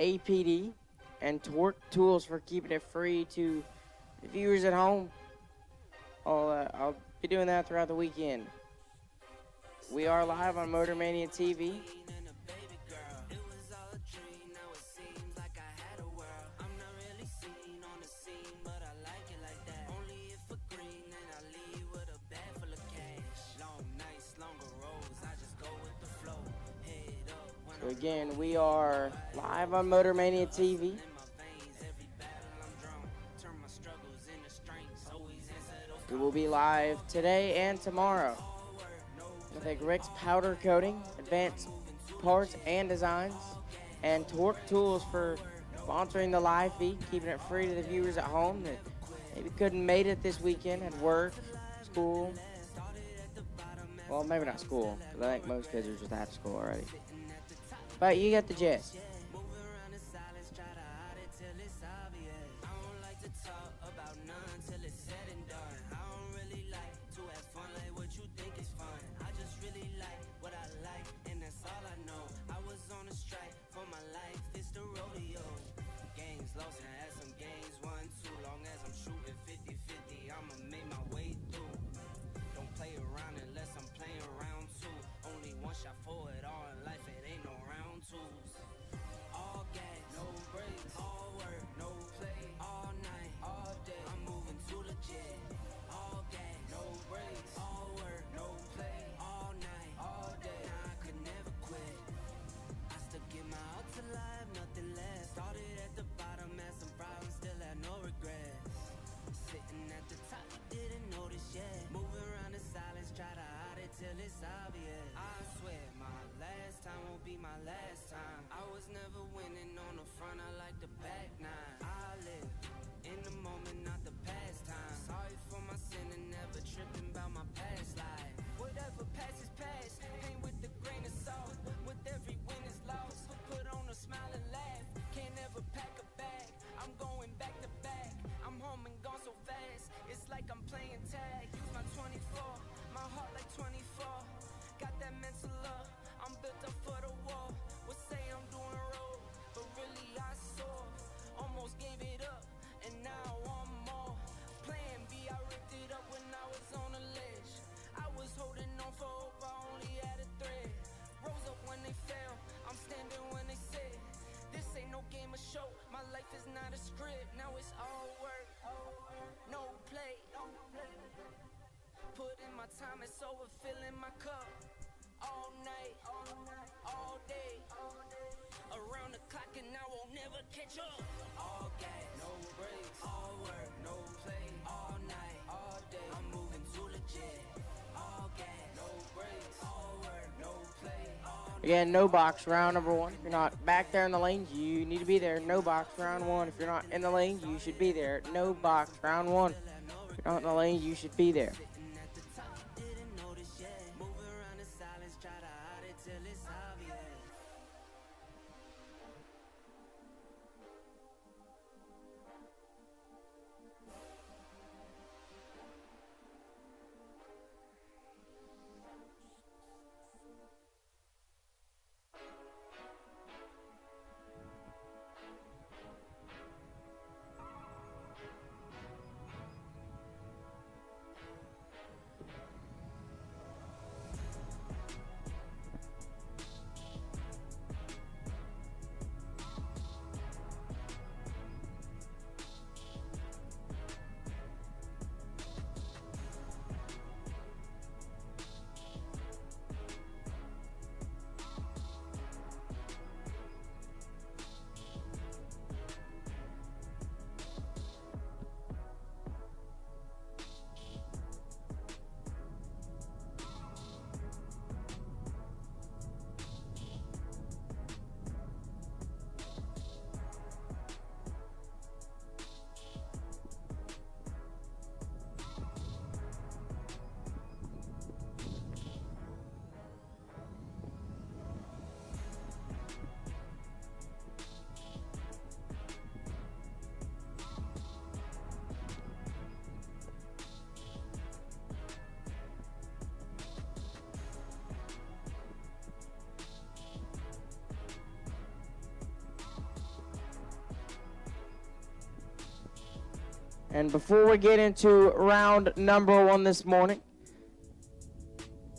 APD and torque tools for keeping it free to the viewers at home. I'll be doing that throughout the weekend. We are live on Motor Mania TV. So again, we are live on Motor Mania TV. We will be live today and tomorrow with a Rick's powder coating, advanced parts and designs, and torque tools for sponsoring the live feed, keeping it free to the viewers at home that maybe couldn't make it this weekend at work, school. Well, maybe not school, because I think most kids are just at school already. But you get the gist. Again, no box, round number one. If you're not back there in the lane, you need to be there. No box, round one. If you're not in the lane, you should be there. No box, round one. If you're not in the lane, you should be there. And before we get into round number 1 this morning,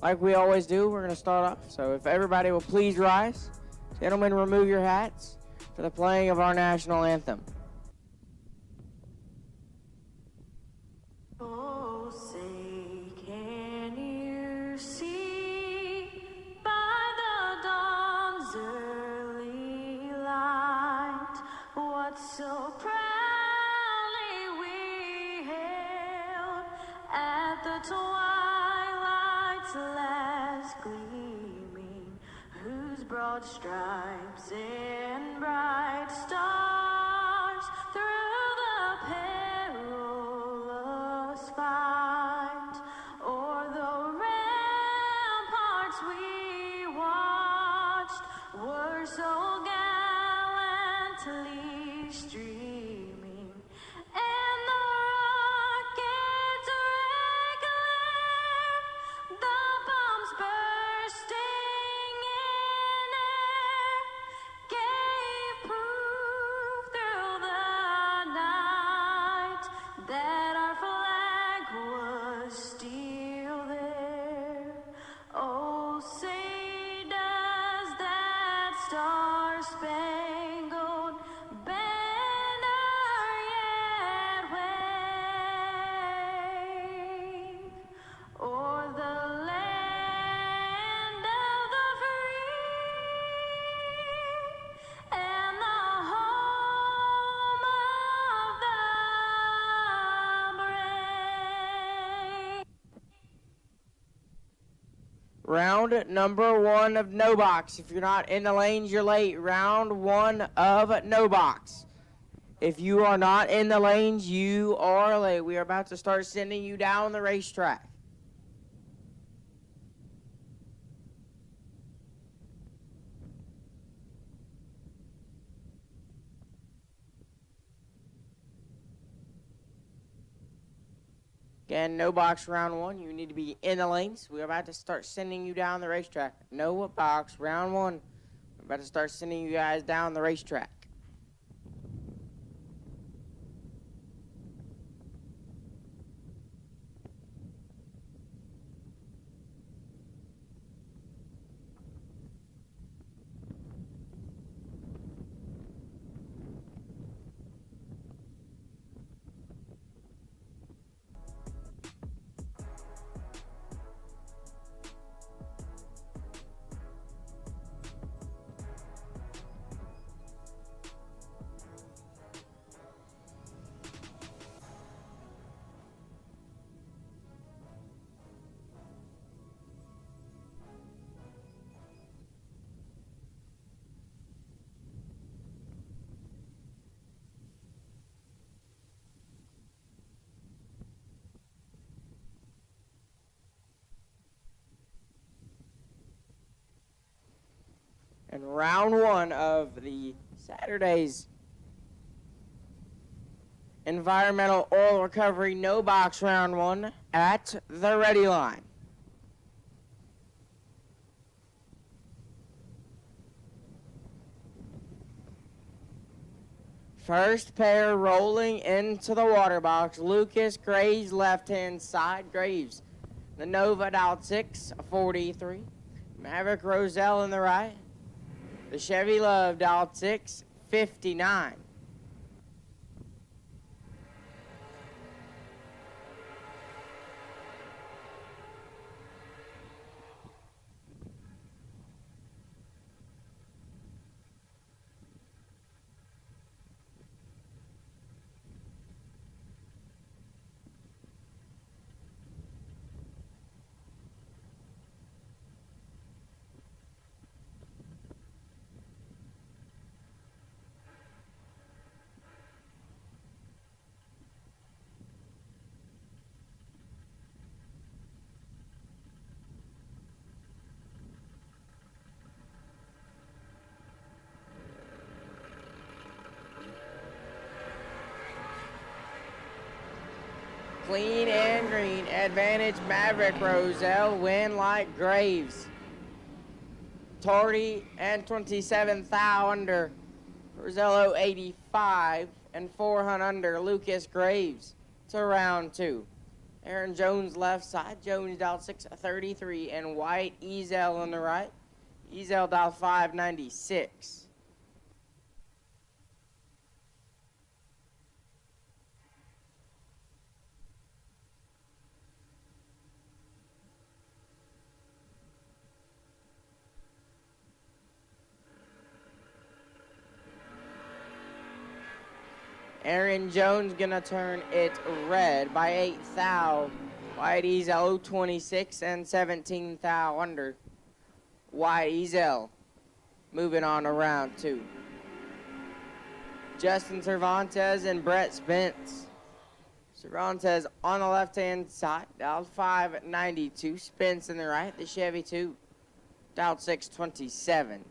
like we always do, we're going to start off. So if everybody will please rise. Gentlemen, remove your hats for the playing of our national anthem. Oh, say, can you see by the dawn's early light what so proudly we hailed at the twilight's last gleaming, whose broad stripes and bright stars through the perilous fight o'er the ramparts we watched were so gallantly streaming, and the rockets regular, the bombs bursting in air, gave proof through the night that our flag was still there. Oh, say does that star-spangled banner yet wave o'er the land of the free and the home of the brave? Round number 1 of no box. If you're not in the lanes, you're late. Round 1 of no box. If you are not in the lanes, you are late. We are about to start sending you down the racetrack. Again, no box round 1. You need to be in the lanes. We're about to start sending you down the racetrack. No box round 1. We're about to start sending you guys down the racetrack. And round 1 of the Saturday's environmental oil recovery no box round 1 at the ready line. First pair rolling into the water box. Lucas Graves, left-hand side. Graves, the Nova dialed 6, 43. Maverick Roselle in the right. The Chevy Love dialed 6, 59. Clean and green. Advantage Maverick Roselle. Win like Graves. Tardy and 27 thou under Rosello 85 and 400 under Lucas Graves. to round 2. Aaron Jones left side. Jones dialed 633, and White Ezel on the right. Ezel dialed 596. Aaron Jones gonna turn it red by 8 thou. White Ezel 026 and 17 thou under. White Ezel moving on to round 2. Justin Cervantes and Brett Spence. Cervantes on the left-hand side, dialed 592. Spence in the right, the Chevy 2, dialed 627.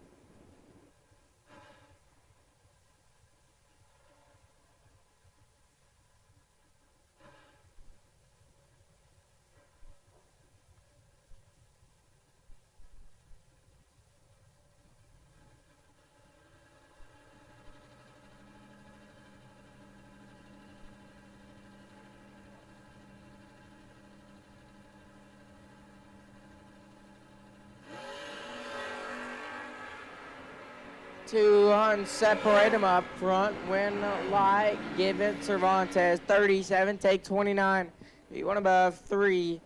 To separate them up front, win light, give it Cervantes 37, take 29, one above 3.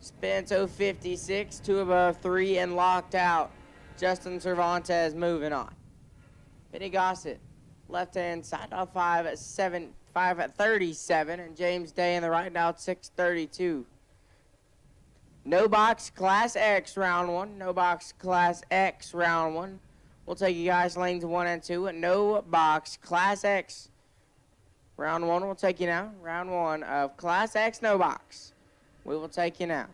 Spence 056, 2 above 3, and locked out. Justin Cervantes moving on. Benny Gossett, left hand side, out 537, and James Day in the right, out 632. No box Class X round 1, no box Class X round 1. We'll take you guys lanes 1 and 2. No box Class X. Round 1 will take you now. Round 1 of Class X no box. We will take you now.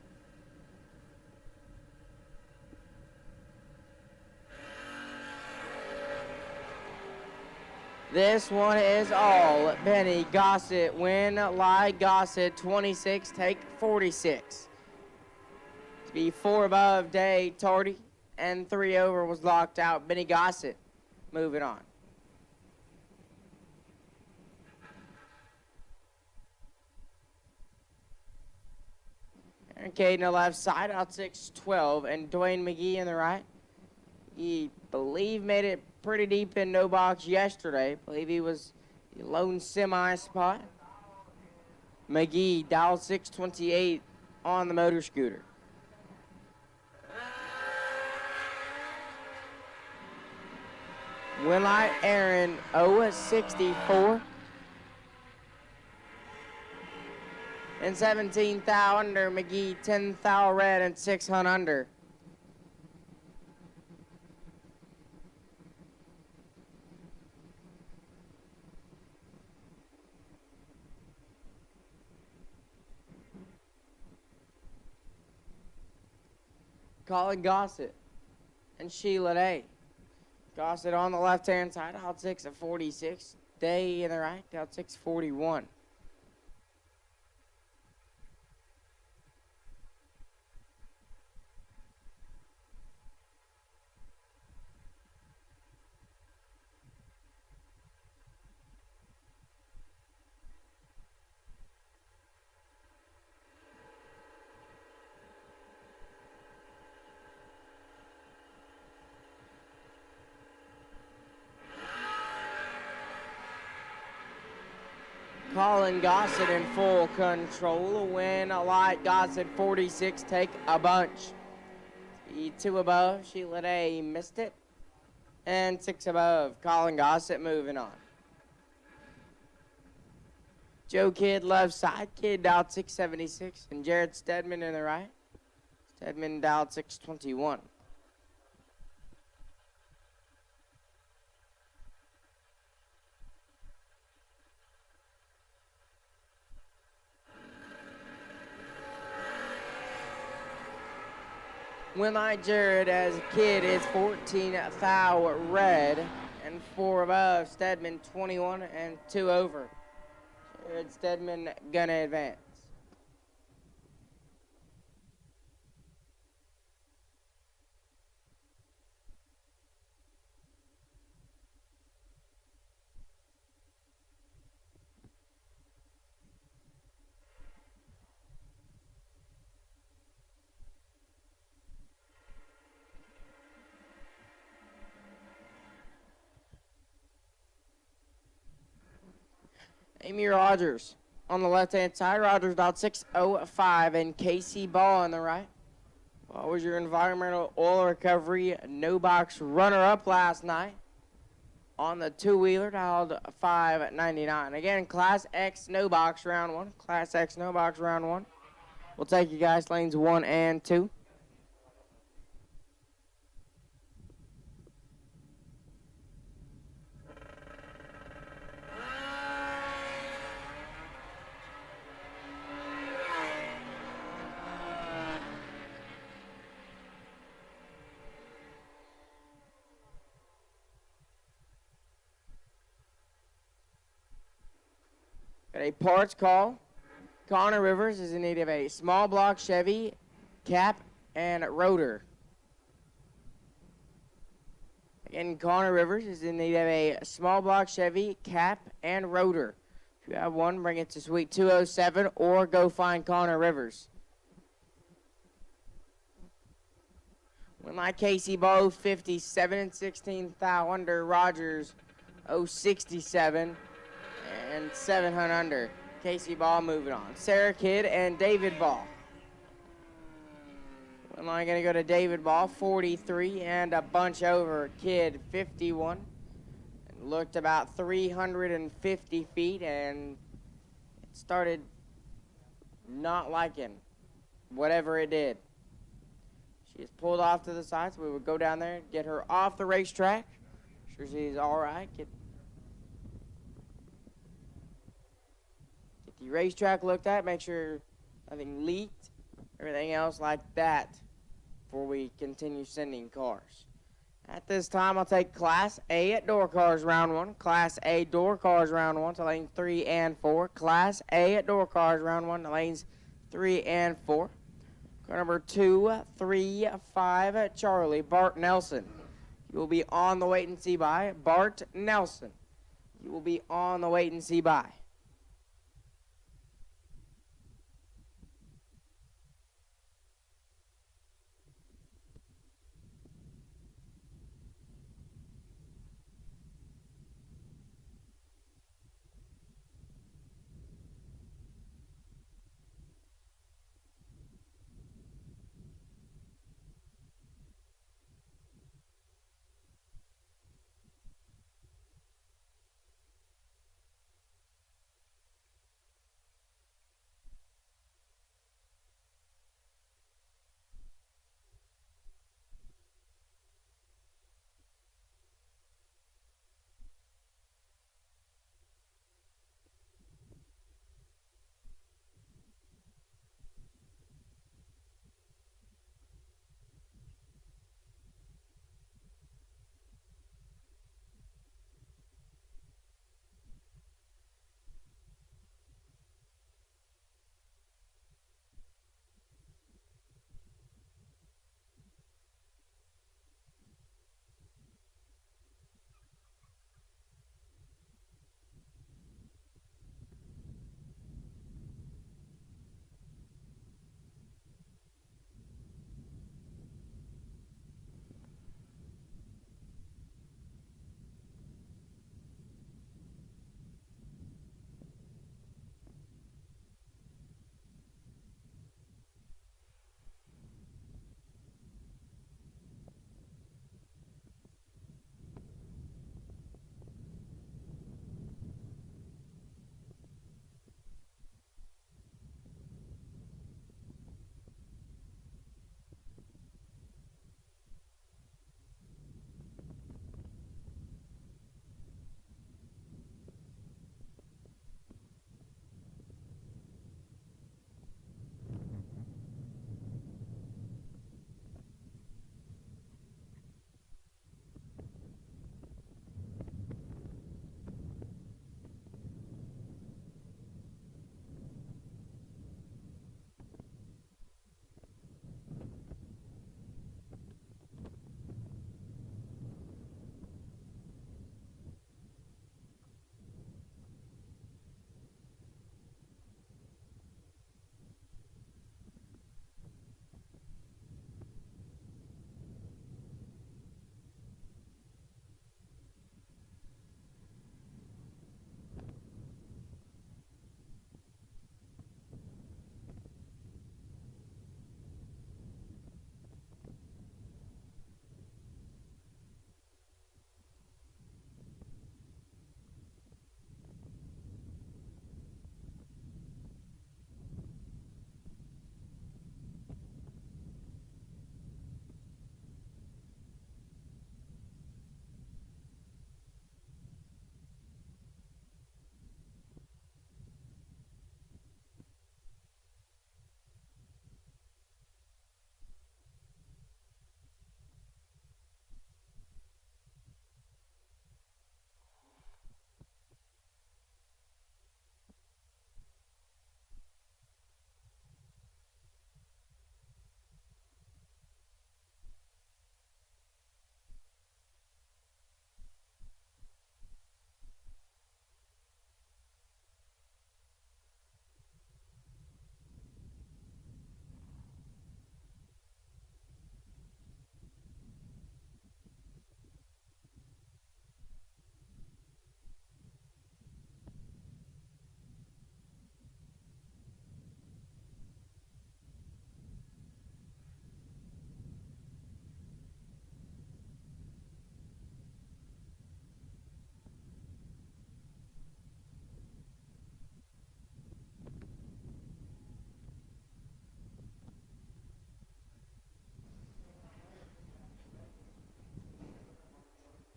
This one is all Benny Gossett. Win, lie, Gossett 26, take 46. To be 4 above Day Tardy. And 3 over was locked out. Benny Gossett moving on. Aaron Cade on the left side, out 612, and Dwayne McGee in the right. He believe made it pretty deep in no box yesterday. Believe he was the lone semi spot. McGee dialed 628 on the motor scooter. Winlight Aaron 064. And 17 thou under. McGee 10 thou red and 600 under. Colin Gossett and Sheila Day. Gossett on the left-hand side, out 6 at 46. Day in the right, out 641. Colin Gossett in full control. Win a light. Gossett 46. Take a bunch. 2 above. Sheila Day missed it. And 6 above. Colin Gossett moving on. Joe Kidd left side. Kidd dialed 676. And Jared Stedman in the right. Stedman dialed 621. Winlight Jared as a kid is 14 thou red and 4 above. Stedman 21 and 2 over. Jared Stedman gonna advance. Amy Rogers on the left-hand side. Rogers about 6:05, and Casey Ball on the right. What was your environmental oil recovery no-box runner-up last night on the two-wheeler, dialed 599. Again, Class X no-box round one. Class X no-box round one. We'll take you guys lanes 1 and 2. Got a parts call. Connor Rivers is in need of a small block Chevy, cap, and rotor. Again, Connor Rivers is in need of a small block Chevy, cap, and rotor. If you have one, bring it to Suite 207 or go find Connor Rivers. Win like Casey Ball, 57 and 16 thou under. Rogers, 067 and 700 under. Casey Ball moving on. Sarah Kidd and David Ball. Win line going to go to David Ball, 43 and a bunch over. Kidd, 51. And looked about 350 feet and it started not liking whatever it did. She is pulled off to the side, so we would go down there and get her off the racetrack. Sure she's all right. Get the racetrack looked at, make sure nothing leaked, everything else like that before we continue sending cars. At this time, I'll take Class A at door cars round one. Class A door cars round one to lanes 3 and 4. Class A at door cars round one to lanes 3 and 4. Car number 235, Charlie Bart Nelson. You will be on the wait and see by. Bart Nelson. You will be on the wait and see by.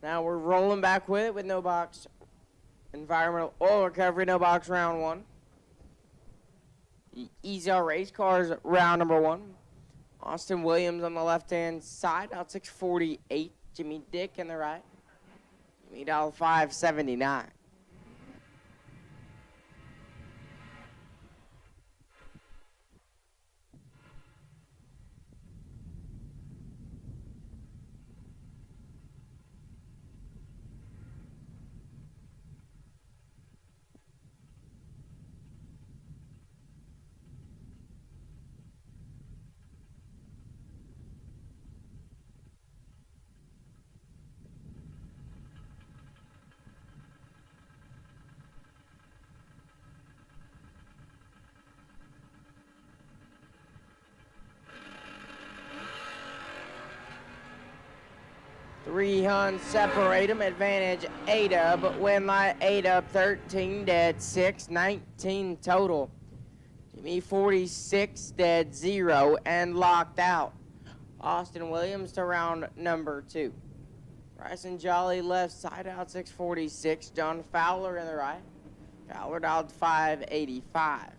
Now we're rolling back with it with no box environmental oil recovery, no box round one. The Easy R race cars round number one. Austin Williams on the left-hand side, out 648. Jimmy Dick in the right. Jimmy Doll 579. Three Huns separate them. Advantage 8 up. Win light 8 up. 13 dead. 6. 19 total. Jimmy 46 dead. 0 and locked out. Austin Williams to round number 2. Bryson Jolly left side out 646. John Fowler in the right. Fowler dialed 585.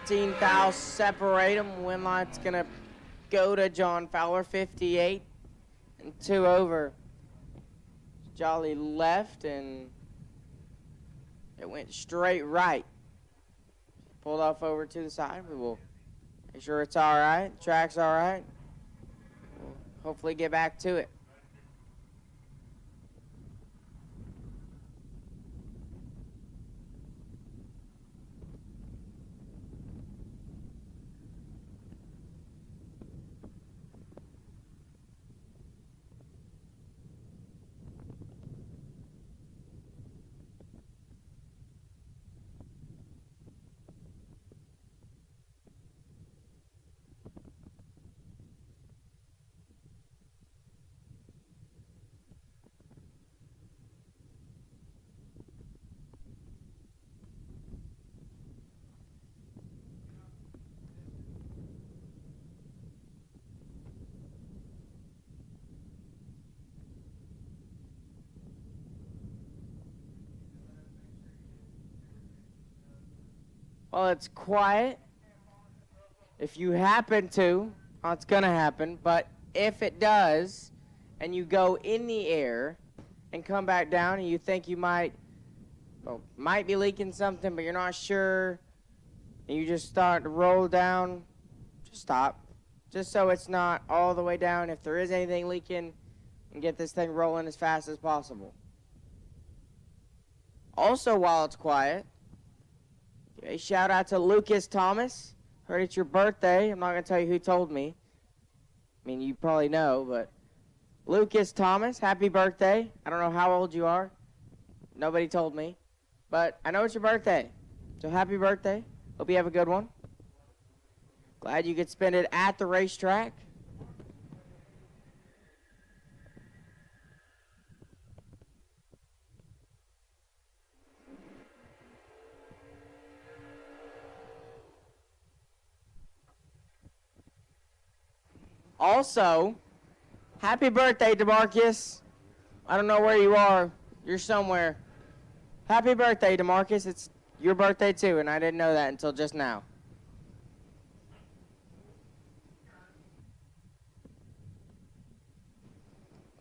$13,000 separate them. Win light's gonna go to John Fowler, 58 and 2 over. Jolly left and it went straight right. Pulled off over to the side. We will make sure it's all right. Track's all right. We'll hopefully get back to it. Well, it's quiet. If you happen to, well, it's going to happen, but if it does, and you go in the air and come back down and you think you might be leaking something, but you're not sure, and you just start to roll down, just stop. Just so it's not all the way down. If there is anything leaking, and get this thing rolling as fast as possible. Also, while it's quiet, a shout out to Lucas Thomas. Heard it's your birthday. I'm not going to tell you who told me. I mean, you probably know, but Lucas Thomas, happy birthday. I don't know how old you are. Nobody told me. But I know it's your birthday. So happy birthday. Hope you have a good one. Glad you could spend it at the racetrack. Also, happy birthday, DeMarcus. I don't know where you are. You're somewhere. Happy birthday, DeMarcus. It's your birthday, too, and I didn't know that until just now.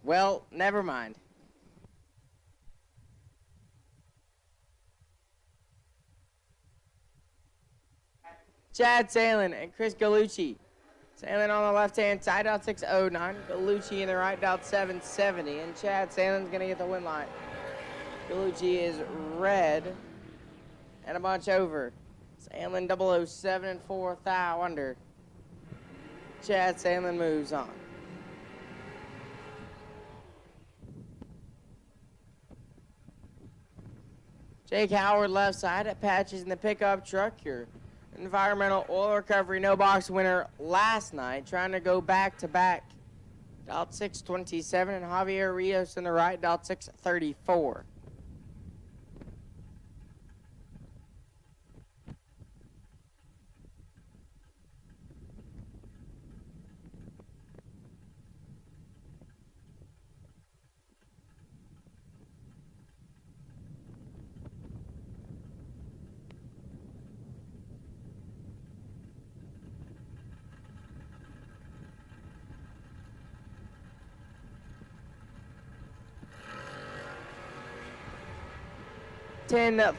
Well, never mind. Chad Salen and Chris Gallucci. Salen on the left-hand side, out 609. Gallucci in the right, out 770. And Chad Salen's going to get the win line. Gallucci is red and a bunch over. Salen 007 and 4 thou under. Chad Salen moves on. Jake Howard left side at Patches in the pickup truck. Your environmental oil recovery no box winner last night, trying to go back to back. Dialed 627, and Javier Rios in the right, dialed 634.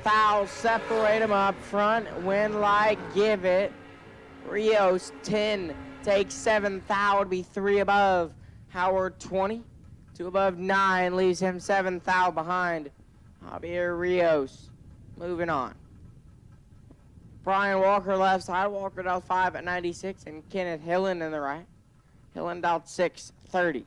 Fouls separate them up front. Win like, give it. Rios 10 takes 7 foul, would be 3 above. Howard 20, 2 above 9, leaves him 7 foul behind. Javier Rios moving on. Brian Walker left side. Walker dialed 5 at 96, and Kenneth Hillen in the right. Hillen dialed 630.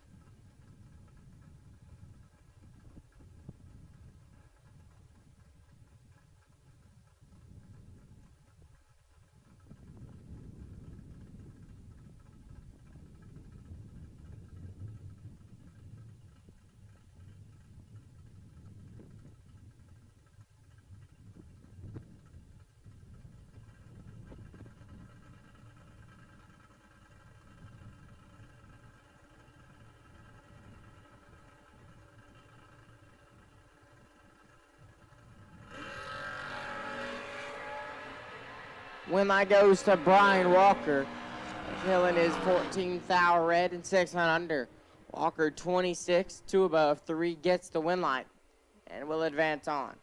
When that goes to Brian Walker. Hillen is 14 foul red and 6 on under. Walker 26, 2 above, 3 gets the win light and will advance on.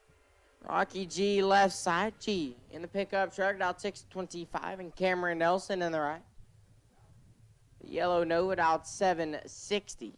Rocky G left side. G in the pickup truck, out 625, and Cameron Nelson in the right. The yellow note out 760.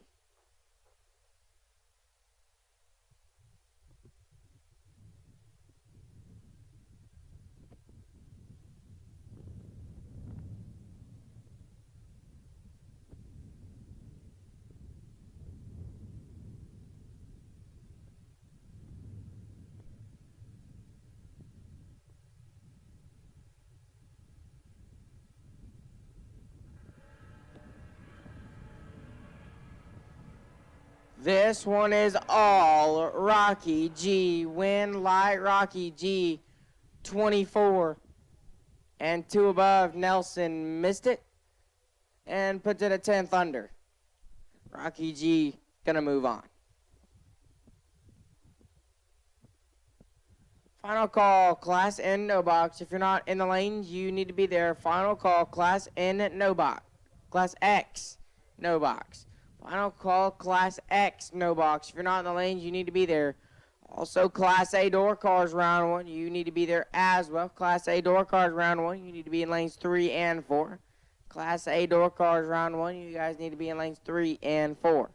This one is all Rocky G. Win light Rocky G. 24 and 2 above. Nelson missed it and puts it at 10th under. Rocky G gonna move on. Final call, Class N, no box. If you're not in the lanes, you need to be there. Final call, Class N, no box. Class X, no box. Final call, Class X, no box. If you're not in the lanes, you need to be there. Also, Class A door cars, round 1, you need to be there as well. Class A door cars, round 1, you need to be in lanes 3 and 4. Class A door cars, round 1, you guys need to be in lanes 3 and 4.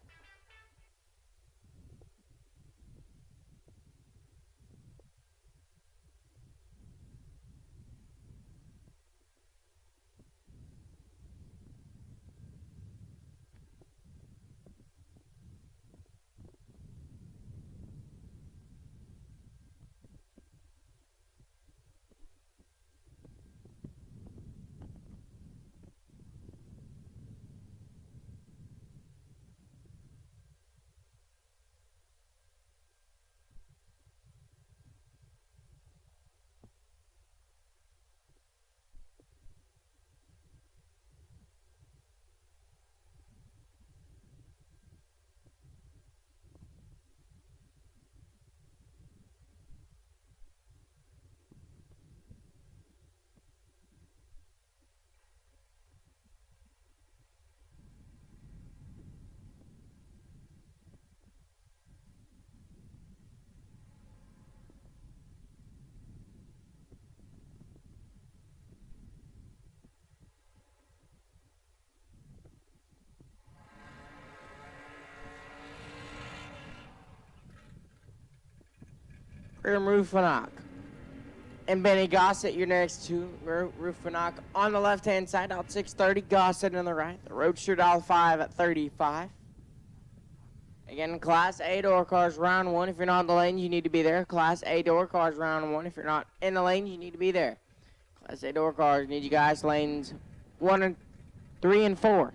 Rufinock and Benny Gossett, your next two. Rufinock on the left-hand side, out 630. Gossett on the right. The Roadster dial 5 at 35. Again, Class A door cars, round one. If you're not in the lane, you need to be there. Class A door cars, round one. If you're not in the lane, you need to be there. Class A door cars, need you guys lanes 1 and 3 and 4.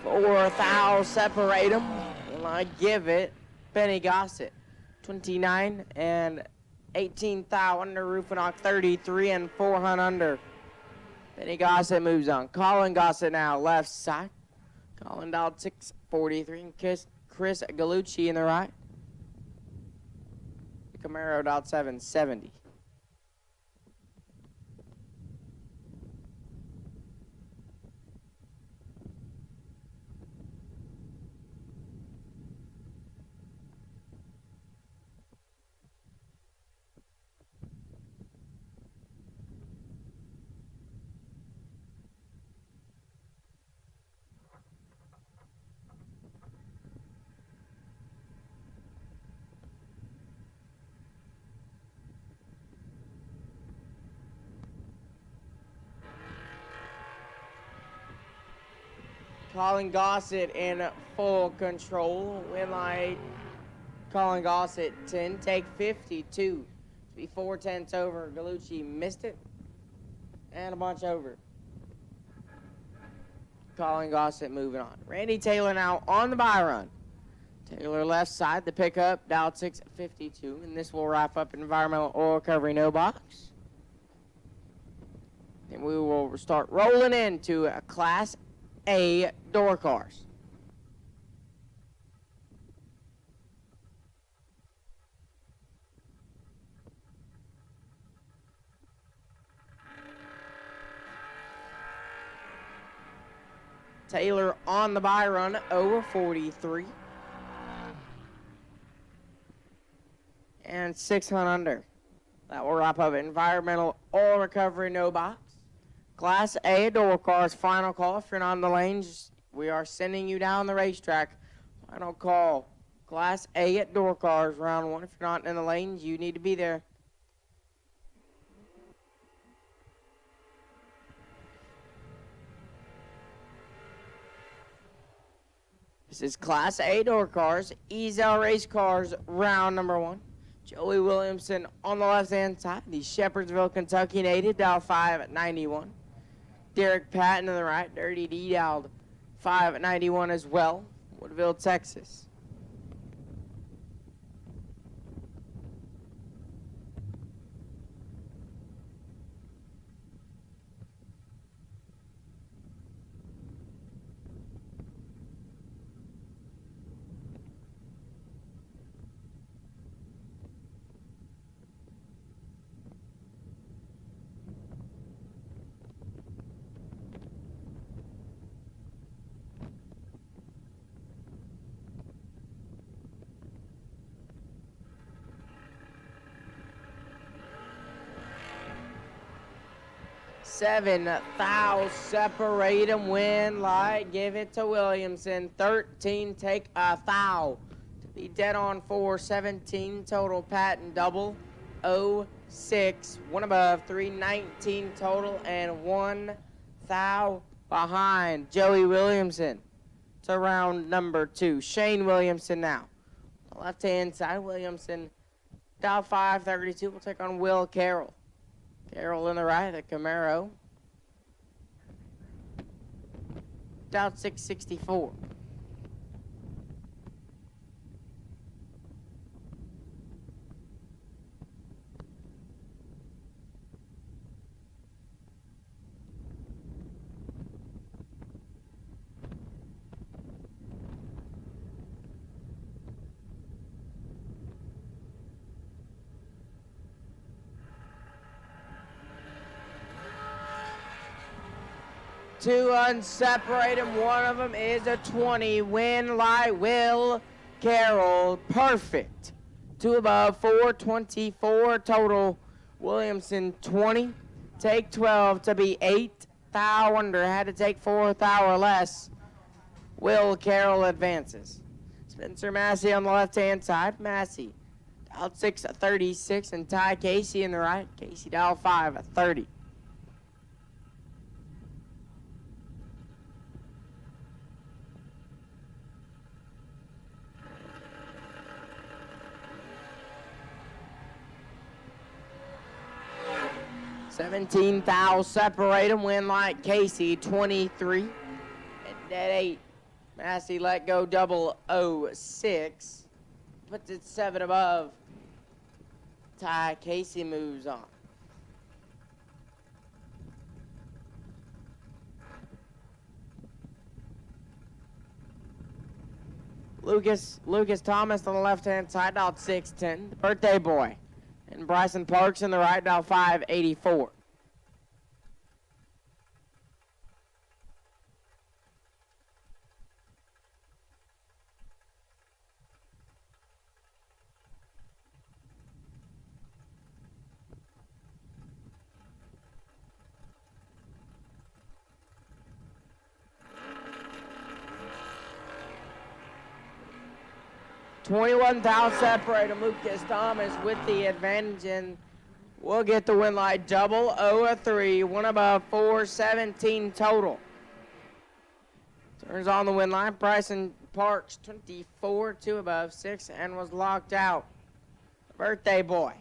Fourth thou separate them. And I give it Benny Gossett 29 and 18 thou under Rufinock 33 and 400 under. Benny Gossett moves on. Colin Gossett now left side. Colin dialed 643 and Chris Galucci in the right. The Camaro dialed 770. Colin Gossett in full control. Win light. Colin Gossett 10, take 52. To be 4/10 over. Galucci missed it. And a bunch over. Colin Gossett moving on. Randy Taylor now on the bye run. Taylor left side, the pickup, dialed 652. And this will wrap up environmental oil recovery no box. Then we will start rolling into a Class A door cars. Taylor on the bye run, over 43. And 600 under. That will wrap up environmental oil recovery no box. Class A door cars, final call. If you're not in the lanes, we are sending you down the racetrack. Final call. Class A at door cars, round one. If you're not in the lanes, you need to be there. This is Class A door cars, Ezel race cars, round number one. Joey Williamson on the left-hand side, the Shepherdsville, Kentucky native, dial 591. Derek Patton on the right, Dirty D dialed 591 as well, Woodville, Texas. Seven thou separate 'em, win light, give it to Williamson. 13 take a thou. To be dead on 4, 17 total. Patton double 06, one above 319 total, and 1 thou behind Joey Williamson to round number 2. Shane Williamson now. The left-hand side, Williamson dial 532 will take on Will Carroll. Carroll in the right, the Camaro. Dialed 664. Two unseparate them. One of them is a 20. Win light Will Carroll. Perfect. Two above, 424 total. Williamson 20. Take 12 to be 8 thou under. Had to take 4 thou or less. Will Carroll advances. Spencer Massey on the left-hand side. Massey dialed 6-36 and Ty Casey in the right. Casey dialed 5-30. $17 thou separate them. Win like Casey 23 and dead 8. Massey let go 006. Puts it 7 above. Ty Casey moves on. Lucas Thomas on the left-hand side, dialed 610. The birthday boy. And Bryson Parks in the right, dialed 584. $21,000 separate him. Lucas Thomas with the advantage, and we'll get the win light 003. One above, 417 total. Turns on the win line. Bryson Parks 24, 2 above, 6, and was locked out. Birthday boy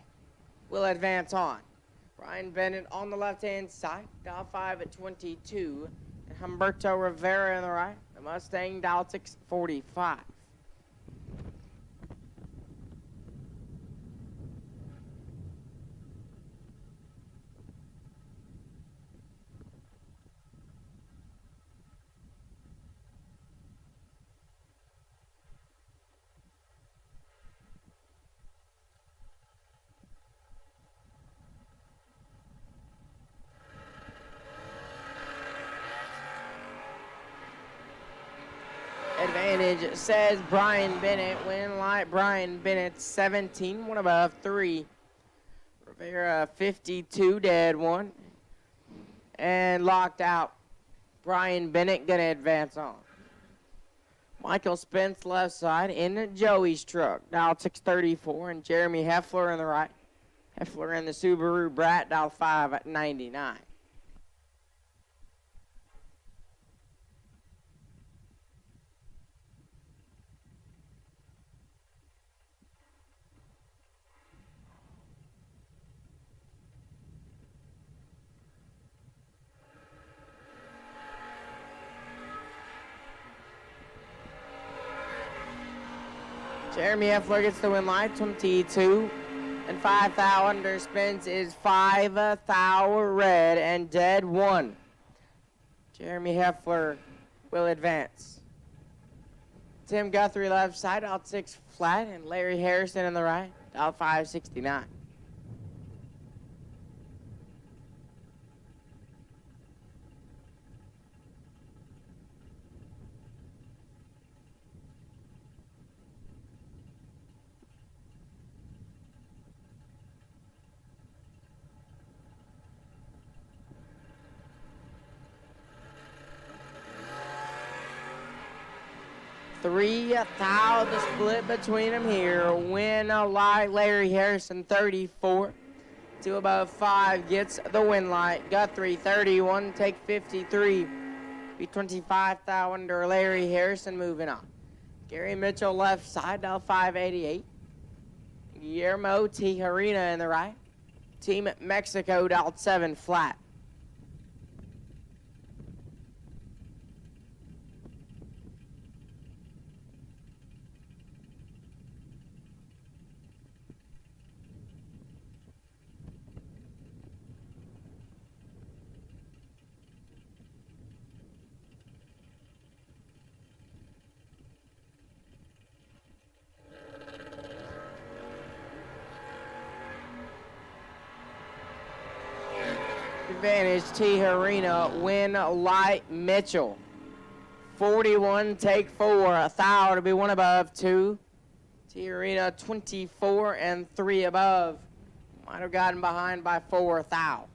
will advance on. Brian Bennett on the left-hand side, dial 5-22, and Humberto Rivera in the right. The Mustang dial 645. Advantage says Brian Bennett. Win light Brian Bennett 17, 1 above, 3. Rivera 52, dead 1. And locked out. Brian Bennett gonna advance on. Michael Spence left side in Joey's truck. Dial 634 and Jeremy Heffler in the right. Heffler in the Subaru Brat, dial 599. Jeremy Heffler gets the win light, 22 and 5 thou under. Spence is 5 thou red and dead 1. Jeremy Heffler will advance. Tim Guthrie left side, out 6 flat, and Larry Harrison in the right, out 569. $3,000 the split between them here. Win a light. Larry Harrison 34. 2 above 5 gets the win light. Guthrie 31. Take 53. Be 25,000 under Larry Harrison moving on. Gary Mitchell left side, dial 588. Guillermo Tijerina in the right. Team Mexico dialed 7 flat. advantage, Tijerina. Win Light Mitchell. 41, take 4. A thou to be one above 2. Tijerina 24 and 3 above. Might have gotten behind by 4 thou.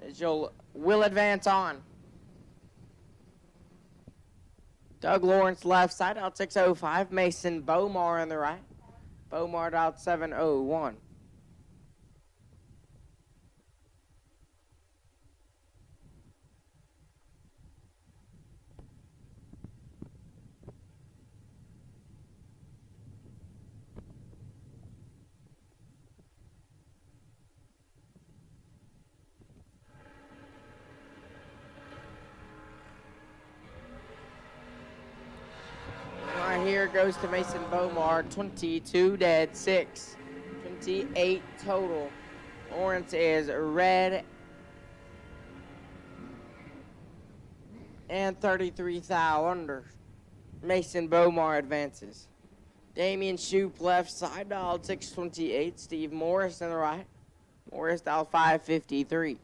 As you'll will advance on. Doug Lawrence left side out 605. Mason Bomar on the right. Bomar out 701. Right here goes to Mason Bomar, 22 dead, 6. 28 total. Lawrence is red and 33 thou under. Mason Bomar advances. Damian Shoup left side, dial 628. Steve Morris on the right. Morris dial 553.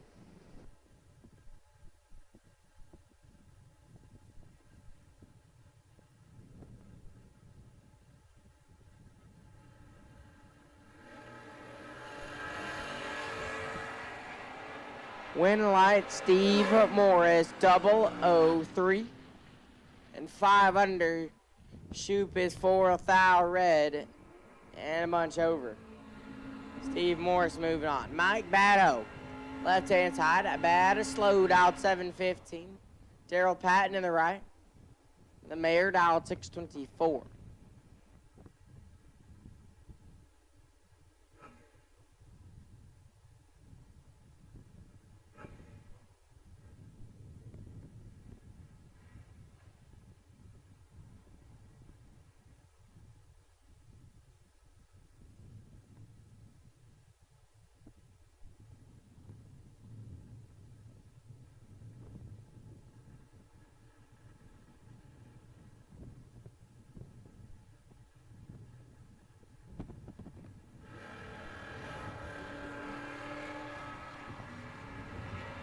Win Light, Steve Morris, 003. And 5 under. Shoup is 4 thou red. And a bunch over. Steve Morris moving on. Mike Batto, left hand side. Batto slowed out 715. Daryl Patton in the right. The mayor dialed 624.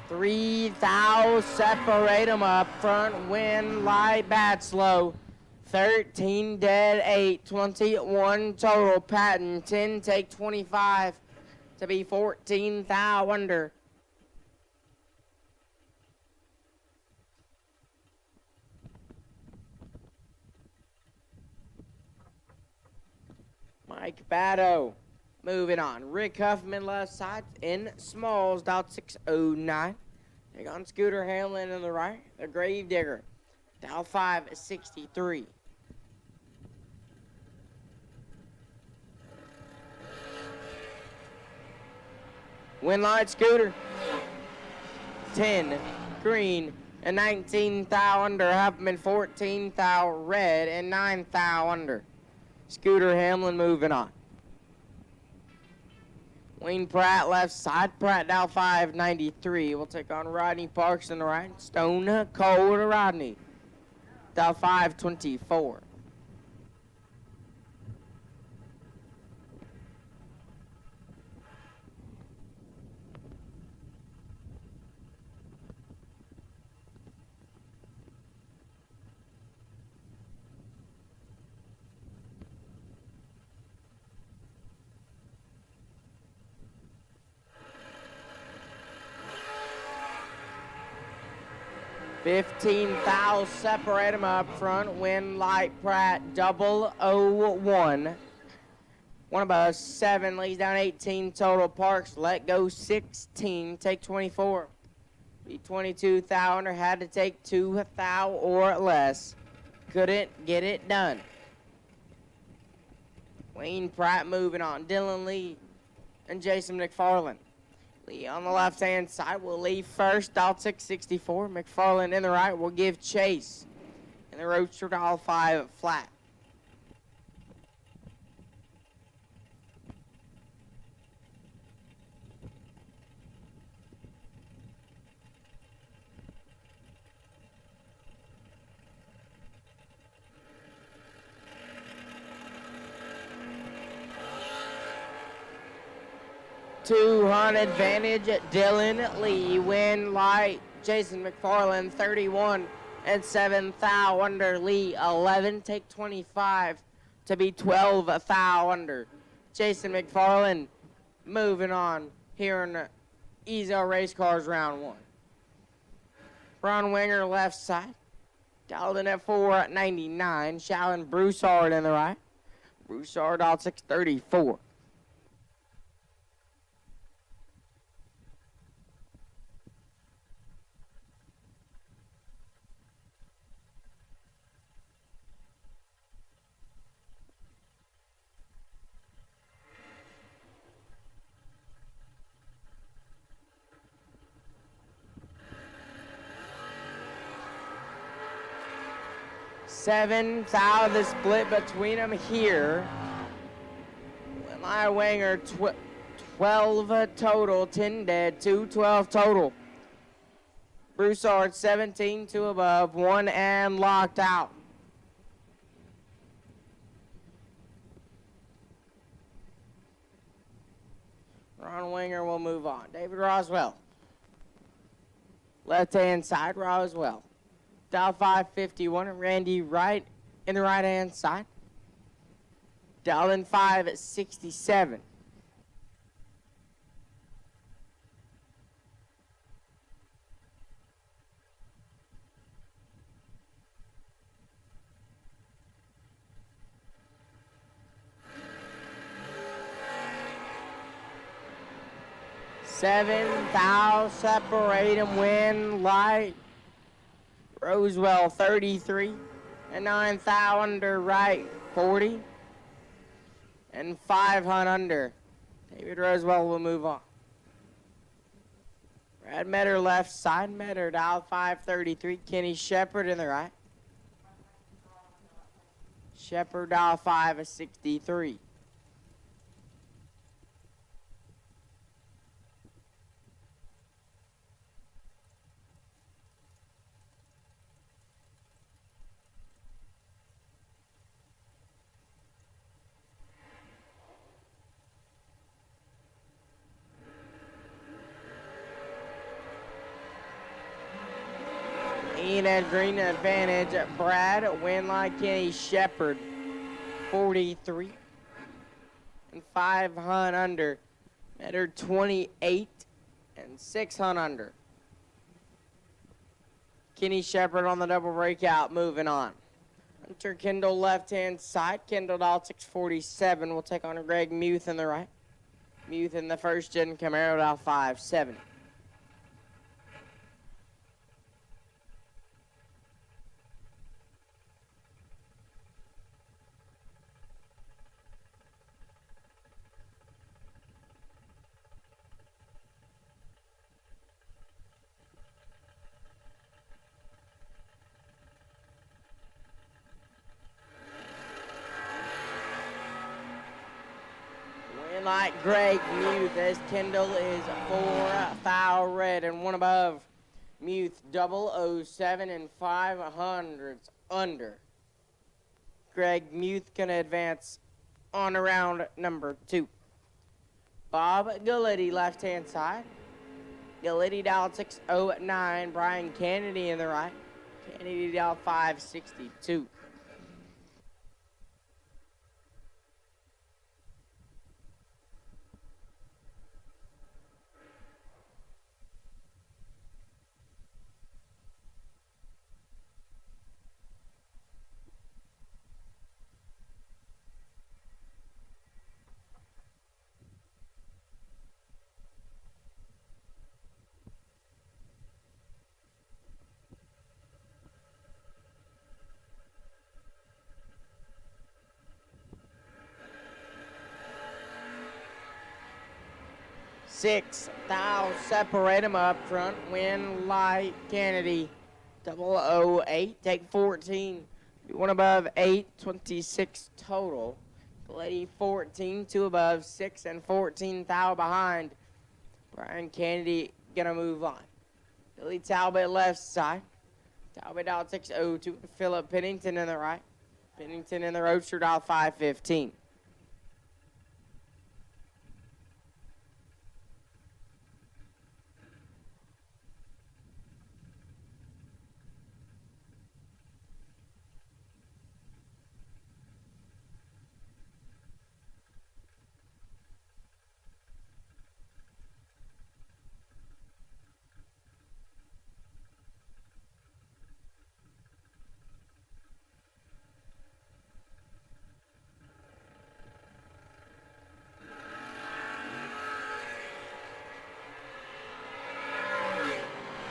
Three thou separate them up front. Win Light bat slow. 13 dead, 8. 21 total. Patton 10 take 25 to be 14 thou under. Mike Batto moving on. Rick Huffman left side in Smalls, dial 609. Take on Scooter Hamlin in the right. The Grave Digger, dial 563. Win Light Scooter. 10 green and 19 thou under. Huffman 14 thou red and 9 thou under. Scooter Hamlin moving on. Wayne Pratt left side. Pratt dial 593. We'll take on Rodney Parks on the right. Stone Cold Rodney. Dial 524. $15 thou separate them up front. Win Light Pratt 001. One above 7 lays down 18 total. Parks let go 16. Take 24. Be 22 thou under. Had to take 2 thou or less. Couldn't get it done. Wayne Pratt moving on. Dylan Lee and Jason McFarland. Lee on the left-hand side will leave first, dial 664. McFarland in the right will give chase. And the Roadster dial 5 flat. 200 advantage. Dylan Lee win light. Jason McFarland 31 and 7 thou under. Lee 11 take 25 to be 12 thou under. Jason McFarland moving on here in the Ezo Race Cars round 1. Ron Winger left side. Dialed in at 499. Shallon Broussard in the right. Broussard out 634. Seven thou the split between them here. My Winger 12 total, 10 dead, 212 total. Broussard 17, 2 above, 1 and locked out. Ron Winger will move on. David Roswell. Left-hand side, Roswell. Dial 551 and Randy Wright in the right-hand side. Dial in 567. Seven thou separate him win light. Roswell 33 and 9 thou under right 40 and 5 hunt under. David Roswell will move on. Brad Metter left side. Metter dial 533. Kenny Shepard in the right. Shepard dial 563. At green advantage, Brad Winlight, Kenny Shepard 43 and 5 hunt under. Metter 28 and 6 hunt under. Kenny Shepard on the double breakout, moving on. Hunter Kendall left hand side. Kendall dial 647 will take on Greg Muth in the right. Muth in the first gen Camaro dial 570. Like Greg Muth as Kendall is 4 thou red and 1 above. Muth 007 and 500 under. Greg Muth gonna advance on to round number 2. Bob Galletti left hand side. Galletti dial 609. Brian Kennedy in the right. Kennedy dial 562. Six thou separate them up front. Win light Kennedy 008. Take 14. 1 above 8. 26 total. Galletti 14. 2 above 6 and 14 thou behind. Brian Kennedy gonna move on. Billy Talbot left side. Talbot dial 602. Philip Pennington in the right. Pennington in the roadster dial 515.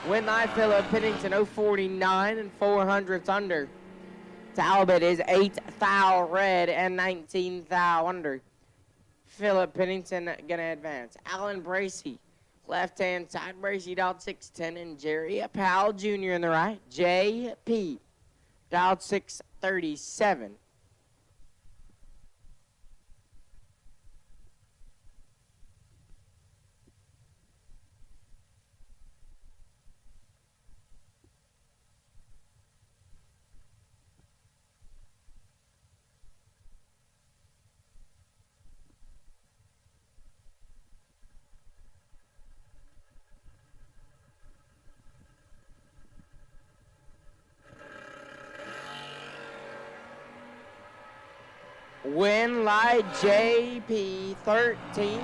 Winlight Philip Pennington 049 and 400ths under. Talbot is 8 thou red and 19 thou under. Philip Pennington gonna advance. Alan Bracey, left hand side. Bracey dialed 610 and Jerry Powell Jr. in the right. JP dialed 637. Winlight JP 13.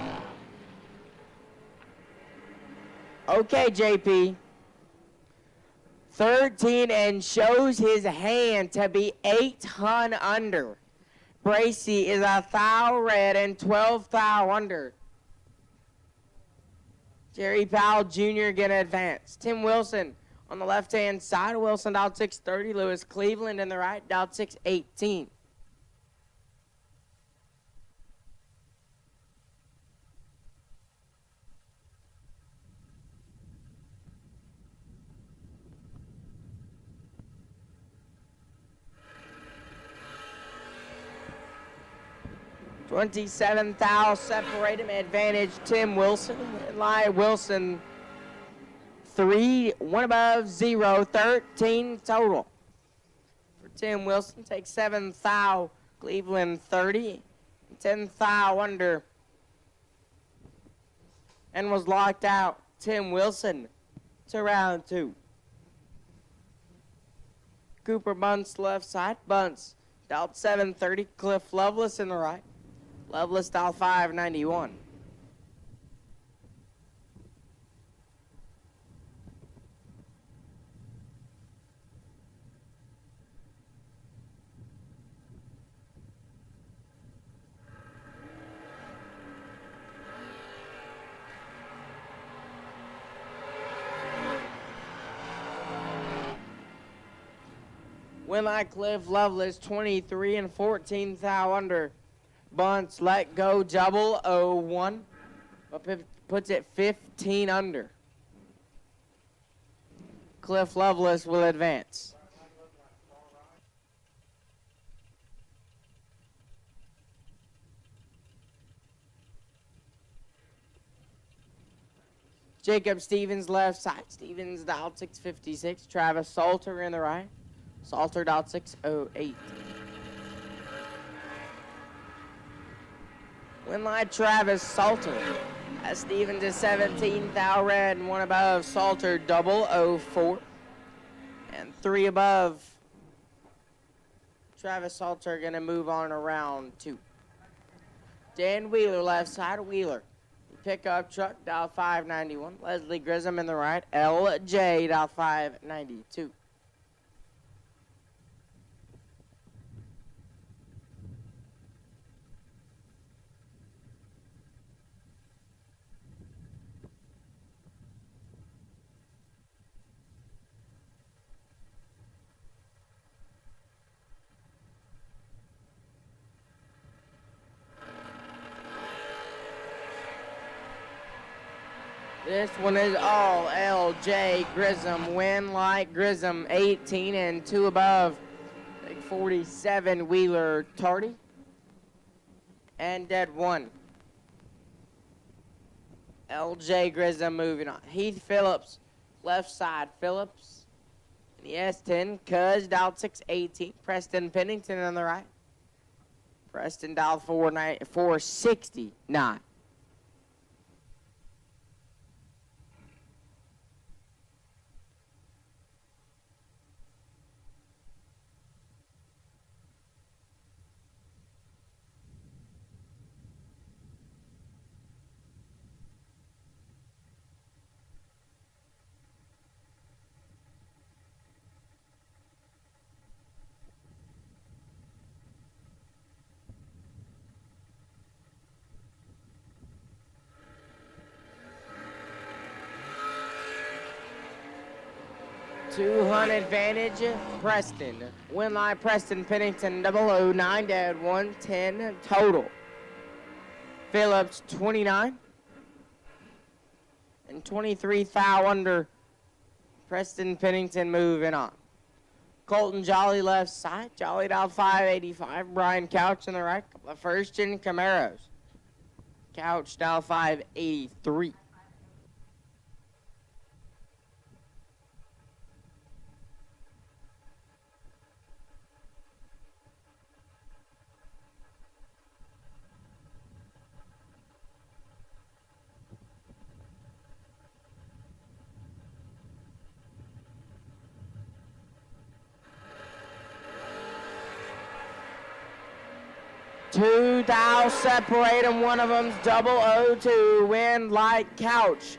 Okay, JP. 13 and shows his hand to be 8 hun under. Bracey is a thou red and 12 thou under. Jerry Powell Jr. gonna advance. Tim Wilson on the left-hand side. Wilson dialed 630. Lewis Cleveland in the right, dialed 618. $27 thou separate him. Advantage Tim Wilson. Lie Wilson 3, 1 above 0, 13 total. For Tim Wilson, takes 7 thou. Cleveland 30, 10 thou under. And was locked out. Tim Wilson to round 2. Cooper Bunce left side. Bunce dialed 730. Cliff Lovelace in the right. Lovelace dialed 591. Winlight Cliff Lovelace 23 and 14 thou under. Bunce let go double 01, but puts it 15 under. Cliff Lovelace will advance. Jacob Stevens left side. Stevens dialed 656. Travis Salter in the right. Salter dialed 608. Winlight Travis Salter. Stevens is 17 thou red and 1 above. Salter double 04. And 3 above. Travis Salter gonna move on around 2. Dan Wheeler left side. Wheeler. Pickup truck dial 591. Leslie Grissom in the right. LJ dial 592. This one is all LJ Grissom. Winlight Grissom 18 and 2 above. Big 47 Wheeler Tardy. And dead 1. LJ Grissom moving on. Heath Phillips, left side. Phillips. In the S10, Cuz dialed 618. Preston Pennington on the right. Preston dialed 469. 200 advantage, Preston. Win line, Preston Pennington, 009, dead 110 total. Phillips, 29. And 23 thou under, Preston Pennington moving on. Colton Jolly left side, Jolly dial 585, Brian Couch in the right, couple of first-gen Camaros. Couch dial 583. Two thou separate them, one of them's 002, win like Couch.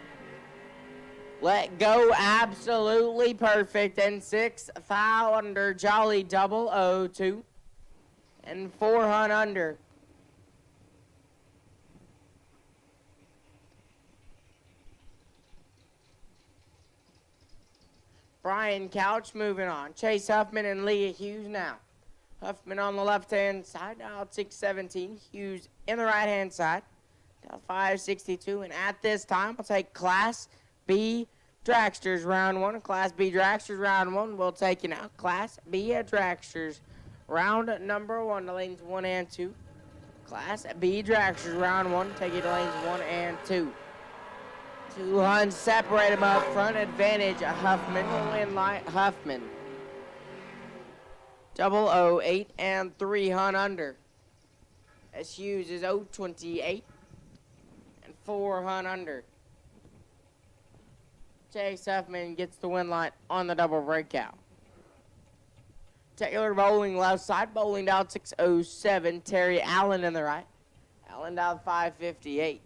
Let go absolutely perfect, and 6 thou under, Jolly 002, and 400 under. Brian Couch moving on. Chase Huffman and Leah Hughes now. Huffman on the left-hand side, dial 617. Hughes in the right-hand side, dial 562. And at this time, we'll take Class B Dragsters round one. Class B Dragsters round one. We'll take you now. Class B Dragsters round number one to lanes 1 and 2. Class B Dragsters round one. Take you to lanes 1 and 2. 200 separate them up front. Advantage Huffman will win light Huffman. 008 and 300 under. As Hughes is 028 and 400 under. Chase Huffman gets the win light on the double breakout. Taylor Bowling left side, Bowling dial 607. Terry Allen in the right. Allen dial 558.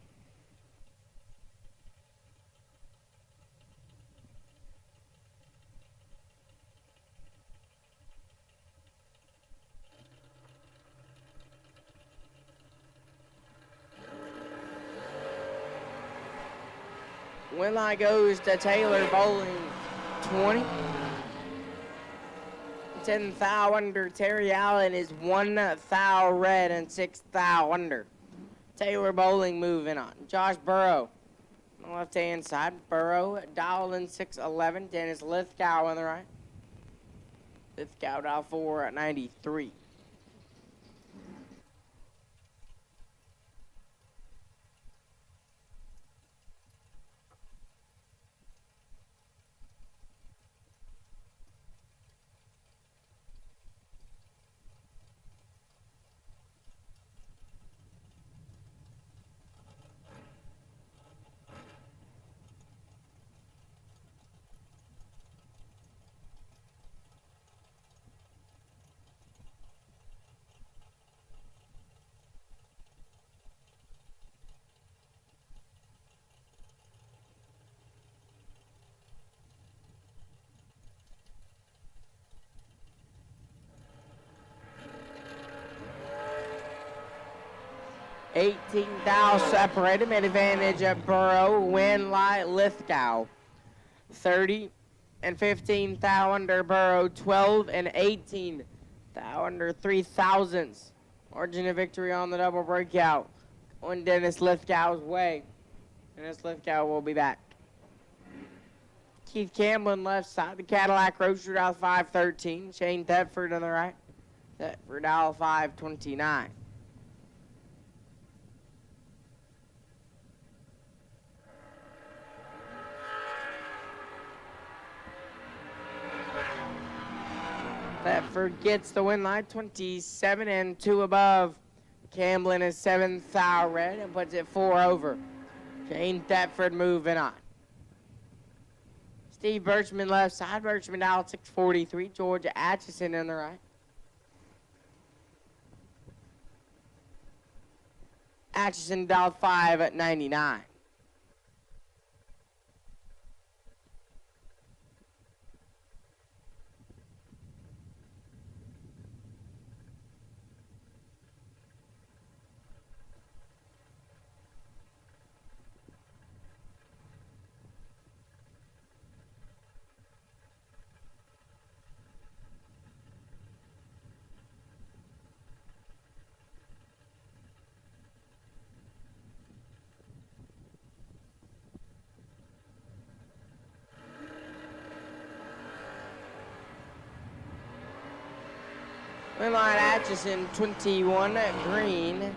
Win line goes to Taylor Bowling, 20. 10 thou under. Terry Allen is 1 thou red and 6 thou under. Taylor Bowling moving on. Josh Burrow on the left-hand side. Burrow dialing 611. Dennis Lithgow on the right. Lithgow dial 493. $18 thou separate him. Advantage of Burrow. Win light Lithgow. 30 and 15 thou under Burrow. 12 and 18 thou under 3 thousandths. Margin of victory on the double breakout. On Dennis Lithgow's way. Dennis Lithgow will be back. Keith Camblin left side. The Cadillac Roadster dial 513. Shane Thetford on the right. Thetford dial 529. Thetford gets the win line, 27 and 2 above. Camblin is 7 thou red and puts it 4 over. Shane Thetford moving on. Steve Birchman left side. Birchman dial 643. Georgia Atchison on the right. Atchison dial 599. Win line Atchison 21 green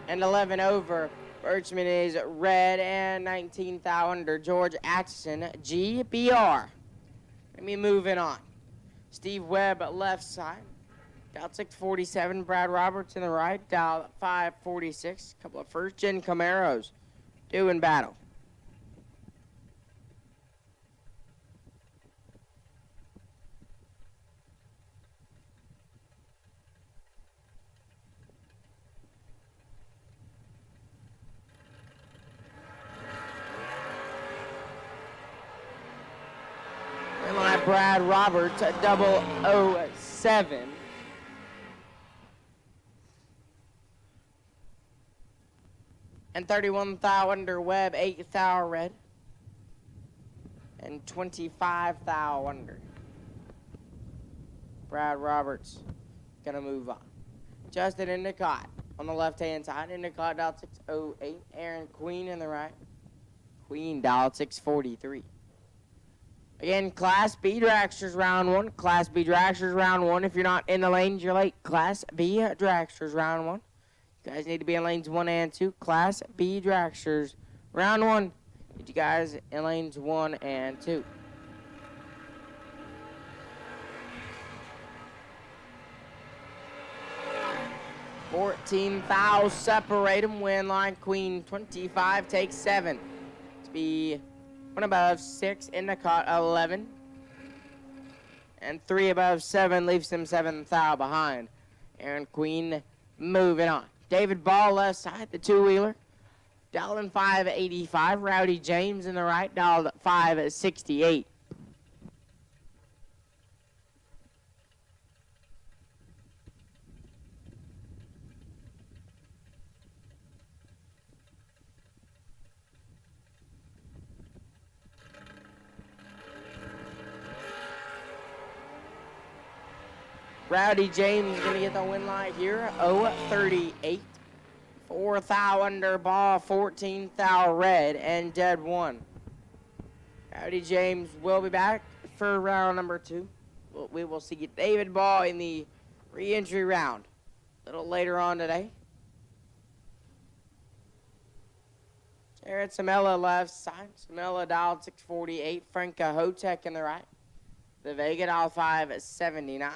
and 11 over. Birchman is red and 19 thou under. George Atchison GBR. Let me moving on. Steve Webb left side. Dial 647. Brad Roberts in the right. Dial 546. Couple of first gen Camaros doing battle. Brad Roberts, 007. And 31 thou under Webb, 8 thou red. And 25 thou under. Brad Roberts gonna move on. Justin Endicott on the left-hand side. Endicott dialed 608. Aaron Queen in the right. Queen dialed 643. Again, Class B Dragsters round one. Class B Dragsters round one. If you're not in the lanes, you're late. Class B Dragsters round one. You guys need to be in lanes 1 and 2. Class B Dragsters round one. Need you guys in lanes 1 and 2. $14,000 separate them. Win line Queen 25 takes 7. To be 1 above 6, Endicott 11. And 3 above 7 leaves him 7 thou behind. Aaron Queen moving on. David Ball left side, the two-wheeler. Dialed 585. Rowdy James in the right, dialed 568. Rowdy James is going to get the win line here, 038. 4 thou under Ball, 14 thou red, and dead 1. Rowdy James will be back for round number 2. We will see David Ball in the re-entry round a little later on today. Jared Samela left side. Samela dialed 648. Frank Hotek in the right. The Vega dialed 579.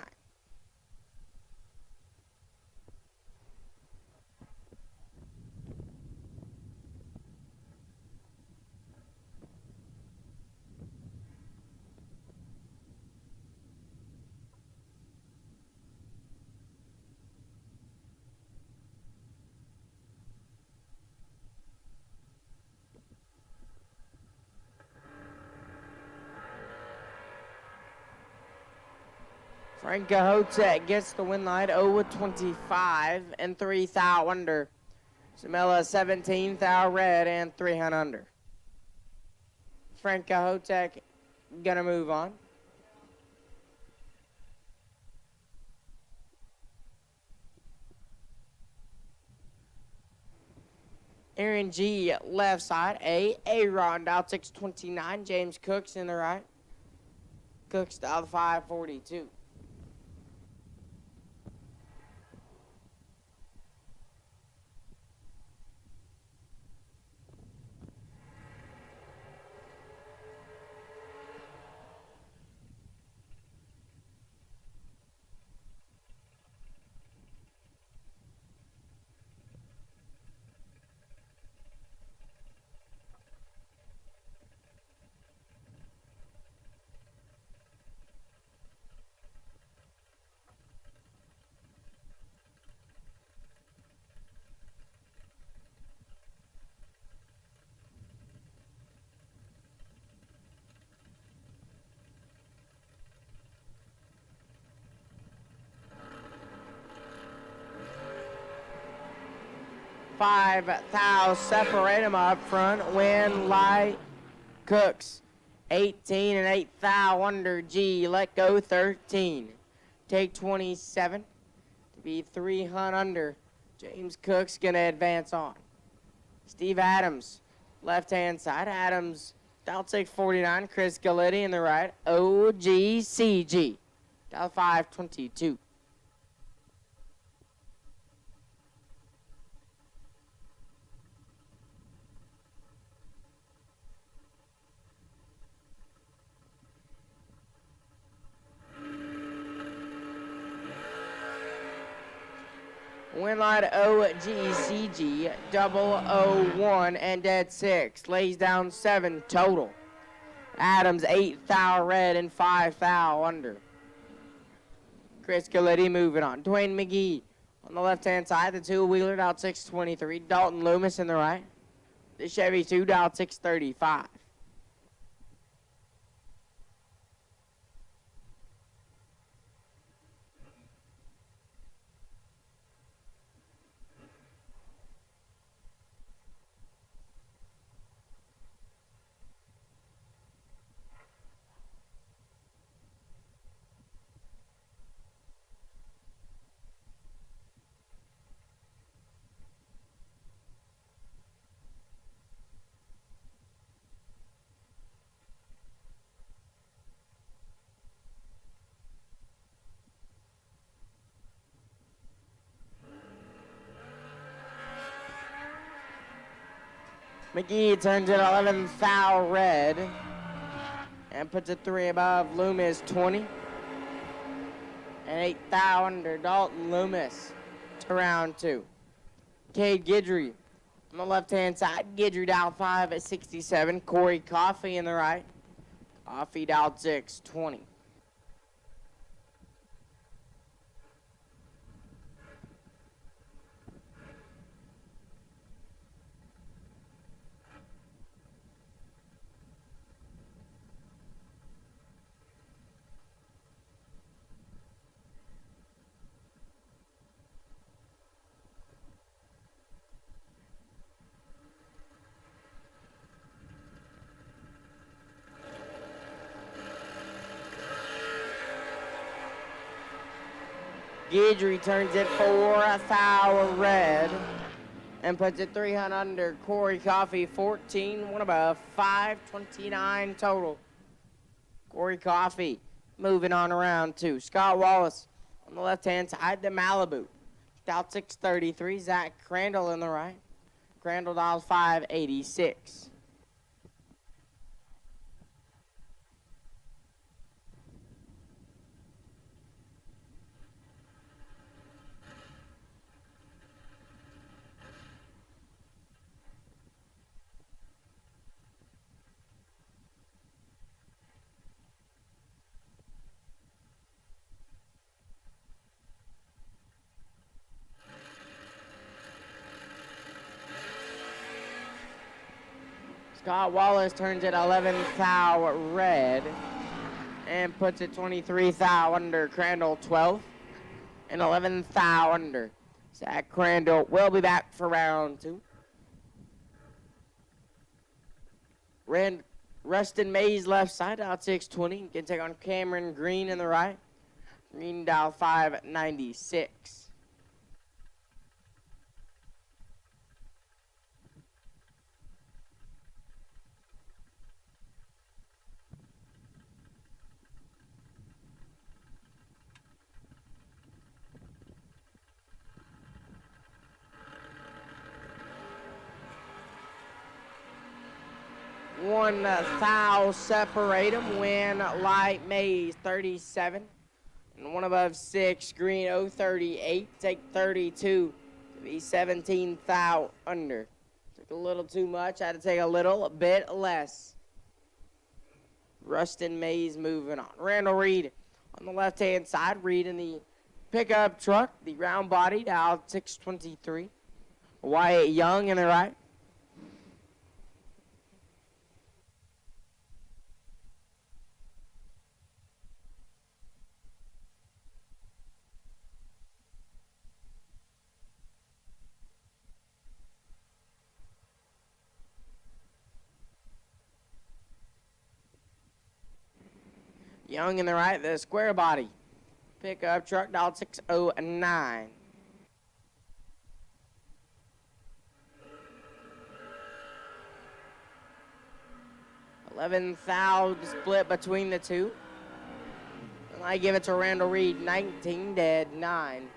Frank Hotek gets the win line, 0-25 and 3 thou under. Samela 17 thou red and 300 under. Frank Hotek gonna move on. Aaron G left side, Aaron dialed 629. James Cooks in the right. Cooks dialed 542. Five thou separate them up front. Win light Cooks 18 and 8 thou under G. Let go 13. Take 27 to be 300 under. James Cook's gonna advance on. Steve Adams left hand side. Adams dial 649. Chris Galletti in the right. OGCG dial 522. Win line OGCG 001 and dead 6. Lays down 7 total. Adams 8 thou red and 5 thou under. Chris Galletti moving on. Dwayne McGee on the left-hand side. The two-wheeler dialed 623. Dalton Loomis in the right. The Chevy 2 dialed 635. McGee turns it 11 thou red and puts it 3 above. Loomis 20 and 8 thou under. Dalton Loomis to round 2. Cade Guidry on the left-hand side. Guidry dialed 5 at 67. Corey Coffey in the right. Coffey dialed 620. Guidry turns it 4 thou red and puts it 300 under. Corey Coffey 14, 1 above, 529 total. Corey Coffey moving on around 2. Scott Wallace on the left-hand side. The Malibu dialed 633. Zach Crandall in the right. Crandall dialed 586. Scott Wallace turns it 11 thou red and puts it 23 thou under. Crandall 12 and 11 thou under. Zach Crandall will be back for round 2. Rustin Mays left side out 620. Can take on Cameron Green in the right. Green dial 596. One thou separate them. Win light Mays 37 and 1 above 6 green 038. Take 32 to be 17 thou under. Took a little too much. I had to take a little bit less. Rustin Mays moving on. Randall Reed on the left-hand side. Reed in the pickup truck. The round body dialed 623. Wyatt Young in the right. Young in the right, the square body. Pickup truck dialed 609. $11,000 split between the two. And I give it to Randall Reed, 19 dead, 9.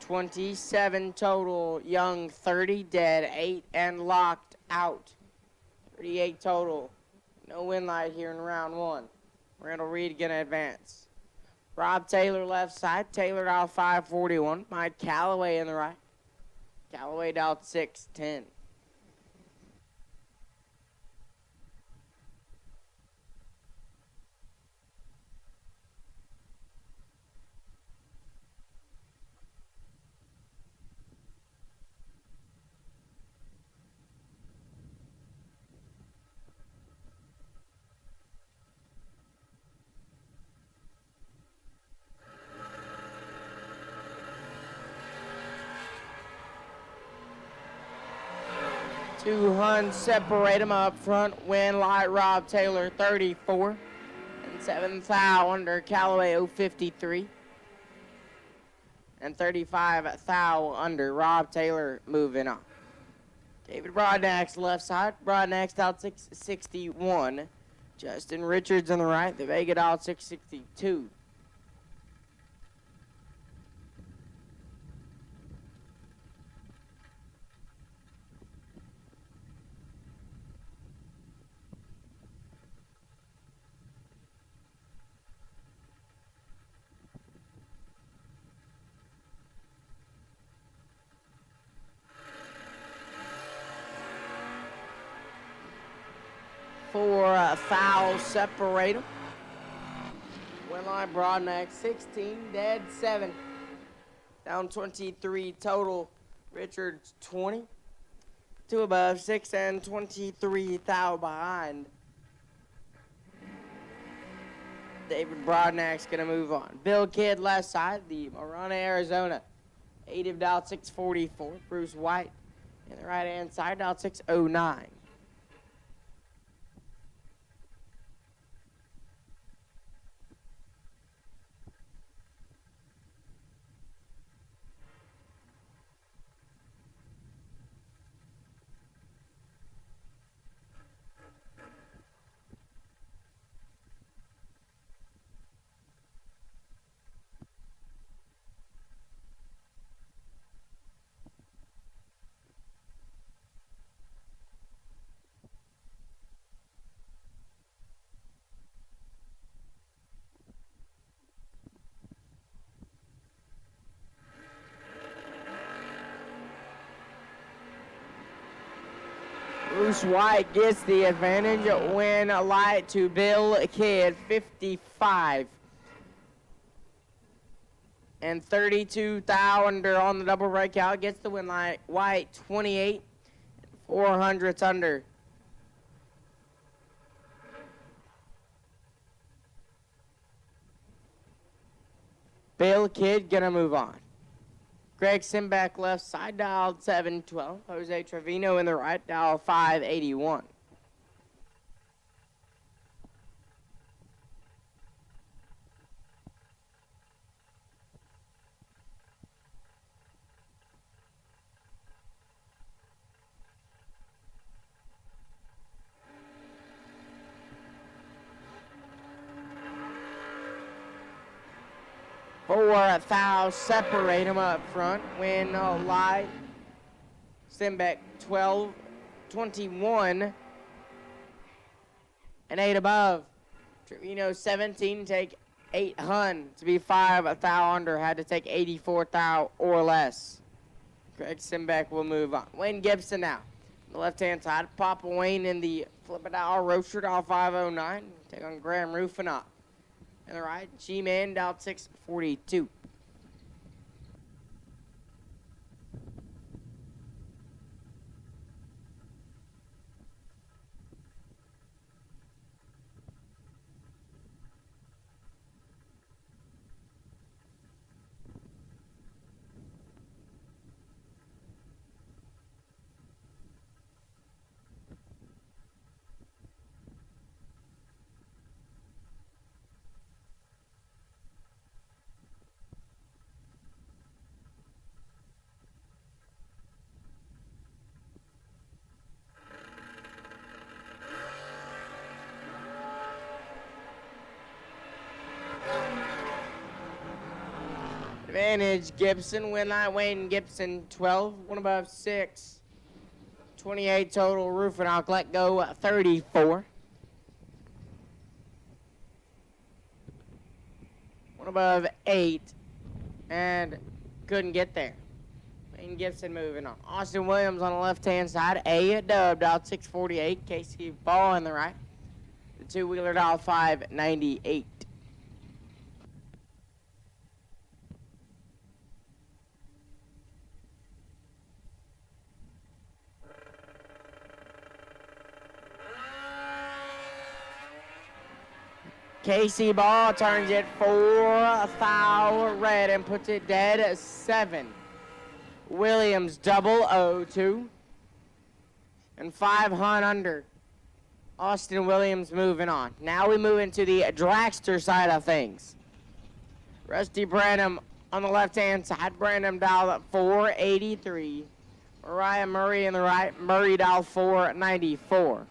27 total. Young, 30 dead, 8 and locked out. 38 total. No win light here in round 1. Randall Reed gonna advance. Rob Taylor left side. Taylor dial 541. Mike Callaway in the right. Callaway dial 610. Two Huns separate them up front. Win light Rob Taylor 34. And 7th thou under Callaway 053. And 35 thou under Rob Taylor moving on. David Broadnax left side. Broadnax out 661. Justin Richards on the right. The Vega out 662. For foul separate them. Win line Broadnax 16, dead 7. Down 23 total. Richards 20. 2 above 6 and 23 thou behind. David Broadnax gonna move on. Bill Kidd left side, the Marana, Arizona. 8 of dial 644. Bruce White in the right hand side, dial 609. Bruce White gets the advantage. Win light to Bill Kidd, 55. And 32 thou under on the double breakout. Gets the win light. White, 28. 400s under. Bill Kidd gonna move on. Greg Simback left side, dialed 712. Jose Trevino in the right, dial 581. For thou separate them up front. Win light. Simbeck 12, 21, and 8 above. Trevino 17, take 8 Hun to be 5 thou under. Had to take 84 thou or less. Greg Simbeck will move on. Wayne Gibson now. On the left-hand side, Papa Wayne in the Flippadal Roaster, dial 509. Take on Graham Rufinot. And the right, G-Man, dial 642. Advantage Gibson, win line Wayne Gibson 12, 1 above 6, 28 total. Roof and I'll let go 34. One above 8. And couldn't get there. Wayne Gibson moving on. Austin Williams on the left-hand side. A dub, dial 648. Casey Ball on the right. The two-wheeler, dial 598. Casey Ball turns it 4 foul red and puts it dead 7. Williams double 0-2. And 5 hunt under. Austin Williams moving on. Now we move into the Dragster side of things. Rusty Branham on the left-hand side. Branham dial 483. Mariah Murray on the right. Murray dial 494.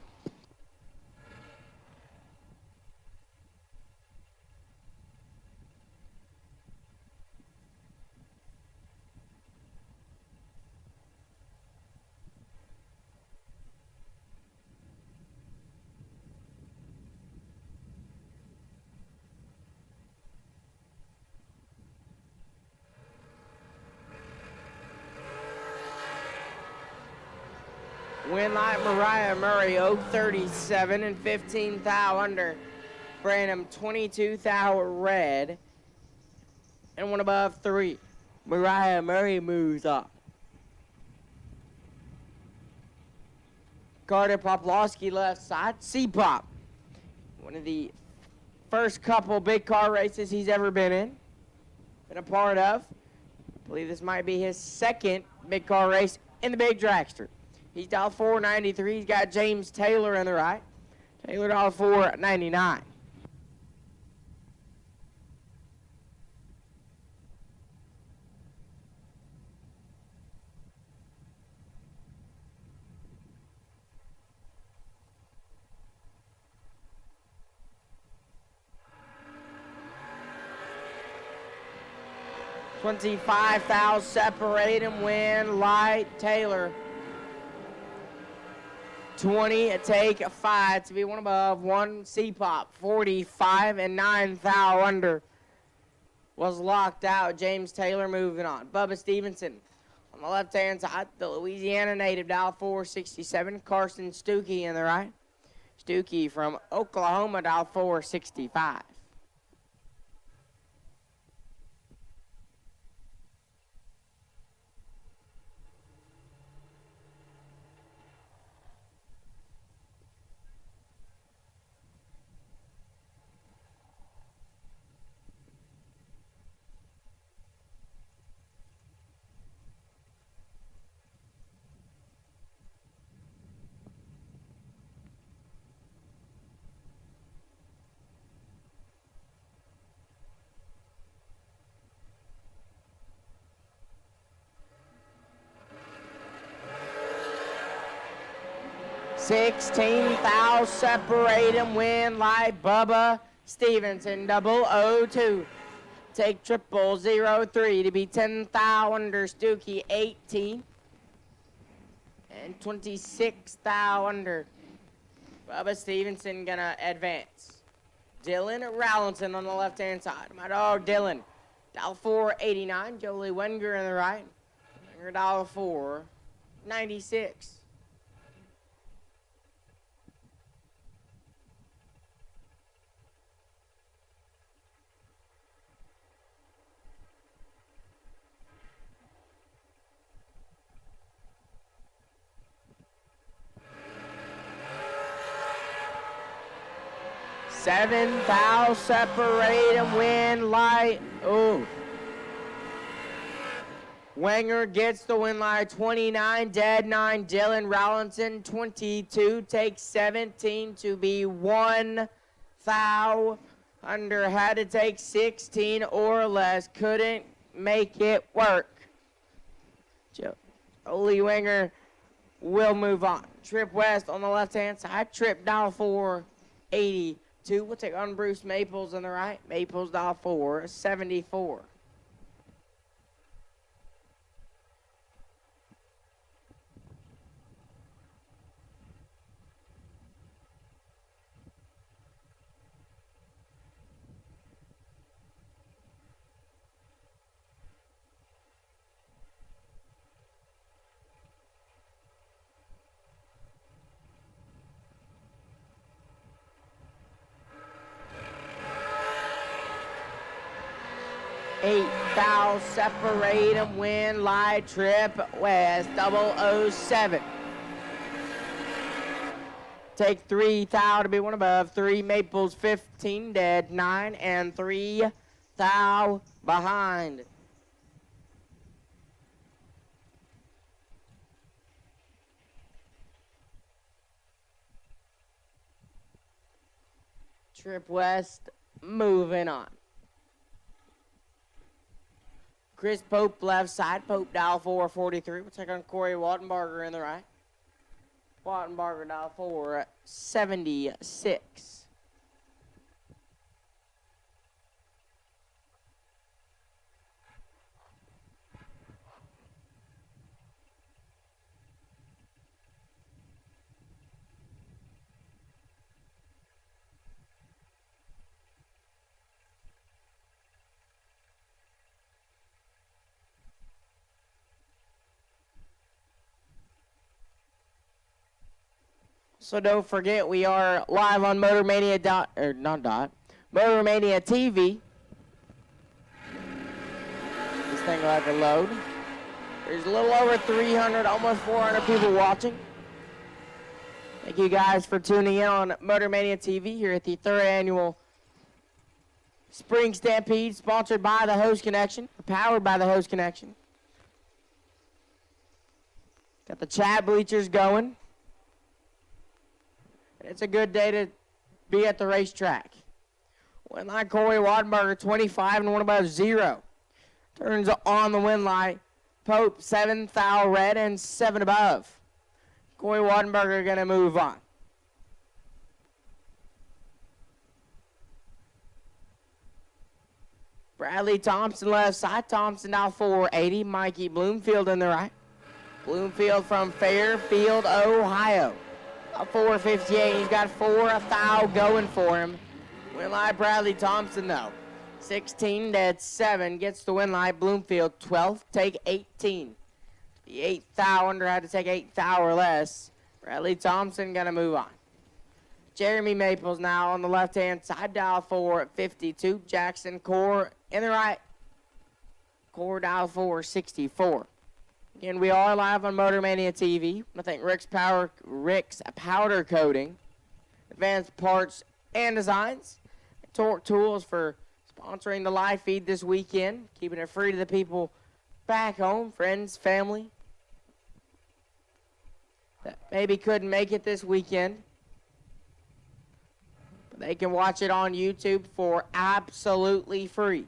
Winlight Mariah Murray 037 and 15 thou under. Branham 22 thou red and one above 3. Mariah Murray moves up. Carter Poplowski left side. C-Pop. One of the first couple big car races he's ever been a part of. I believe this might be his second big car race in the big dragster. He's dial 493. He's got James Taylor on the right. Taylor dial 499. $25,000 separate him. Win light Taylor. 20, take 5 to be one above. 1 C-Pop, 45 and 9 thou under. Was locked out. James Taylor moving on. Bubba Stevenson on the left-hand side. The Louisiana native, dial 467. Carson Stuckey in the right. Stuckey from Oklahoma, dial 465. $16,000 separate him. Win like Bubba Stevenson. 002. Take 003 to be 10,000 under. Stuckey 18 and 26,000 under. Bubba Stevenson gonna advance. Dylan Rallinson on the left-hand side. My dog Dylan. Dial 489. Jolie Wenger on the right. Wenger dial 496. $7,000 separate and win light. Oh. Wenger gets the win light. 29, dead 9. Dylan Rallinson 22 takes 17 to be 1 thou under. Had to take 16 or less. Couldn't make it work. Jolie Wenger will move on. Trip West on the left-hand side. Trip dial 480. We'll take on Bruce Maples on the right. Maples dial 474. 8 thou, separate 'em, win, light, trip, west, 007. Take 3 thou to be one above, 3 maples, 15 dead, 9 and 3 thou behind. Trip west, moving on. Chris Pope left side, Pope dial 443. We'll take on Corey Wattenbarger in the right. Wattenbarger dial 476. So don't forget, we are live on Motormania Motormania TV. This thing will have to load. There's a little over 300, almost 400 people watching. Thank you guys for tuning in on Motormania TV here at the 3rd annual Spring Stampede, sponsored by the Host Connection, powered by the Host Connection. Got the chat bleachers going. It's a good day to be at the racetrack. Win line, Corey Wattenbarger, 25 and 1 above 0. Turns on the win light. Pope, 7 thou red and 7 above. Corey Wattenbarger going to move on. Bradley Thompson left side. Thompson now 480. Mikey Bloomfield in the right. Bloomfield from Fairfield, Ohio. 458. He's got 4 thou going for him. Win light, Bradley Thompson, though. 16 dead 7 gets the win light. Bloomfield, 12th, take 18. The 8 thou under had to take 8 thou or less. Bradley Thompson going to move on. Jeremy Maples now on the left-hand side, dial 452. Jackson Core in the right. Core dial 464. Again, we are live on Motormania TV. I thank Rick's Powder Coating, Advanced Parts and Designs, and Torque Tools for sponsoring the live feed this weekend, keeping it free to the people back home, friends, family, that maybe couldn't make it this weekend. But they can watch it on YouTube for absolutely free.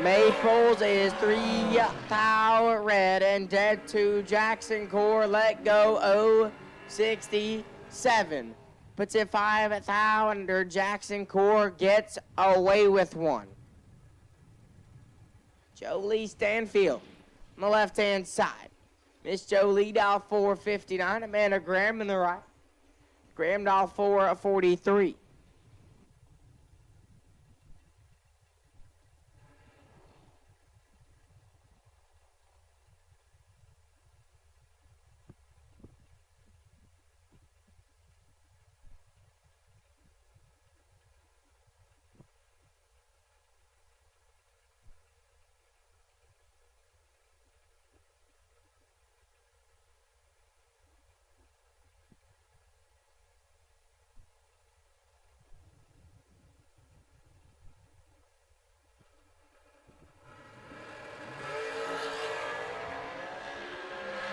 Maples is 3 thou red and dead to Jackson Core. Let go 067. Puts it 5 thou under. Jackson Core gets away with one. Jolie Stanfield on the left-hand side. Miss Jolie dial 459. Amanda Graham in the right. Graham dial 443.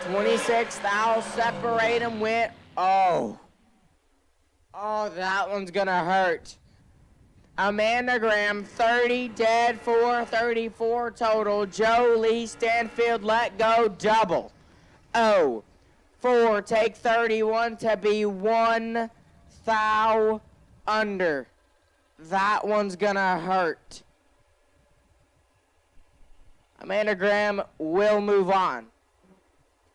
$26 thou, separate him with, oh, that one's gonna hurt. Amanda Graham, 30 dead, 434 total. Jolie Stanfield, let go, double. 4, take 31 to be 1 thou under. That one's gonna hurt. Amanda Graham will move on.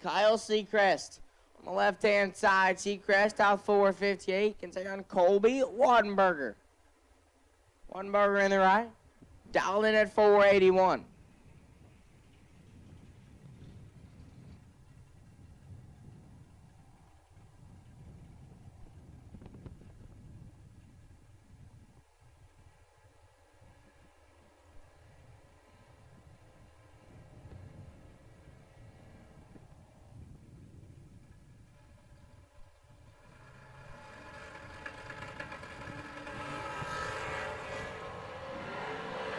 Kyle Seacrest on the left-hand side. Seacrest out 458. Can take on Colby Wattenbarger. Wattenbarger in the right. Dialed in at 481.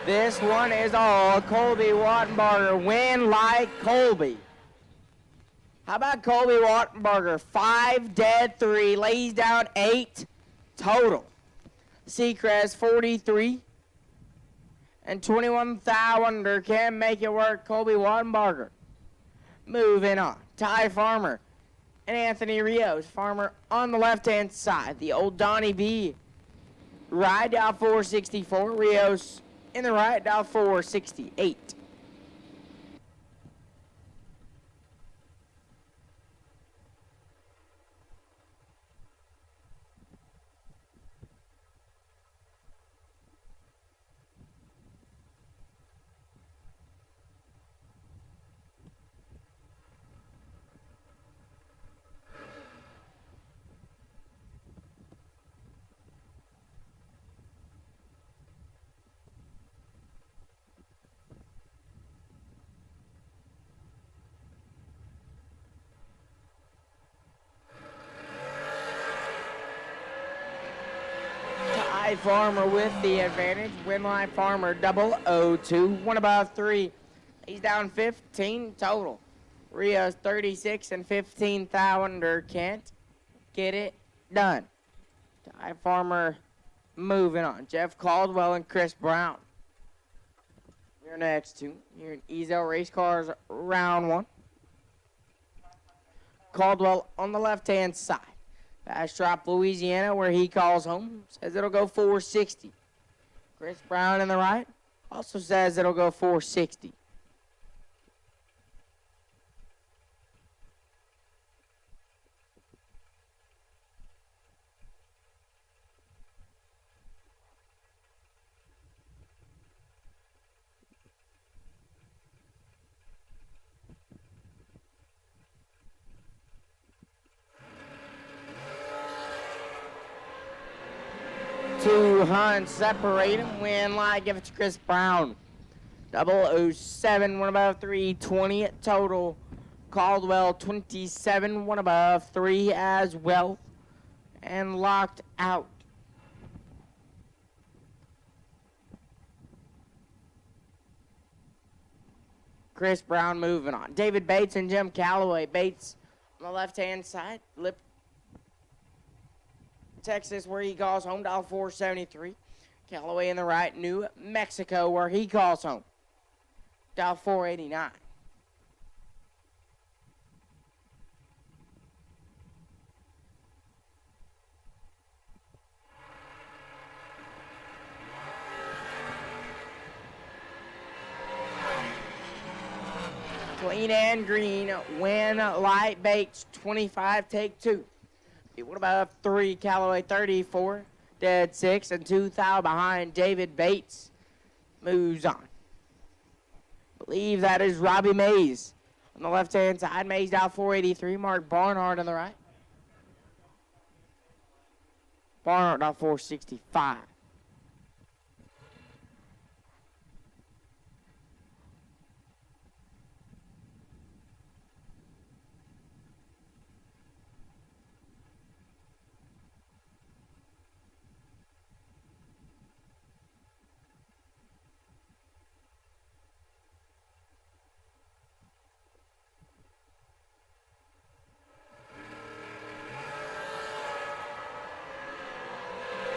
This one is all Colby Wattenbarger. Win like Colby. How about Colby Wattenbarger? 5 dead, 3, lays down 8 total. Seacrest 43 and 21 thou under. Can't make it work. Colby Wattenbarger. Moving on. Ty Farmer and Anthony Rios. Farmer on the left-hand side. The old Donnie B. Ride dial 464. Rios in the right dial 468. Farmer with the advantage. Winline Farmer 002. One above 3. He's down 15 total. Rios 36 and 15 thou under. Can't get it done. Ty Farmer moving on. Jeff Caldwell and Chris Brown. Your next two. You're in Ezel Race Cars round 1. Caldwell on the left-hand side. Bastrop, Louisiana, where he calls home, says it'll go 460. Chris Brown in the right also says it'll go 460. Two hunts separate him. Win line, give it to Chris Brown. 007, one above 320 at total. Caldwell 27, one above 3 as well. And locked out. Chris Brown moving on. David Bates and Jim Calloway. Bates on the left-hand side. Lip Texas, where he calls home, dial 473. Callaway in the right, New Mexico, where he calls home, dial 489. Clean and green, win light Bates, 25, take 2. What about 3? Callaway 34, dead 6, and 2 thou behind. David Bates moves on. Believe that is Robbie Mays on the left-hand side. Mays dial 483. Mark Barnhart on the right. Barnhart dial 465.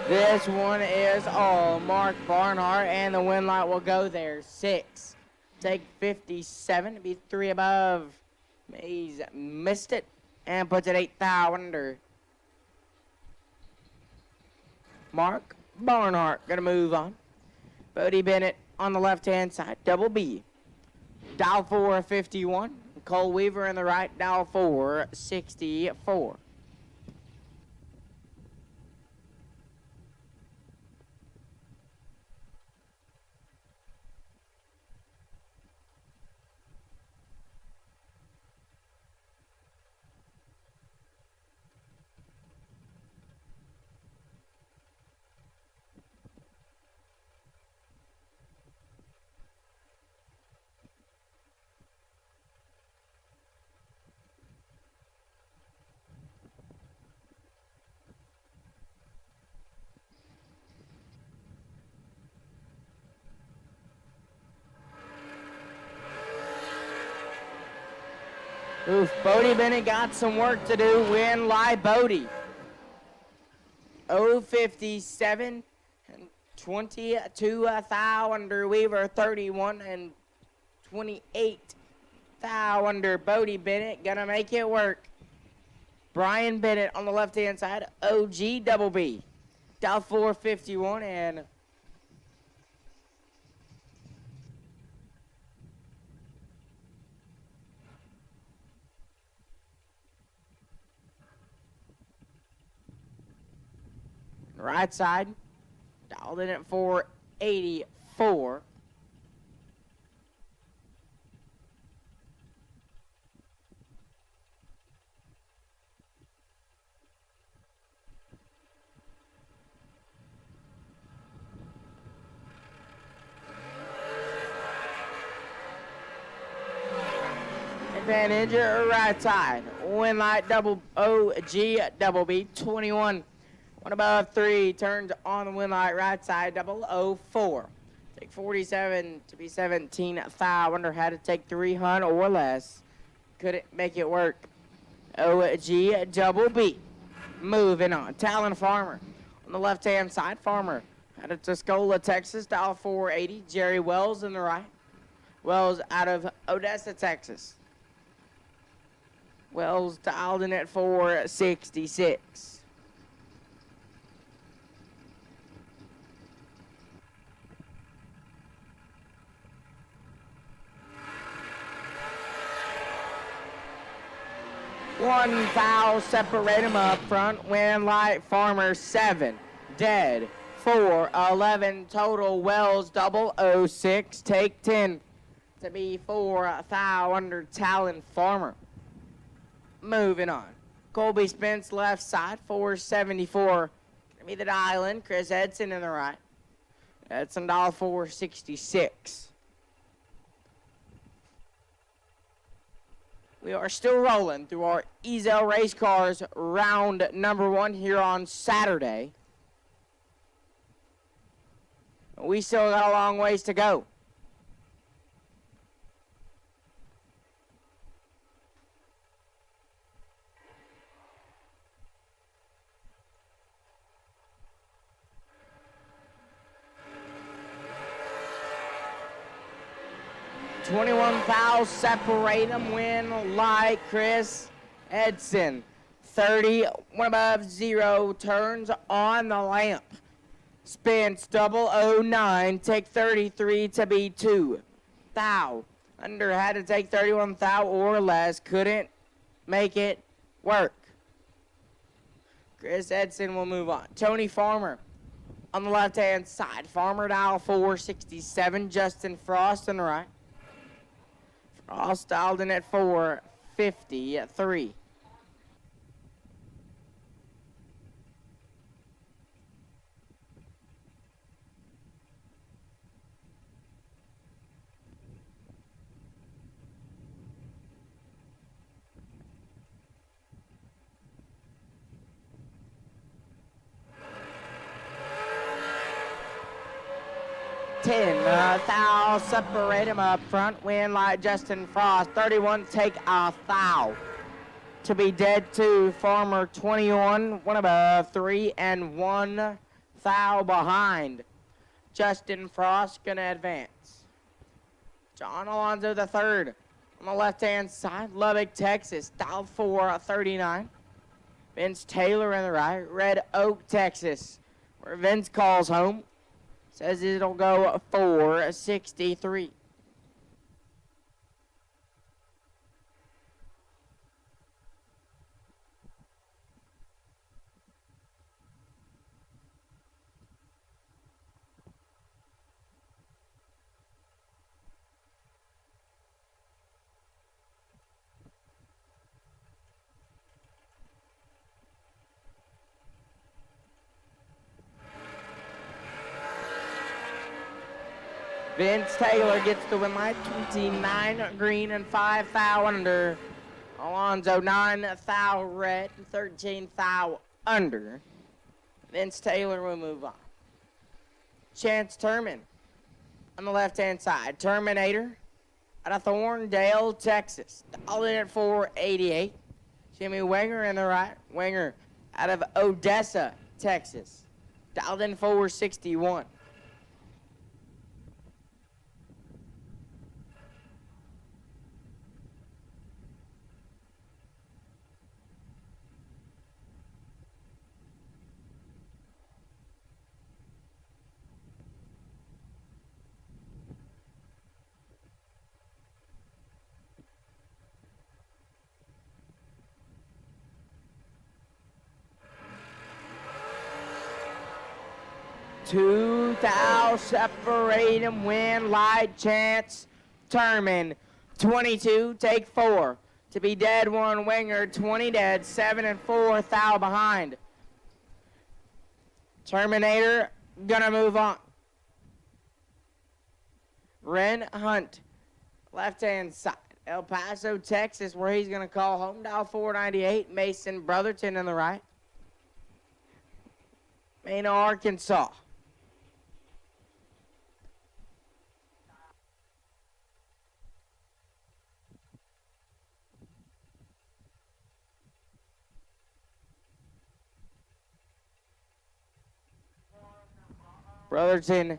This one is all Mark Barnhart, and the win light will go there. 6. Take 57 to be 3 above. Mays missed it and puts it 8 thou under. Mark Barnhart gonna move on. Bodie Bennett on the left-hand side. Double B. Dial 451. Cole Weaver in the right. Dial 464. Oof, Bodie Bennett got some work to do. Win live Bodie. 057 and 22 thou under Weaver, 31 and 28 thou under Bodie Bennett. Gonna make it work. Brian Bennett on the left-hand side. OG Double B. Dow 451 and right side, dialed in at 484. Advantage right side. Win light double OG double B 21. One above 3 turns on the win light right side, 004. Take 47 to be 17 thou under. Had to take 300 or less. Couldn't make it work. OG double B. Moving on. Talon Farmer on the left hand side. Farmer out of Tuscola, Texas, dial 480. Jerry Wells in the right. Wells out of Odessa, Texas. Wells dialed in at 466. One foul, separate him up front. Win light Farmer 7. Dead 4, 11 total. Wells 006. Take 10 to be 4 thou under Talon Farmer. Moving on. Colby Spence left side 474. Gonna be the island. Chris Edson in the right. Edson dial 466. We are still rolling through our Ezel Race Cars round number 1 here on Saturday. We still got a long ways to go. $21,000 separate them. Win like Chris Edson. 30, 1 above 0 turns on the lamp. Spins 009. Take 33 to be 2 thou. Under had to take 31 thou or less. Couldn't make it work. Chris Edson will move on. Tony Farmer on the left-hand side. Farmer dial 467. Justin Frost on the right. Frost dialed in at 453. Thou separate him up front. Win like Justin Frost. 31 take a thou. To be dead 2. Farmer 21. 1 above 3 and 1 thou behind. Justin Frost gonna advance. John Alonzo the third on the left hand side. Lubbock, Texas. Dial 439. Vince Taylor in the right. Red Oak, Texas, where Vince calls home. Says it'll go 463. Vince Taylor gets the win light, 29 green and 5 thou under. Alonzo 9 thou red and 13 thou under. Vince Taylor will move on. Chance Terman on the left-hand side. Terminator out of Thorndale, Texas. Dialed in at 488. Jimmy Wenger in the right. Wenger out of Odessa, Texas. Dialed in 461. Two thou separate 'em, win, light chance, Terman, 22, take 4. To be dead, 1 Winger, 20 dead, 7 and 4, thou behind. Terminator, gonna move on. Ren Hunt, left-hand side, El Paso, Texas, where he's gonna call home, dial 498, Mason Brotherton in the right. Maine, Arkansas. Brotherton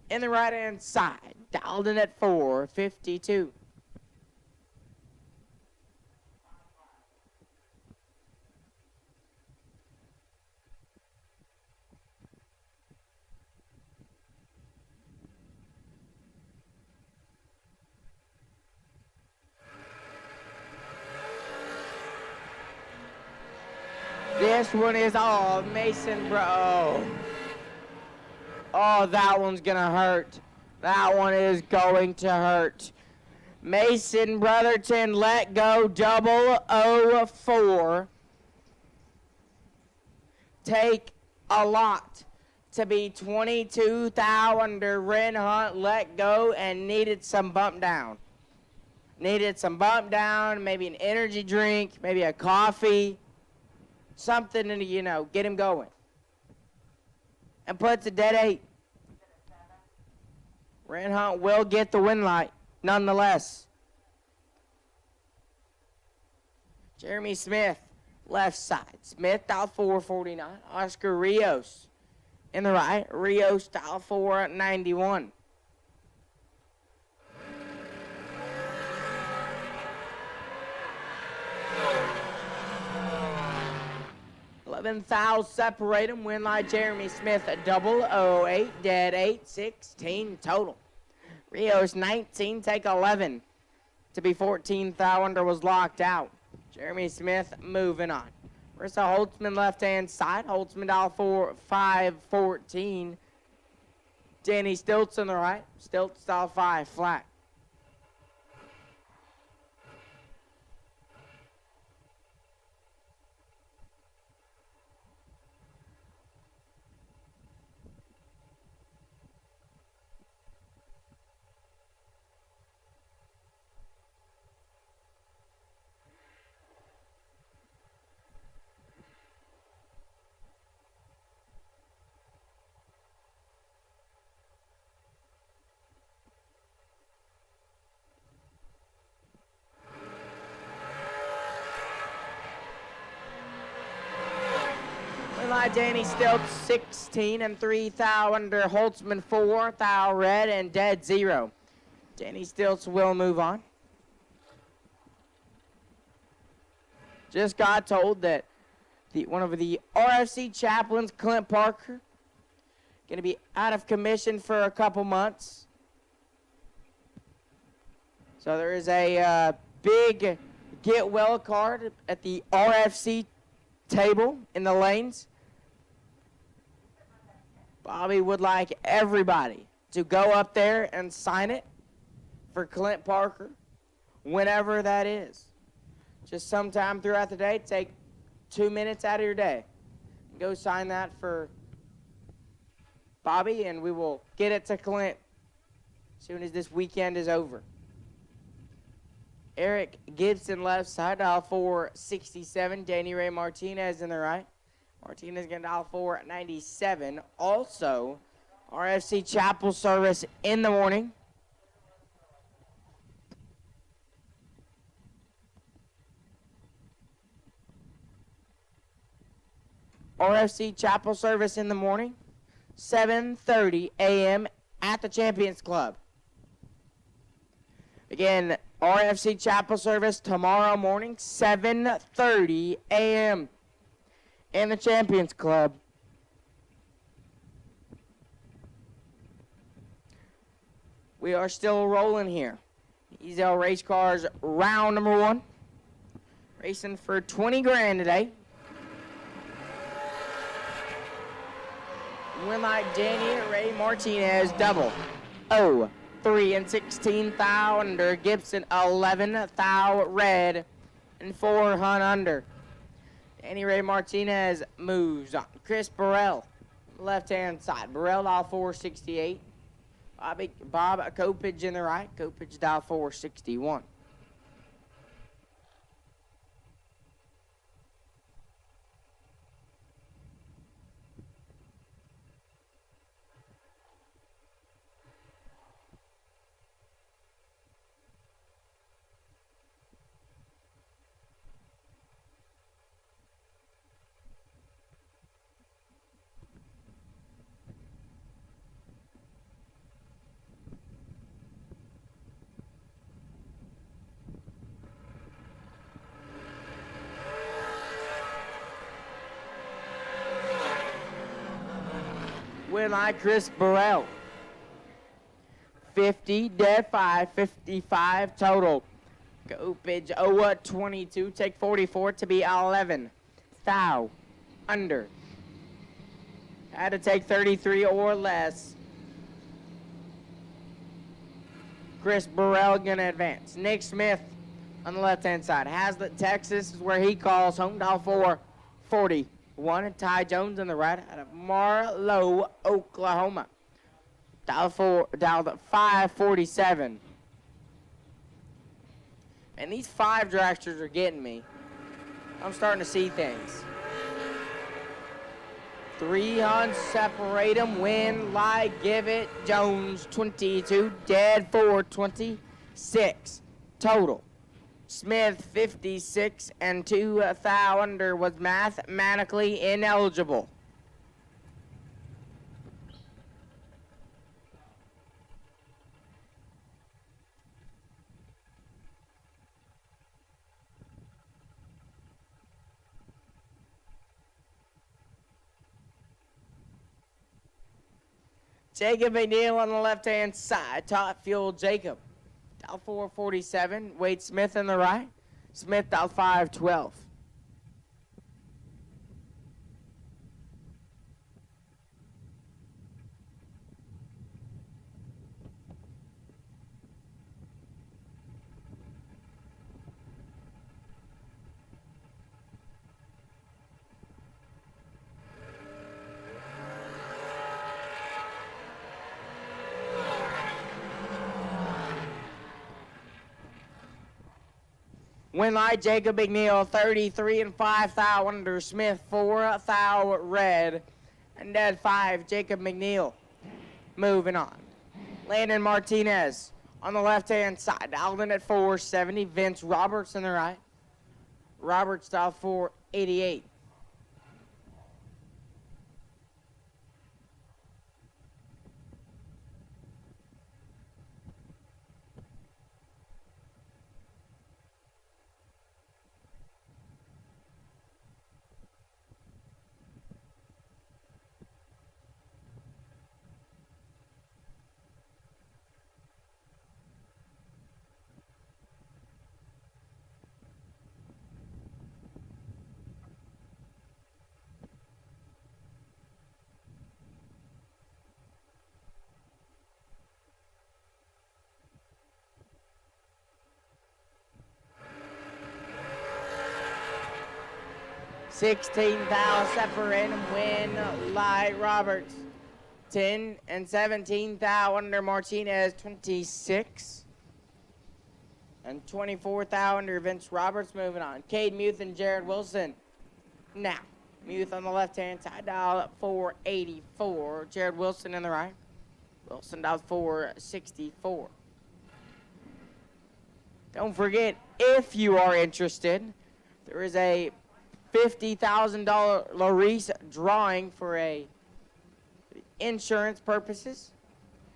in the right-hand side, dialed in at 452. This one is all Mason Bro. Oh, that one's gonna hurt. That one is going to hurt. Mason Brotherton let go 004. Take a lot to be 22 thou under. Ren Hunt let go and needed some bump down. Needed some bump down, maybe an energy drink, maybe a coffee, something to, get him going. And puts a dead 8. Ren Hunt will get the win light, nonetheless. Jeremy Smith, left side. Smith, dial 449. Oscar Rios in the right. Rios, dial 491. Thou separate him, win like Jeremy Smith, 008, dead 8, 16 total. Rios 19, take 11. To be 14 thou under was locked out. Jeremy Smith moving on. Marissa Holtzman left-hand side. Holtzman dial 514. Danny Stiltz on the right. Stiltz dial 5 flat. Danny Stiltz 16 and 3 thou under. Holtzman 4 thou red and dead 0. Danny Stiltz will move on. Just got told that one of the RFC chaplains, Clint Parker, going to be out of commission for a couple months. So there is a big get well card at the RFC table in the lanes. Bobby would like everybody to go up there and sign it for Clint Parker, whenever that is. Just sometime throughout the day, take 2 minutes out of your day. Go sign that for Bobby, and we will get it to Clint as soon as this weekend is over. Eric Gibson left side, dial 467. Danny Ray Martinez in the right. Martinez going to dial 497. Also, RFC Chapel service in the morning. RFC chapel service in the morning, 7:30 a.m. at the Champions Club. Again, RFC chapel service tomorrow morning, 7:30 a.m. in the Champions Club. We are still rolling here. Ezel Race Cars round number 1. Racing for 20 grand today. Win like Danny Ray Martinez double. 3 and 16 thou under. Gibson 11 thou red and 4 hunt under. Danny Ray Martinez moves on. Chris Burrell, left hand side. Burrell dial 468. Bob Kopich in the right. Kopich dial 461. Win like Chris Burrell. 50, dead 5, 55 total. Kopich 22, take 44 to be 11. Thou, under. Had to take 33 or less. Chris Burrell gonna advance. Nick Smith on the left-hand side. Hazlet, Texas is where he calls home. Dial 441. And Ty Jones on the right out of Marlow, Oklahoma. Dial 547. And these 5 dragsters are getting me. I'm starting to see things. 3 hunts separate them. Win, lie, give it. Jones 22, dead 426 total. Smith 56 and 2 thou under was mathematically ineligible. Jacob McNeil on the left-hand side. Top fuel Jacob. Dial 447. Wade Smith on the right. Smith dial 512. Win light, Jacob McNeil, 33 and 5 thou under. Smith 4 thou red. And dead 5, Jacob McNeil. Moving on. Landon Martinez on the left-hand side. Alden at 470. Vince Roberts on the right. Roberts dial 488. $16,000 separating win light Roberts. 10 and 17,000 under Martinez, 26. And 24,000 under Vince Roberts. Moving on. Cade Muth and Jared Wilson. Now, Muth on the left-hand side, dial up 484. Jared Wilson in the right. Wilson dial 464. Don't forget, if you are interested, there is a $50,000 Larice drawing for a insurance purposes.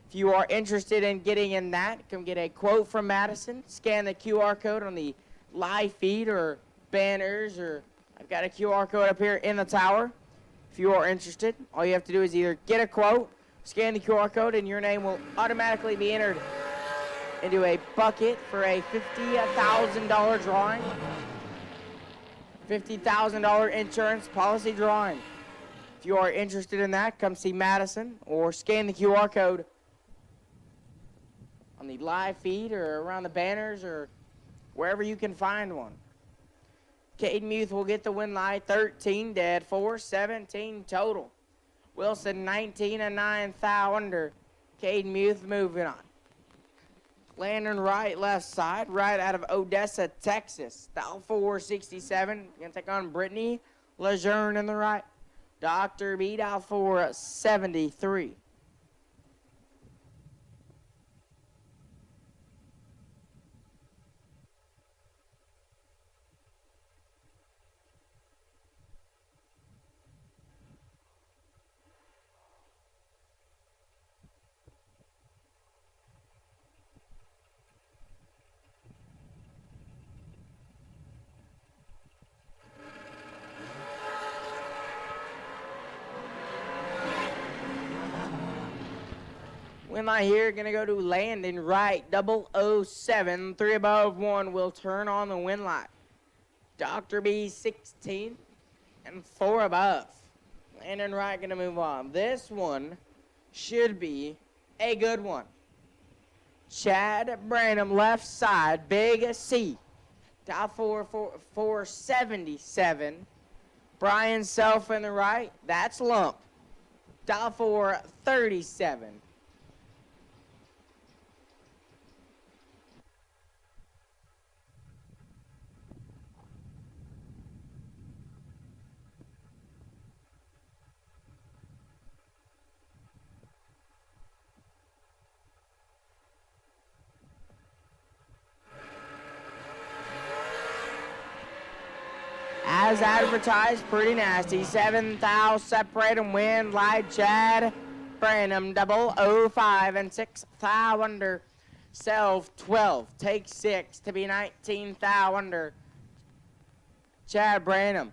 If you are interested in getting in that, come get a quote from Madison. Scan the QR code on the live feed or banners, or I've got a QR code up here in the tower. If you are interested, all you have to do is either get a quote, scan the QR code, and your name will automatically be entered into a bucket for a $50,000 drawing. $50,000 insurance policy drawing. If you are interested in that, come see Madison or scan the QR code on the live feed or around the banners or wherever you can find one. Caden Muth will get the win light, 13 dead, 417 total. Wilson 19 and 9 thou under. Caden Muth moving on. Landon Wright left side, right out of Odessa, Texas. Thou 467. Gonna take on Brittany Lejeune in the right. Dr. B dial 473. Win light here, gonna go to Landon Wright, 007. 3 above 1 will turn on the win light. Dr. B 16 and 4 above. Landon Wright gonna move on. This one should be a good one. Chad Branham left side, big C. Dial 477. Brian Self in the right, that's Lump. Dial 437. As advertised, pretty nasty. 7 thou separate and win. Light Chad Branham 005 and 6 thou under. Self 12. Take 6 to be 19 thou under. Chad Branham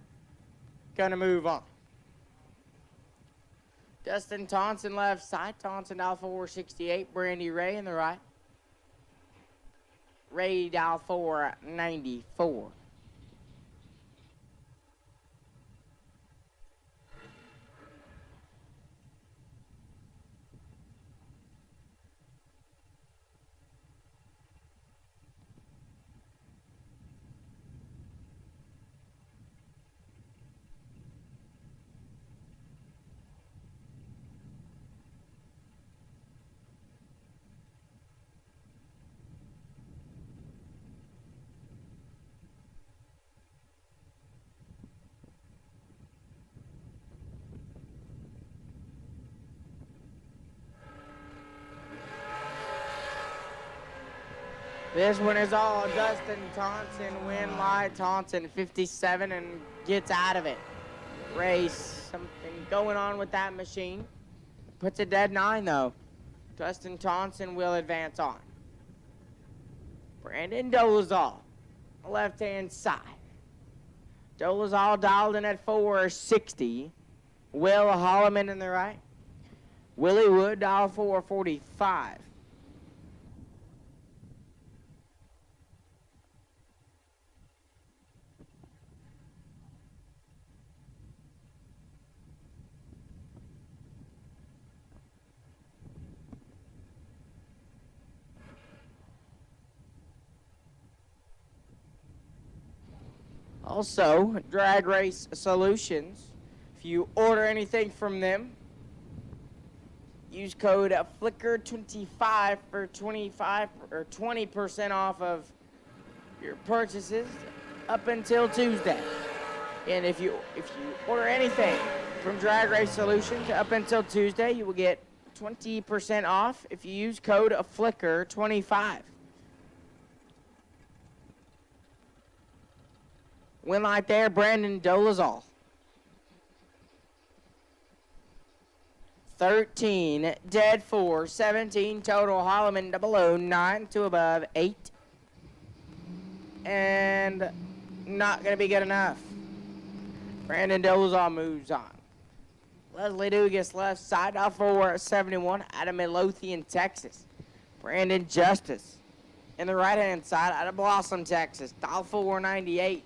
gonna move on. Dustin Thompson left side. Thompson dial 468. Brandy Ray in the right. Ray dial 494. This one is all Dustin Thompson, win light, Thompson 57 and gets out of it. Race, something going on with that machine. Puts a dead 9 though. Dustin Thompson will advance on. Brandon Dolezal, left-hand side. Dolezal dialed in at 460. Will Holloman in the right. Willie Wood dial 445. Also, Drag Race Solutions. If you order anything from them, use code FLICKR25 for 25 or 20% off of your purchases up until Tuesday. And if you order anything from Drag Race Solutions up until Tuesday, you will get 20% off if you use code FLICKR25. Win light there, Brandon Dolezal. 13, dead 4, 17 total. Holloman below 9 to above 8. And not going to be good enough. Brandon Dolezal moves on. Leslie Dugas left side off 471 out of Midlothian, Texas. Brandon Justice in the right-hand side out of Blossom, Texas. Dial 498.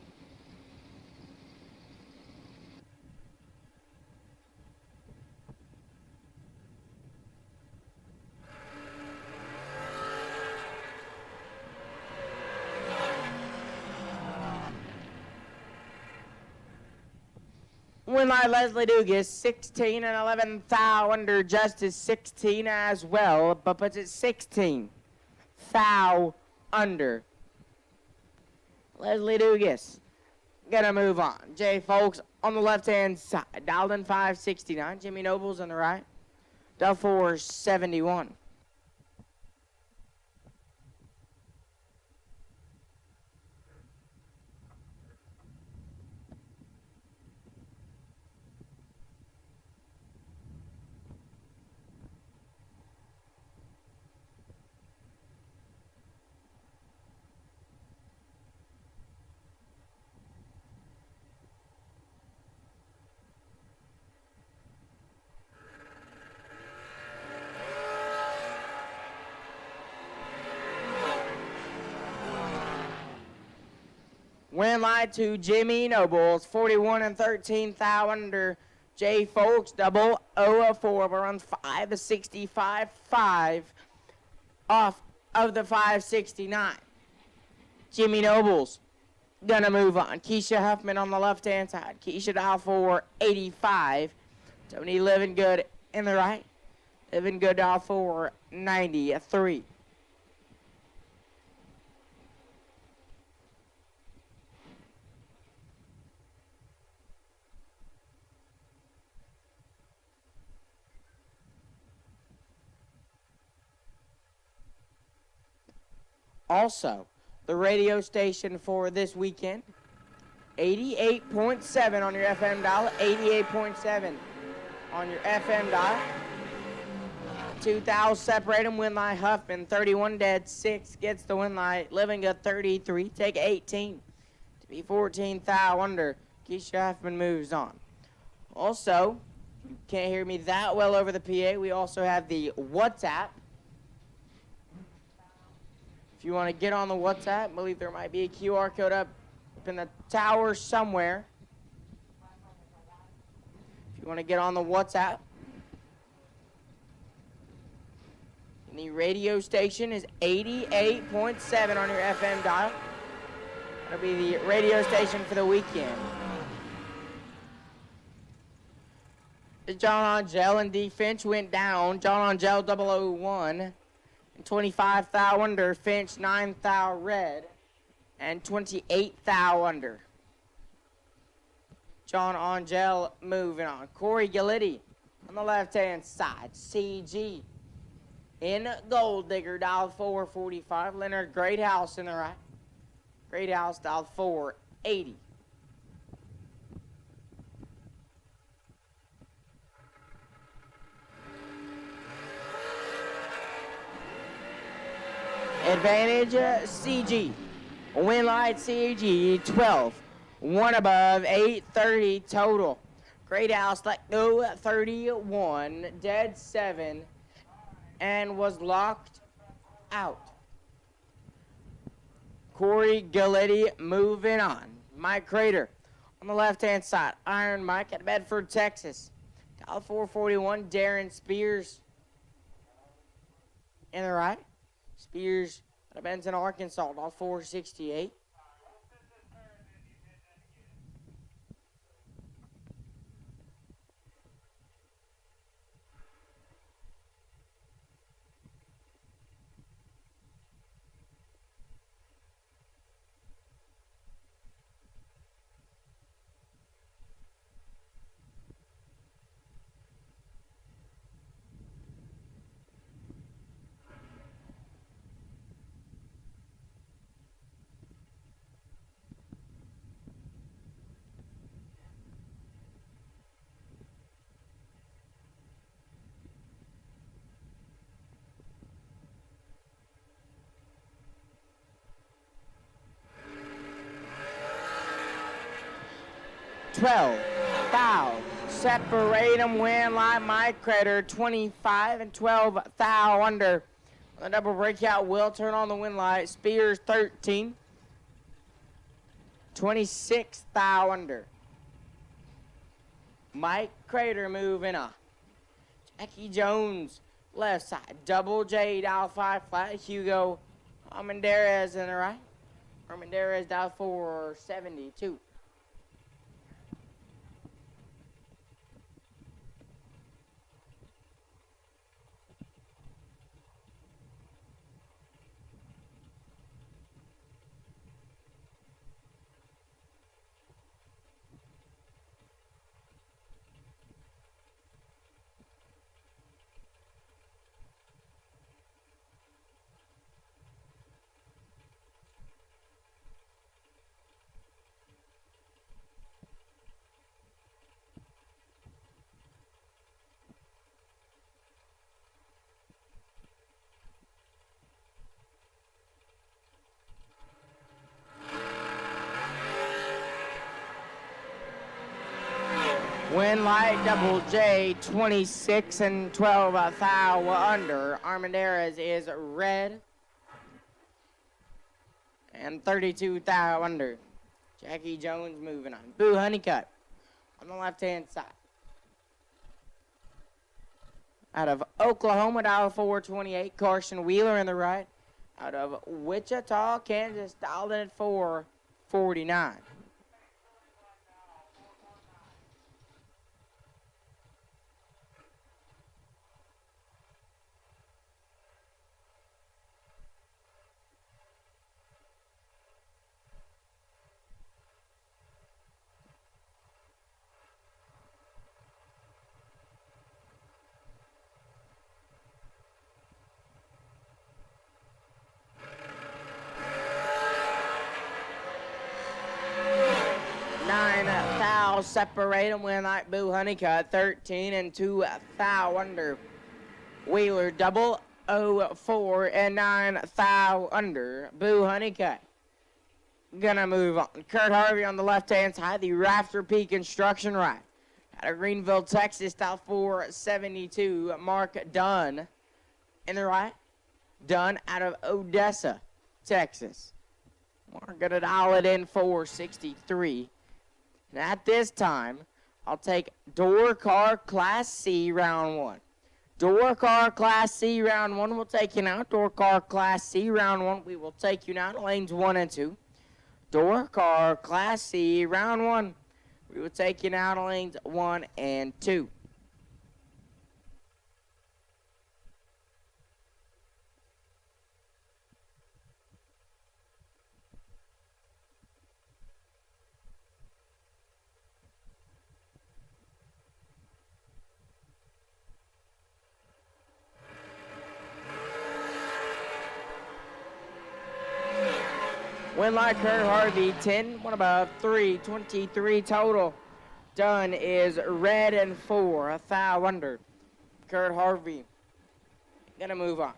Win line Leslie Dugas, 16 and 11 thou under Justice, 16 as well, but puts it 16 thou under. Leslie Dugas gonna move on. Jay Folks on the left-hand side, dialed in 569. Jimmy Nobles on the right, dial 471. Win line to Jimmy Nobles, 41 and 13 thou under. Jay Folks, double 0-4, runs 565.5 off of the 569. Jimmy Nobles gonna move on. Keisha Huffman on the left-hand side. Keisha dial 485. Tony Living Good in the right. Living Good dial 493. Also, the radio station for this weekend, 88.7 on your FM dial, 88.7 on your FM dial. 2,000 separate them. Win line Huffman, 31 dead, 6 gets the win line. Living Good, 33, take 18 to be 14 thou under. Keisha Huffman moves on. Also, you can't hear me that well over the PA. We also have the WhatsApp. If you want to get on the WhatsApp, I believe there might be a QR code up in the tower somewhere. If you want to get on the WhatsApp. And the radio station is 88.7 on your FM dial. That'll be the radio station for the weekend. John Angel and D. Finch went down. John Angel 001. And 25 thou under. Finch 9 thou red. And 28 thou under. John Angel moving on. Corey Gallitti on the left-hand side. CG in Gold Digger, dial 445. Leonard Greathouse in the right. Greathouse, dial 480. Advantage CG. Win light CG 12. 1 above 830 total. Greathouse let go 31. Dead 7. And was locked out. Corey Galletti moving on. Mike Crater on the left-hand side. Iron Mike at Bedford, Texas. Dial 441. Darren Spears in the right. Spears out of Benton, Arkansas. Dial 468. 12 thou. Separate them, win like Mike Crater, 25 and 12 thou under. The double breakout will turn on the win light. Spears 13, 26 thou under. Mike Crater moving on. Jackie Jones left side. Double J dial 5 flat. Hugo Armendariz in the right. Armendariz dial 472. Win light double J, 26 and 12 thou under. Armendariz is red. And 32 thou under. Jackie Jones moving on. Boo Honeycutt on the left-hand side. Out of Oklahoma, dial 428, Carson Wheeler in the right. Out of Wichita, Kansas, dialed in at 449. Separate them win like Boo Honeycutt, 13 and 2 thou under. Wheeler double 04 and 9 thou under. Boo Honeycutt gonna move on. Kurt Harvey on the left-hand side, the Rafter P Construction right. Out of Greenville, Texas, dial 472, Mark Dunn in the right. Dunn out of Odessa, Texas. Mark gonna dial it in 463. And at this time, I'll take Door Car Class C round 1. Door Car Class C round 1 will take you now. Door Car Class C round 1, we will take you now to lanes 1 and 2. Door Car Class C round 1, we will take you now to lanes 1 and 2. Win like Kurt Harvey, 10, one above, 3, 23 total. Dunn is red and 4 thou under. Kurt Harvey gonna move on.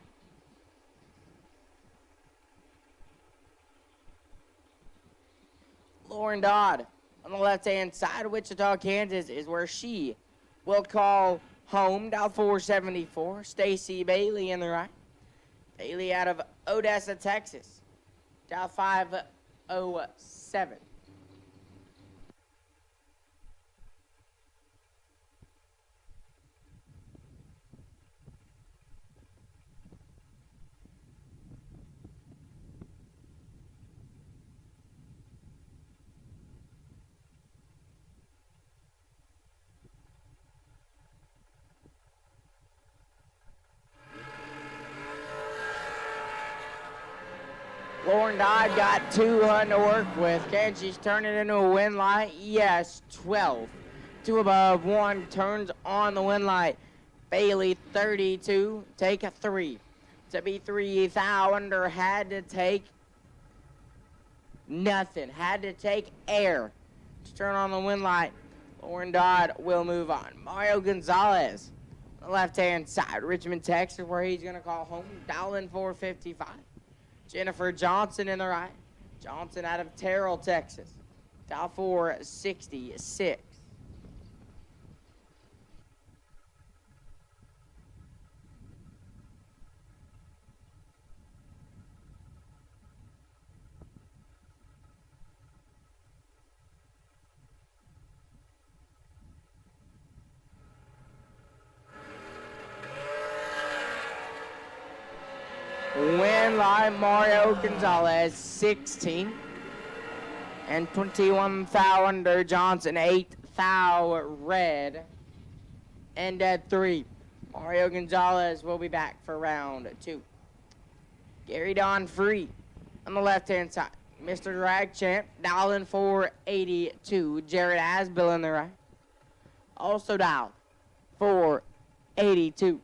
Lauren Dodd on the left-hand side of Wichita, Kansas is where she will call home. Dial 474. Stacy Bailey in the right. Bailey out of Odessa, Texas. Dial 507. Lauren Dodd got 200 to work with. Can she turn it into a win light? Yes, 12. 2 above, 1 turns on the win light. Bailey, 32, take a 3. To be 3 thou under, had to take nothing. Had to take air to turn on the win light. Lauren Dodd will move on. Mario Gonzalez, the left-hand side. Richmond, Texas, where he's going to call home. Dial in 455. Jennifer Johnson in the right. Johnson out of Terrell, Texas. Dial 466. Win live Mario Gonzalez 16 and 21 thou under Johnson 8 thou red and at 3. Mario Gonzalez will be back for round 2. Gary Don Free on the left hand side. Mr. Drag Champ dialing 482. Jared Asbill in the right. Also dialed 482.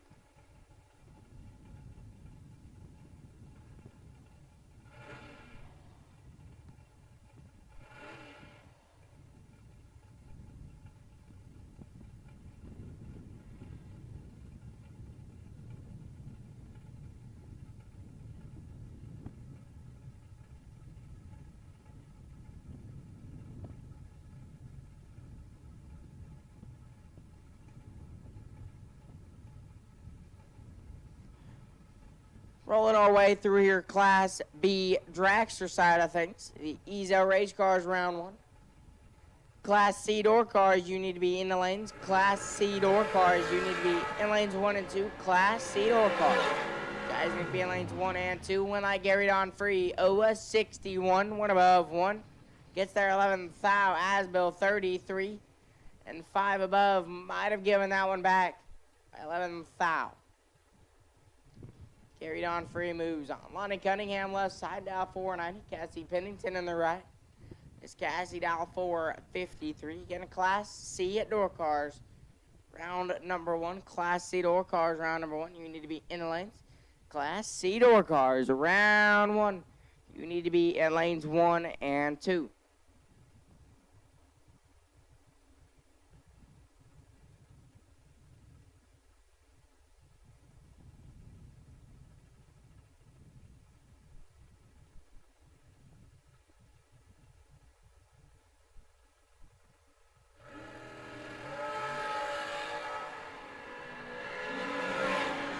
Rolling our way through here, Class B Dragster side of things. The Ezo race cars, round 1. Class C door cars, you need to be in the lanes. Class C door cars, you need to be in lanes 1 and 2. Class C door cars. Guys need to be in lanes 1 and 2. When I carried on free, OA 61, one above 1. Gets there 11 thou, Asbill 33. And 5 above, might have given that one back. 11 thou. Carried on free, moves on. Lonnie Cunningham left side, dial 490. Cassie Pennington in the right. It's Cassie dial 453. Getting a Class C at door cars. Round number 1. Class C door cars, round number 1. You need to be in the lanes. Class C door cars, round 1. You need to be in lanes 1 and 2.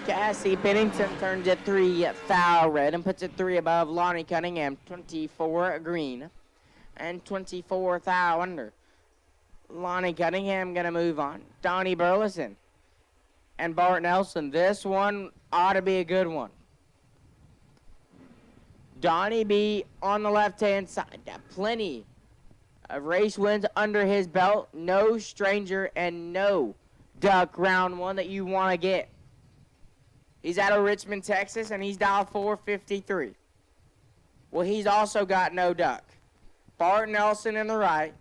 Cassie Pennington turns it 3 thou red and puts it 3 above Lonnie Cunningham, 24 green and 24 thou under. Lonnie Cunningham gonna move on. Donnie Burleson and Bart Nelson. This one ought to be a good one. Donnie B on the left-hand side. Got plenty of race wins under his belt. No stranger and no duck round 1 that you want to get. He's out of Richmond, Texas, and he's dialed 453. Well, he's also got no duck. Bart Nelson in the right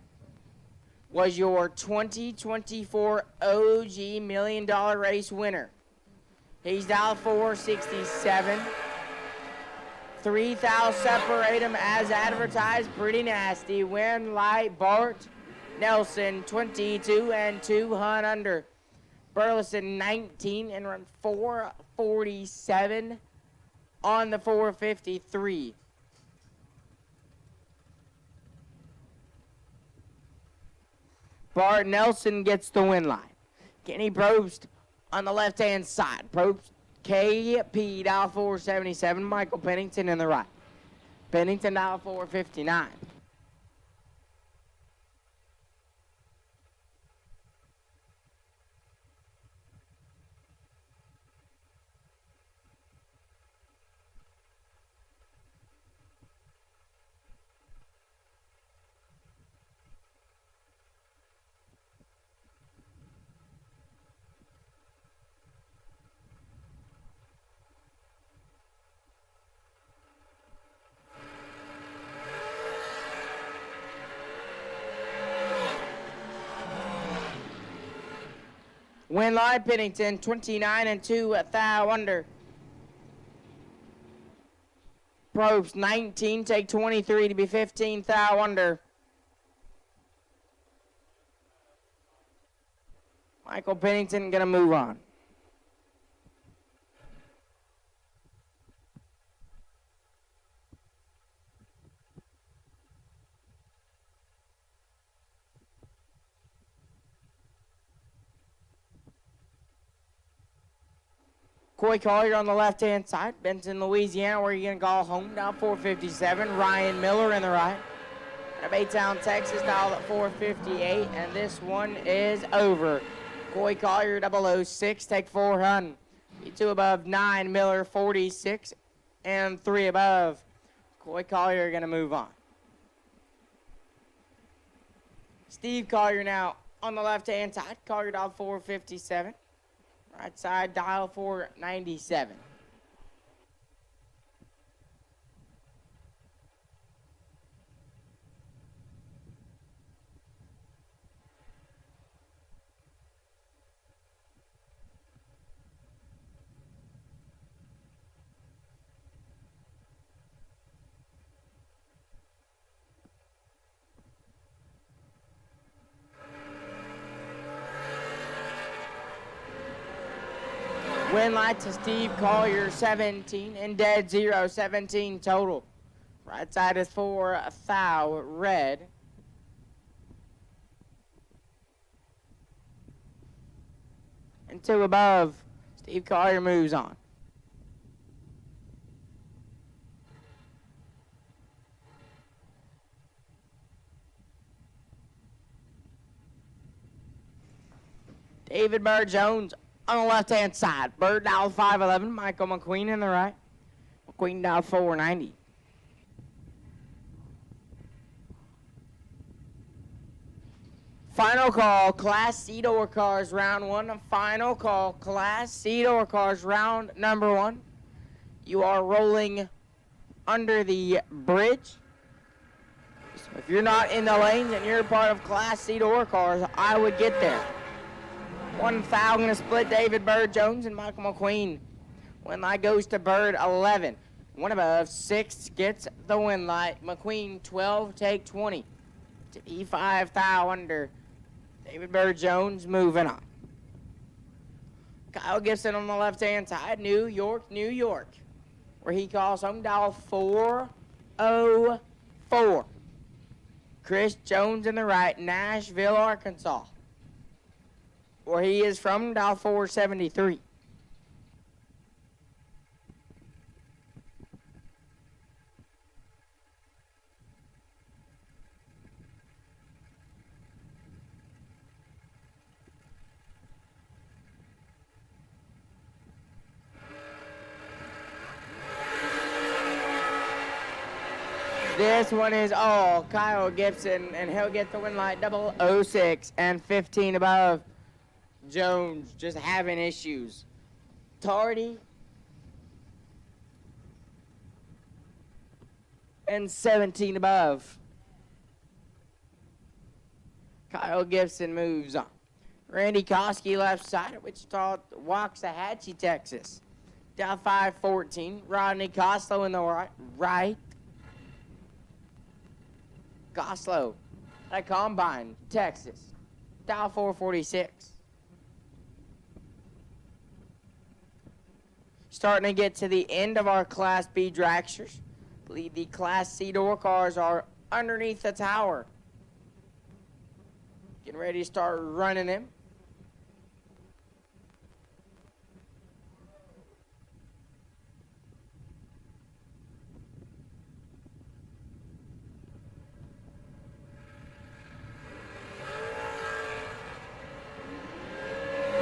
was your 2024 OG $1 million race winner. He's dialed 467. 3 thou separate him as advertised. Pretty nasty. Win light Bart Nelson 22 and 2 hunt under. Burleson 19 and run 447 on the 453. Bart Nelson gets the win line. Kenny Probst on the left-hand side. Probst KP dial 477. Michael Pennington in the right. Pennington dial 459. Win live Pennington 29 and 2 thou under. Probst 19, take 23 to be 15 thou under. Michael Pennington gonna move on. Coy Collier on the left-hand side. Benton, Louisiana, where you're going to call home, dial 457. Ryan Miller in the right. Out of Baytown, Texas, dial at 458. And this one is over. Coy Collier, 006, take 400. 2 above, 9, Miller, 46. And 3 above. Coy Collier going to move on. Steve Collier now on the left-hand side. Collier dial 457. Right side dial 497. Win light to Steve Collier, 17, and dead 0, 17 total. Right side is for foul, red. And 2 above, Steve Collier moves on. David Burr Jones on the left-hand side. Bird dial 511. Michael McQueen in the right. McQueen dial 490. Final call, Class C door cars, round 1. Final call, Class C door cars, round number 1. You are rolling under the bridge. So if you're not in the lanes and you're part of Class C door cars, I would get there. 1 foul going to split David Bird Jones and Michael McQueen. Win light goes to Bird, 11. 1 above, 6 gets the win light. McQueen, 12, take 20. To E5 foul under David Bird Jones, moving on. Kyle Gibson on the left-hand side, New York, New York, where he calls home, dial 404. Chris Jones in the right, Nashville, Arkansas, where he is from, dial 473. This one is all Kyle Gibson, and he'll get the win light, 006 and 15 above. Jones just having issues. Tardy and 17 above. Kyle Gibson moves on. Randy Koski left side at Wichita, Waxahachie, Texas. Dial 514. Rodney Coslow in the right. Coslow at Combine, Texas. Dial 446. Starting to get to the end of our Class B dragsters. I believe the Class C door cars are underneath the tower. Getting ready to start running them.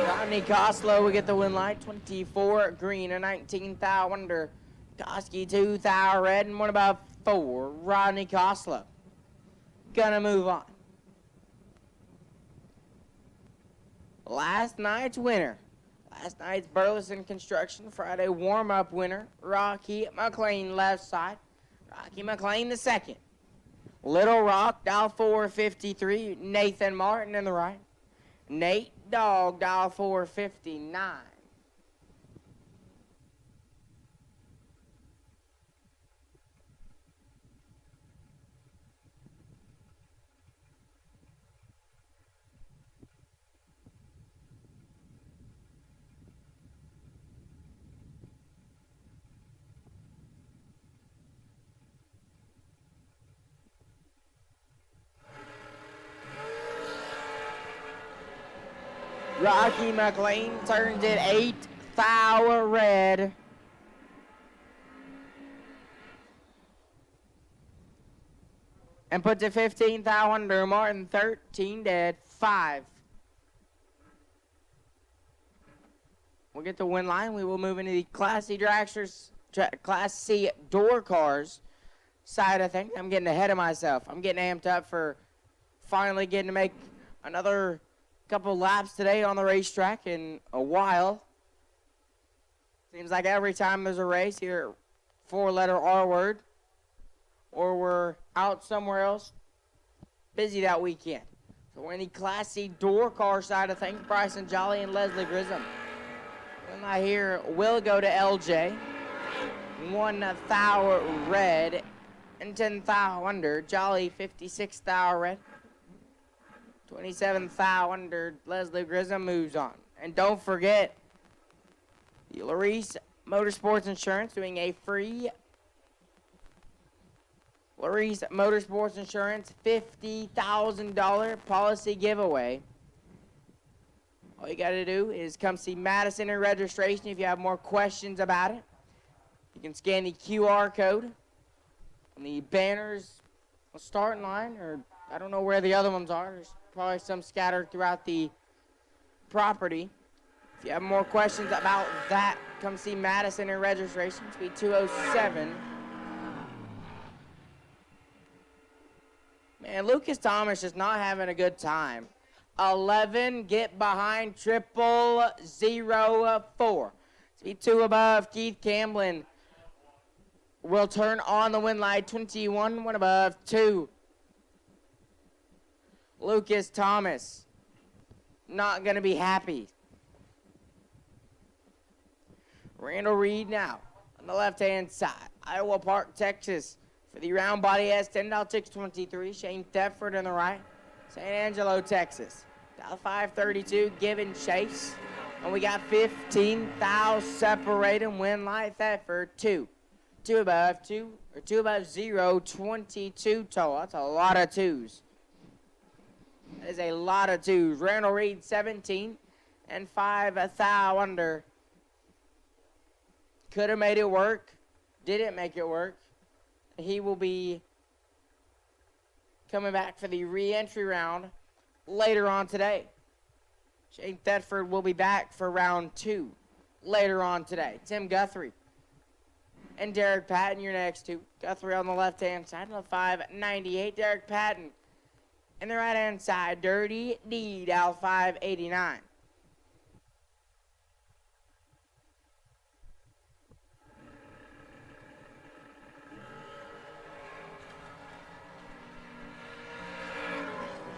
Rodney Coslow will get the win light, 24 green, a 19 thou under. Koski 2 thou red, and 1 above 4. Rodney Coslow gonna move on. Last night's winner. Last night's Burleson Construction Friday warm-up winner, Rocky McLean left side. Rocky McLean the second. Little Rock, dial 453. Nathan Martin in the right. Nate Dog, dial 459. Rocky McLean turns it 8 thou red. And puts it 15 thou under. Martin 13 dead. 5. We'll get the win line. We will move into the Class C dragsters, Class C door cars side of things. I'm getting ahead of myself. I'm getting amped up for finally getting to make another couple laps today on the racetrack in a while. Seems like every time there's a race, either 4-letter R word or we're out somewhere else busy that weekend. So we're in the Class C door car side of things. Bryson Jolly and Leslie Grissom. When I hear will go to LJ. 1 thou red and 10 thou under. Jolly 56 thou red. 27 thou under. Leslie Grissom moves on. And don't forget, the Larice Motorsports Insurance doing a free Larice Motorsports Insurance $50,000 policy giveaway. All you got to do is come see Madison in registration if you have more questions about it. You can scan the QR code on the banners on the starting line, or I don't know where the other ones are. There's probably some scattered throughout the property. If you have more questions about that, come see Madison in registration. It's be 207. Man, Lucas Thomas is not having a good time. 11, get behind 0004. Speed 2 above, Keith Camblin will turn on the win light. 21, 1 above, 2. Lucas Thomas, not going to be happy. Randall Reed now on the left-hand side. Iowa Park, Texas for the round body S10, dial 623. Shane Thetford in the right. San Angelo, Texas. Dial 532, Given Chase. And we got 15 thou separating win light Thetford 2. 2 above 0, 22 total. That's a lot of 2s. That is a lot of 2s. Randall Reed 17 and 5 thou under. Could have made it work. Didn't make it work. He will be coming back for the re-entry round later on today. Shane Thetford will be back for round 2 later on today. Tim Guthrie and Derek Patton, your next 2. Guthrie on the left-hand side, on the 598. Derek Patton and the right-hand side, Dirty D, dial 589.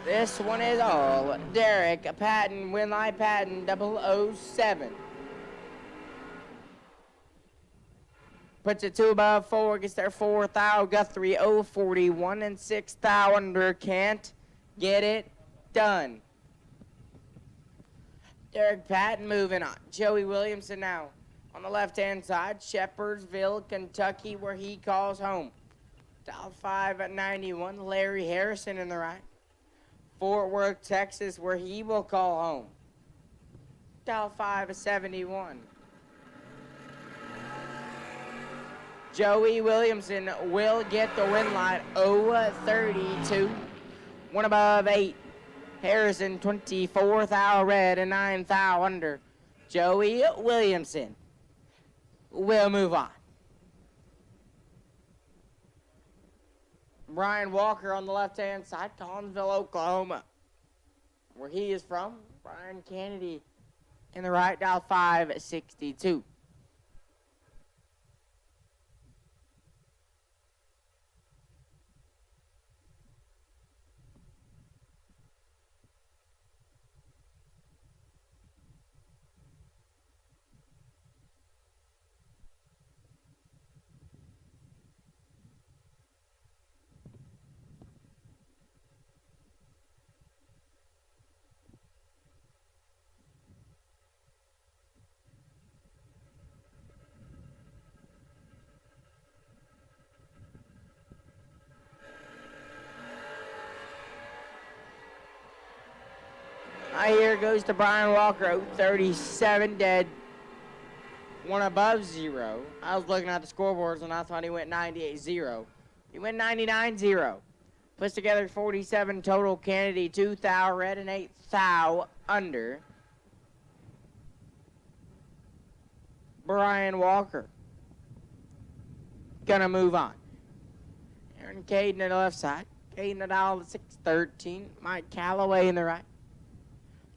This one is all Derek Patton, Winlight Patton, 007. Puts it 2 above 4, gets there 4 thou, Guthrie 041 and 6 thou under, can't get it done. Derek Patton moving on. Joey Williamson now on the left-hand side, Shepherdsville, Kentucky, where he calls home. Dial 591, Larry Harrison in the right. Fort Worth, Texas, where he will call home. Dial 571. Joey Williamson will get the win line 032. 1 above 8. Harrison 24 thou red and 9 thou under. Joey Williamson will move on. Brian Walker on the left-hand side, Collinsville, Oklahoma, where he is from. Brian Kennedy in the right, dial 562. Here goes to Brian Walker, 37 dead. one above 0. I was looking at the scoreboards and I thought he went 98-0. He went 99-0. Puts together 47 total. Kennedy 2 thou red and 8 thou under. Brian Walker gonna move on. Aaron Caden at the left side. Caden at dial 613. Mike Calloway in the right.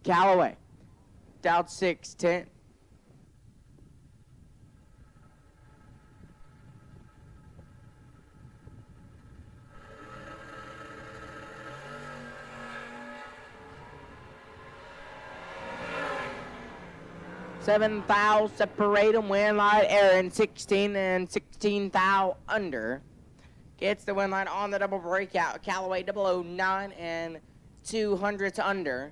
Calloway dialed 610. Seven thou separate them. Win light Aaron 16 and 16 thou under. Gets the win line on the double breakout. Callaway 009 and 200 under.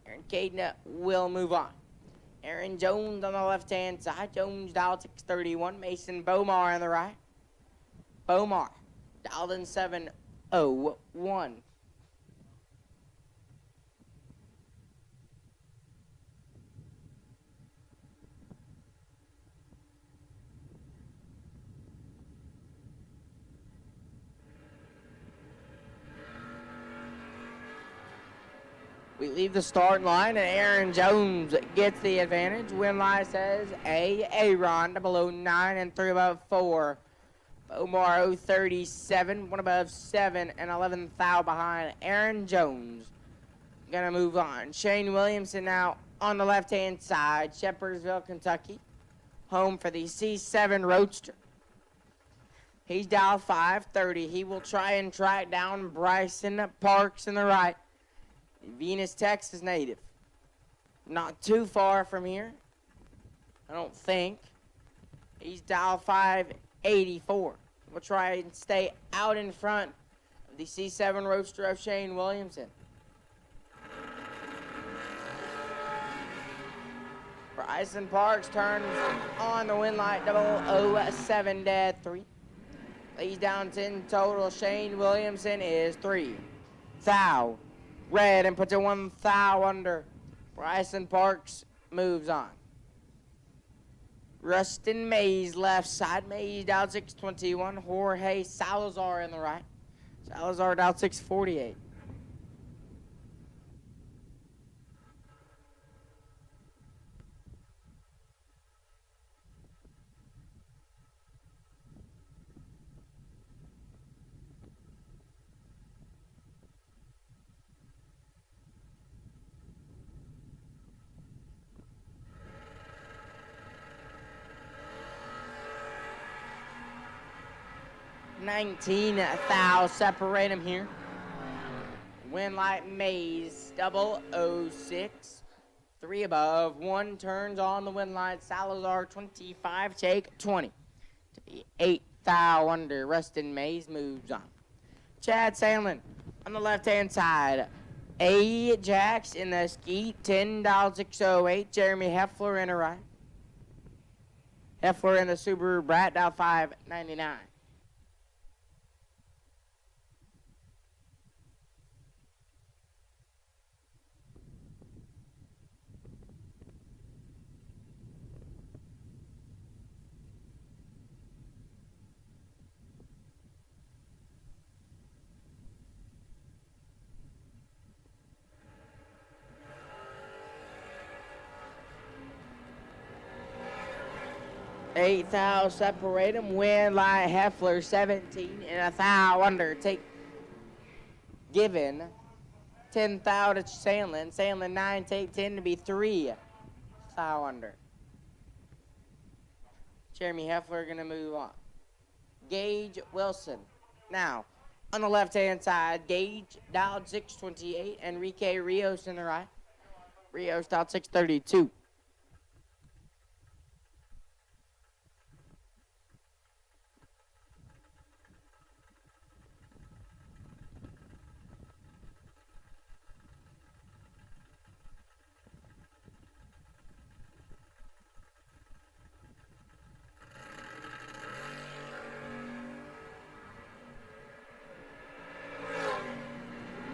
Aaron Caden will move on. Aaron Jones on the left-hand side. Jones dialed 631. Mason Bomar on the right. Bomar dialed in 701. We leave the starting line, and Aaron Jones gets the advantage. Win line says Aaron 009 and 3 above 4. Bomar 037, 1 above 7, and 11 thou behind Aaron Jones. Gonna move on. Shane Williamson now on the left-hand side. Shepherdsville, Kentucky. Home for the C7 Roadster. He's dialed 530. He will try and track down Bryson Parks in the right. Venus, Texas native. Not too far from here, I don't think. He's dial 584. We'll try and stay out in front of the C7 Roadster of Shane Williamson. Bryson Parks turns on the win light 007-3. Lays down 10 total. Shane Williamson is 3 thou red and puts it 1 thou under. Bryson Parks moves on. Rustin Mays left side. Mays down 621. Jorge Salazar in the right. Salazar down 648. Thou separate them here. Win light Mays 006. 3 above. 1 turns on the win light. Salazar 25. Take 20. To be 8 thou under. Rustin Mays moves on. Chad Sandlin on the left-hand side. Ajax in the Skeet 10 dial 608. Jeremy Heffler in the right. Heffler in the Subaru Brat dial 599. Eight thou separate them. Win light Heffler 17 and 1 thou under. Take given 10 thou to Sandlin. Sandlin 9 take 10 to be 3 thou under. Jeremy Heffler gonna move on. Gage Wilson now on the left hand side. Gage dialed 628. Enrique Rios in the right. Rios dialed 632.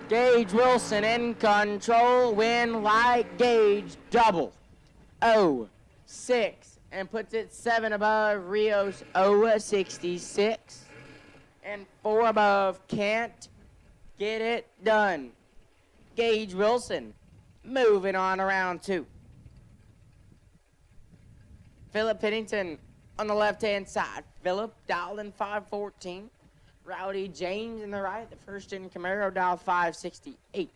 Gage Wilson in control. Win light Gage double. 06 and puts it 7 above Rios 066. And 4 above Can't Get It Done. Gage Wilson moving on to round 2. Philip Pennington on the left-hand side. Philip dialed in 514. Rowdy James in the right. The first in Camaro dialed 568.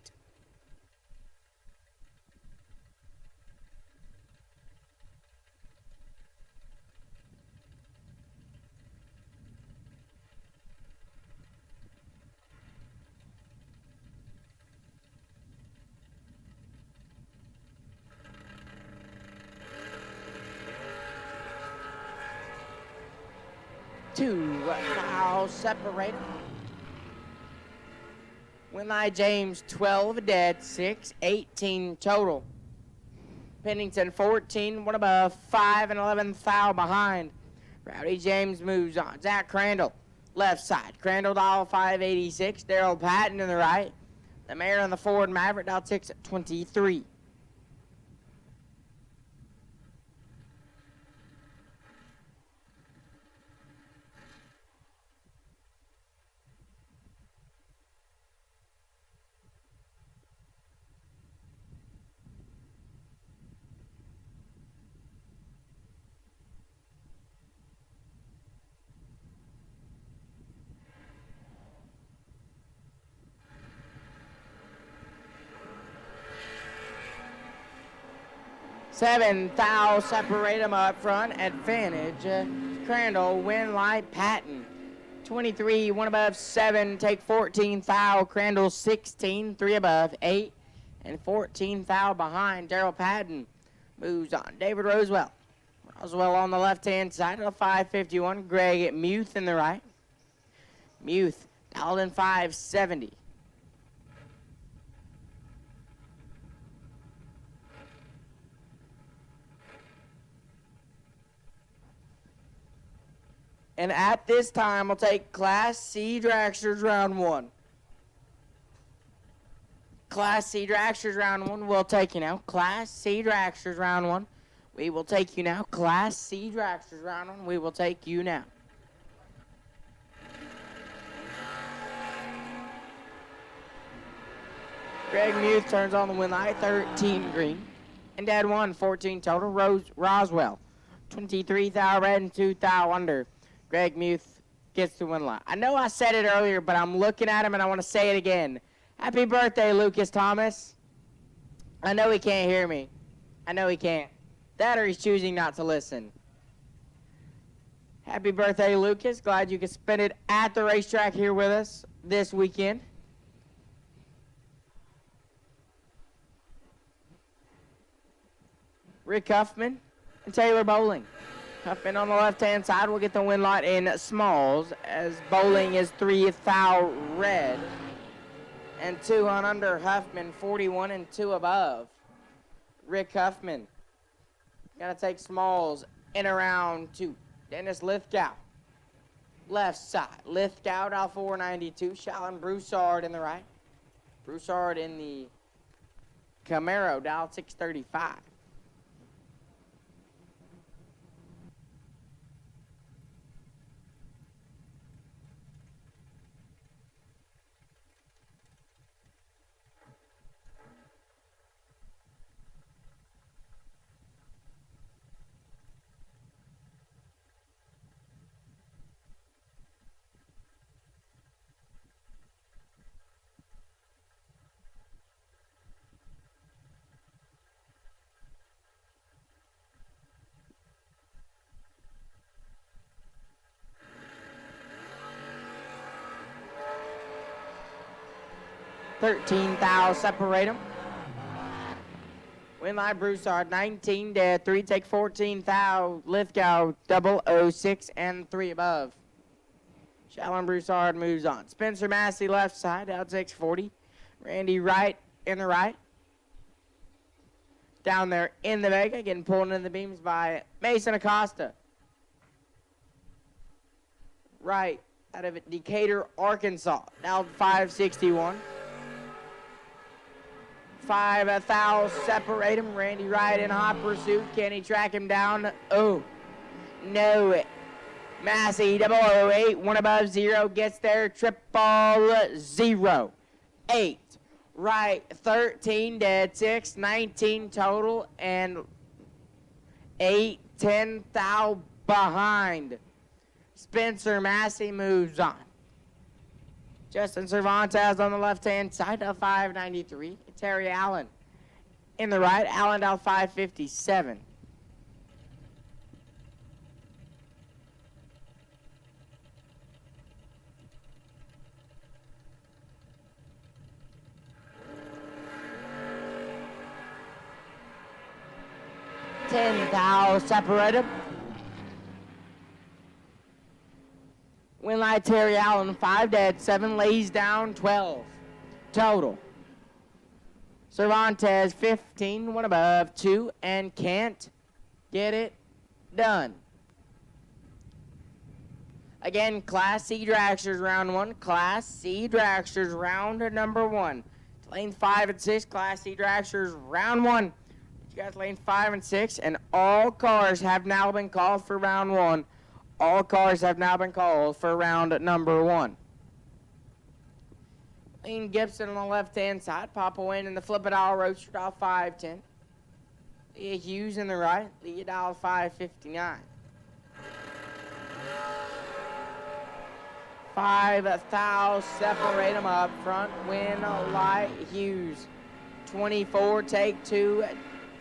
Two foul separate. Winlight James 12 dead, 6, 18 total. Pennington 14, 1 above, 5 and 11 foul behind. Rowdy James moves on. Zach Crandall, left side. Crandall dial 586. Daryl Patton in the right. The mayor on the Ford Maverick dial 623. Seven foul separate them up front. Advantage. Crandall, Winlight, Patton. 23, 1 above, 7, take 14 foul. Crandall 16, 3 above, 8, and 14 foul behind. Daryl Patton moves on. David Roswell. Roswell on the left-hand side of the 551. Greg Muth in the right. Muth, Alden 570. And at this time, we'll take Class C Dragsters round 1. Class C Dragsters round 1, we'll take you now. Class C Dragsters round 1, we will take you now. Class C Dragsters round 1, we will take you now. Greg Muth turns on the win light, 13 green. And Dad 1, 14 total. Roswell, 23 thou red and 2 thou under. Greg Muth gets the win line. I know I said it earlier, but I'm looking at him and I want to say it again. Happy birthday, Lucas Thomas. I know he can't hear me. I know he can't. That or he's choosing not to listen. Happy birthday, Lucas. Glad you could spend it at the racetrack here with us this weekend. Rick Huffman and Taylor Bowling. Huffman on the left-hand side will get the win lot in Smalls, as Bowling is 3 thou red and 2 on under. Huffman 41 and 2 above. Rick Huffman gonna take Smalls in around 2. Dennis Lithgow, left side. Lithgow out 492. Shalon Broussard in the right. Broussard in the Camaro dial 635. $13 thou separate them. Winlight Broussard 19 dead, 3 take 14 thou. Lithgow 006 and 3 above. Shalon Broussard moves on. Spencer Massey left side out 640. Randy Wright in the right. Down there in the Vega, getting pulled into the beams by Mason Acosta. Right out of Decatur, Arkansas. Now 561. 5 thou separate him. Randy Wright in hot pursuit. Can he track him down? Oh, no. Massey 008, 1 above 0 gets there. 000. 8. Right, 13 dead, 6, 19 total, and 8, 10 thou behind. Spencer Massey moves on. Justin Cervantes on the left-hand side of 593. Terry Allen in the right. Allen down 557. Separated. Winlight Terry Allen, 5 dead, 7 lays down, 12 total. Cervantes, 15, 1 above, 2, and can't get it done. Again, Class C Dragsters round 1, Class C Dragsters round number 1. Lane 5 and 6, Class C Dragsters round 1. You guys lane 5 and 6, and all cars have now been called for round 1. All cars have now been called for round number 1. Lane Gibson on the left-hand side. Papa Wynn in the Flip-It-All Roadster, dial 510. Leah Hughes in the right. Leah dial 559. 5 thou separate them up front. Win Light Hughes. 24 take 2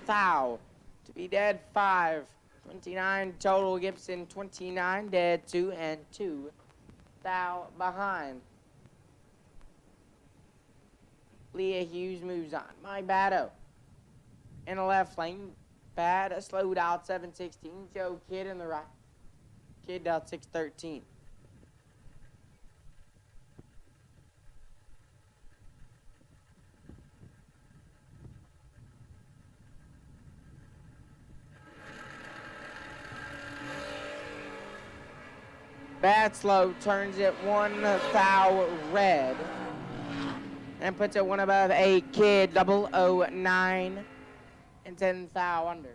thou. To be dead 5. 29 total. Gibson 29 dead 2 and 2 thou behind. Leah Hughes moves on. Mike Batto in the left lane. Bad slowed out 716. Joe Kidd in the right. Kidd out 613. Bad slow turns it 1 thou red and puts it 1 above 8 Kid 009 and 10 thou under.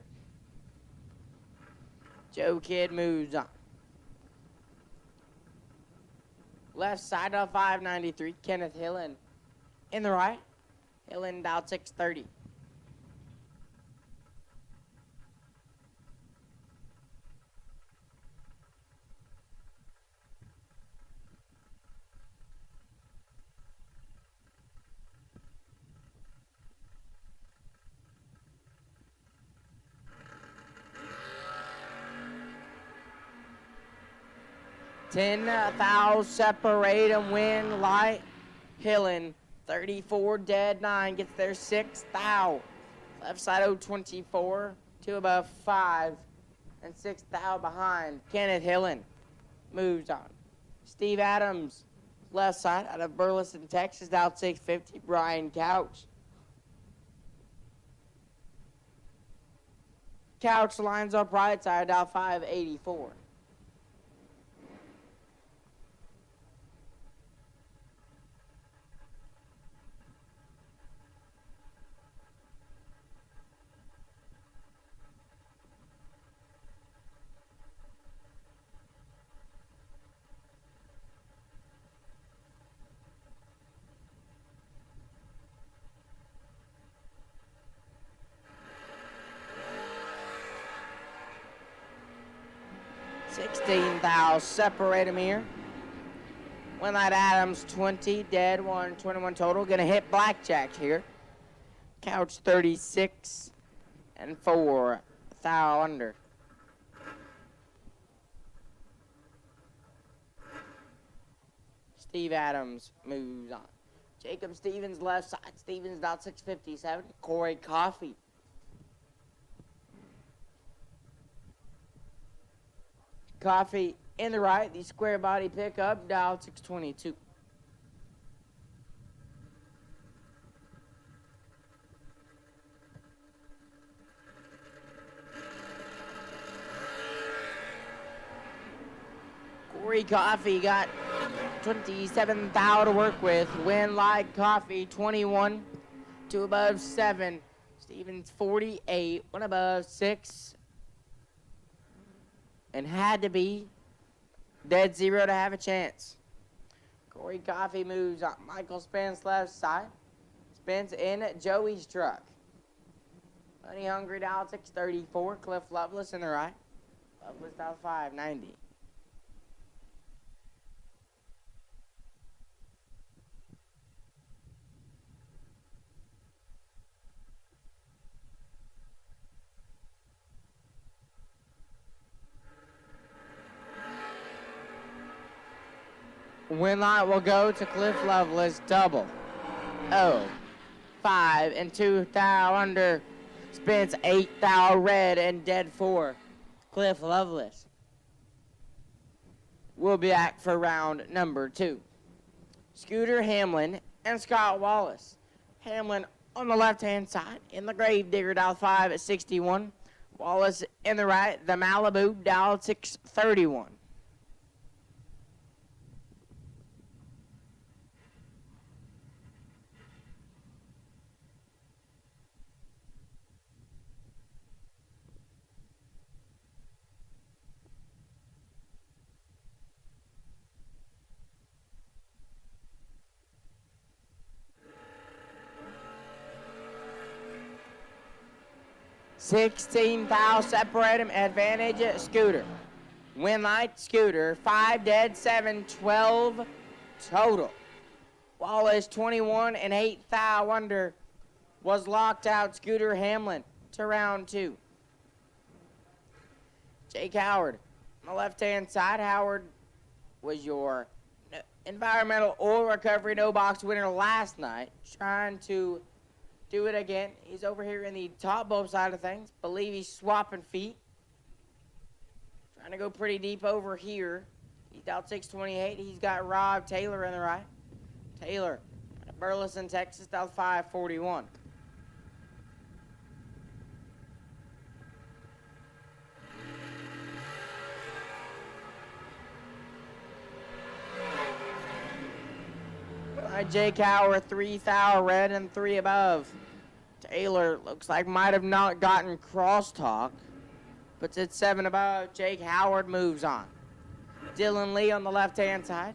Joe Kidd moves on. Left side of 593, Kenneth Hillen in the right. Hillen dialed 630. Ten thou separate and win Light Hillen. 34 dead 9 gets there 6 thou. Left side 024, 2 above 5 and 6 thou behind. Kenneth Hillen moves on. Steve Adams left side out of Burleson, Texas, out 650. Brian Couch. Couch lines up right side out 584. Thou separate them here. Winlight Adams 20 dead 1, 21 total. Gonna hit blackjack here. Couch 36 and 4 thou under. Steve Adams moves on. Jacob Stevens left side. Stevens out 657. Corey Coffey. Coffee in the right, the square body pickup, dial 622. Corey Coffee got 27 thou to work with. Winlight Coffee 21 2 above 7. Stevens 48, 1 above 6. And had to be dead 0 to have a chance. Corey Coffey moves on. Michael Spence left side. Spence in Joey's truck. Money Hungry dial 634. Cliff Loveless in the right. Loveless dial 590. Winlight will go to Cliff Loveless double. 5 and 2 thou under. Spence 8 thou red and dead 4. Cliff Loveless. We'll be back for round number 2. Scooter Hamlin and Scott Wallace. Hamlin on the left-hand side in the Gravedigger dial 5 at 61. Wallace in the right, the Malibu dial 631. $16 thou separate him, advantage Scooter. Winlight Scooter, 5 dead, 7, 12 total. Wallace 21 and 8 thou under was locked out. Scooter Hamlin to round 2. Jake Howard on the left-hand side. Howard was your environmental oil recovery no box winner last night. Trying to do it again. He's over here in the top bulb side of things. Believe he's swapping feet. Trying to go pretty deep over here. He's out 628. He's got Rob Taylor in the right. Taylor out of Burleson, Texas, out 541. Jake Howard, 3 thou red and 3 above. Taylor looks like might have not gotten crosstalk. Puts it 7 above. Jake Howard moves on. Dylan Lee on the left-hand side.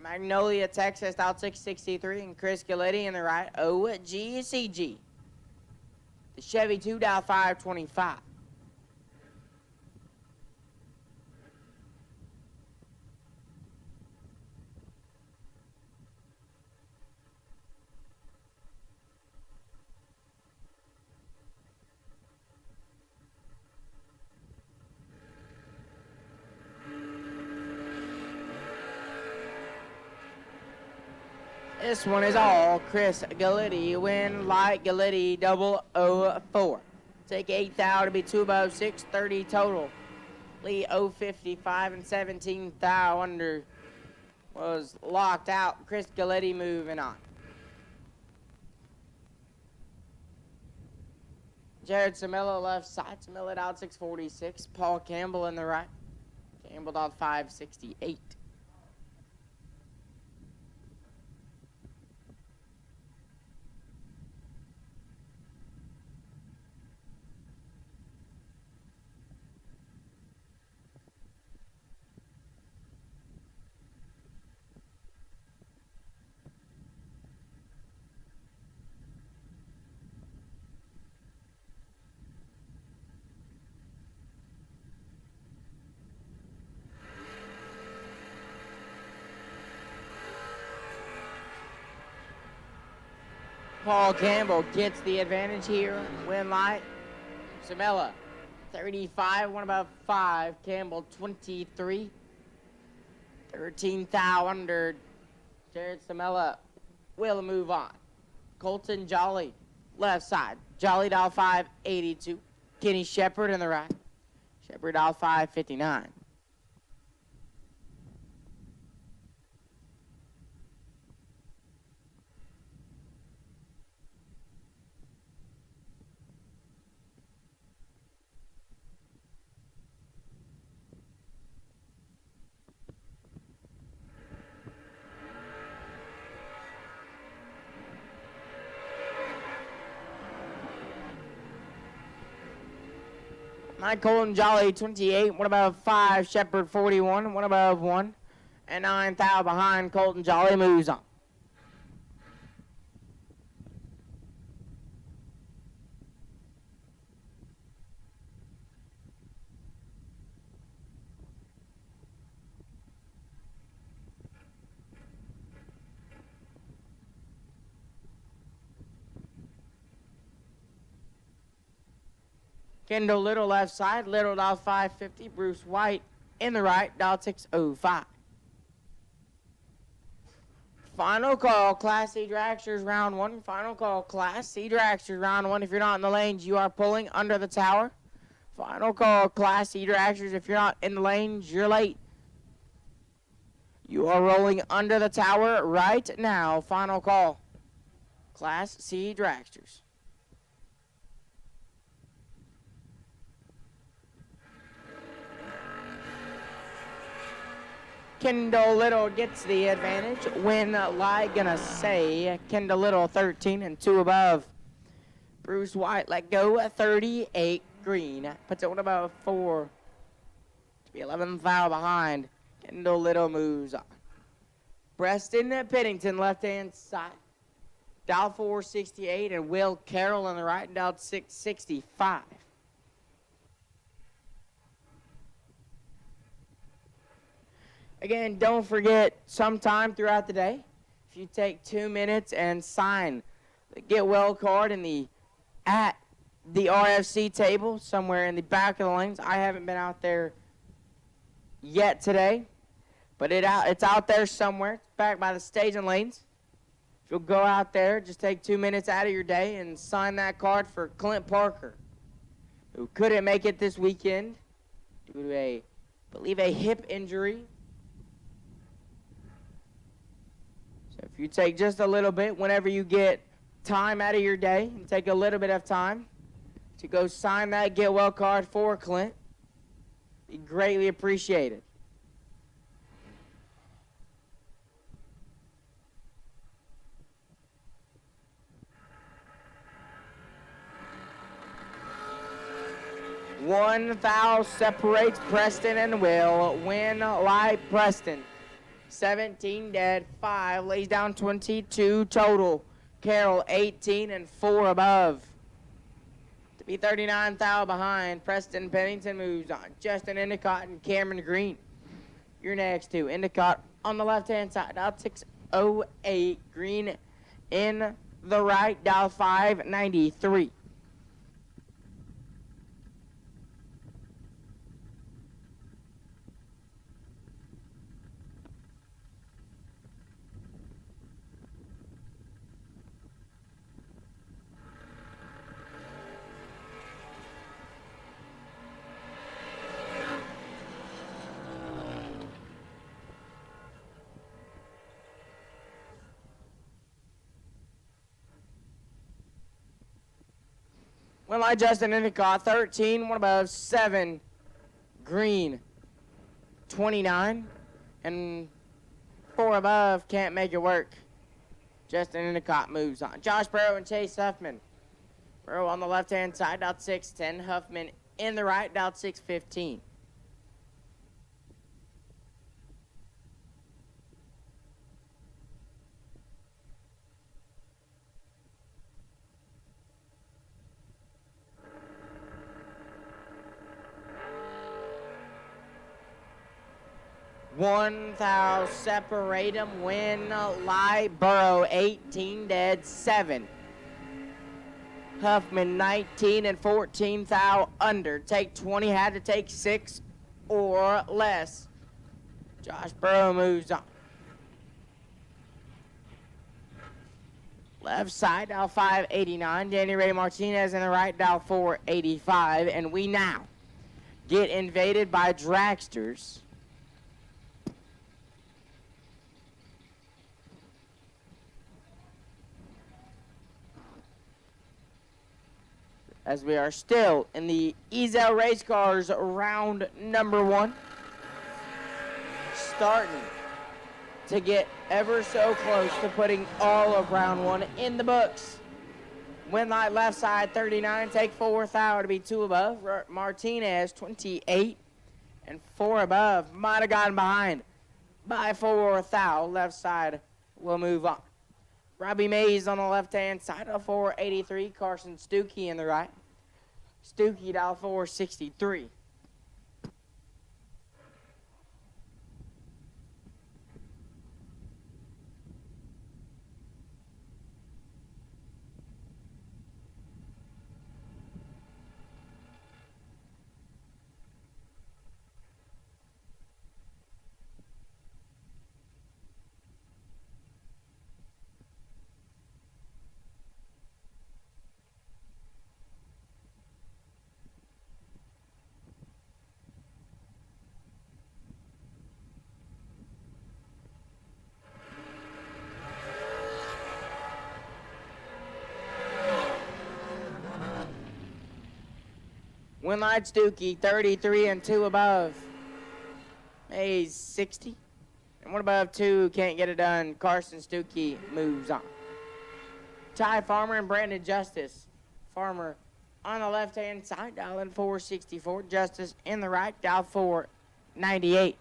Magnolia, Texas, out 663. And Chris Galletti in the right. OGCG. The Chevy 2 dial 525. This one is all Chris Galletti. Win light Galletti 004. Take 8 thou to be 2 above 6, 30 total. Lee 055 and 17 thou under was locked out. Chris Galletti moving on. Jared Samilla left side. Samilla out 646. Paul Campbell in the right. Campbell out 568. Paul Campbell gets the advantage here. Win light. Samella, 35, 1 above 5. Campbell, 23. 13 thou under. Jared Samella will move on. Colton Jolly, left side. Jolly dial 582. Kenny Shepard in the right. Shepard dial 559. 9 Colton Jolly 28, 1 above 5 Shepherd 41, 1 above 1, and 9 Thou behind Colton Jolly moves on. Kendall Little left side, Little dial 550, Bruce White in the right, dial 605. Final call, Class C Dragsters round 1. Final call, Class C Dragsters round 1. If you're not in the lanes, you are pulling under the tower. Final call, Class C Dragsters. If you're not in the lanes, you're late. You are rolling under the tower right now. Final call, Class C Dragsters. Kendall Little gets the advantage. Win lie gonna say Kendall Little 13 and 2 above. Bruce White let go at 38 green. Puts it 1 above 4 to be 11 foul behind. Kendall Little moves on. Preston Pennington left hand side. Dial 468 and Will Carroll on the right and dial 665. Again, don't forget, sometime throughout the day, if you take 2 minutes and sign the Get Well card at the RFC table somewhere in the back of the lanes. I haven't been out there yet today, but it's out there somewhere. It's back by the staging lanes. If you'll go out there, just take 2 minutes out of your day and sign that card for Clint Parker, who couldn't make it this weekend due to I believe a hip injury. If you take just a little bit, whenever you get time out of your day, and take a little bit of time to go sign that Get Well card for Clint, be greatly appreciated. One foul separates Preston and Will. Win lie Preston. 17 dead, 5, lays down 22 total. Carroll 18 and 4 above. To be 39 thou behind, Preston Pennington moves on. Justin Endicott and Cameron Green. You're next to Endicott on the left-hand side, dial 608. Green in the right, dial 593. Well, I Justin Endicott, 13, 1 above 7. Green, 29, and 4 above, can't make it work. Justin Endicott moves on. Josh Burrow and Chase Huffman. Burrow on the left-hand side, dialed 610. Huffman in the right, dialed 615. One thou separate 'em, win lie Burrow 18 dead 7. Huffman 19 and 14 thou under. Take 20, had to take 6 or less. Josh Burrow moves on. Left side, dial 589. Danny Ray Martinez in the right, dial 485. And we now get invaded by Dragsters. As we are still in the Ezel Race Cars round number 1. Starting to get ever so close to putting all of round 1 in the books. Win light left side 39. Take 4 thou to be 2 above. Martinez 28 and 4 above. Might have gotten behind by 4 thou. Left side will move on. Robbie Mays on the left-hand side of 483. Carson Stuckey in the right. Stuckey dial 463. Win light Stuckey 33 and 2 above. Mays 60. And 1 above 2 can't get it done. Carson Stuckey moves on. Ty Farmer and Brandon Justice. Farmer on the left-hand side, dialing 464. Justice in the right, dial 498.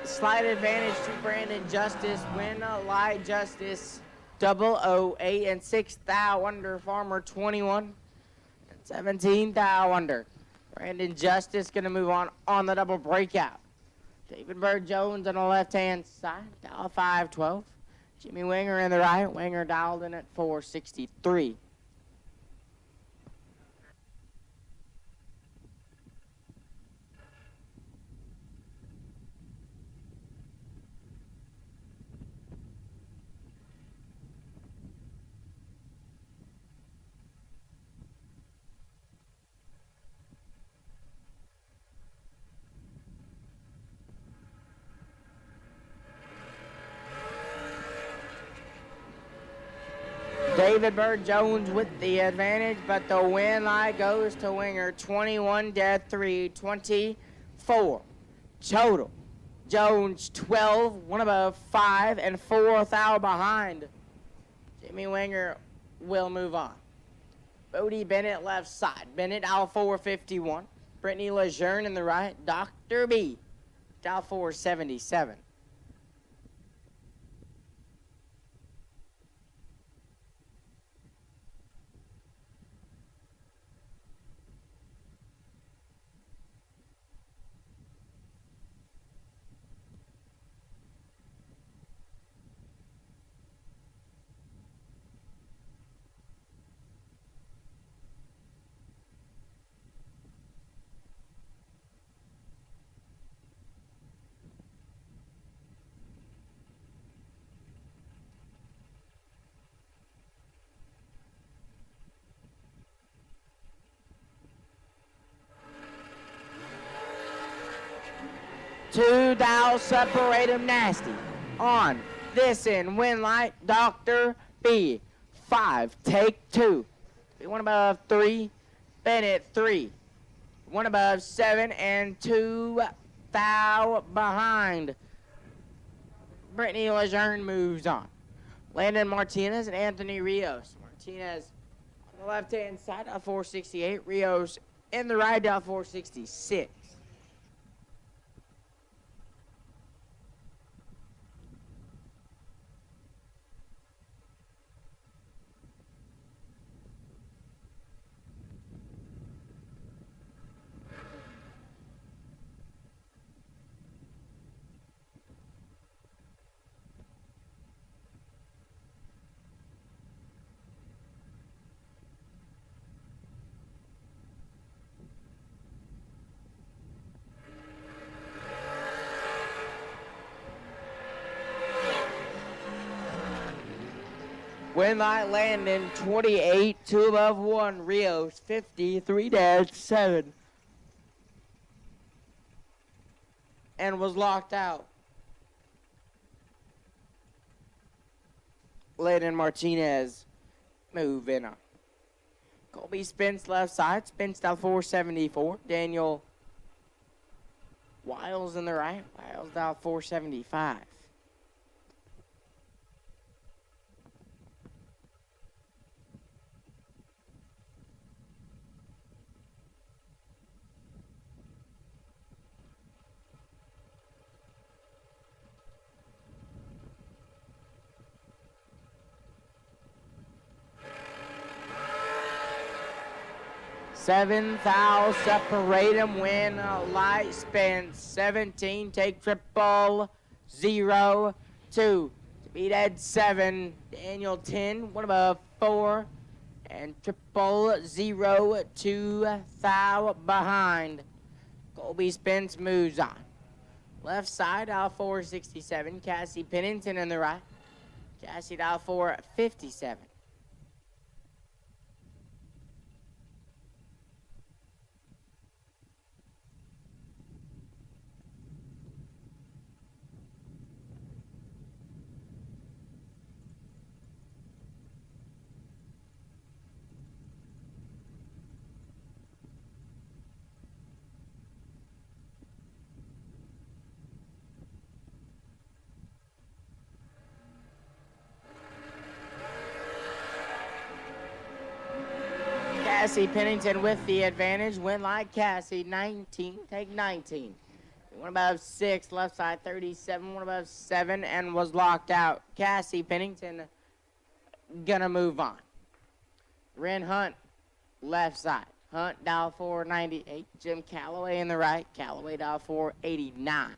Slight advantage to Brandon Justice. Win light Justice 008 and 6 thou under. Farmer 21 and 17 thou under. Brandon Justice going to move on the double breakout. David Bird Jones on the left-hand side, dial 512. Jimmy Winger in the right. Winger dialed in at 463. David Bird Jones with the advantage, but the win light goes to Winger 21 to 3, 24 total. Jones 12, 1 above 5, and 4 thou behind. Jimmy Winger will move on. Bodie Bennett left side. Bennett dial 451. Brittany Lejeune in the right. Dr. B dial 477. Two thou separate him nasty. On this end, win light, Dr. B. 5, take 2. 1 above 3, Bennett 3. 1 above 7 and 2 thou behind. Brittany Lejeune moves on. Landon Martinez and Anthony Rios. Martinez on the left-hand side, 468. Rios in the right, 466. Win light Landon 28, 2 above 1. Rios 53-7. And was locked out. Landon Martinez moving on. Colby Spence left side. Spence down 474. Daniel Wiles in the right. Wiles down 475. Seven thou separate him, win light Spence 17, take 000-2. Speed at 7, Daniel 10, 1 above 4, and 000-2 thou behind. Colby Spence moves on. Left side, aisle 467, Cassie Pennington in the right. Cassie aisle 457. Cassie Pennington with the advantage. Went like Cassie, 19, take 19. 1 above 6, left side 37, 1 above 7, and was locked out. Cassie Pennington gonna move on. Ren Hunt, left side. Hunt dial 498. Jim Calloway in the right. Calloway dial 489.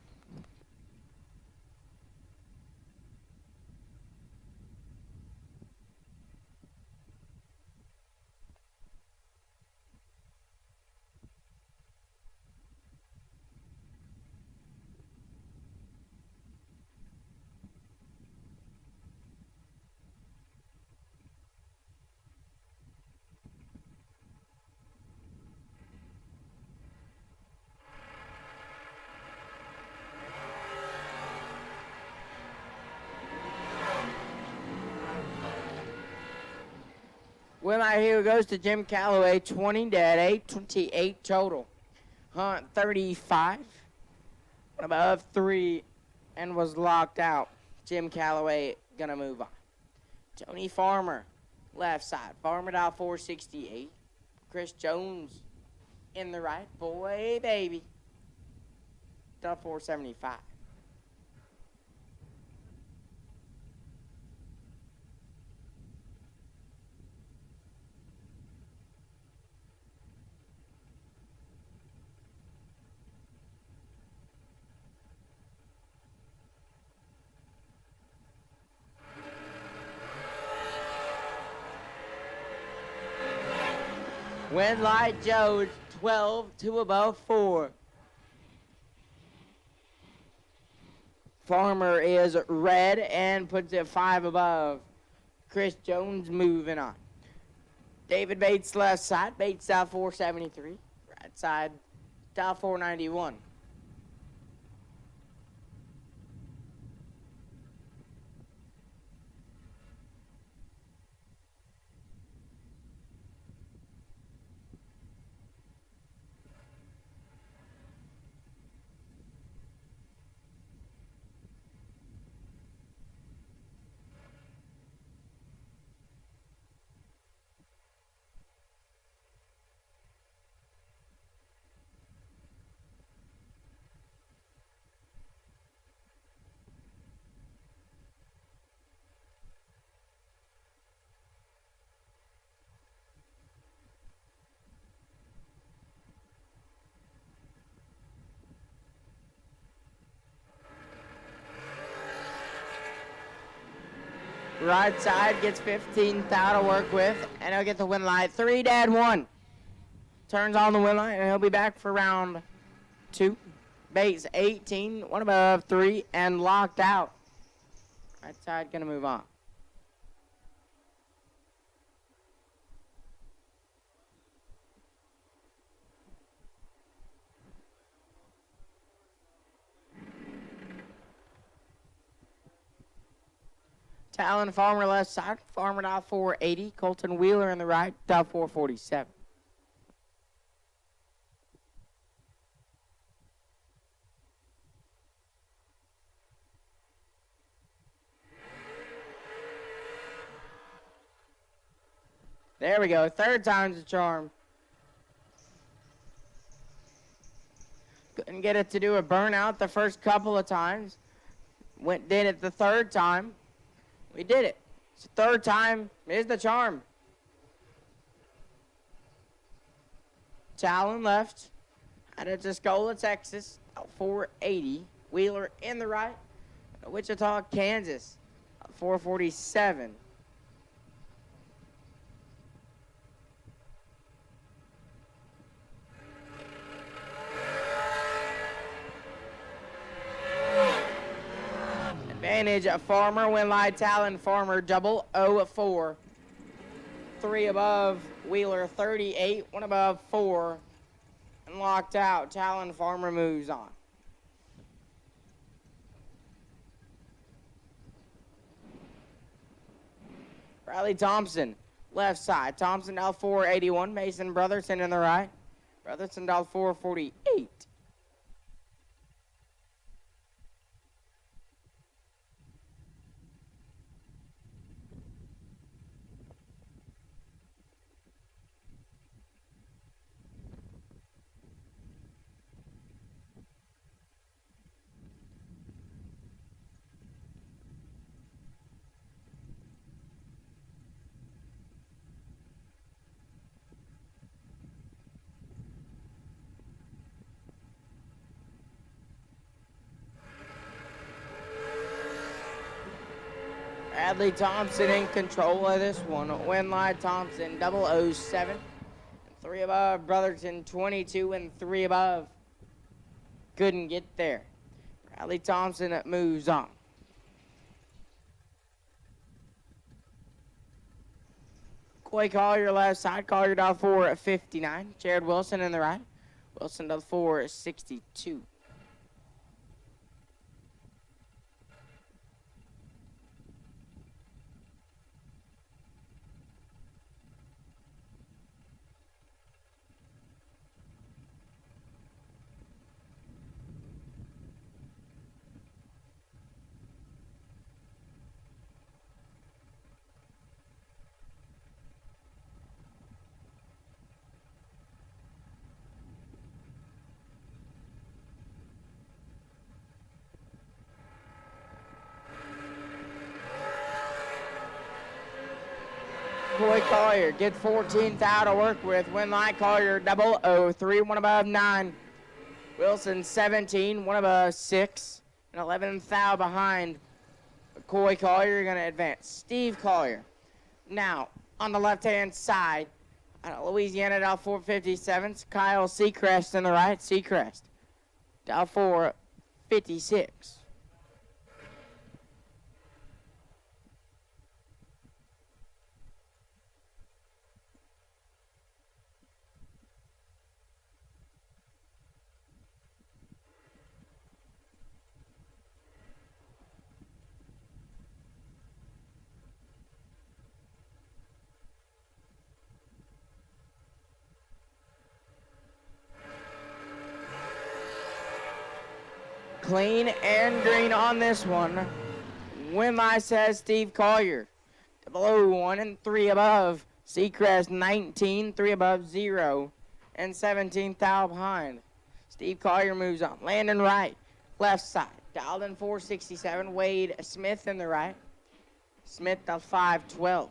Well, here goes to Jim Calloway, 20 dead, 828 total. Hunt 35, above 3, and was locked out. Jim Calloway gonna move on. Tony Farmer, left side. Farmer dial 468. Chris Jones in the right. Boy, baby. Dial 475. Wind light Joe, 12, 2 above 4. Farmer is red and puts it 5 above. Chris Jones moving on. David Bates left side. Bates dial 473. Right side dial 491. Right side gets 15 thou to work with, and he'll get the win light. 3 dead, 1. Turns on the win light, and he'll be back for round 2. Bates 18, 1 above 3, and locked out. Right side gonna move on. Talon Farmer left side. Farmer dial 480. Colton Wheeler in the right, dial 447. There we go. Third time's the charm. Couldn't get it to do a burnout the first couple of times. Did it the third time. We did it. So third time is the charm. Talon left. Out of Tuscola, Texas. 480. Wheeler in the right. Wichita, Kansas. 447. Advantage at Farmer, Winlight, Talon, Farmer, 004. 3 above, Wheeler, 38. 1 above, 4. And locked out. Talon, Farmer moves on. Riley Thompson, left side. Thompson, dial 481. Mason Brotherson in the right. Brotherson, dial 448. Bradley Thompson in control of this one. Winlight Thompson, 007. 3 above, Brotherton, 22 and 3 above. Couldn't get there. Bradley Thompson moves on. Coy Collier left side. Collier dial 459. Jared Wilson in the right. Wilson dial 462. Coy Collier gets 14th thou to work with. Winlight Collier 003, 1 above 9. Wilson 17, 1 above 6. And 11th thou behind Coy Collier. Going to advance. Steve Collier. Now, on the left-hand side, Louisiana dial 457. Kyle Seacrest in the right. Seacrest dial 456. Clean and green on this one. Winlight says Steve Collier. 001 and 3 above. Seacrest 19, 3 above 0. And 17 thou behind. Steve Collier moves on. Landon Wright, left side. Dialed in 467. Wade Smith in the right. Smith dialed 512.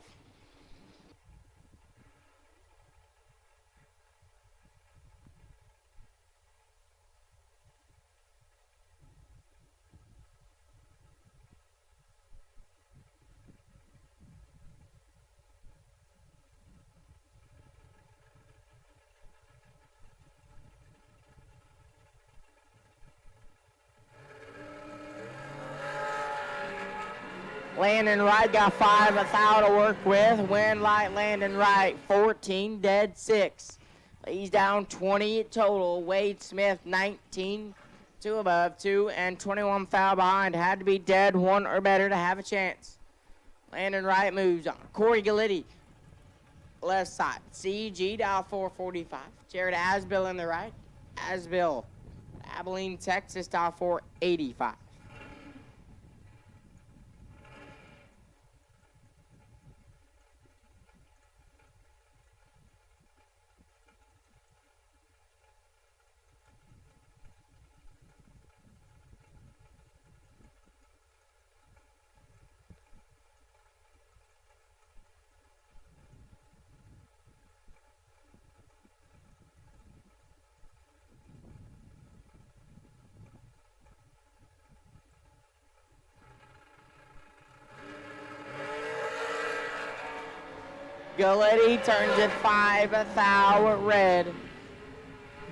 Landon Wright got 5 thou to work with. Winlight Landon Wright, 14, dead 6. He's down 20 total. Wade Smith, 19, 2 above 2, and 21 thou behind. Had to be dead 1 or better to have a chance. Landon right moves on. Corey Galletti, left side. CG dial 445. Jared Asbill in the right. Asbill, Abilene, Texas, dial 485. Galletti turns it 5 thou red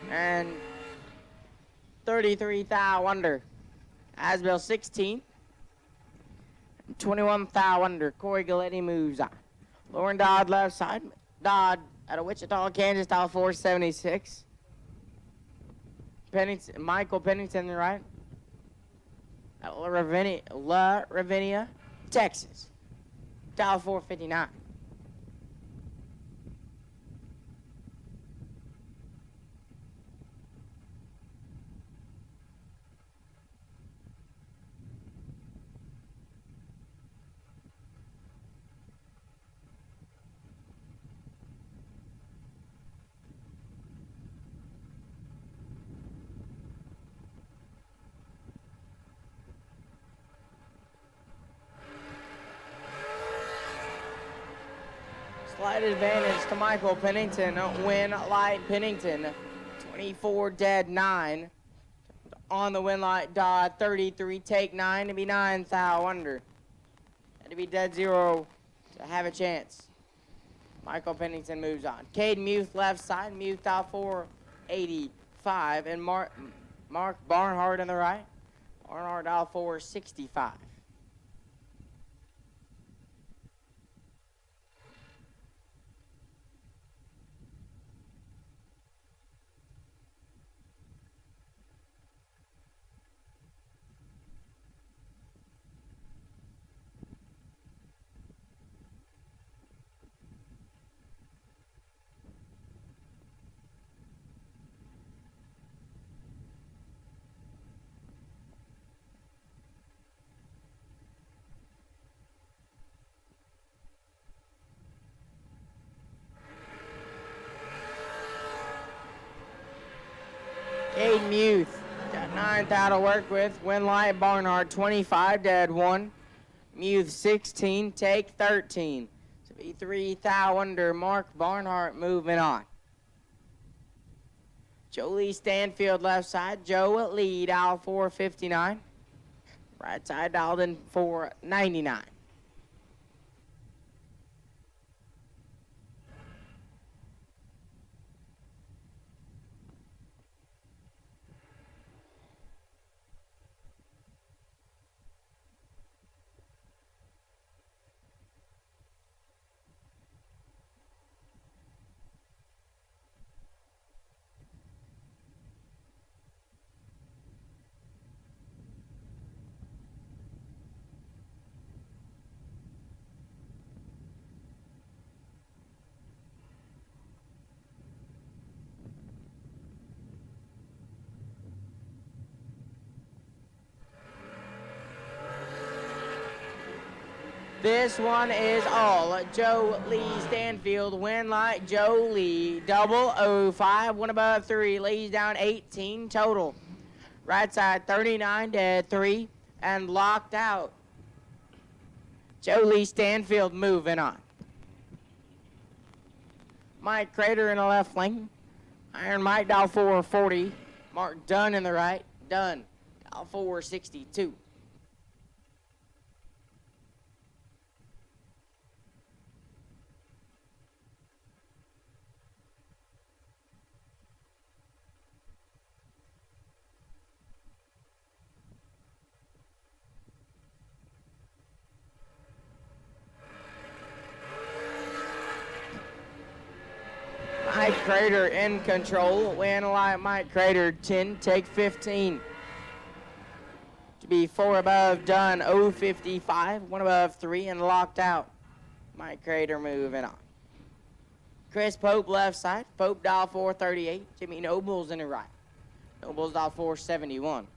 and 33 thou under. Asbill 16, 21 thou under. Corey Galletti moves on. Lauren Dodd left side. Dodd out of Wichita, Kansas, dial 476. Michael Pennington right. At La Ravinia, Texas, dial 459. Slight advantage to Michael Pennington. Win light Pennington. 24 dead 9. On the win light Dodd 33 take 9 to be 9 thou under. Had to be dead 0 to have a chance. Michael Pennington moves on. Cade Muth left side. Muth thou 485 and Mark Barnhart in the right. Barnhart dial 465. Cade Muth got 9 thou to work with. Win light Barnhart 25 dead 1. Muth 16 take 13. So be 3 thou under. Mark Barnhart moving on. Joe Lee Stanfield left side. Joe Lee dial 459. Right side dialed in 499. This one is all Joe Lee Stanfield. Win light Joe Lee. 005. One above 3. Lee's down 18 total. Right side 39 dead 3 and locked out. Joe Lee Stanfield moving on. Mike Crater in the left lane. Iron Mike dial 440. Mark Dunn in the right. Dunn dial 462. Mike Crater in control. Win light Mike Crater 10, take 15. To be 4 above, done 055, 1 above 3, and locked out. Mike Crater moving on. Chris Pope left side, Pope dial 438, Jimmy Nobles in the right. Nobles dial 471.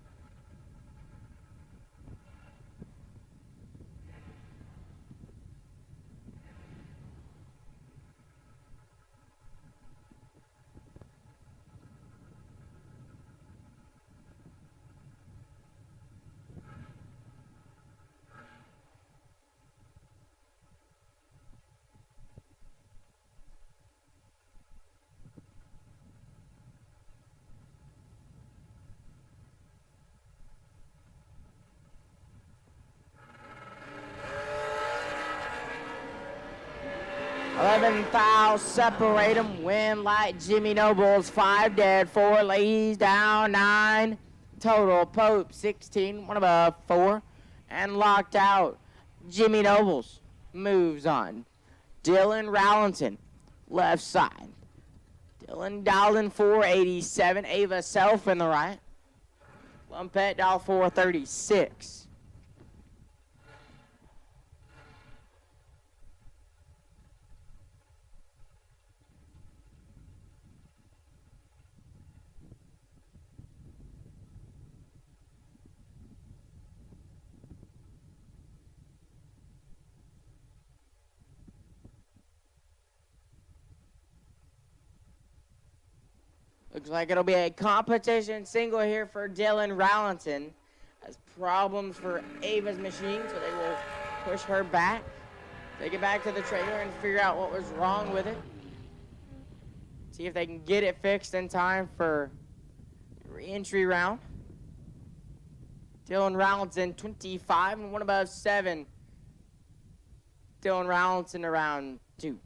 Thou separate them, win like Jimmy Nobles, 5 dead, 4 lays down, 9 total. Pope 16, 1 above 4, and locked out. Jimmy Nobles moves on. Dylan Rallenton, left side. Dylan Dowden 487, Ava Self in the right. Lumpet dial 436. Looks like it'll be a competition single here for Dylan Rallenton. Has problems for Ava's machine, so they will push her back. Take it back to the trailer and figure out what was wrong with it. See if they can get it fixed in time for re-entry round. Dylan Rallenton, 25 and 1 above 7. Dylan Rallenton around 2.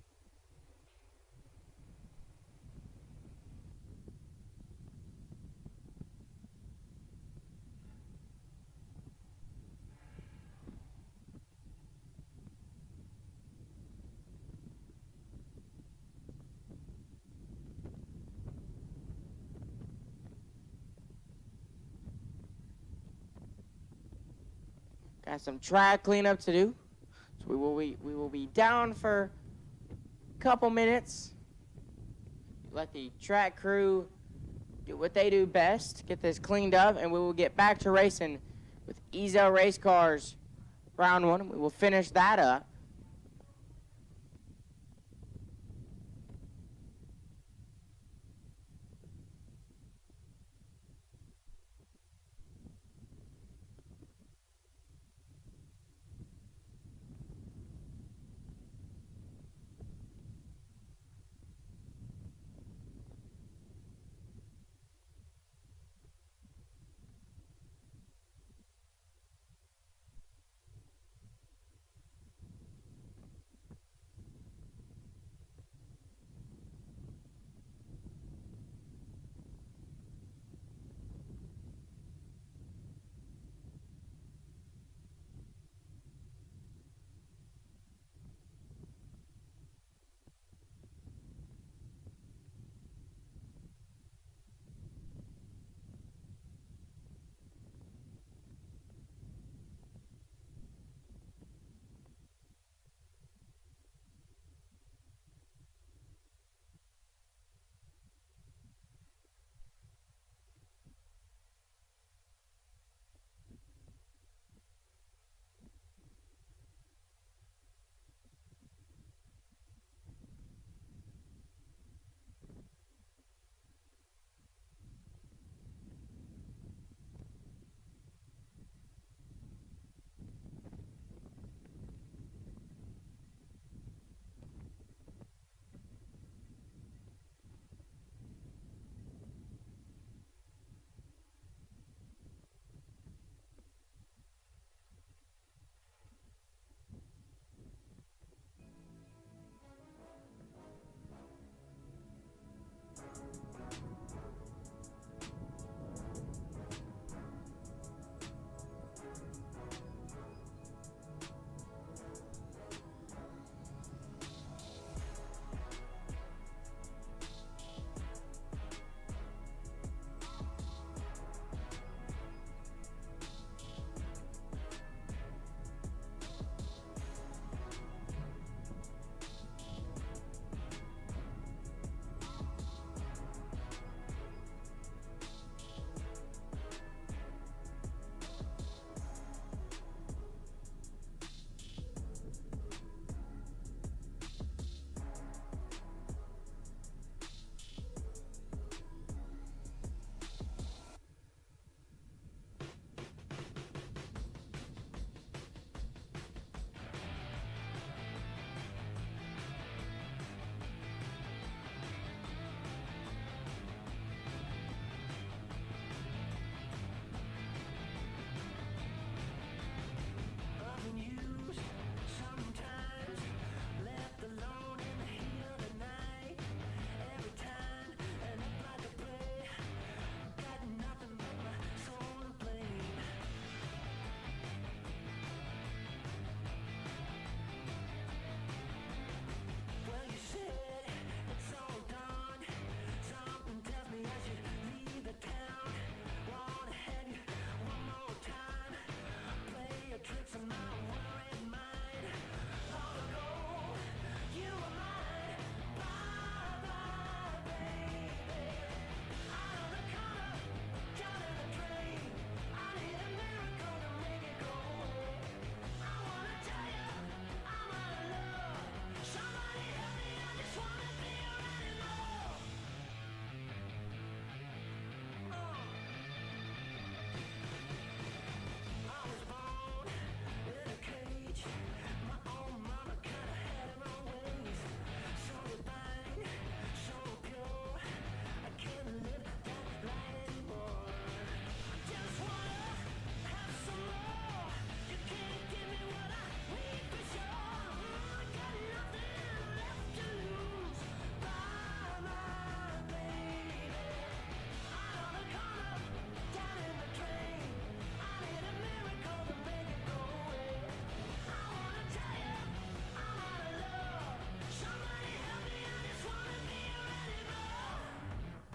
Got some track cleanup to do. So we will be down for a couple minutes. Let the track crew do what they do best, get this cleaned up, and we will get back to racing with Ezel Race Cars round 1. We will finish that up.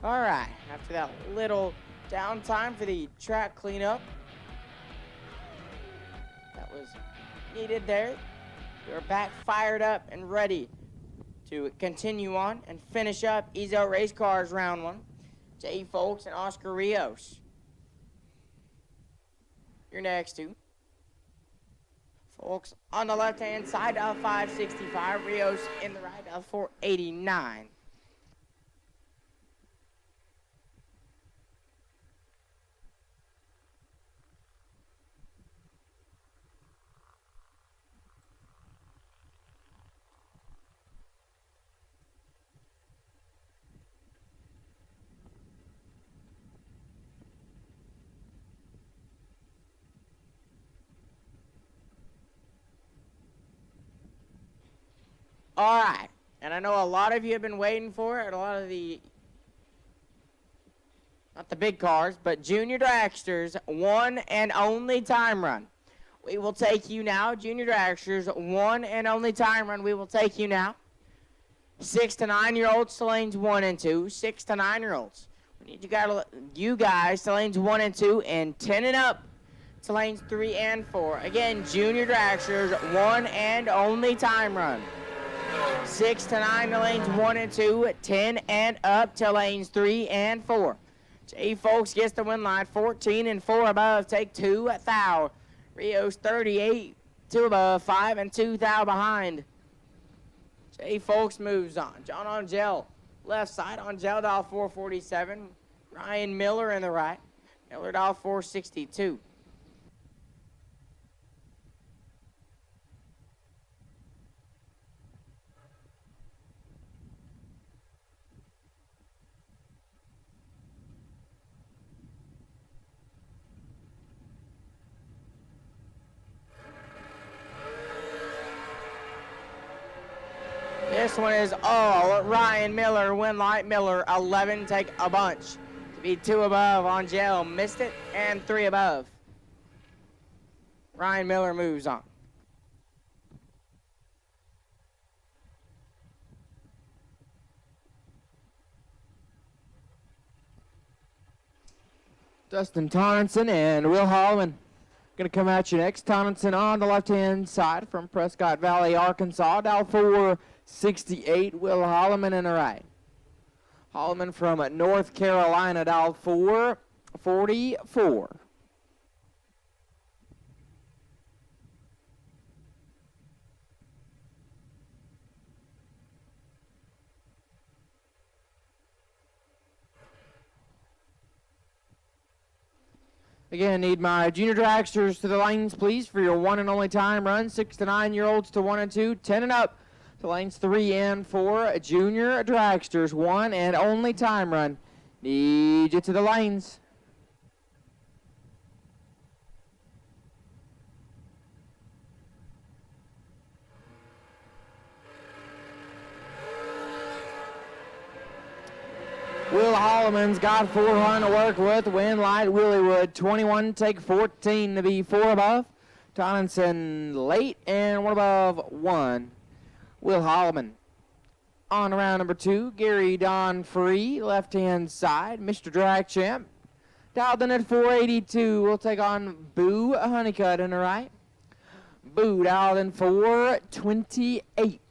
All right, after that little downtime for the track cleanup that was needed there, we're back fired up and ready to continue on and finish up Ezo Race Cars Round 1. Jay Folks and Oscar Rios. Your next two. Folks on the left-hand side of 565, Rios in the right of 489. All right, and I know a lot of you have been waiting for it, a lot of the, not the big cars, but Junior Dragster's one and only time run. We will take you now, Junior Dragster's one and only time run. We will take you now. 6 to 9-year-olds to lanes 1 and 2, 6 to 9-year-olds. We need you guys to lanes 1 and 2, and 10 and up to lanes 3 and 4. Again, Junior Dragster's one and only time run. 6 to 9 to lanes 1 and 2, 10 and up to lanes 3 and 4. Jay Folks gets the win line, 14 and 4 above, take 2 thou. Rios 38, 2 above, 5 and 2 thou behind. Jay Folks moves on. John Angel, left side, Angel dial 447. Ryan Miller in the right, Miller dial 462. This one is all Ryan Miller, win light Miller, 11, take a bunch. To be 2 above, Angel missed it, and 3 above. Ryan Miller moves on. Dustin Tonson and Will Holloman going to come at you next. Tonson on the left-hand side from Prescott Valley, Arkansas. Dial 468, Will Holloman in the right. Holloman from North Carolina, dial 444. Again, need my junior dragsters to the lanes, please, for your one and only time run. 6 to 9-year-olds to 1 and 2, 10 and up to lanes 3 and 4. Junior dragsters, one and only time run. Need you to the lanes. Will Holloman's got 400 to work with. Win light Williewood, 21, take 14 to be 4 above. Tonson late and 1 above 1. Will Holloman. On round number 2, Gary Don Free, left-hand side, Mr. Drag Champ. Dialed in at 482, we'll take on Boo Honeycutt in the right. Boo dialed in 428.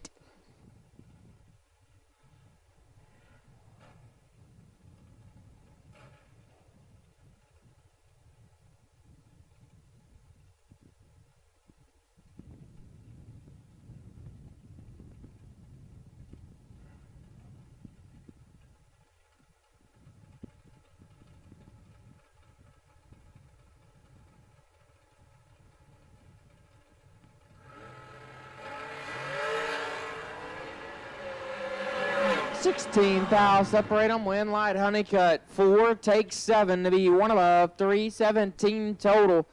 $16,000 separate them. Win light Honeycutt 4, take 7 to be 1 above 317 total.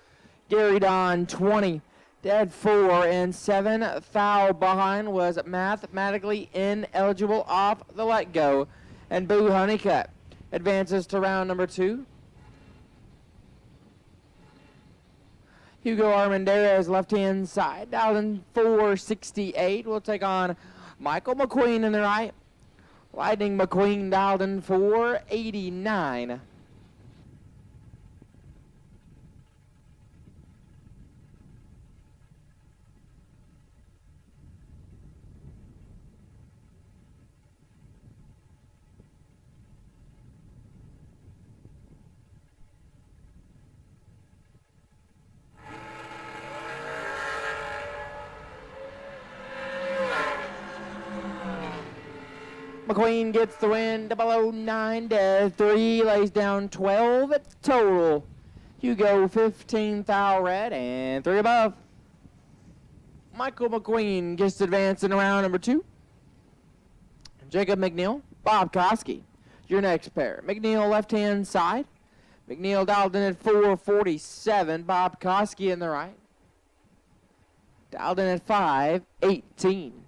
Gary Don 20, dead 4 and 7 thou behind, was mathematically ineligible off the let go, and Boo Honeycutt advances to round number 2. Hugo Armendariz left-hand side, dialed in 468. We'll take on Michael McQueen in the right. Lightning McQueen dialed in 489. McQueen gets the win, 009 to 3, lays down 12 total. Hugo 15 thou red and 3 above. Michael McQueen gets advanced in round number 2. Jacob McNeil, Bob Koski, your next pair. McNeil left-hand side. McNeil dialed in at 447. Bob Koski in the right. Dialed in at 518.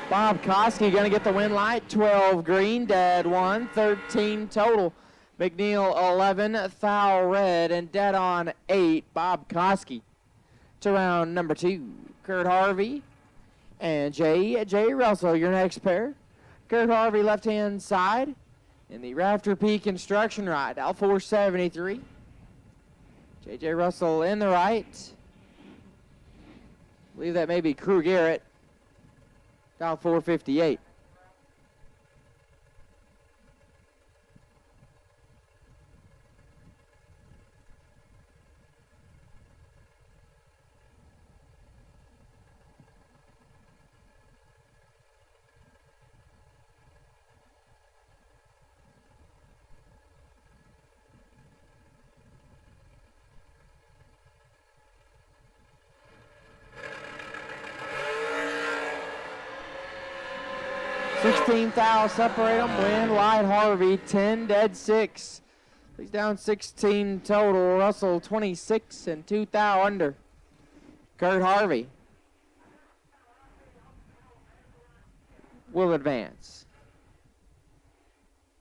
Bob Koski going to get the win light. 12 green, dead 1, 13 total. McNeil 11, thou red, and dead on 8. Bob Koski to round number 2. Kurt Harvey and J. Russell, your next pair. Kurt Harvey left-hand side in the Rafter P construction ride, Al 473. J.J. Russell in the right. I believe that may be Crew Garrett. Dial 458. Thou separate them. Win light Harvey 10 dead 6. He's down 16 total. Russell 26 and 2 thou under. Kurt Harvey will advance.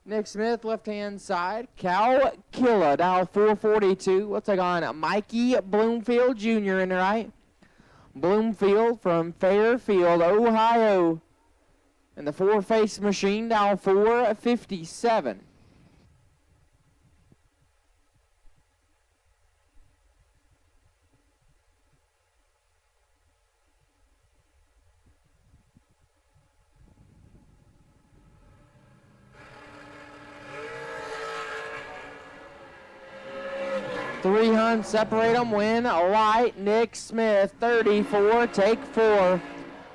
Nick Smith left hand side. Cal Killa dial 442. We'll take on Mikey Bloomfield Jr. in the right. Bloomfield from Fairfield, Ohio. And the four-face machine, dial 457. Three hunts separate them. Win light. Nick Smith, 34, take 4.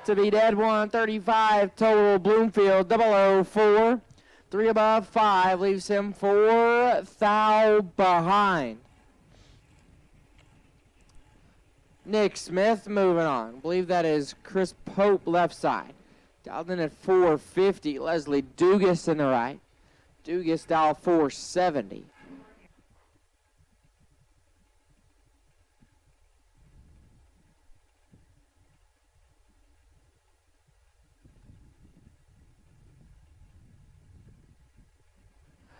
To be dead 1, 35 total. Bloomfield 004. 3 above 5 leaves him 4 thou behind. Nick Smith moving on. I believe that is Chris Pope left side. Dialed in at 450. Leslie Dugas in the right. Dugas dial 470.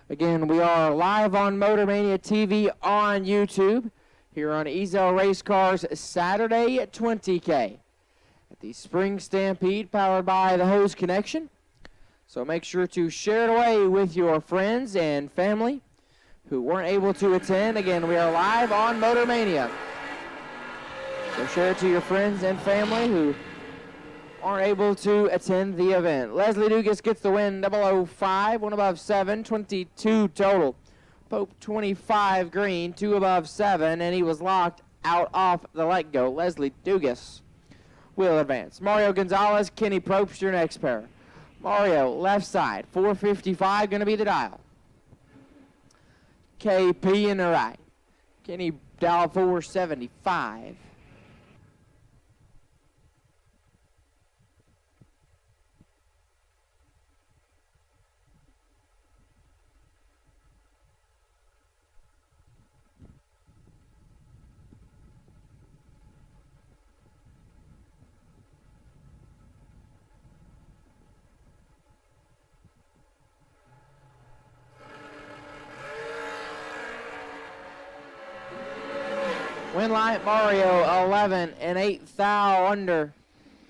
Again, we are live on Motor Mania TV on YouTube here on Ezel Race Cars Saturday at 20K at the Spring Stampede powered by the Hose Connection. So make sure to share it away with your friends and family who weren't able to attend. Again, we are live on Motor Mania. So share it to your friends and family who aren't able to attend the event. Leslie Dugas gets the win, 005, 1 above 7, 22 total. Pope 25 green, 2 above 7, and he was locked out off the let-go. Leslie Dugas will advance. Mario Gonzalez, Kenny Probst, your next pair. Mario, left side, 455, going to be the dial. KP in the right. Kenny dial 475. Winlight Mario 11 and 8 thou under.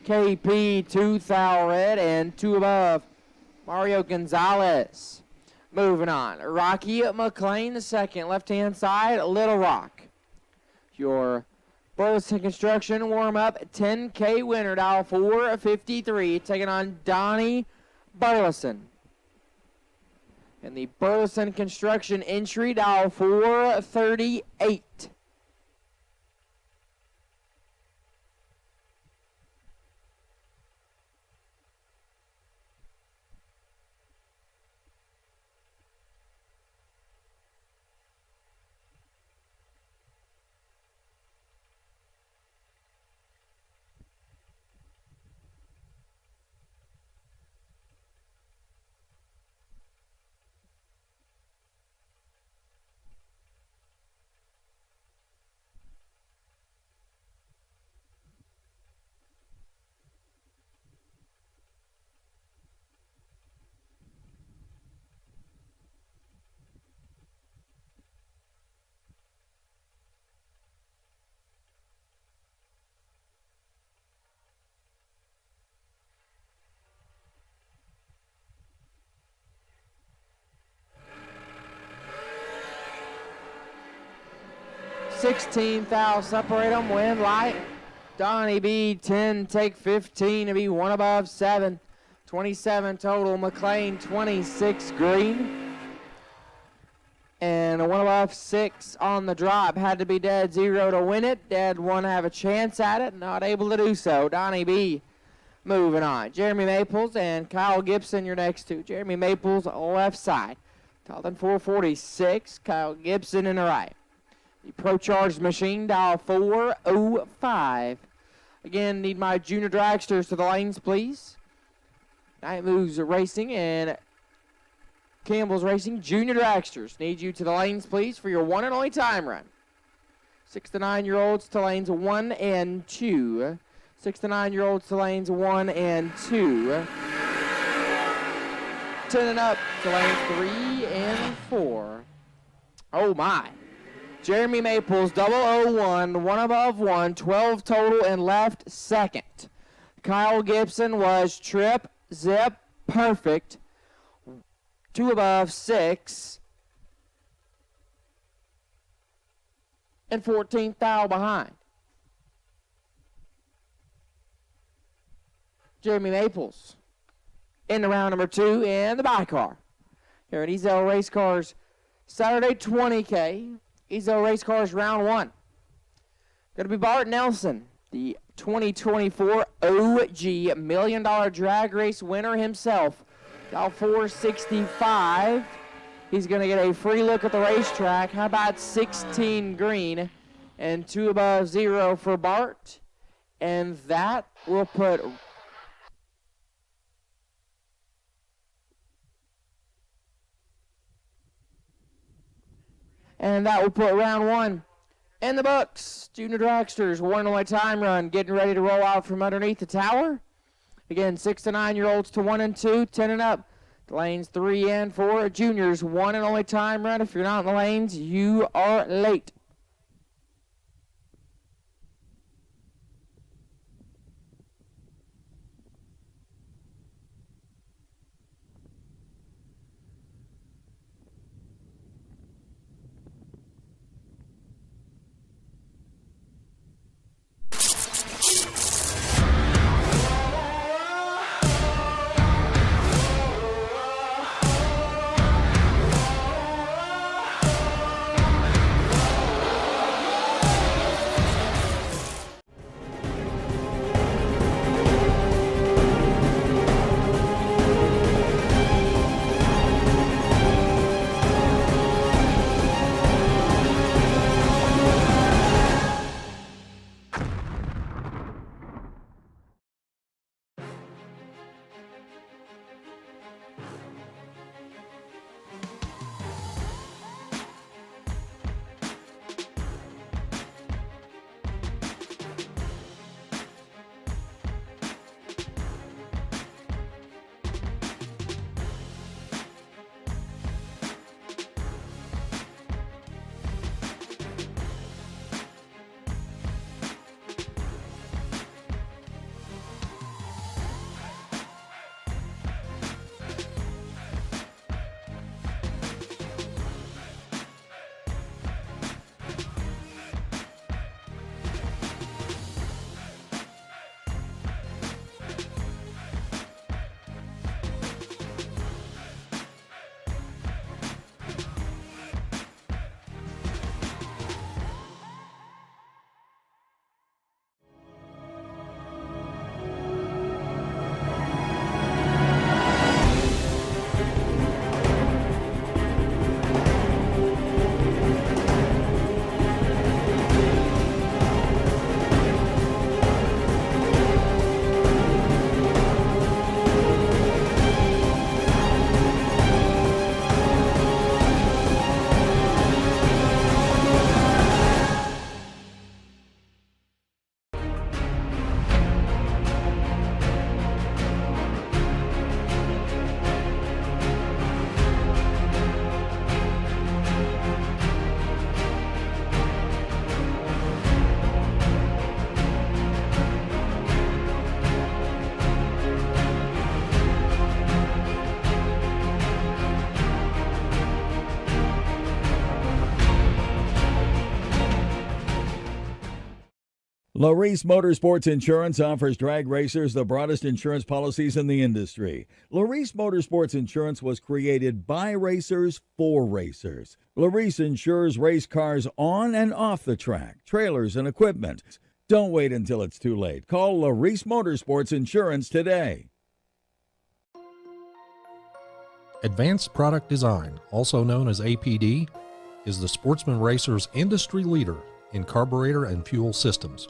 KP 2 thou red and 2 above. Mario Gonzalez. Moving on. Rocky McLean the second. Left-hand side, Little Rock. Your Burleson Construction warm-up 10K winner, dial 453, taking on Donnie Burleson. And the Burleson Construction entry, dial 438. $16,000, separate them, win light. Donnie B, 10, take 15 to be 1 above 7. 27 total. McLean, 26 green. And a 1 above 6 on the drop. Had to be dead 0 to win it. Dead 1 have a chance at it. Not able to do so. Donnie B moving on. Jeremy Maples and Kyle Gibson, your next two. Jeremy Maples, left side. Talton 446. Kyle Gibson in the right. The Pro Charged Machine, dial 405. Again, need my junior dragsters to the lanes, please. Night Moves Racing and Campbell's Racing. Junior dragsters, need you to the lanes, please, for your one and only time run. 6 to 9-year-olds to lanes 1 and 2. 6 to 9-year-olds to lanes 1 and 2. 10 and up to lanes 3 and 4. Oh, my. Jeremy Maples, 001, 1 above 1, 12 total and left second. Kyle Gibson was trip, zip, perfect, 2 above 6, and 14th thou behind. Jeremy Maples in the round number 2 in the by-car. Here at Ezel Race Cars, Saturday 20K. Ezel Race Cars round 1. Going to be Bart Nelson, the 2024 OG $1 Million Drag Race winner himself. Dial 465. He's going to get a free look at the racetrack. How about 16 green and 2 above 0 for Bart? And that will put round 1 in the books. Junior Dragsters, 1 only time run, getting ready to roll out from underneath the tower. Again, 6 to 9-year-olds to 1 and 2, 10 and up. The lanes 3 and 4. Juniors, 1 and only time run. If you're not in the lanes, you are late. Larice Motorsports Insurance offers drag racers the broadest insurance policies in the industry. Larice Motorsports Insurance was created by racers for racers. Larice insures race cars on and off the track, trailers, and equipment. Don't wait until it's too late. Call Larice Motorsports Insurance today. Advanced Product Design, also known as APD, is the Sportsman Racer's industry leader in carburetor and fuel systems.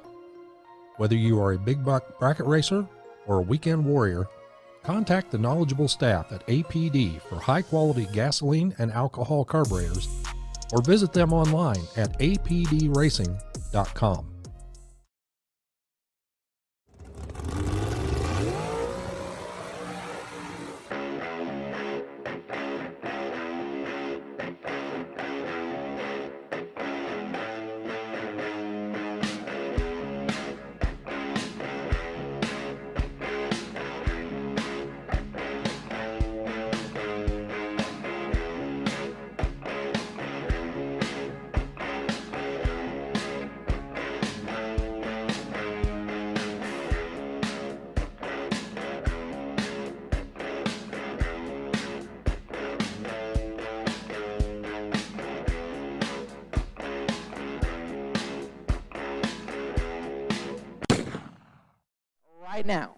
Whether you are a big buck bracket racer or a weekend warrior, contact the knowledgeable staff at APD for high-quality gasoline and alcohol carburetors, or visit them online at apdracing.com. Right now.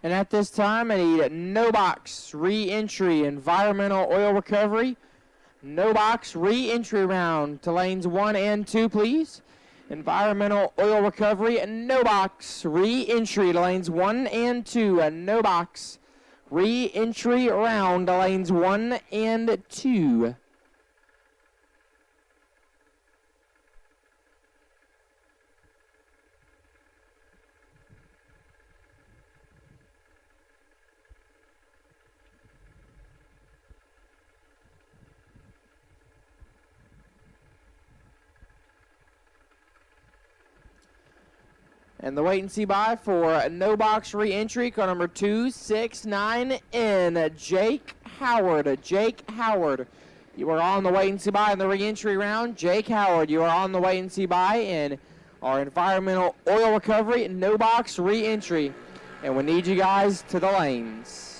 And at this time, I need no box, re-entry, environmental oil recovery. No box, re-entry round to lanes 1 and 2, please. Environmental oil recovery, no box, re-entry to lanes 1 and 2. No box, re-entry round to lanes 1 and 2. And the wait and see by for no box re-entry, car number 269N, Jake Howard. Jake Howard, you are on the wait and see by in the re-entry round. Jake Howard, you are on the wait and see by in our environmental oil recovery, no box re-entry. And we need you guys to the lanes.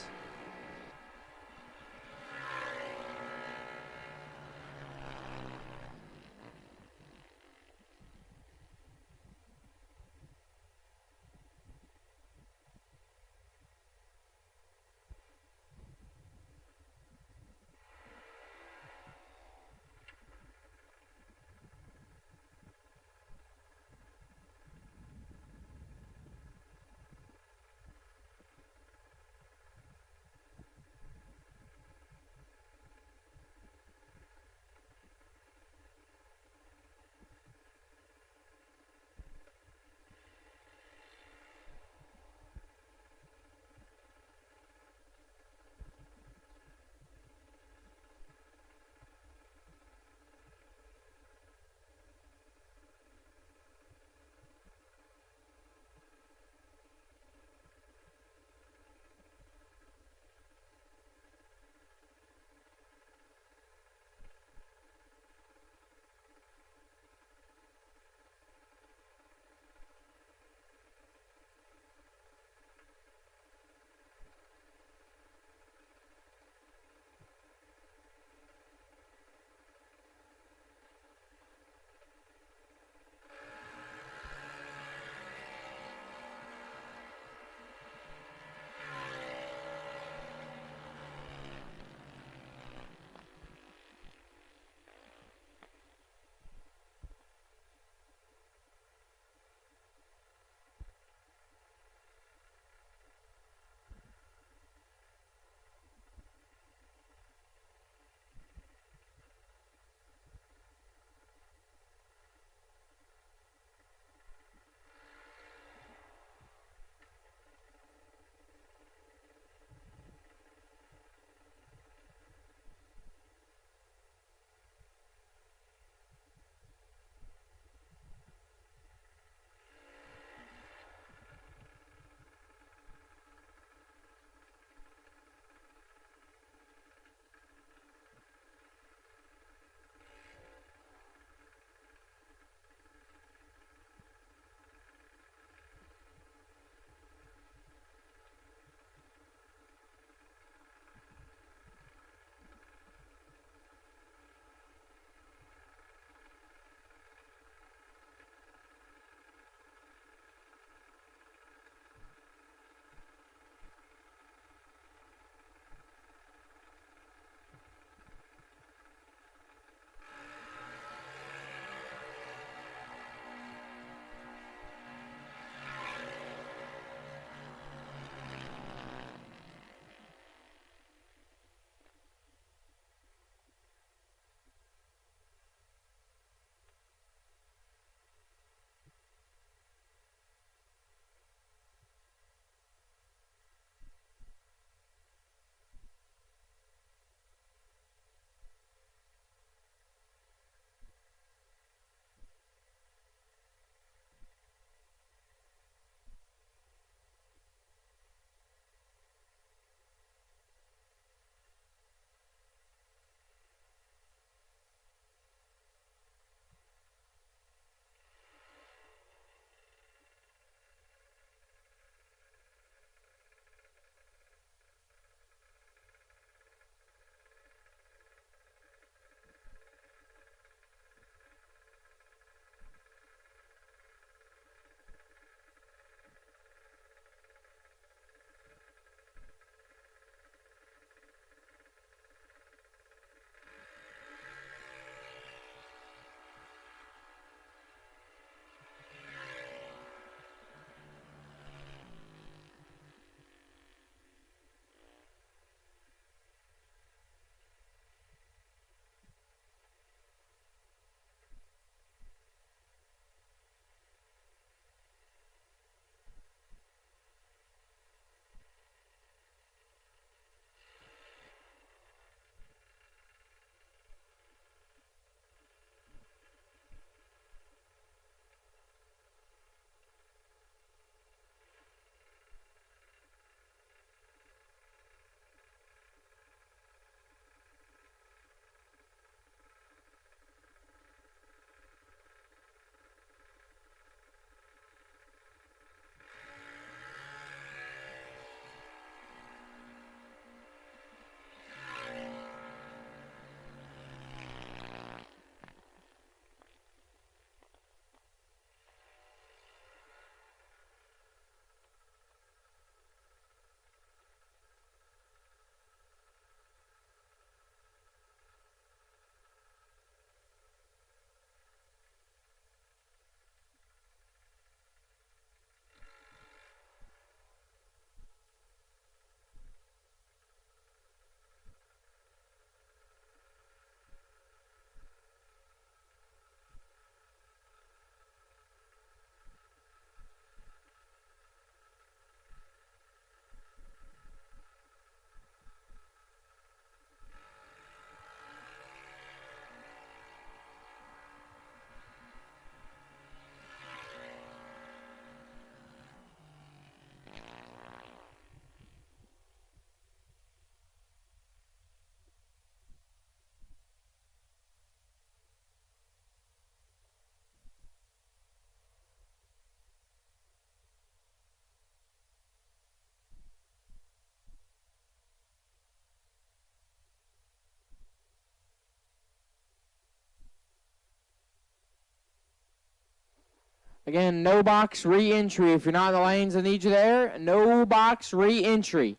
Again, no box re-entry. If you're not in the lanes, I need you there. No box re-entry.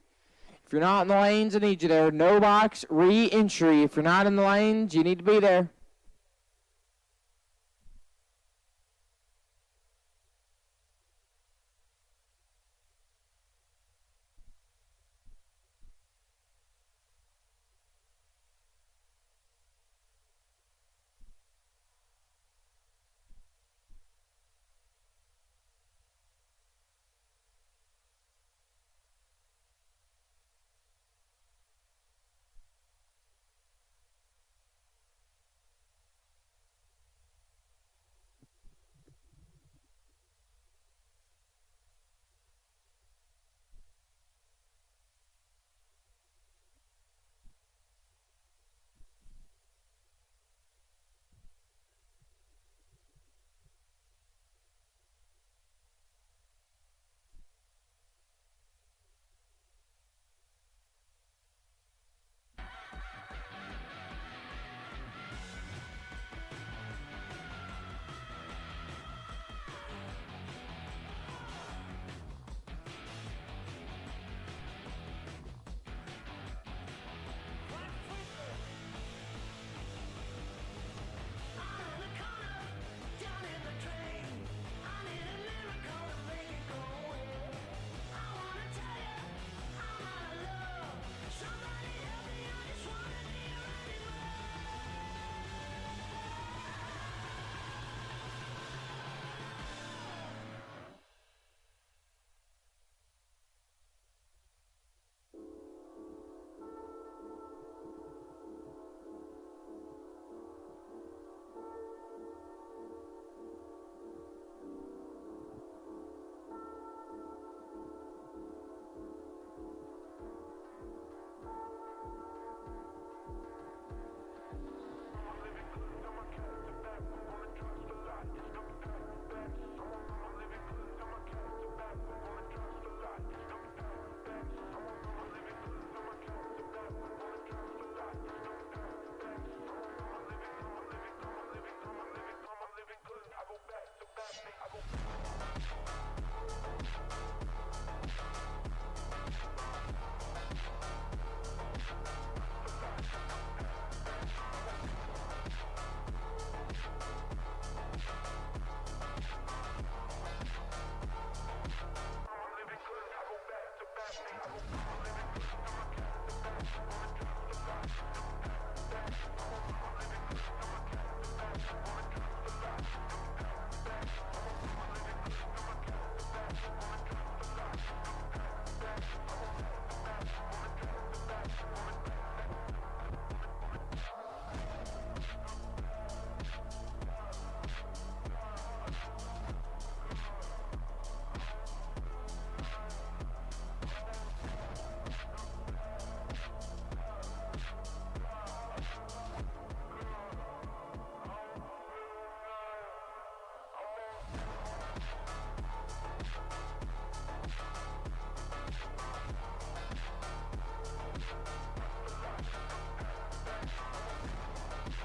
If you're not in the lanes, I need you there. No box re-entry. If you're not in the lanes, you need to be there.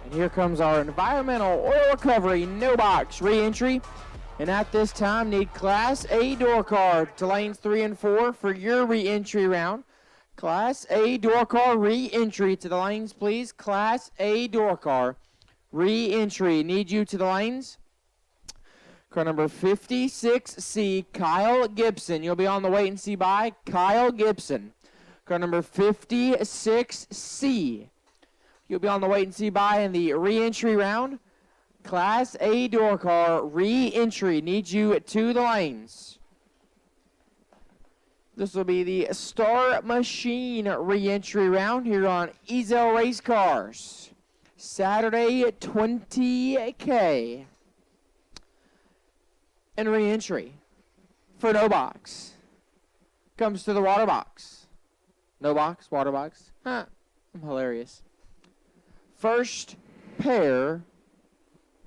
And here comes our environmental oil recovery no box re-entry. And at this time, need Class A door car to lanes 3 and 4 for your re-entry round. Class A door car re-entry to the lanes, please. Class A door car re-entry. Need you to the lanes. Car number 56C, Kyle Gibson. You'll be on the wait and see by. Kyle Gibson. Car number 56C. You'll be on the wait and see by in the re-entry round. Class A door car re-entry. Need you to the lanes. This will be the Star Machine re-entry round here on Ezel Race Cars. Saturday, 20K. And re-entry for no box. Comes to the water box. No box, water box. Huh, I'm hilarious. First pair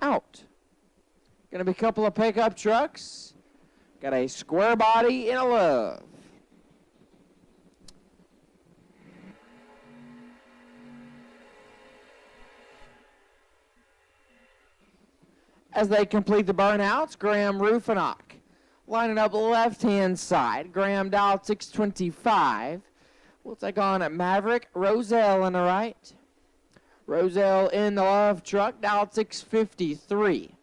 out. Gonna be a couple of pickup trucks. Got a square body and a love. As they complete the burnouts, Graham Rufinock lining up left-hand side. Graham dialed 625. We'll take on Maverick Roselle in the right. Roselle in the left truck, dialed 653.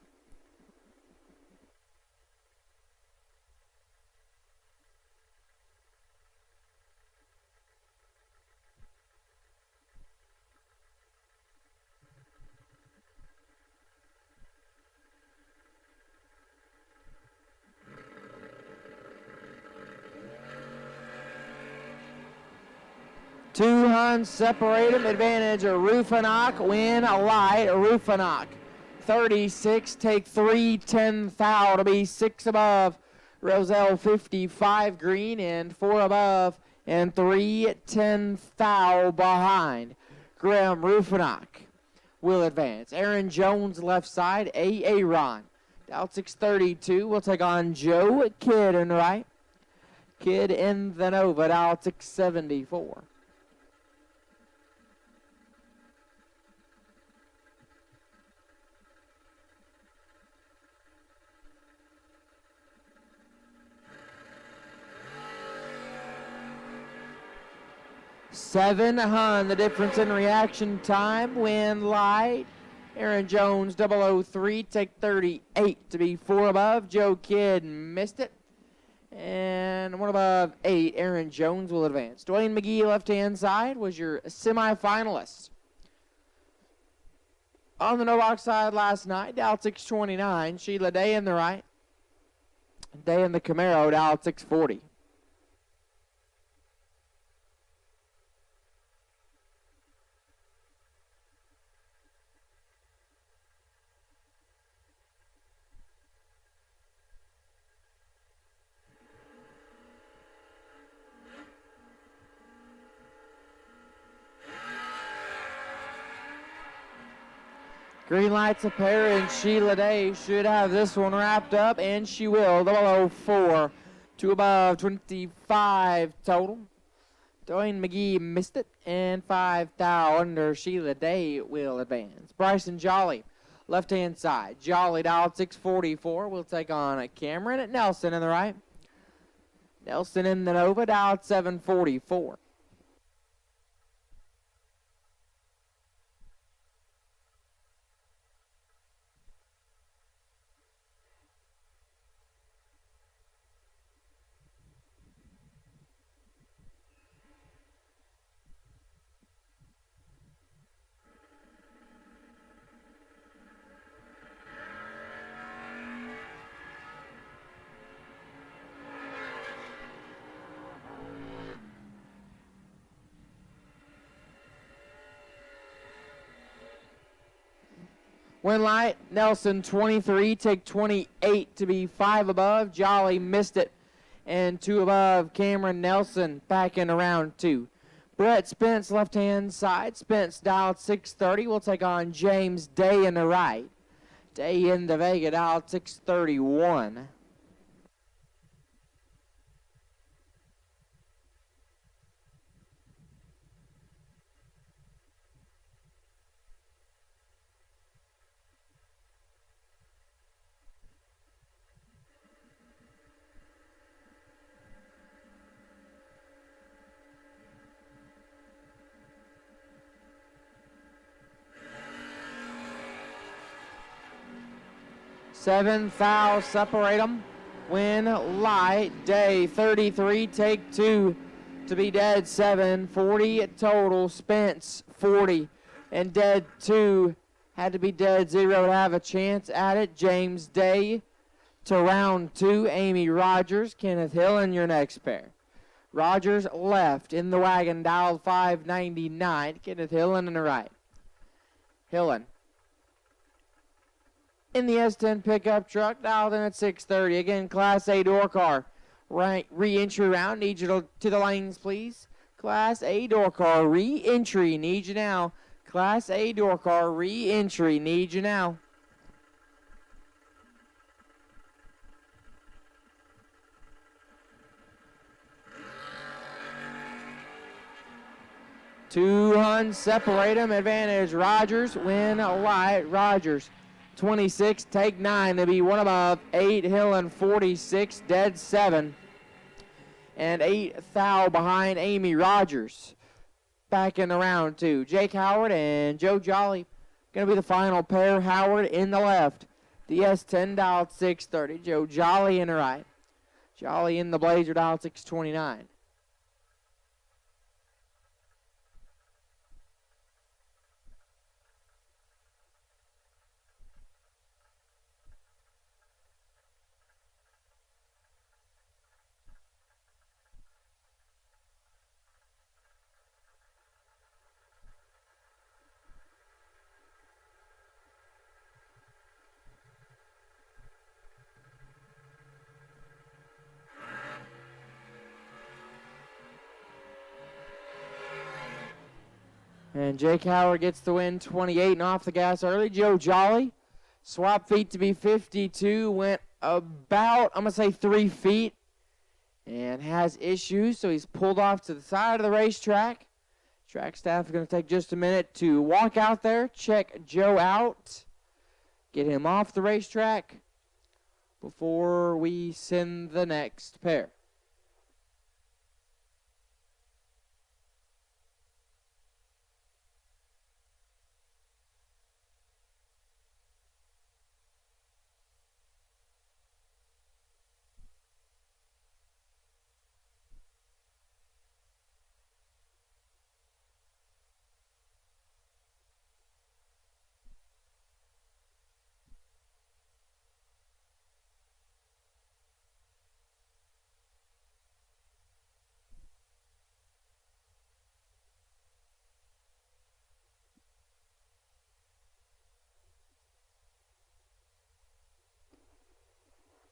Two Huns separate them. Advantage of Rufinock. Win a light. Rufinock. 36. Take 3. 10 thou to be 6 above. Roselle 55 green and 4 above. And 3. 10 thou behind. Graham Rufinock will advance. Aaron Jones left side. Aaron. Down 632. We'll take on Joe Kidd in the right. Kidd in the Nova. Down 674. Seven Hun, the difference in reaction time. Win light. Aaron Jones 003, take 38 to be 4 above. Joe Kidd missed it. And 1 above 8. Aaron Jones will advance. Dwayne McGee, left-hand side, was your semifinalist. On the no-box side last night, dialed 629. Sheila Day in the right. Day in the Camaro, dialed 640. Green lights a pair, and Sheila Day should have this one wrapped up, and she will. 004, 2 above, 25 total. Dwayne McGee missed it, and 5 thou under. Sheila Day will advance. Bryson Jolly, left-hand side. Jolly dialed 644. We'll take on Cameron Nelson in the right. Nelson in the Nova, dialed 744. Win light, Nelson 23, take 28 to be 5 above. Jolly missed it. And 2 above, Cameron Nelson back in round 2. Brett Spence, left-hand side. Spence dialed 630. We'll take on James Day in the right. Day in the Vega, dialed 631. Seven thou separate them. Win light. Day 33, take 2 to be dead 7. 40 total. Spence 40. And dead 2 had to be dead 0 to have a chance at it. James Day to round 2. Amy Rogers, Kenneth Hill in your next pair. Rogers left in the wagon, dialed 599. Kenneth Hillen in the right. Hillen in the S10 pickup truck, dialed in at 630. Again, Class A door car. Right, re-entry round. Need you to the lanes, please. Class A door car, re-entry. Need you now. Class A door car, re-entry. Need you now. Two Huns separate them. Advantage Rogers. Win light. Rogers 26, take 9 to be one above. 8 Hill and 46, dead 7. And 8 Thou behind Amy Rogers. Back in the round 2. Jake Howard and Joe Jolly going to be the final pair. Howard in the left. DS 10 dialed 630. Joe Jolly in the right. Jolly in the Blazer dialed 629. And Jake Howard gets the win, 28 and off the gas early. Joe Jolly, swap feet to be 52, went about, I'm going to say 3 feet, and has issues, so he's pulled off to the side of the racetrack. Track staff is going to take just a minute to walk out there, check Joe out, get him off the racetrack before we send the next pair.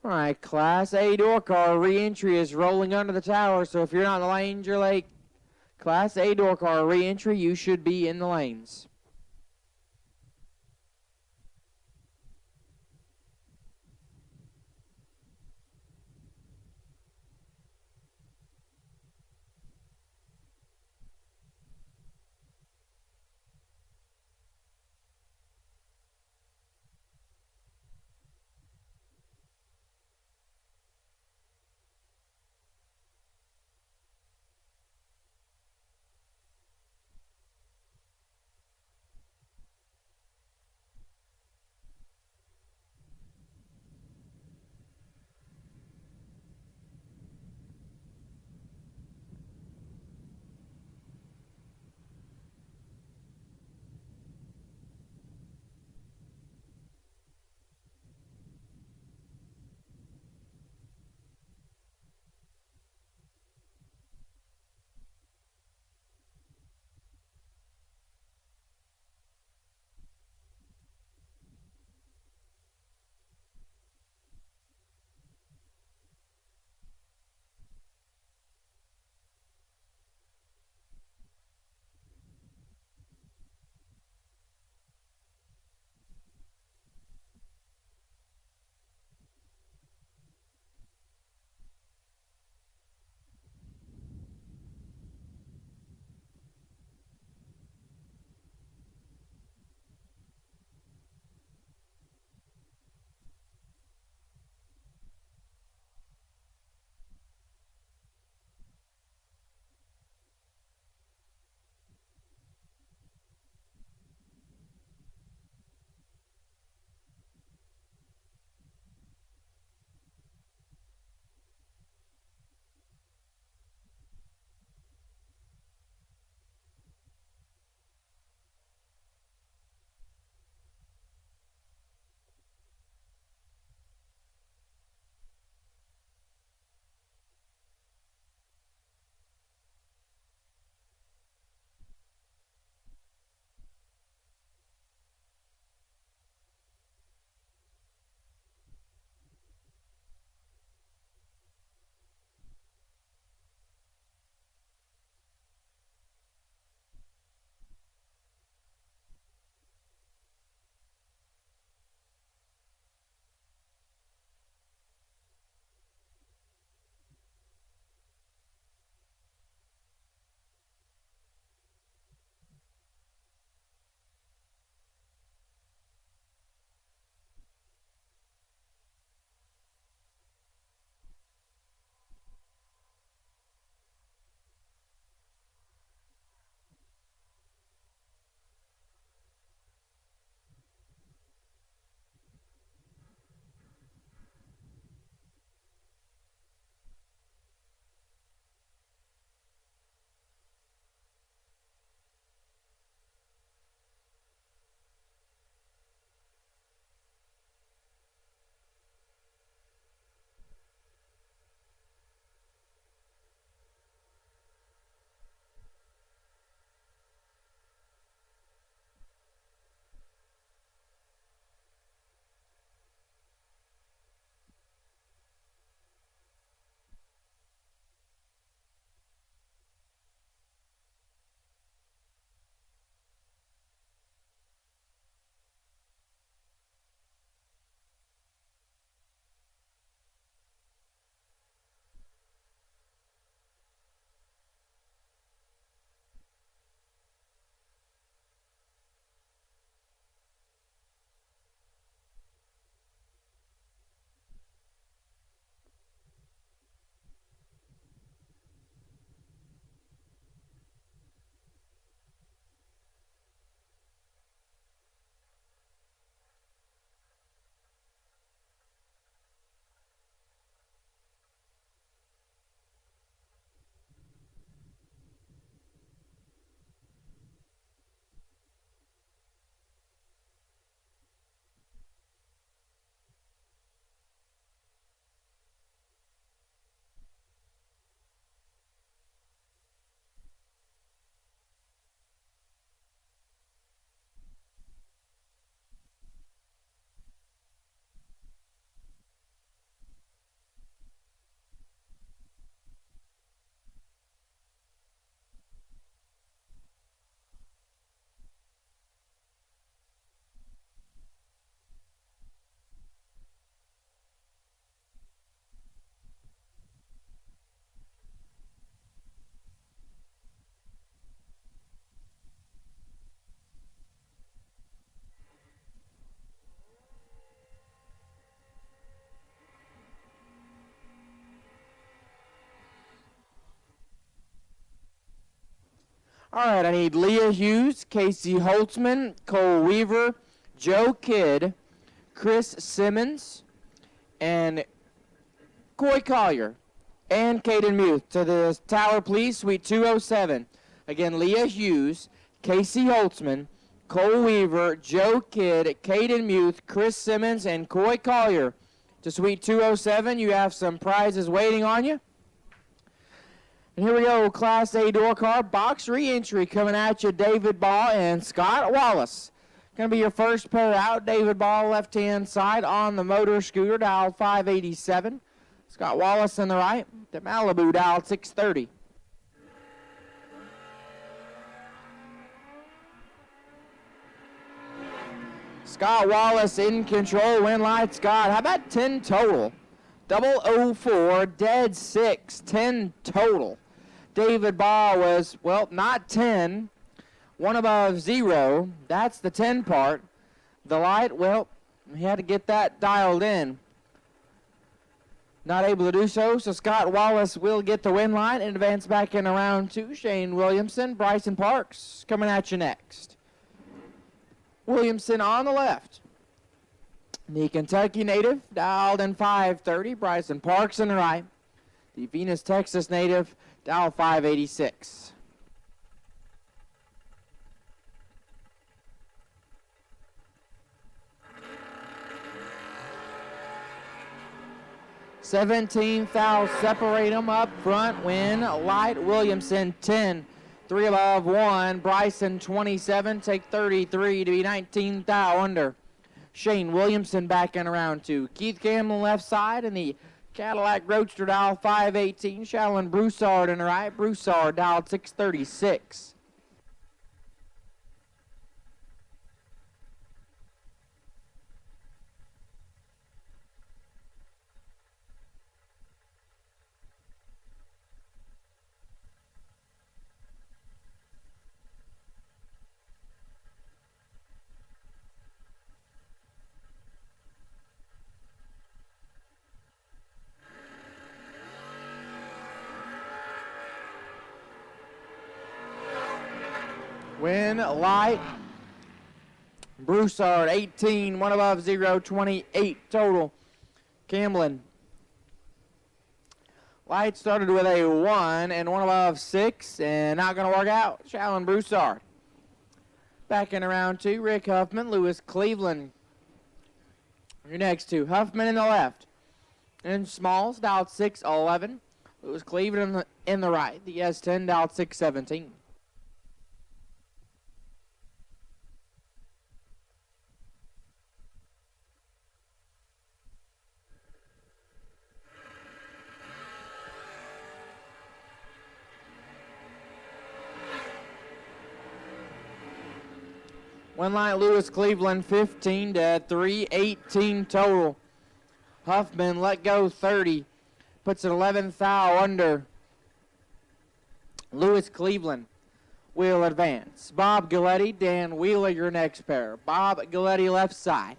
All right, Class A door car re-entry is rolling under the tower, so if you're not in the lanes, you're late. Class A door car re-entry, you should be in the lanes. All right, I need Leah Hughes, Casey Holtzman, Cole Weaver, Joe Kidd, Chris Simmons, and Coy Collier, and Caden Muth to the tower, please, suite 207. Again, Leah Hughes, Casey Holtzman, Cole Weaver, Joe Kidd, Caden Muth, Chris Simmons, and Coy Collier to suite 207. You have some prizes waiting on you. And here we go, Class A door car, box re-entry coming at you, David Ball and Scott Wallace. Going to be your first pair out, David Ball left-hand side on the motor scooter, dial 587. Scott Wallace on the right, the Malibu, dial 630. Scott Wallace in control, win light, Scott. How about 10 total? 004, dead 6, 10 total. David Ball was, well, not 10, one above 0. That's the 10 part. The light, well, he had to get that dialed in. Not able to do so, so Scott Wallace will get the win line and advance back in round 2. Shane Williamson, Bryson Parks coming at you next. Williamson on the left. The Kentucky native, dialed in 530. Bryson Parks on the right. The Venus, Texas native, dial 586. $17,000 separate them up front. Win light, Williamson 10. 3 above 1. Bryson 27. Take 33 to be 19,000 under. Shane Williamson back in round 2. Keith Campbell left side and the Cadillac Roadster, dial 518. Shalyn Broussard in the right. Broussard dial 636. Win light. Broussard 18, 1 above 0, 28 total. Camblin. Light started with a 1 and 1 above 6 and not going to work out. Shalyn Broussard. Back in round 2, Rick Huffman, Lewis Cleveland. Your next two, Huffman in the left. And Smalls, dialed 611. Lewis Cleveland in the right. The S10, dialed 617. One line, Lewis Cleveland 15 to 3, 18 total. Huffman let go 30, puts it 11,000 under. Lewis Cleveland will advance. Bob Galletti, Dan Wheeler, your next pair. Bob Galletti left side,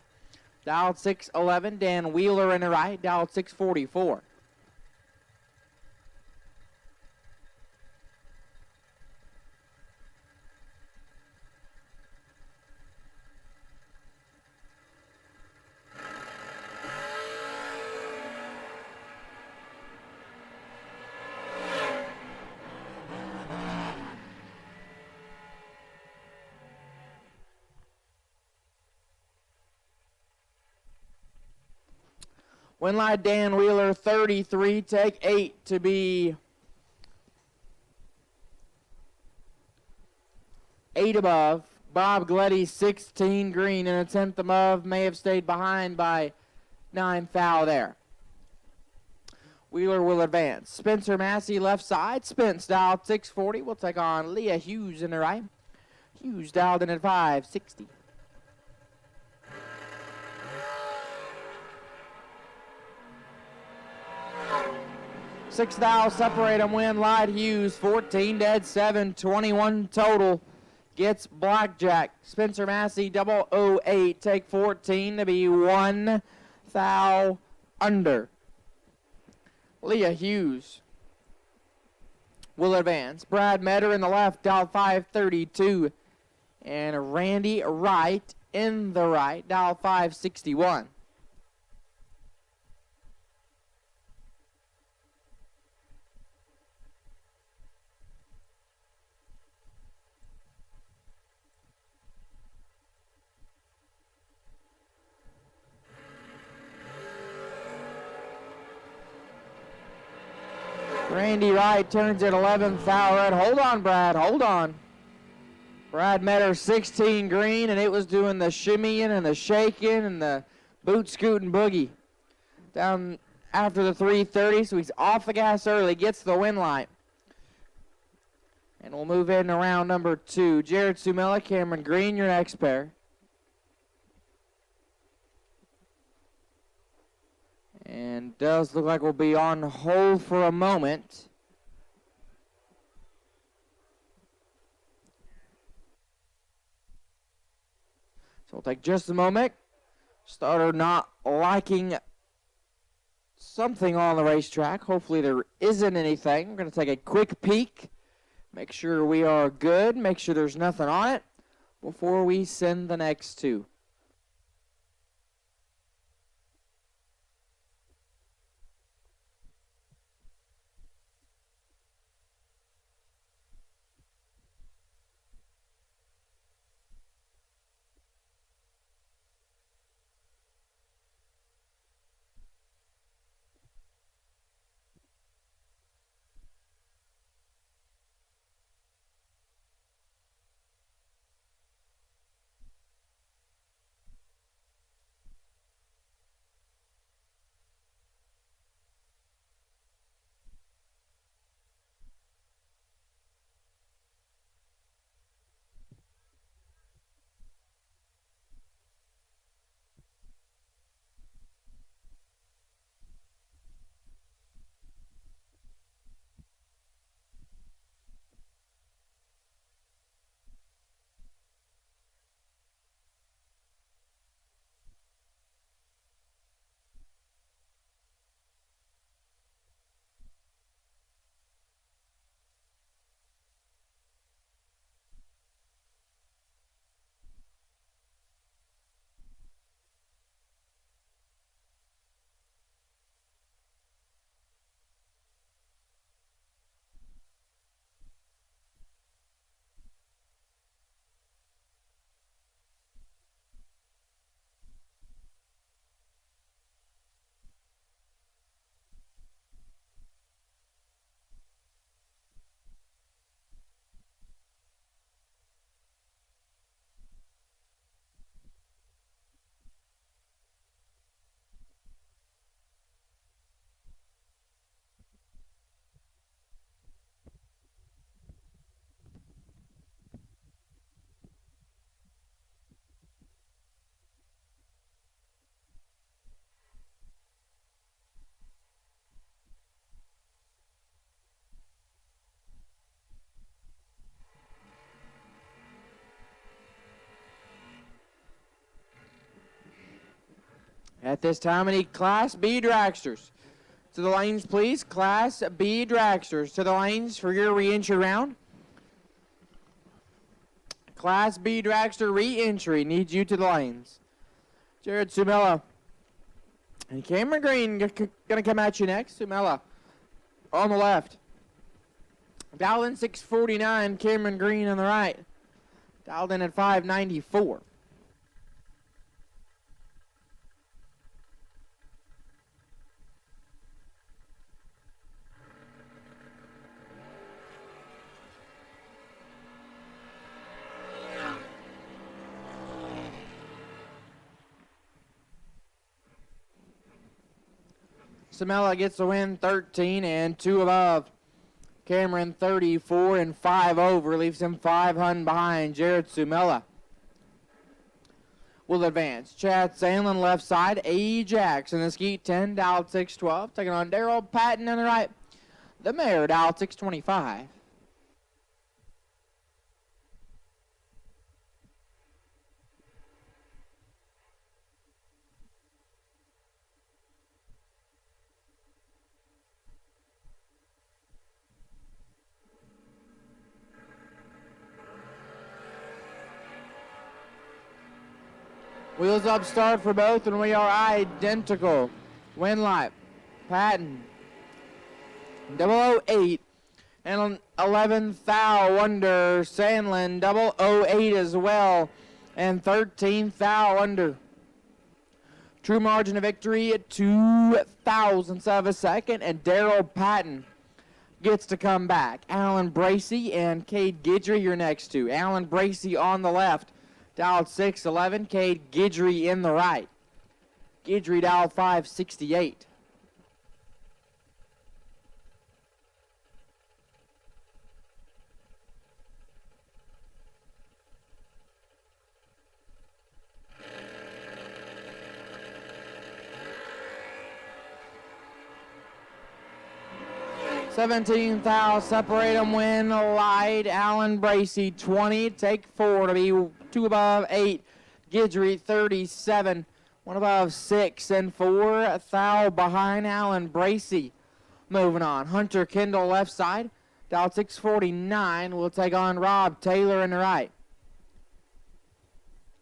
dialed 611. Dan Wheeler in the right, dialed 644. Win line, Dan Wheeler 33, take 8 to be 8 above. Bob Gleddy 16 green and a 10th above. May have stayed behind by 9,000 there. Wheeler will advance. Spencer Massey left side. Spence dialed 640. We'll take on Leah Hughes in the right. Hughes dialed in at 560. $6,000 separate them, win light. Hughes 14 dead 7, 21 total. Gets blackjack. Spencer Massey 008, take 14 to be 1,000 under. Leah Hughes will advance. Brad Metter in the left, dial 532. And Randy Wright in the right, dial 561. Randy Wright turns at 11th foul red. Hold on, Brad. Hold on. Brad Metter 16 green, and it was doing the shimmying and the shaking and the boot scooting boogie. Down after the 330, so he's off the gas early, gets the win light. And we'll move into round number 2. Jared Sumella, Cameron Green, your next pair. And does look like we'll be on hold for a moment. So we'll take just a moment. Starter not liking something on the racetrack. Hopefully there isn't anything. We're going to take a quick peek. Make sure we are good. Make sure there's nothing on it before we send the next two. At this time, I need Class B dragsters. To the lanes, please. Class B dragsters to the lanes for your re-entry round. Class B dragster re-entry needs you to the lanes. Jared Sumella and Cameron Green going to come at you next. Sumella on the left. Dialed in 649, Cameron Green on the right. Dialed in at 594. Sumella gets the win, 13 and 2 above. Cameron 34 and 5 over, leaves him 5 hun behind. Jared Sumella will advance. Chad Sandlin left side. Ajax in the skeet 10, dialed 612. Taking on Daryl Patton on the right. The Mayor, dialed 625. Wheels up start for both, and we are identical. Winlight, Patton, 008, and 11 thou under. Sandlin, 008 as well, and 13 thou under. True margin of victory at 2 thousandths of a second, and Daryl Patton gets to come back. Alan Bracey and Cade Guidry, your next two. Alan Bracey on the left, dialed 611. Cade Guidry in the right. Guidry dialed 568. $17 thou, separate them, win light. Alan Bracey 20, take 4 to be 2 above 8. Guidry 37, 1 above 6, and 4 thou behind Alan Bracey. Moving on, Hunter Kendall left side, dial 649. We'll take on Rob Taylor in the right.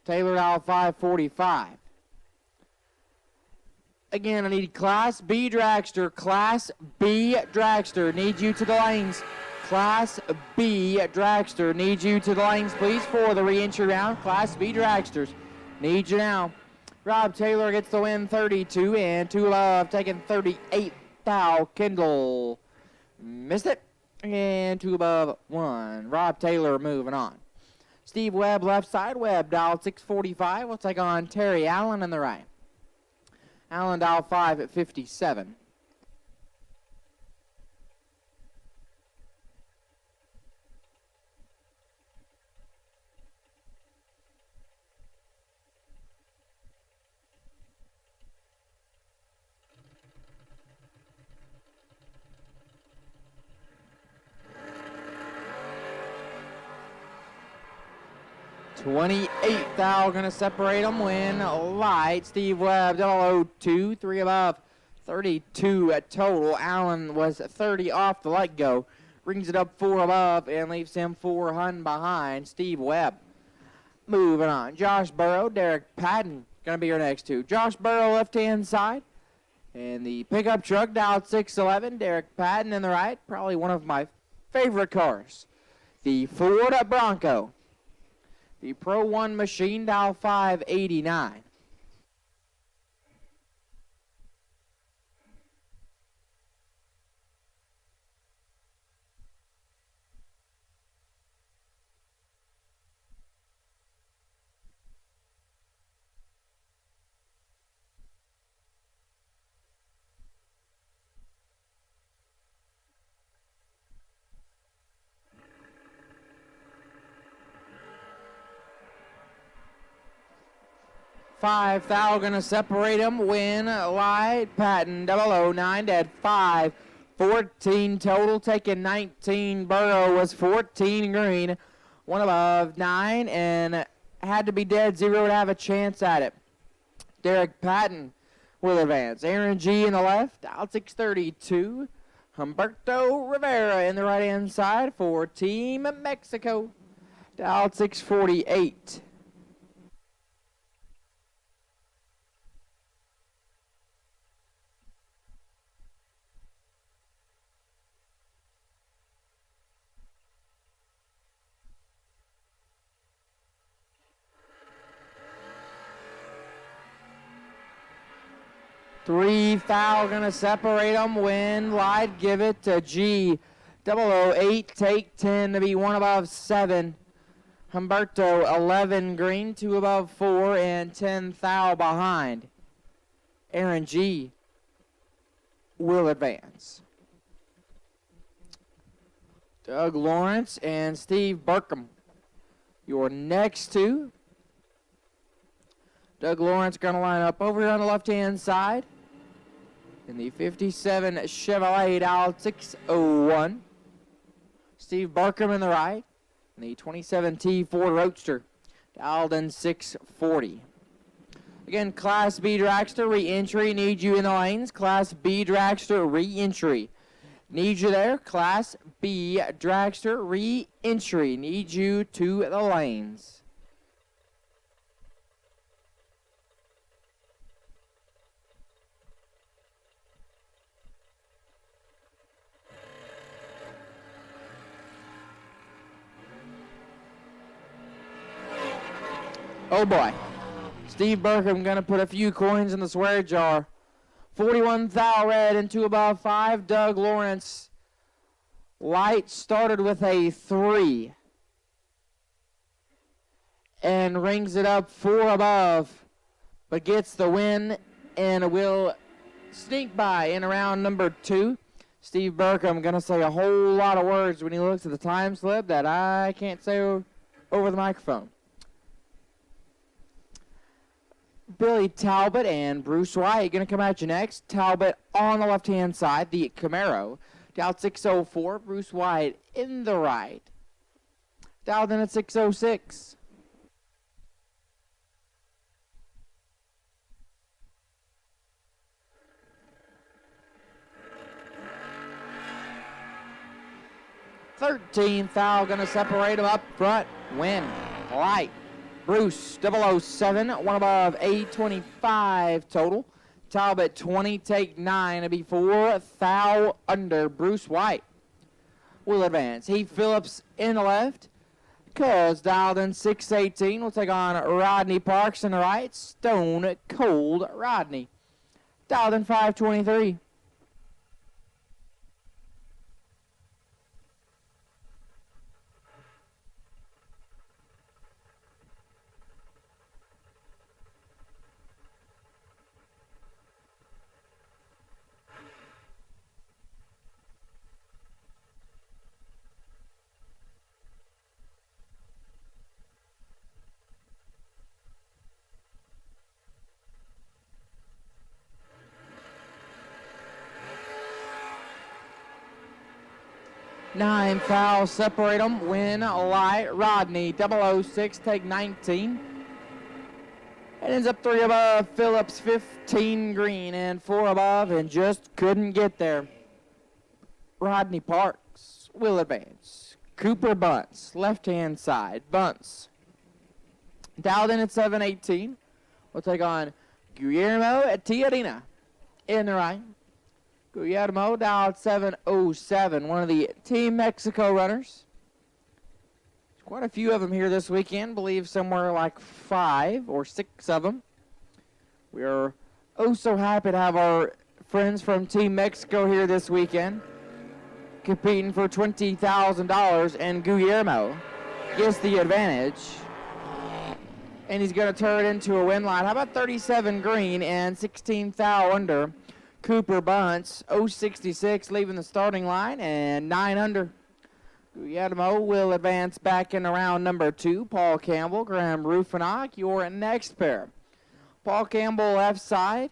Taylor dial 545. Again, I need Class B Dragster. Class B Dragster. Need you to the lanes. Class B Dragster. Need you to the lanes, please, for the re-entry round. Class B Dragsters. Need you now. Rob Taylor gets the win, 32, and 2 above, taking 38 thou. Kendall missed it, and 2 above 1. Rob Taylor moving on. Steve Webb left side. Webb dialed 645. We'll take on Terry Allen in the right. Allen dial 5 at 57. $28 thou, gonna separate them, win light. Steve Webb, 002, 3 above, 32 at total. Allen was 30 off the let-go, brings it up 4 above, and leaves him 4 hun behind Steve Webb. Moving on, Josh Burrow, Derek Patton, gonna be your next two. Josh Burrow left-hand side, and the pickup truck dialed 611, Derek Patton in the right, probably one of my favorite cars. The Ford Bronco. The Pro 1 machine, dial 589. $5 thou, gonna separate them, win light. Patton 009 at 5, 14 total, taking 19. Burrow was 14 green, 1 above 9, and had to be dead 0 to have a chance at it. Derek Patton will advance. Aaron G in the left, out 632. Humberto Rivera in the right hand side for Team Mexico, dialed 648. $3 thou, gonna separate them, win light, give it to G. 008, take 10 to be 1 above 7. Humberto 11 green, 2 above 4, and 10 thou behind. Aaron G will advance. Doug Lawrence and Steve Burkham, your next two. Doug Lawrence going to line up over here on the left-hand side in the 57 Chevrolet dial 601. Steve Barkham in the right in the 27T Ford Roadster dialed in 640. Again, Class B Dragster re-entry, need you in the lanes. Class B Dragster re-entry, need you there. Class B Dragster re-entry, need you to the lanes. Oh boy. Steve Burkham going to put a few coins in the swear jar. 41 thou red and 2 above 5. Doug Lawrence. Light started with a 3. And rings it up 4 above. But gets the win and will sneak by in round number 2. Steve Burkham going to say a whole lot of words when he looks at the time slip that I can't say over the microphone. Billy Talbot and Bruce White going to come at you next. Talbot on the left-hand side, the Camaro. Dialed 604, Bruce White in the right. Dialed in at 606. $13 thou going to separate them up front. Win. Light. Bruce 007, 1 above, 825 total. Talbot 20, take 9 to be 4 thou under. Bruce White will advance. Heath Phillips in the left. Cuz dialed in 618. We'll take on Rodney Parks in the right. Stone Cold Rodney. Dialed in 523. Nine fouls separate them. Win Light. Rodney 006, take 19. It ends up 3 above. Phillips 15 green and 4 above and just couldn't get there. Rodney Parks will advance. Cooper Bunce, left-hand side. Bunce dialed in at 718. We'll take on Guillermo at Tiarina in the right. Guillermo dialed 707, one of the Team Mexico runners. There's quite a few of them here this weekend, believe somewhere like 5 or 6 of them. We are so happy to have our friends from Team Mexico here this weekend, competing for $20,000, and Guillermo gets the advantage. And he's going to turn it into a win line. How about 37 green and 16 thou under? Cooper Bunce, 066, leaving the starting line, and 9 under. Guillermo will advance back in round number 2. Paul Campbell, Graham Rufinock, your next pair. Paul Campbell left side,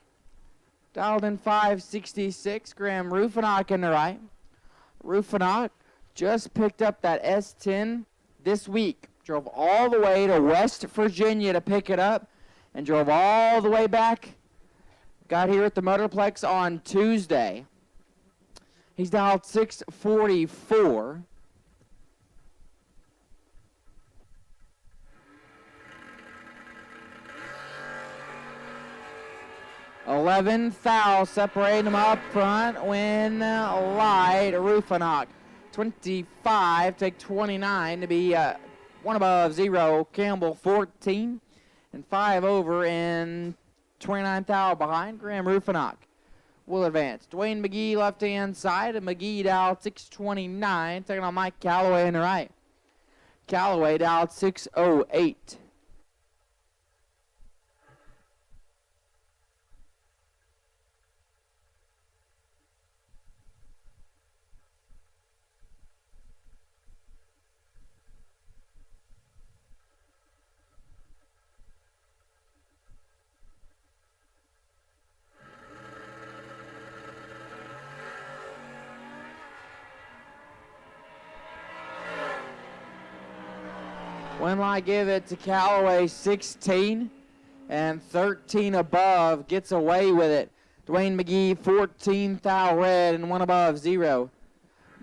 dialed in 566. Graham Rufinock in the right. Rufinock just picked up that S10 this week. Drove all the way to West Virginia to pick it up, and drove all the way back. Got here at the Motorplex on Tuesday. He's dialed 644. $11 thou separating them up front. Win Light. Rufinock 25, take 29 to be 1 above 0. Campbell 14 and 5 over and 29 thou behind. Graham Rufinock will advance. Dwayne McGee left-hand side, and McGee dialed 629, taking on Mike Calloway in the right. Calloway dialed 608. Winlight give it to Callaway, 16 and 13 above, gets away with it. Dwayne McGee, 14 thou red and 1 above 0.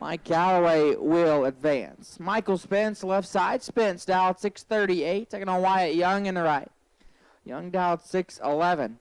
Mike Callaway will advance. Michael Spence, left side. Spence dialed 638, taking on Wyatt Young in the right. Young dialed 611.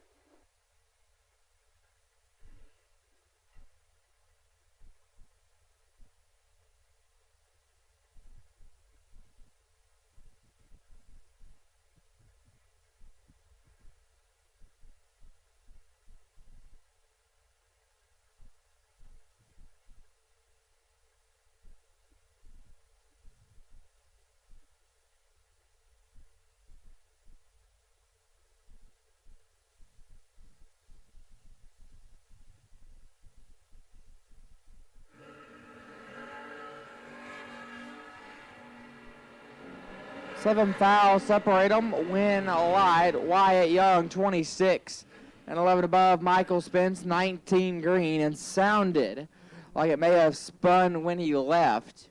7 fouls separate them. Win light. Wyatt Young, 26. And 11 above. Michael Spence, 19 green. And sounded like it may have spun when he left,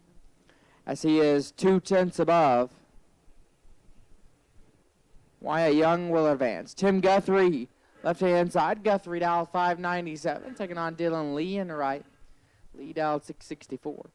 as he is 2/10 above. Wyatt Young will advance. Tim Guthrie, left-hand side. Guthrie dialed 597, taking on Dylan Lee in the right. Lee dialed 664.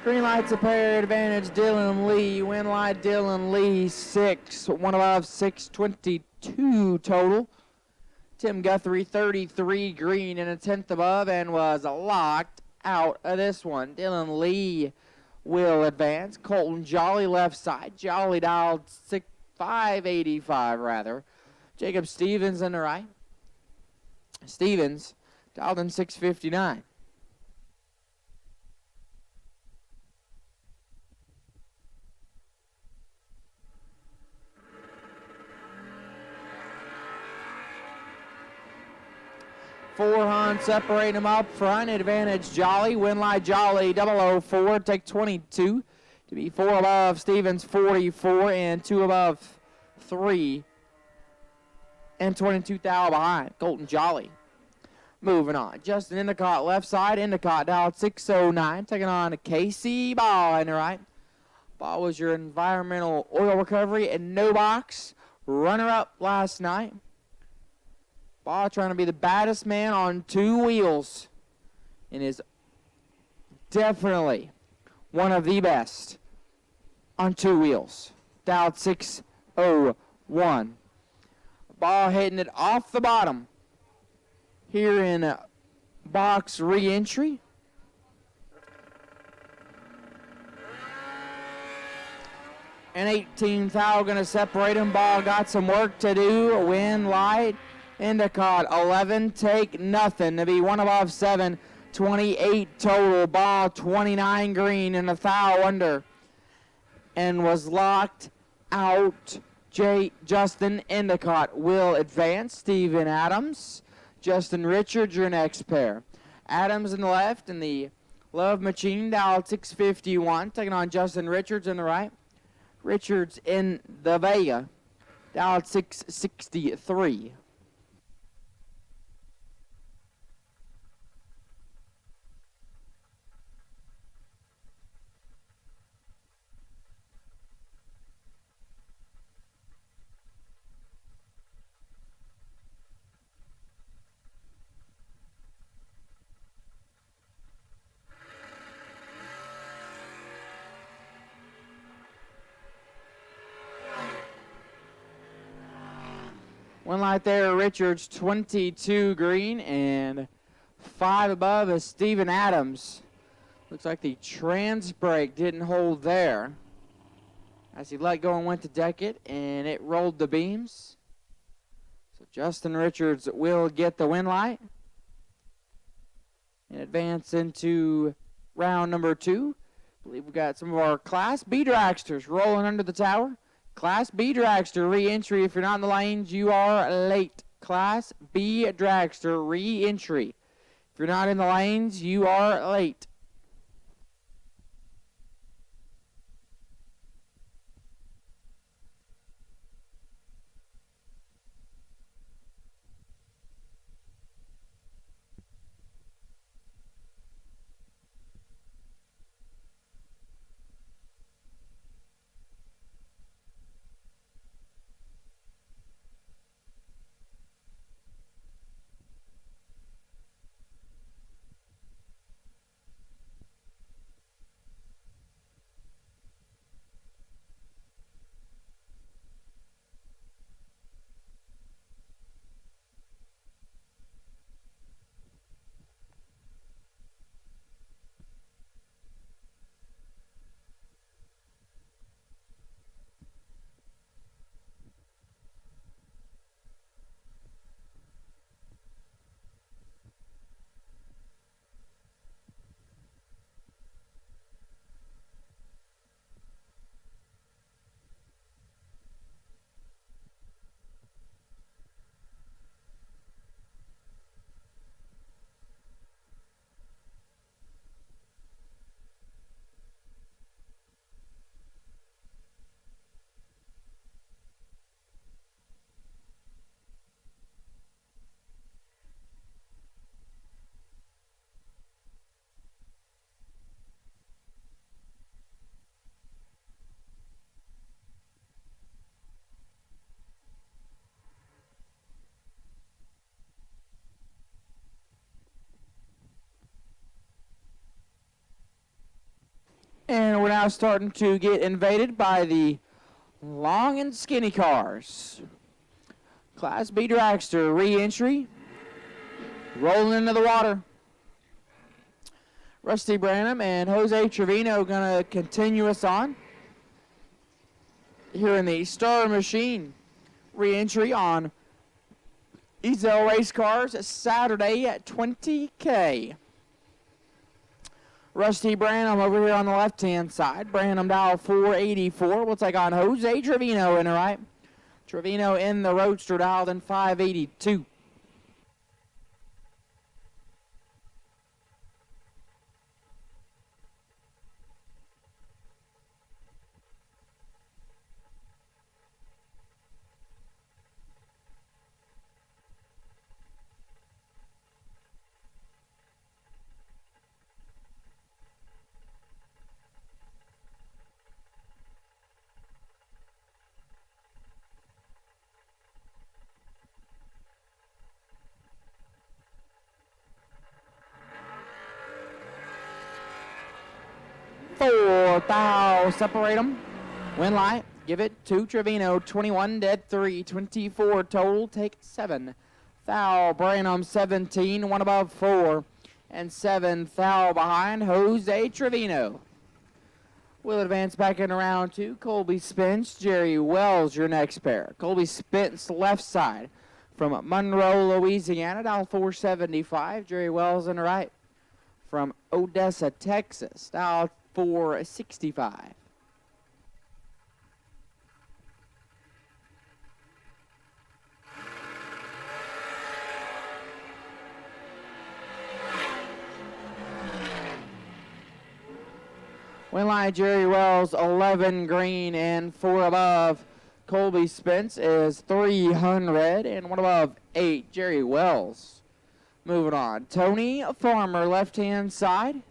Green light's a pair advantage, Dylan Lee. Win light, Dylan Lee, 6. 1 above, 622 total. Tim Guthrie, 33 green and a 10th above, and was locked out of this one. Dylan Lee will advance. Colton Jolly, left side. Jolly dialed 585 rather. Jacob Stevens in the right. Stevens dialed in 659. Four Hunt separate them up front. Advantage Jolly. Win light Jolly 004. Take 22 to be 4 above. Stevens 44 and 2 above 3 and 22 thou behind. Colton Jolly. Moving on. Justin Endicott left side. Endicott dialed 609. Taking on Casey Ball in the right. Ball was your environmental oil recovery and no box runner up last night. Ball trying to be the baddest man on 2 wheels and is definitely one of the best on 2 wheels. Dialed 601. Ball hitting it off the bottom here in box re-entry. An 18 foul going to separate him. Ball got some work to do. Win light. Endicott 11, take nothing to be 1 above 7, 28 total. Ball 29 green and a foul under, and was locked out. Justin Endicott will advance. Steven Adams, Justin Richards, your next pair. Adams in the left and the Love Machine dialed 651, taking on Justin Richards in the right. Richards in the Vega dialed 663. One light there, Richards, 22 green, and 5 above is Steven Adams. Looks like the trans brake didn't hold there, as he let go and went to deck it, and it rolled the beams. So Justin Richards will get the win light and advance into round number 2. I believe we've got some of our Class B dragsters rolling under the tower. Class B dragster re-entry. If you're not in the lanes, you are late. Class B dragster re-entry. If you're not in the lanes, you are late. now starting to get invaded by the long and skinny cars. Class B Dragster ReEntry rolling into the water. Rusty Branham and Jose Trevino going to continue us on here in the Star Machine ReEntry on Ezel Race Cars Saturday at 20K. Rusty Branham over here on the left-hand side. Branham dial 484. We'll take on Jose Trevino in the right. Trevino in the Roadster dialed in 582. Four thou, separate them. Win light, give it to Trevino. 21 dead 3, 24 total, take 7. Thou, Branham 17, one above 4, and 7 thou behind Jose Trevino. We'll advance back in round 2. Colby Spence, Jerry Wells, your next pair. Colby Spence left side from Monroe, Louisiana, dial 475. Jerry Wells on the right from Odessa, Texas, dial 465. Win line Jerry Wells 11 green and 4 above. Colby Spence is 300 and 1 above 8. Jerry Wells. Moving on. Tony Farmer left hand side.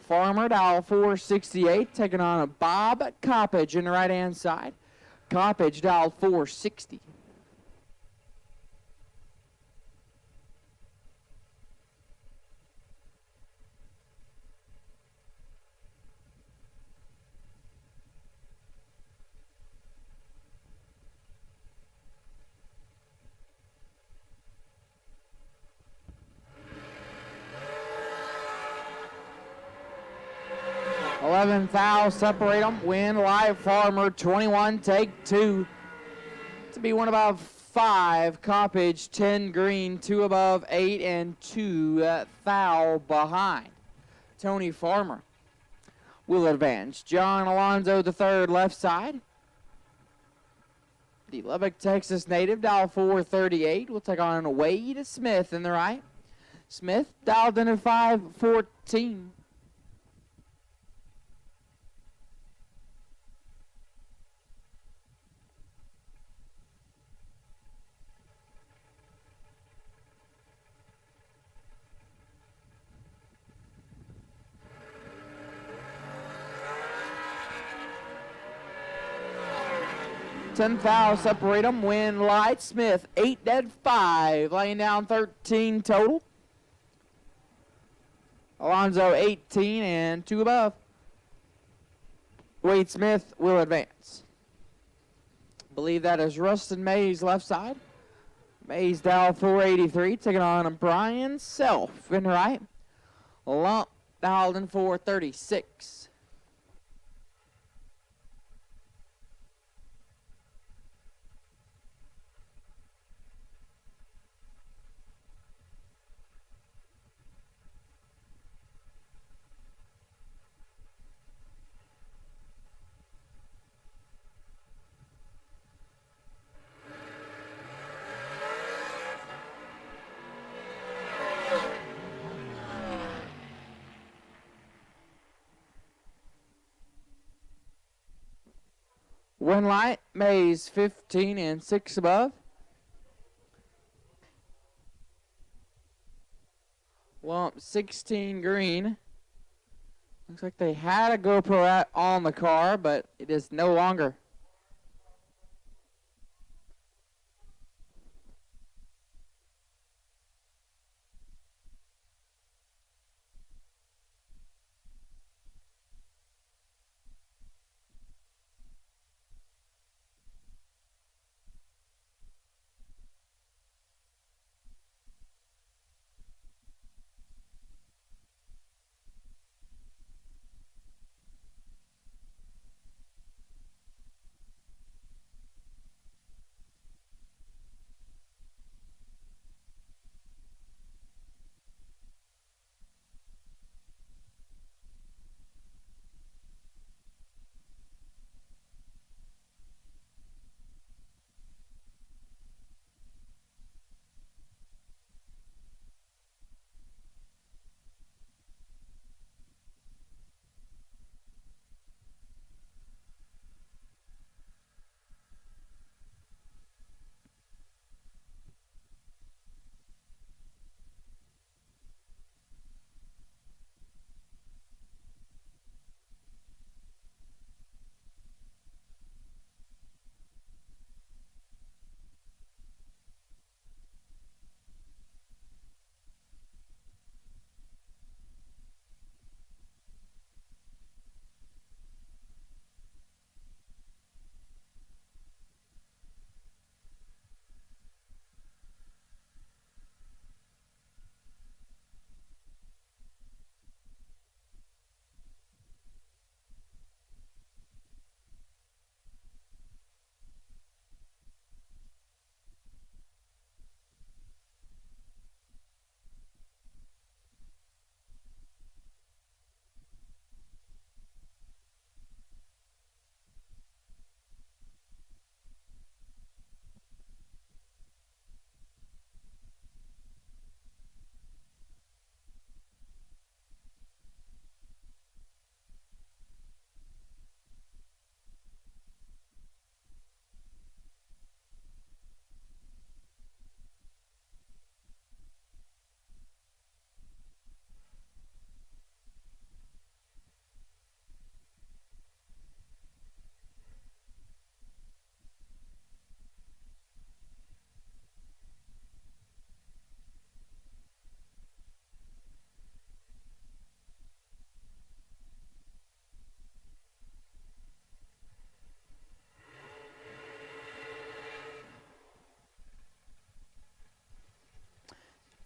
Farmer dial 468, taking on Bob Coppage in the right-hand side. Coppage dial 460. Thou, separate them. Win live Farmer 21, take 2. To be 1 above 5. Coppage 10 green, 2 above 8, and 2 thou behind. Tony Farmer will advance. John Alonzo III left side. The Lubbock, Texas native, dial 438. We'll take on Wade Smith in the right. Smith dialed in at 514. Thou, separate them. Win light. Smith 8 dead 5, laying down 13 total. Alonzo 18 and 2 above. Wade Smith will advance. Believe that is Rustin Mays left side. Mays dial 483, taking on Brian Self in right. Lump dialed in 436. Win light, Mays 15 and 6 above. Lump 16 green. Looks like they had a GoPro on the car, but it is no longer.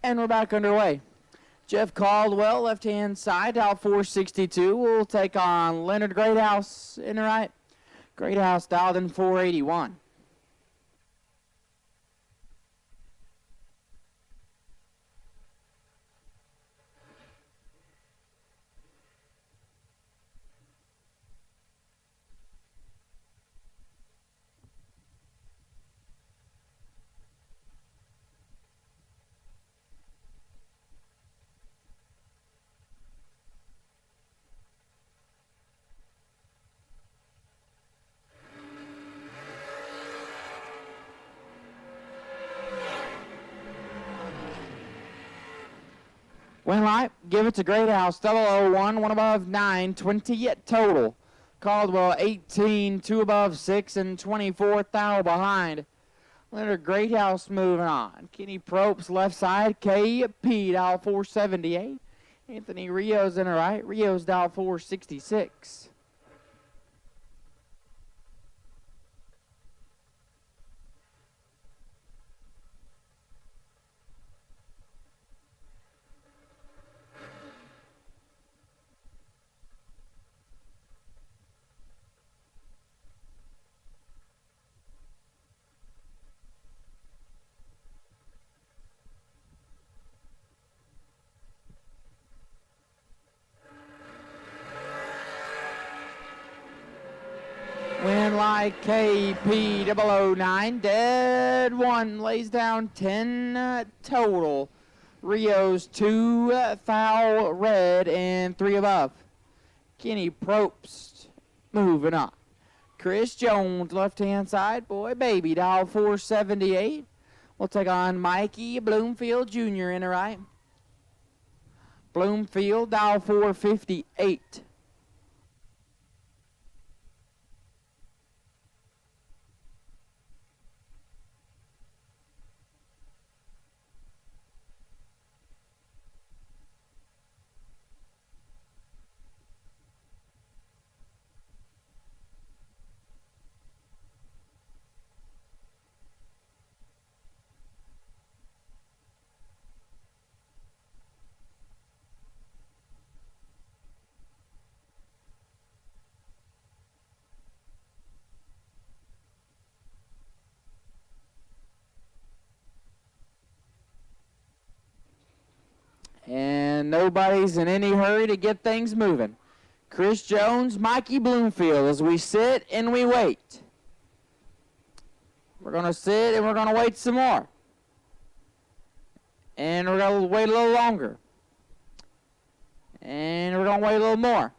And we're back underway. Jeff Caldwell, left-hand side, dial 462. We'll take on Leonard Greathouse in the right. Greathouse dialed in 481. Win light, give it to Greathouse, 001, 1 above 9, 20 yet total. Caldwell 18, 2 above 6, and 24 thou behind. Leonard Greathouse moving on. Kenny Probst left side, KP dial 478. Anthony Rios in the right, Rios dial 466. Win like KP 009, dead 1, lays down 10 total. Rios 2 foul red and 3 above. Kenny Probst moving on. Chris Jones left hand side, boy baby dial 478. We'll take on Mikey Bloomfield Jr. in the right. Bloomfield dial 458. And nobody's in any hurry to get things moving. Chris Jones, Mikey Bloomfield, as we sit and we wait. We're going to sit and we're going to wait some more. And we're going to wait a little longer. And we're going to wait a little more.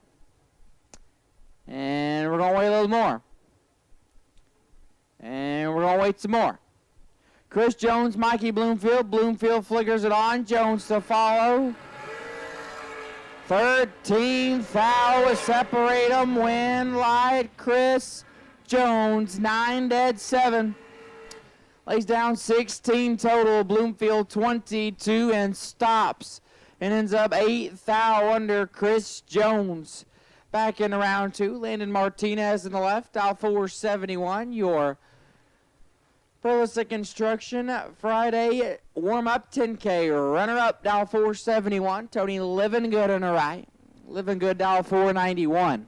And we're going to wait a little more. And we're going to wait some more. Chris Jones, Mikey Bloomfield. Bloomfield flickers it on. Jones to follow. 13 foul, separate them. Win light. Chris Jones, 9 dead 7. Lays down 16 total. Bloomfield 22 and stops. And ends up 8 foul under Chris Jones. Back in round 2. Landon Martinez in the left. Dial 471. Your Prilisic Construction Friday warm-up 10K. Runner-up, dial 471. Tony Living Good on the right. Living Good, dial 491.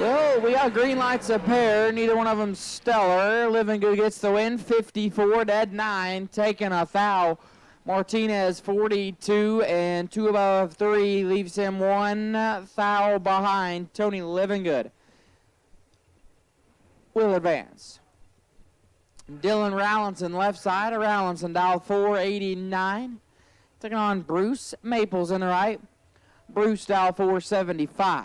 Well, we got green lights a pair. Neither one of them stellar. Living Good gets the win. 54 dead 9. Taking a foul. Martinez 42 and 2 above 3 leaves him 1 foul behind. Tony Living Good will advance. Dylan Rallinson left side. Rallinson dial 489. Taking on Bruce Maples in the right. Bruce dial 475.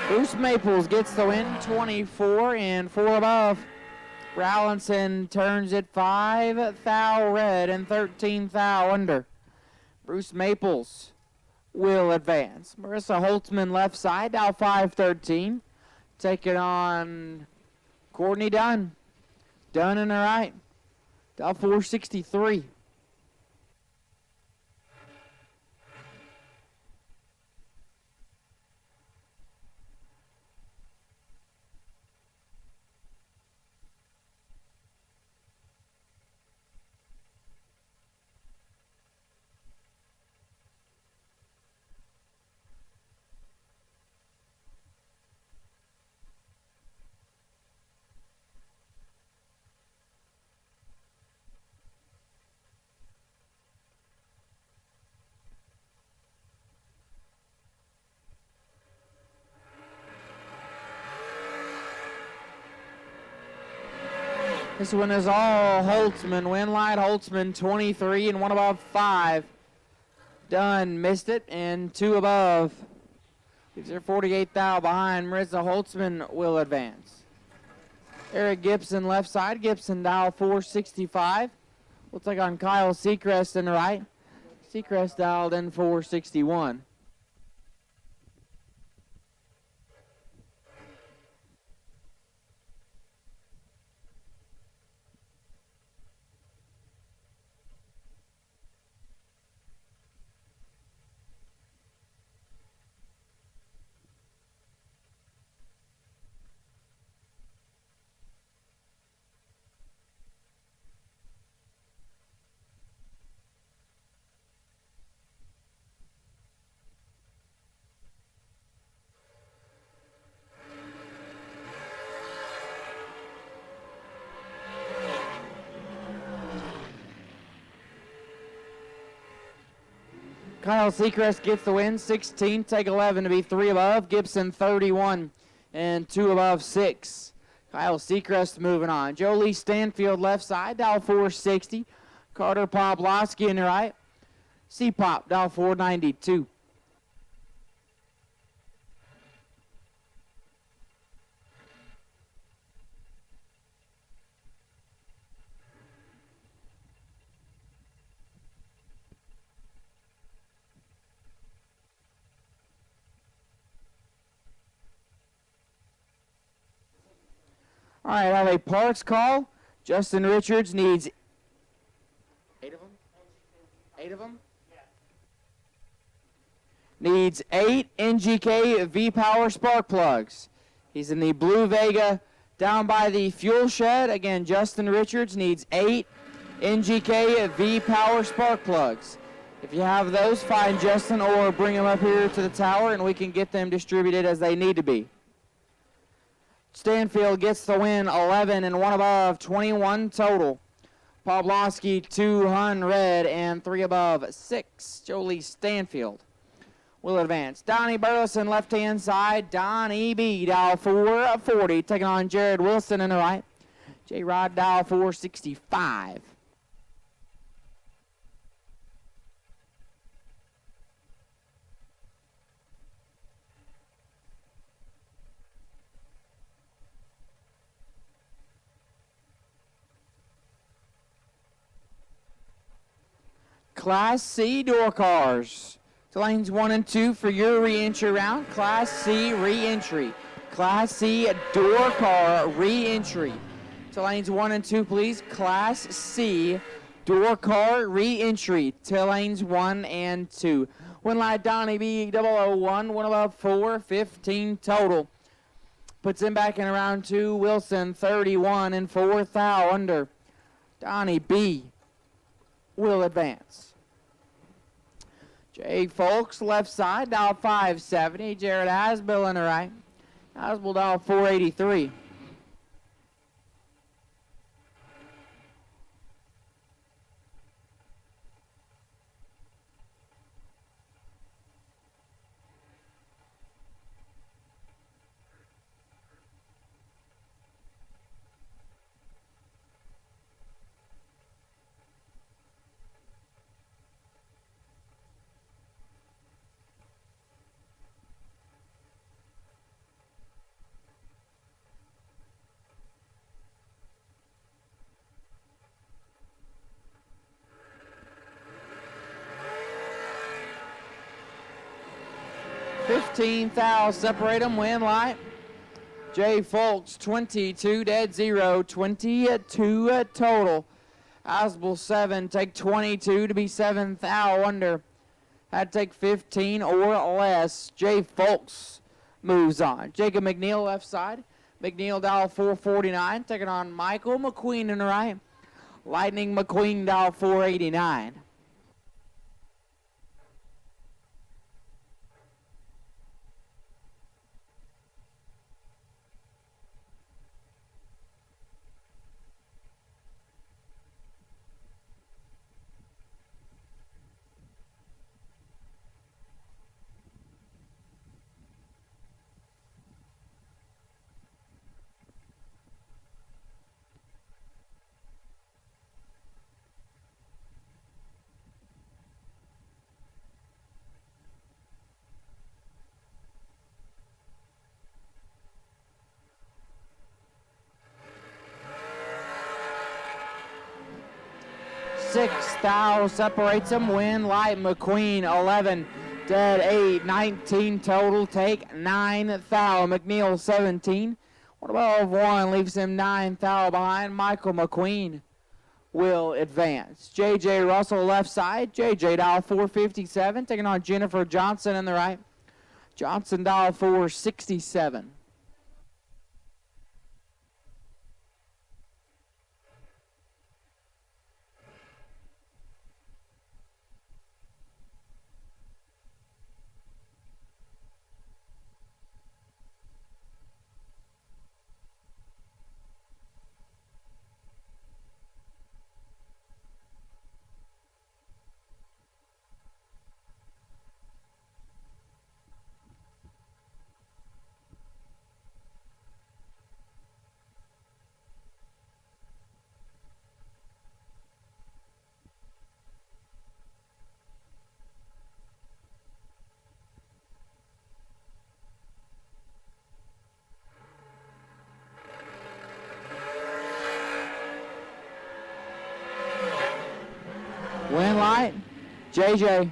Bruce Maples gets the win, 24 and 4 above. Rallinson turns it 5 thou red and 13 thou under. Bruce Maples will advance. Marissa Holtzman left side, Dow 513. Taking on Courtney Dunn. Dunn in the right. Dow 463. This one is all Holtzman. Win light Holtzman 23 and 1 above 5. Dunn missed it and 2 above. Gives her 48 thou behind. Marissa Holtzman will advance. Eric Gibson left side. Gibson dial 465. We'll take on Kyle Seacrest in the right. Seacrest dialed in 461. Kyle Seacrest gets the win, 16, take 11 to be 3 above. Gibson 31 and 2 above 6. Kyle Seacrest moving on. Jolie Stanfield left side, dial 460. Carter Poplowski in the right. C-Pop, dial 492. All right, I have a parts call. Justin Richards needs 8 of them? 8 of them? Needs 8 NGK V-Power spark plugs. He's in the Blue Vega down by the fuel shed. Again, Justin Richards needs 8 NGK V-Power spark plugs. If you have those, find Justin or bring them up here to the tower and we can get them distributed as they need to be. Stanfield gets the win, 11 and 1 above, 21 total. Poplowski 200 and 3 above, 6. Jolie Stanfield will advance. Donnie Burleson left-hand side. Donnie B, dial 440, taking on Jared Wilson in the right. J-Rod dial 465. Class C door cars. To lanes 1 and 2 for your re-entry round. Class C re-entry. Class C door car re-entry. To lanes 1 and 2, please. Class C door car re-entry. To lanes 1 and 2. Win light Donnie B 001. 1 above 4. 15 total. Puts him back in round 2. Wilson 31 and 4 thou under. Donnie B will advance. Jay Folks, left side, dial 570. Jared Asbill in the right. Asbill dial 483. 15 thou separate them. Win light. Jay Folks 22 dead 0, 22 total. Asbel 7 take 22 to be 7 thou under. Had to take 15 or less. Jay Folks moves on. Jacob McNeil left side. McNeil dial 449 taking on Michael McQueen in the right. Lightning McQueen dial 489. Six thou separates them. Win light McQueen 11 dead 8, 19 total. Take 9 thou. McNeil 17. 1 above 1 leaves him 9 thou behind. Michael McQueen will advance. JJ Russell left side. JJ dial 457 taking on Jennifer Johnson in the right. Johnson dial 467. Win light, JJ.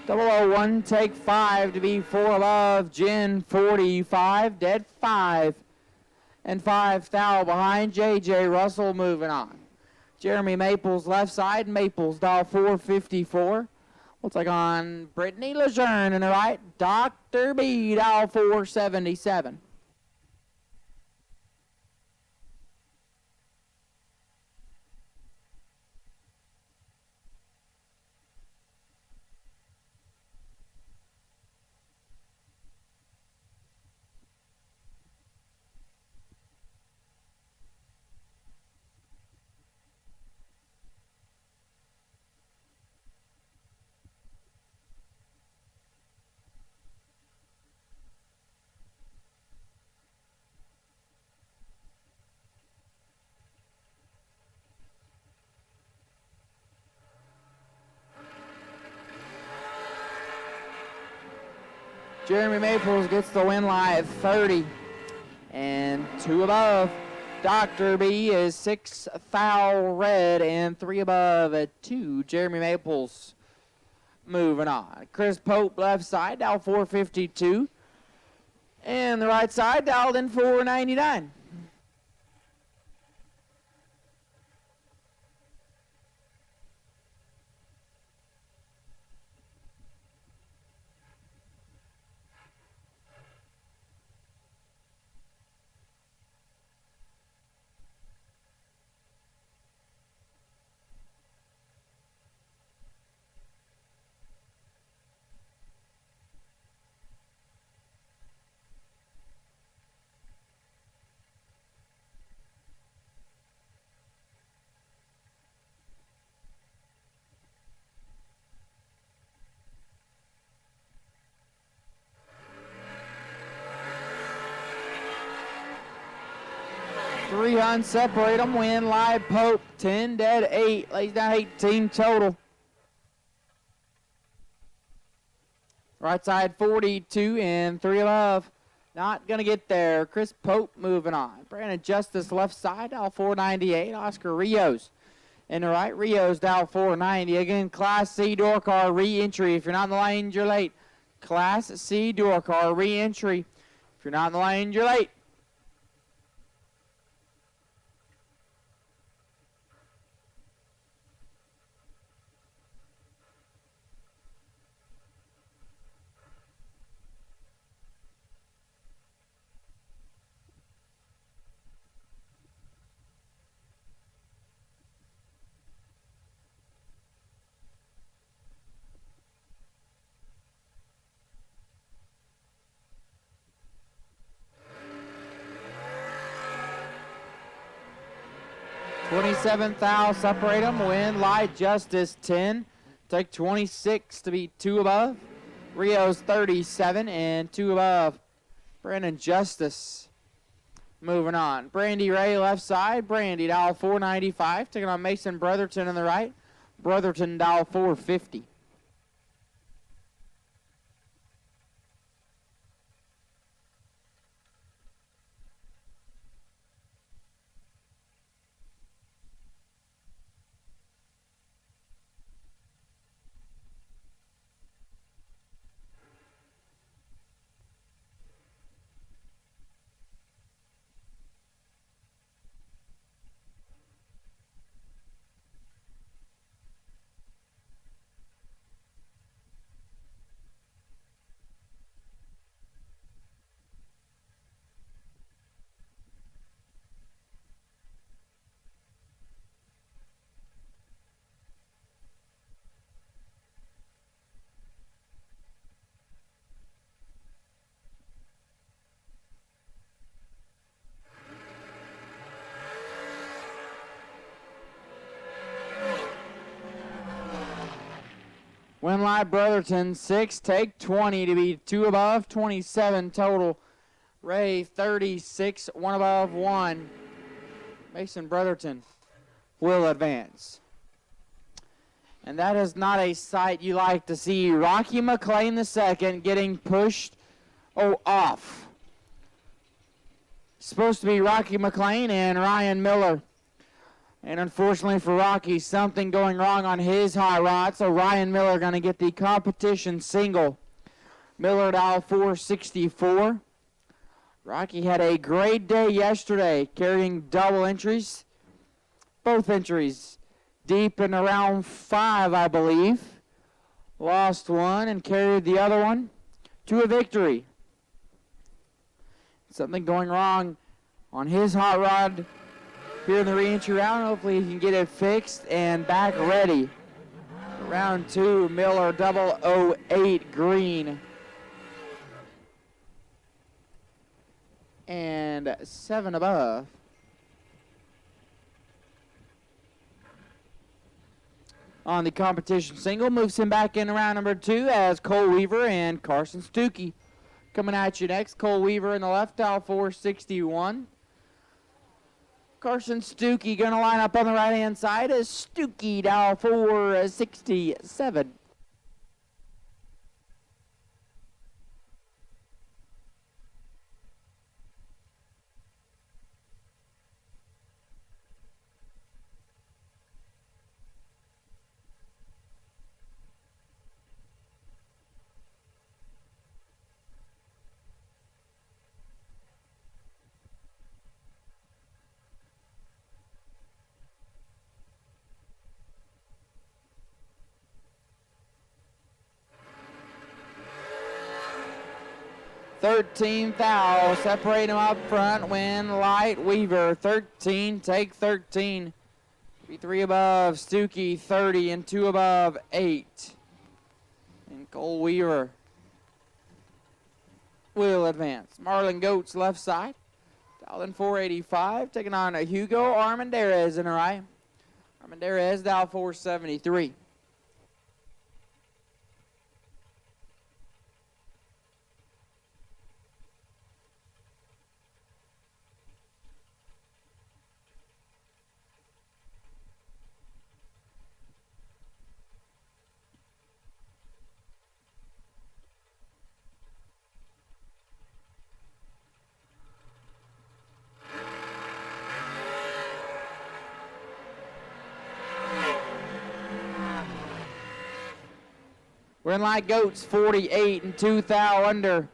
001, take 5 to be 4 above. Jen 45, dead 5. And 5 thou behind. JJ Russell moving on. Jeremy Maples left side. Maples dial 454. We'll take on Brittany Lejeune in the right. Dr. B dial 477. Jeremy Maples gets the win light 30 and 2 above. Dr. B is 6 thou red and 3 above at 2. Jeremy Maples moving on. Chris Pope left side, dial 452. And the right side dialed in 499. Three unseparate them. Win live Pope 10 dead 8. Lays down 18 total. Right side 42 and 3 above. Not going to get there. Chris Pope moving on. Brandon Justice left side, dial 498. Oscar Rios in the right. Rios dial 490. Again, Class C door car re-entry. If you're not in the lanes, you're late. Class C door car re-entry. If you're not in the lane, you're late. Twenty-seventh thou, separate them. Win, light, justice, 10. Take 26 to be 2 above. Rio's 37 and 2 above. Brandon Justice. Moving on. Brandy Ray left side. Brandy dial 495. Taking on Mason Brotherton on the right. Brotherton dial 450. Winlight Brotherton 6, take 20 to be 2 above, 27 total. Ray 36, 1 above, 1. Mason Brotherton will advance. And that is not a sight you like to see. Rocky McLean the second getting pushed off. Supposed to be Rocky McLean and Ryan Miller. And unfortunately for Rocky, something going wrong on his hot rod, so Ryan Miller going to get the competition single. Miller dial 464. Rocky had a great day yesterday, carrying double entries. Both entries deep in around 5, I believe. Lost one and carried the other one to a victory. Something going wrong on his hot rod here in the re-entry round. Hopefully he can get it fixed and back ready. Round 2, Miller 008 green. And 7 above. On the competition single, moves him back in round number 2 as Cole Weaver and Carson Stuckey. Coming at you next, Cole Weaver in the left, dial 461. Carson Stuckey going to line up on the right-hand side as Stuckey, dial 467. $13,000, separate him up front, win light, Weaver, 13, take 13. Be 3 above, Stuckey, 30, and 2 above, 8. And Cole Weaver will advance. Marlon Goats left side, dialed in 485, taking on a Hugo Armendariz in the right. Armendariz, dial 473. We're in like goats, 48 and 2 thou under.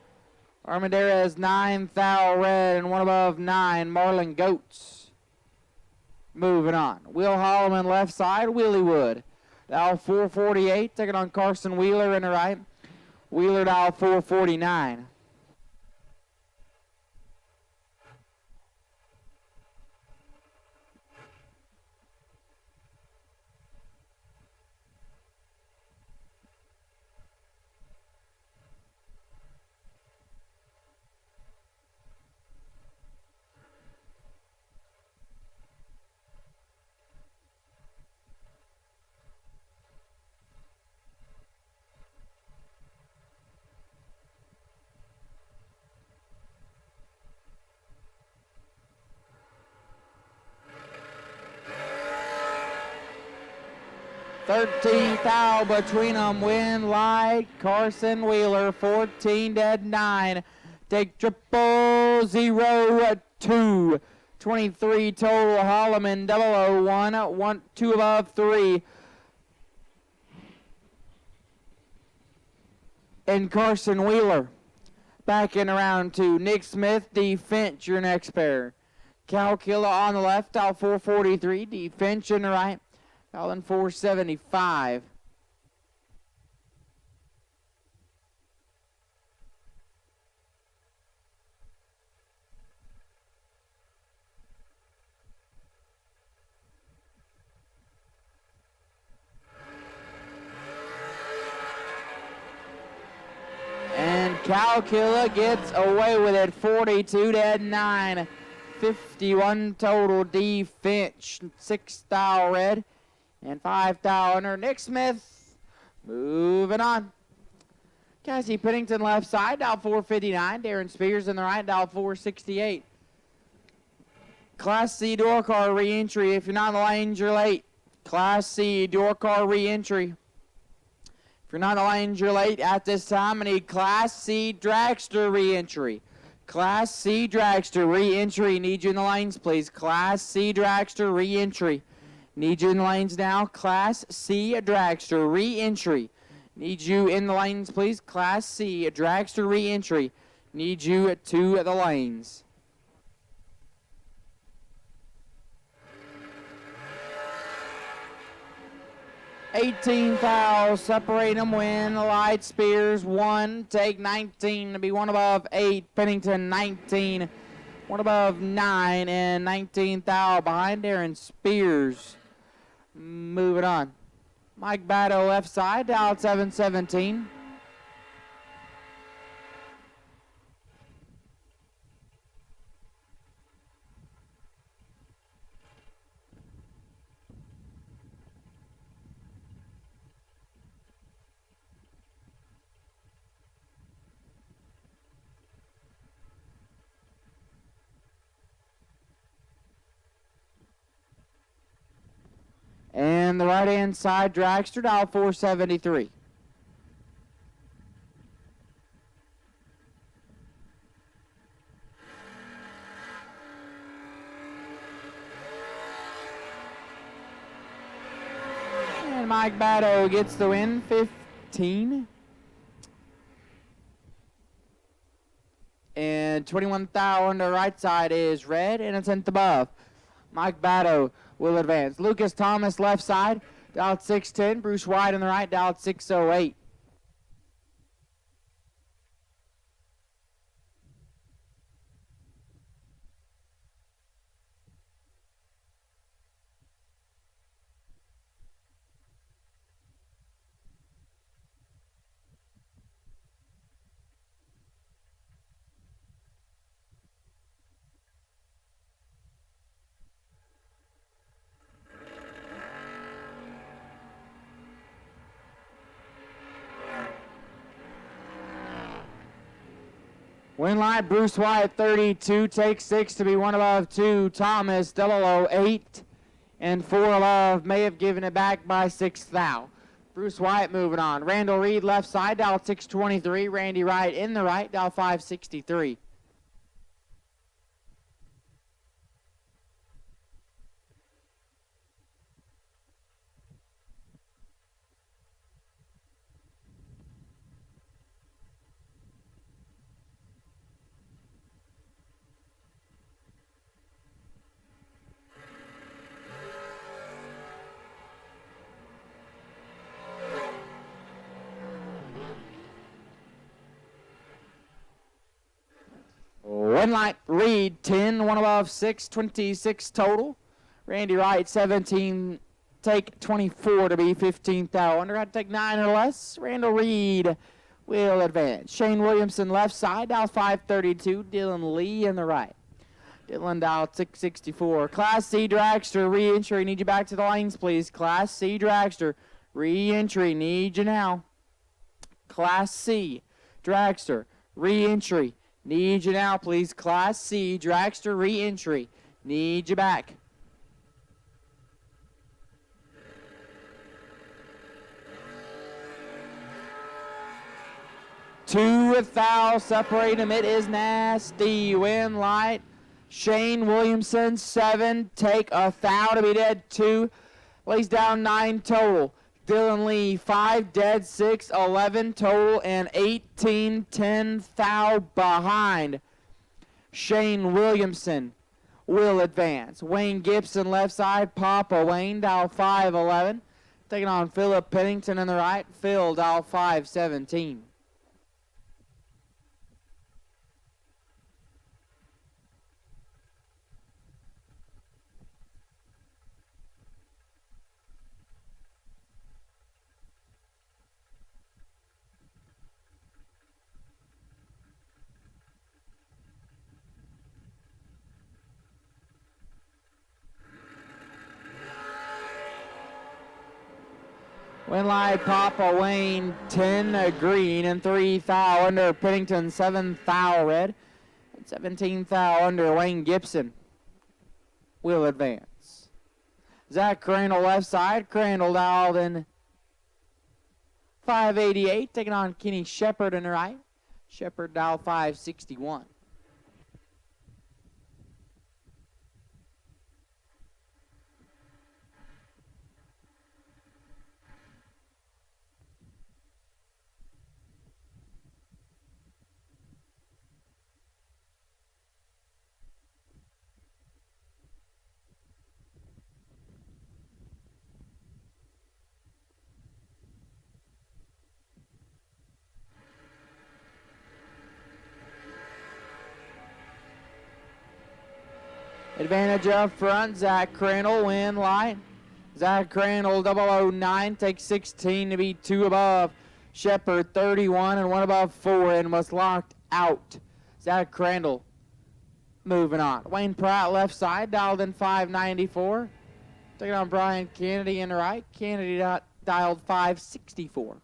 Armadillas 9 thou red and 1 above 9. Marlin goats. Moving on. Will Holloman left side. Wheelie dial 448. Taking on Carson Wheeler in the right. Wheeler dial 449. Thirteen thou between them. Win light. Carson Wheeler 14 dead 9. Take 002. 23 total. Holloman 001. 2 above 3. And Carson Wheeler back in around 2. Nick Smith, D. Finch, your next pair. Calcula on the left, out 443. D. Finch in the right, out in 475. Calcula gets away with it. 42 dead 9. 51 total. D. Finch 6 thou red and 5 thou under. Nick Smith moving on. Cassie Pennington left side, dial 459. Darren Spears in the right, dial 468. Class C door car re-entry. If you're not in the lanes, you're late. Class C door car re-entry. If you're not in the lanes, you're late. At this time, I need Class C Dragster re-entry. Class C Dragster re-entry. Need you in the lanes, please. Class C Dragster re-entry. Need you in the lanes now. Class C Dragster re-entry. Need you in the lanes, please. Class C Dragster re-entry. Need you to the lanes. 18 fouls, separate them, win. Light Spears 1, take 19 to be 1 above 8. Pennington 19, 1 above 9, and 19 foul behind Darren Spears. Moving on. Mike Batto left side, dial 717. And the right-hand side, Dragster, dial 473. And Mike Batto gets the win, 15. And 21 thou on the right side is red, and a tenth above. Mike Batto will advance. Lucas Thomas left side, dialed 610. Bruce White on the right, dialed 608. Win line, Bruce White 32, take 6 to be 1 above 2. Thomas 008 and 4 above, may have given it back by 6 thou. Bruce White moving on. Randall Reed left side, dial 623. Randy Wright in the right, dial 563. Win light, Reed 10, one above 6, 26 total. Randy Wright 17, take 24 to be 15th thou. Under got to take 9 or less. Randall Reed will advance. Shane Williamson left side, dial 532. Dylan Lee in the right. Dylan dial 664. Class C Dragster, re-entry. Need you back to the lanes, please. Class C Dragster, re-entry. Need you now. Class C Dragster, re-entry. Need you now, please. Class C Dragster, re-entry. Need you back. Two thou separate them. It is nasty. Win light. Shane Williamson 7. Take a thou to be dead 2. Lays down 9 total. Dylan Lee 5 dead 6 11 total and 18 10 thou behind. Shane Williamson will advance. Wayne Gibson left side. Papa Wayne dial 511. Taking on Philip Pennington in the right. Phil dial 517. Win light, Papa Wayne 10 green and 3 thou under. Pennington 7 thou red and 17 thou under. Wayne Gibson will advance. Zach Crandall left side. Crandall dialed in 588, taking on Kenny Shepard in the right. Shepard dialed 561. Advantage up front, Zach Crandall, win light. Zach Crandall 009, takes 16 to be 2 above. Shepard 31 and 1 above 4 and was locked out. Zach Crandall moving on. Wayne Pratt left side, dialed in 594. Taking on Brian Kennedy in the right. Kennedy dialed 564.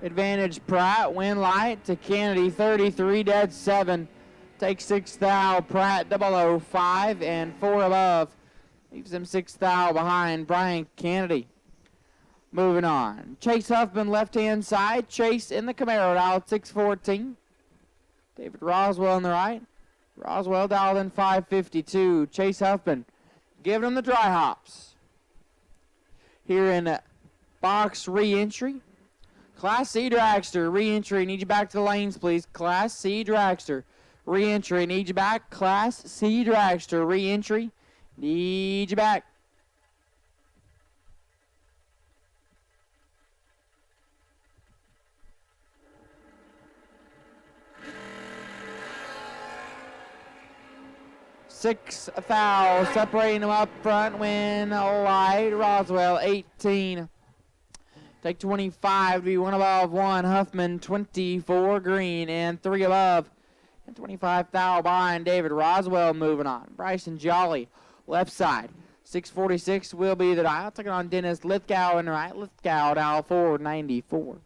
Advantage Pratt, win light to Kennedy, 33 dead 7. Take 6 thou, Pratt 005 and 4 above. Leaves him 6 thou behind. Brian Kennedy moving on. Chase Huffman left hand side. Chase in the Camaro dialed 614. David Roswell on the right. Roswell dialed in 552. Chase Huffman giving him the dry hops. Here in box re-entry. Class C Dragster, re-entry, need you back to the lanes, please. Class C Dragster, re-entry, need you back. Class C Dragster, re-entry, need you back. Six foul, separating them up front, win light. Roswell 18. Take 25 to be 1 above 1. Huffman 24 green and 3 above. And 25 thou behind. David Roswell moving on. Bryson Jolly left side. 646 will be the dial. Taking on Dennis Lithgow in the right. Lithgow dial 494.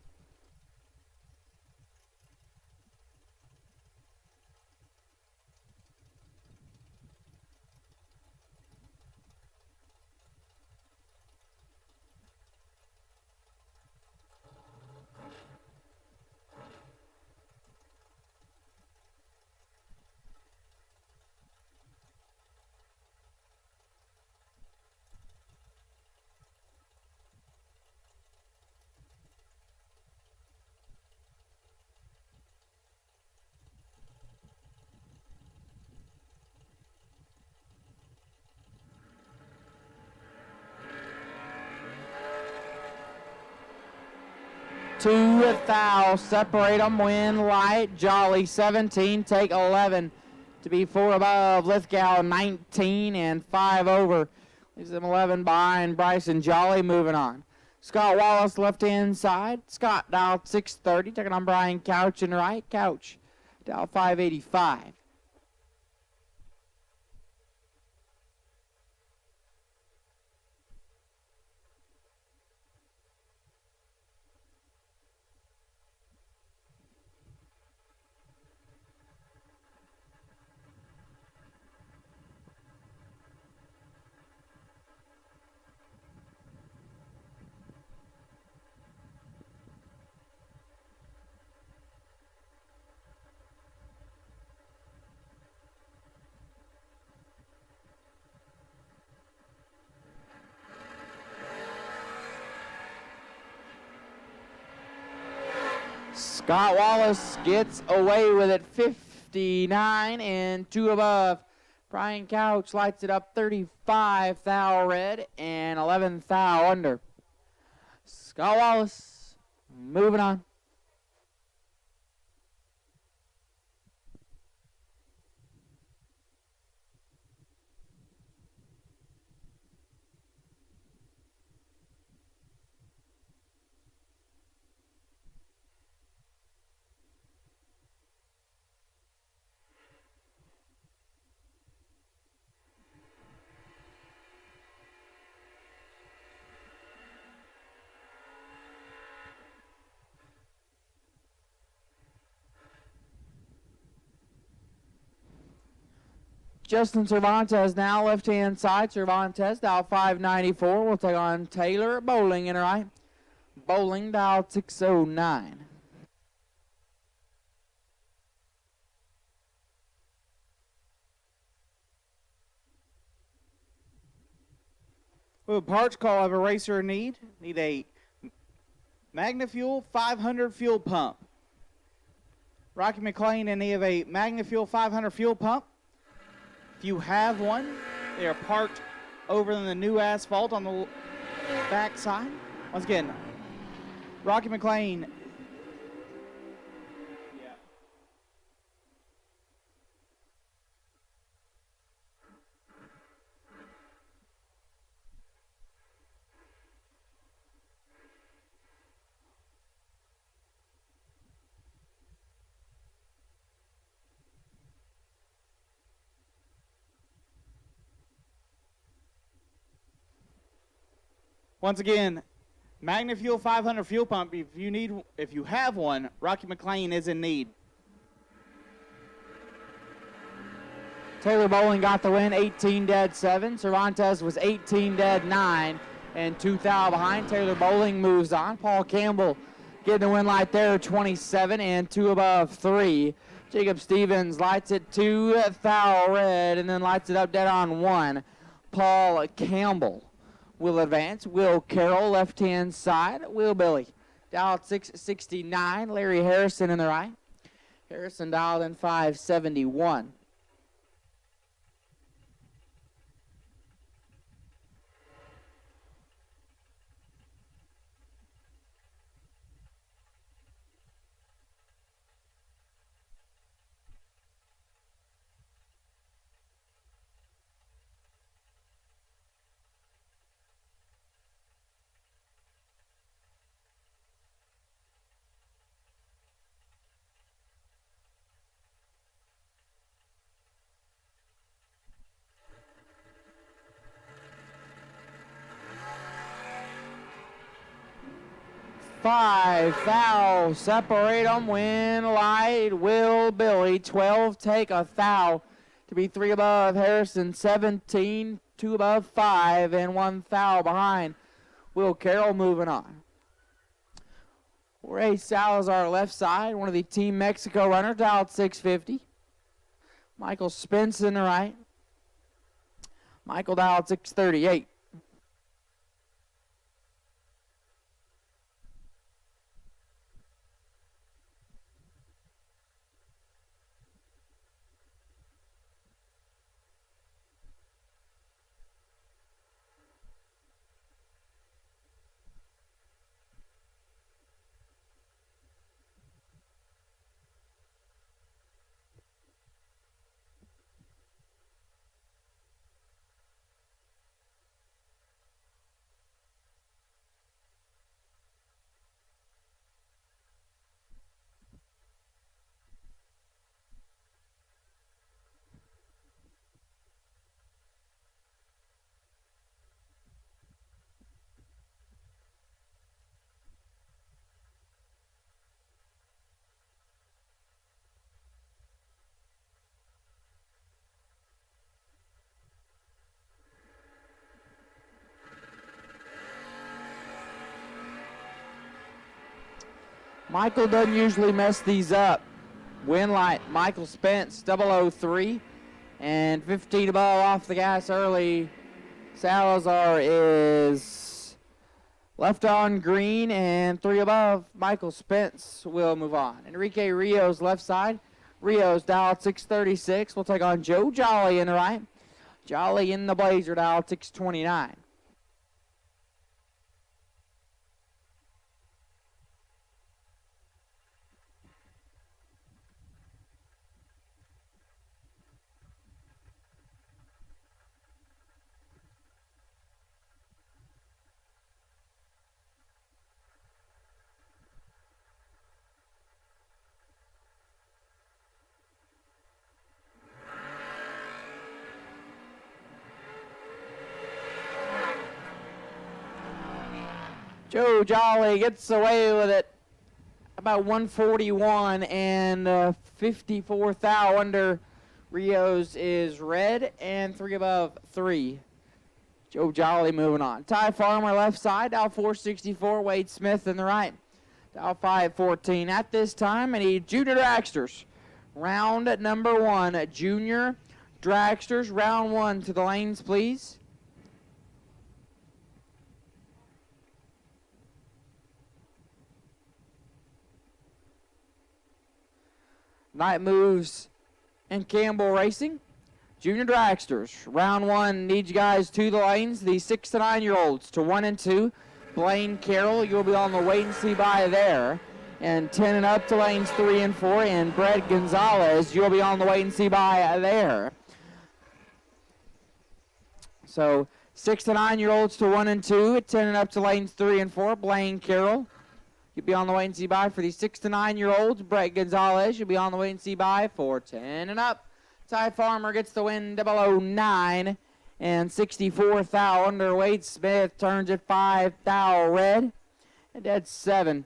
2 thou. Separate them. Win Light. Jolly 17. Take 11 to be 4 above. Lithgow 19 and 5 over. Leaves them 11 behind Bryson Jolly. Moving on. Scott Wallace left-hand side. Scott dialed 630. Taking on Brian Couch and right. Couch dialed 585. Scott Wallace gets away with it, 59 and 2 above. Brian Couch lights it up, 35 thou red and 11 thou under. Scott Wallace moving on. Justin Cervantes now left-hand side. Cervantes dial 594. We'll take on Taylor Bowling in right. Bowling dial 609. Well, parts call of a racer in need. Need a MagnaFuel 500 fuel pump. Rocky McLean in need of a MagnaFuel 500 fuel pump. If you have one, they are parked over in the new asphalt on the back side. Once again, Rocky McLean. Once again, MagnaFuel 500 fuel pump. If you have one, Rocky McLean is in need. Taylor Bowling got the win, 18 dead 7. Cervantes was 18 dead 9 and 2 thou behind. Taylor Bowling moves on. Paul Campbell getting the win light there, 27 and 2 above 3. Jacob Stevens lights it 2 thou red and then lights it up dead on 1. Paul Campbell will advance. Will Carroll left-hand side. Will Billy dialed 669. Larry Harrison in the right. Harrison dialed in 571. Five thou, separate them, win light, Will Billy, 12 take a thou to be 3 above Harrison, 17, 2 above 5, and 1 thou behind Will Carroll. Moving on. Ray Salazar left side, one of the Team Mexico runners, dialed 650. Michael Spence in the right. Michael dialed 638. Michael doesn't usually mess these up. Winlight, Michael Spence, 003, and 15 above off the gas early. Salazar is left on green, and 3 above. Michael Spence will move on. Enrique Rios left side. Rios dialed 636. We'll take on Joe Jolly in the right. Jolly in the blazer dialed 629. Joe Jolly gets away with it. About 141 and 54 thou under. Rios is red and 3 above 3. Joe Jolly moving on. Ty Farmer left side, dial 464. Wade Smith in the right, dial 514. At this time, I need Junior Dragsters. Round number 1. Junior Dragsters, round 1 to the lanes, please. Knight moves and Campbell Racing. Junior Dragsters, round 1, need you guys to the lanes. The 6 to 9-year-olds to 1 and 2. Blaine Carroll, you'll be on the wait and see by there. And 10 and up to lanes 3 and 4. And Brett Gonzalez, you'll be on the wait and see by there. So 6 to 9-year-olds to 1 and 2. 10 and up to lanes 3 and 4. Blaine Carroll. You'll be on the wait and see by for the 6 to 9-year-olds. Brett Gonzalez, you'll be on the wait and see by for 10 and up. Ty Farmer gets the win, 009 and 64 thou under. Wade Smith turns it 5 thou red. And that's 7.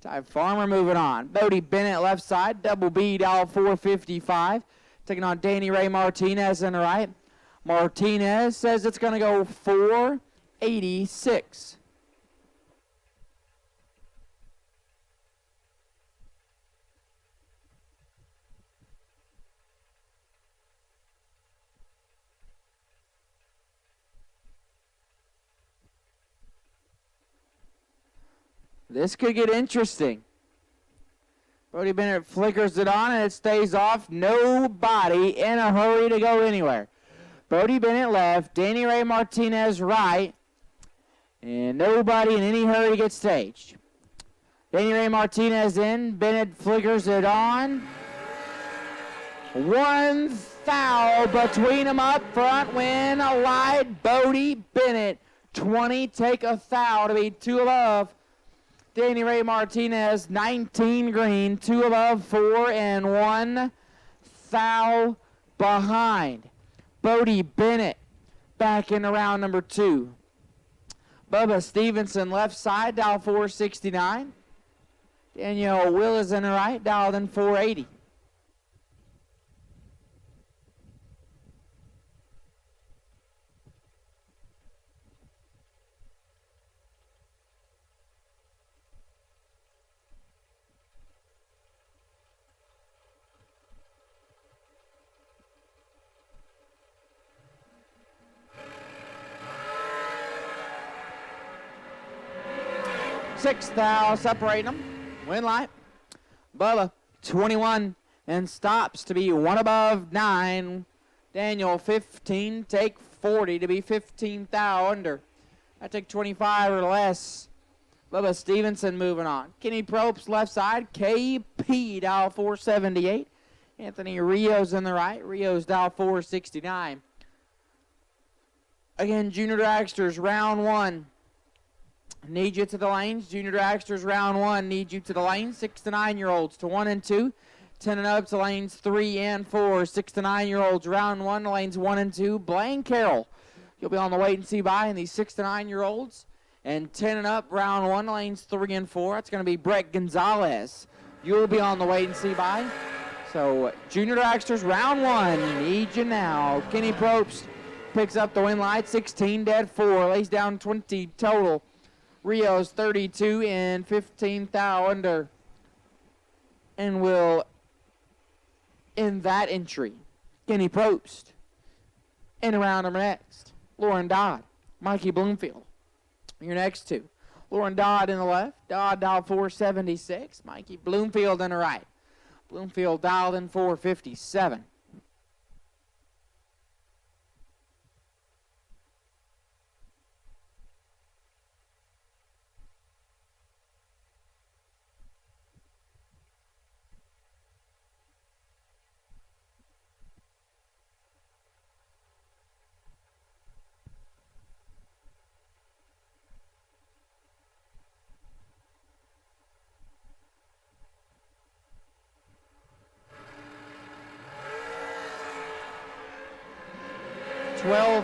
Ty Farmer moving on. Bodie Bennett left side, double B dial 455. Taking on Danny Ray Martinez in the right. Martinez says it's going to go 486. This could get interesting. Bodie Bennett flickers it on and it stays off. Nobody in a hurry to go anywhere. Bodie Bennett left, Danny Ray Martinez right, and nobody in any hurry to get staged. Danny Ray Martinez in, Bennett flickers it on. 1 thou between them up front, win a light. Bodie Bennett, 20, take a thou to be 2 above. Danny Ray Martinez, 19 green, 2 above 4, and 1 thou behind. Bodie Bennett back in round number 2. Bubba Stevenson left side, dial 469. Danielle Willis in the right, dialed in 480. Six thou separating them. Win light. Bubba 21 and stops to be 1 above 9. Daniel 15, take 40 to be 15 thou under. I take 25 or less. Bubba Stevenson moving on. Kenny Probst left side. KP dial 478. Anthony Rios in the right. Rios dial 469. Again, Junior Dragsters round 1. Need you to the lanes. Junior Dragsters round 1. Need you to the lanes. 6 to 9-year-olds to 1 and 2. 10 and up to lanes 3 and 4. 6 to 9-year-olds round 1 to lanes 1 and 2. Blaine Carroll, you'll be on the wait and see by in these 6 to 9-year-olds. And 10 and up round 1 to lanes 3 and 4. That's going to be Brett Gonzalez. You'll be on the wait and see by. So Junior Dragsters round 1. Need you now. Kenny Probst picks up the win light. 16 dead 4. Lays down 20 total. Rios 32 and 15 thou under. and will end that entry. Kenny Probst. In around number next, Lauren Dodd, Mikey Bloomfield. Your next two. Lauren Dodd in the left. Dodd dialed 476. Mikey Bloomfield in the right. Bloomfield dialed in 457.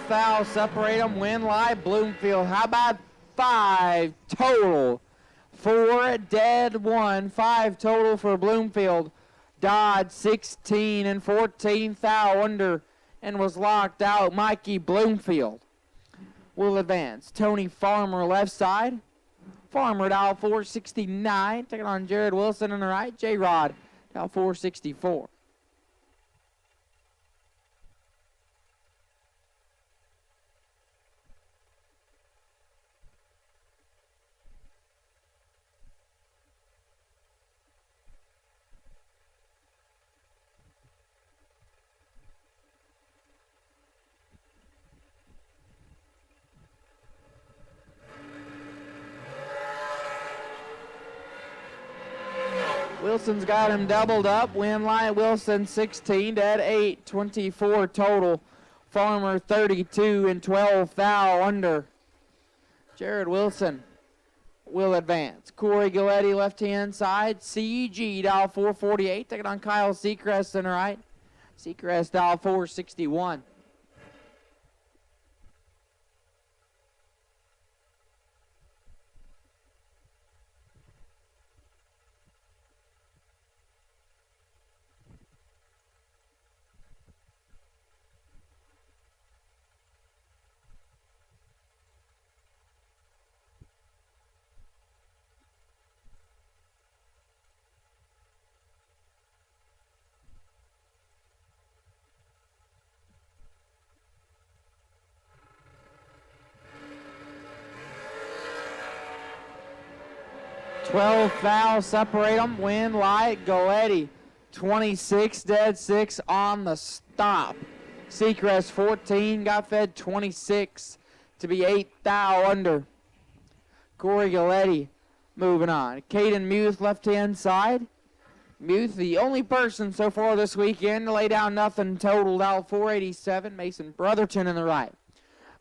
Fouls separate them. Win live. Bloomfield. How about 5 total? 4 dead, 1. 5 total for Bloomfield. Dodd 16 and 14 foul under and was locked out. Mikey Bloomfield will advance. Tony Farmer left side. Farmer dial 469. Taking on Jared Wilson on the right. J-Rod dial 464. Wilson's got him doubled up. Win line Wilson 16 dead 8, 24 total. Farmer 32 and 12 foul under. Jared Wilson will advance. Corey Galletti left hand side. CG dial 448. Taking on Kyle Seacrest in the right. Seacrest dial 461. Fouls separate them. Win light. Galletti 26 dead 6 on the stop. Seacrest 14 got fed 26 to be 8 foul under. Corey Galletti moving on. Caden Muth left hand side. Muth the only person so far this weekend to lay down nothing total. Dial 487. Mason Brotherton in the right.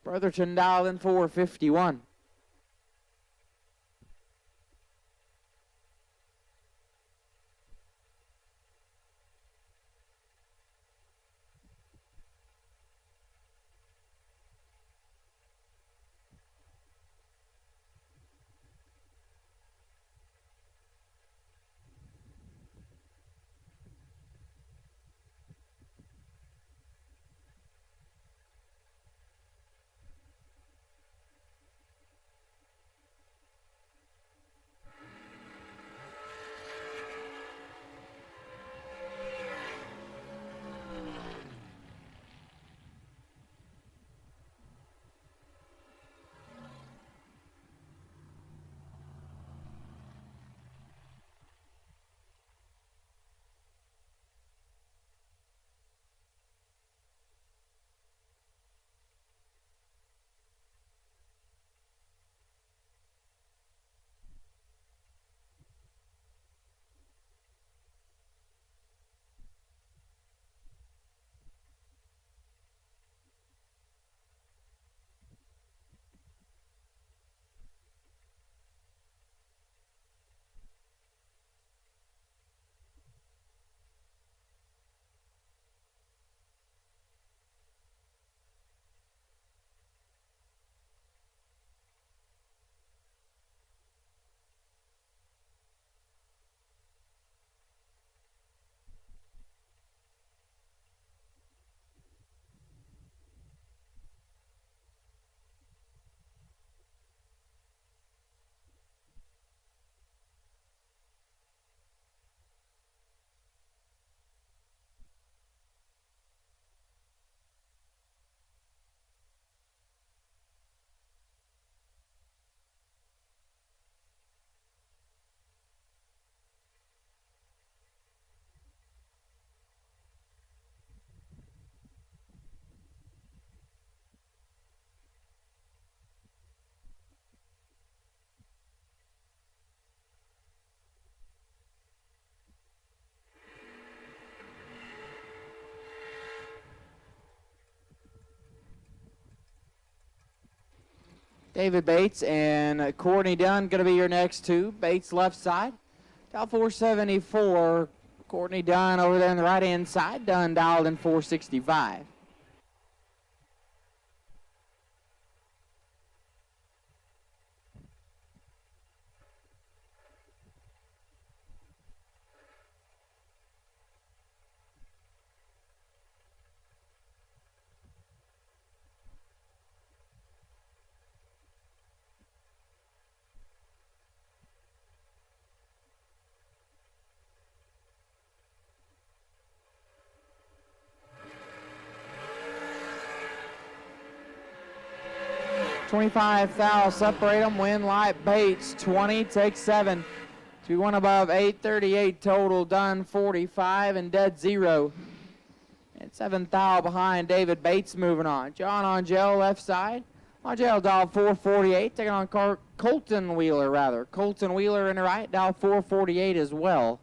Brotherton dialed in 451. David Bates and Courtney Dunn going to be your next two. Bates left side, dial 474. Courtney Dunn over there on the right-hand side. Dunn dialed in 465. $25 foul, separate them. Win Light Bates 20, take 7. 2-1 above, 838 total, done 45 and dead 0. And 7 foul behind David Bates moving on. John Angel left side. Angel dial 448, taking on Colton Wheeler rather. Colton Wheeler in the right, dial 448 as well.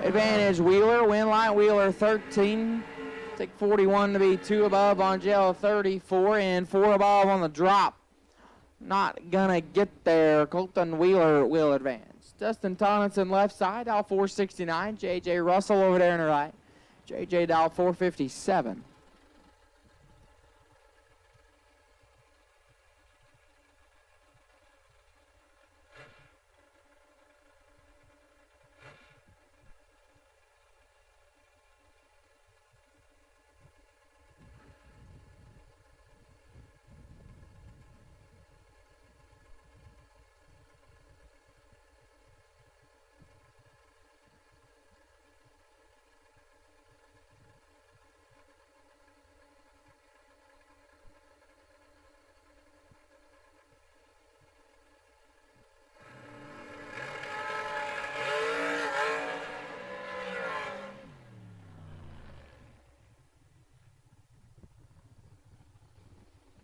Advantage Wheeler, win line Wheeler 13. Take 41 to be 2 above. Angel 34 and 4 above on the drop. Not gonna get there. Colton Wheeler will advance. Dustin Tomlinson left side, dial 469. J.J. Russell over there on the right. J.J. dial 457.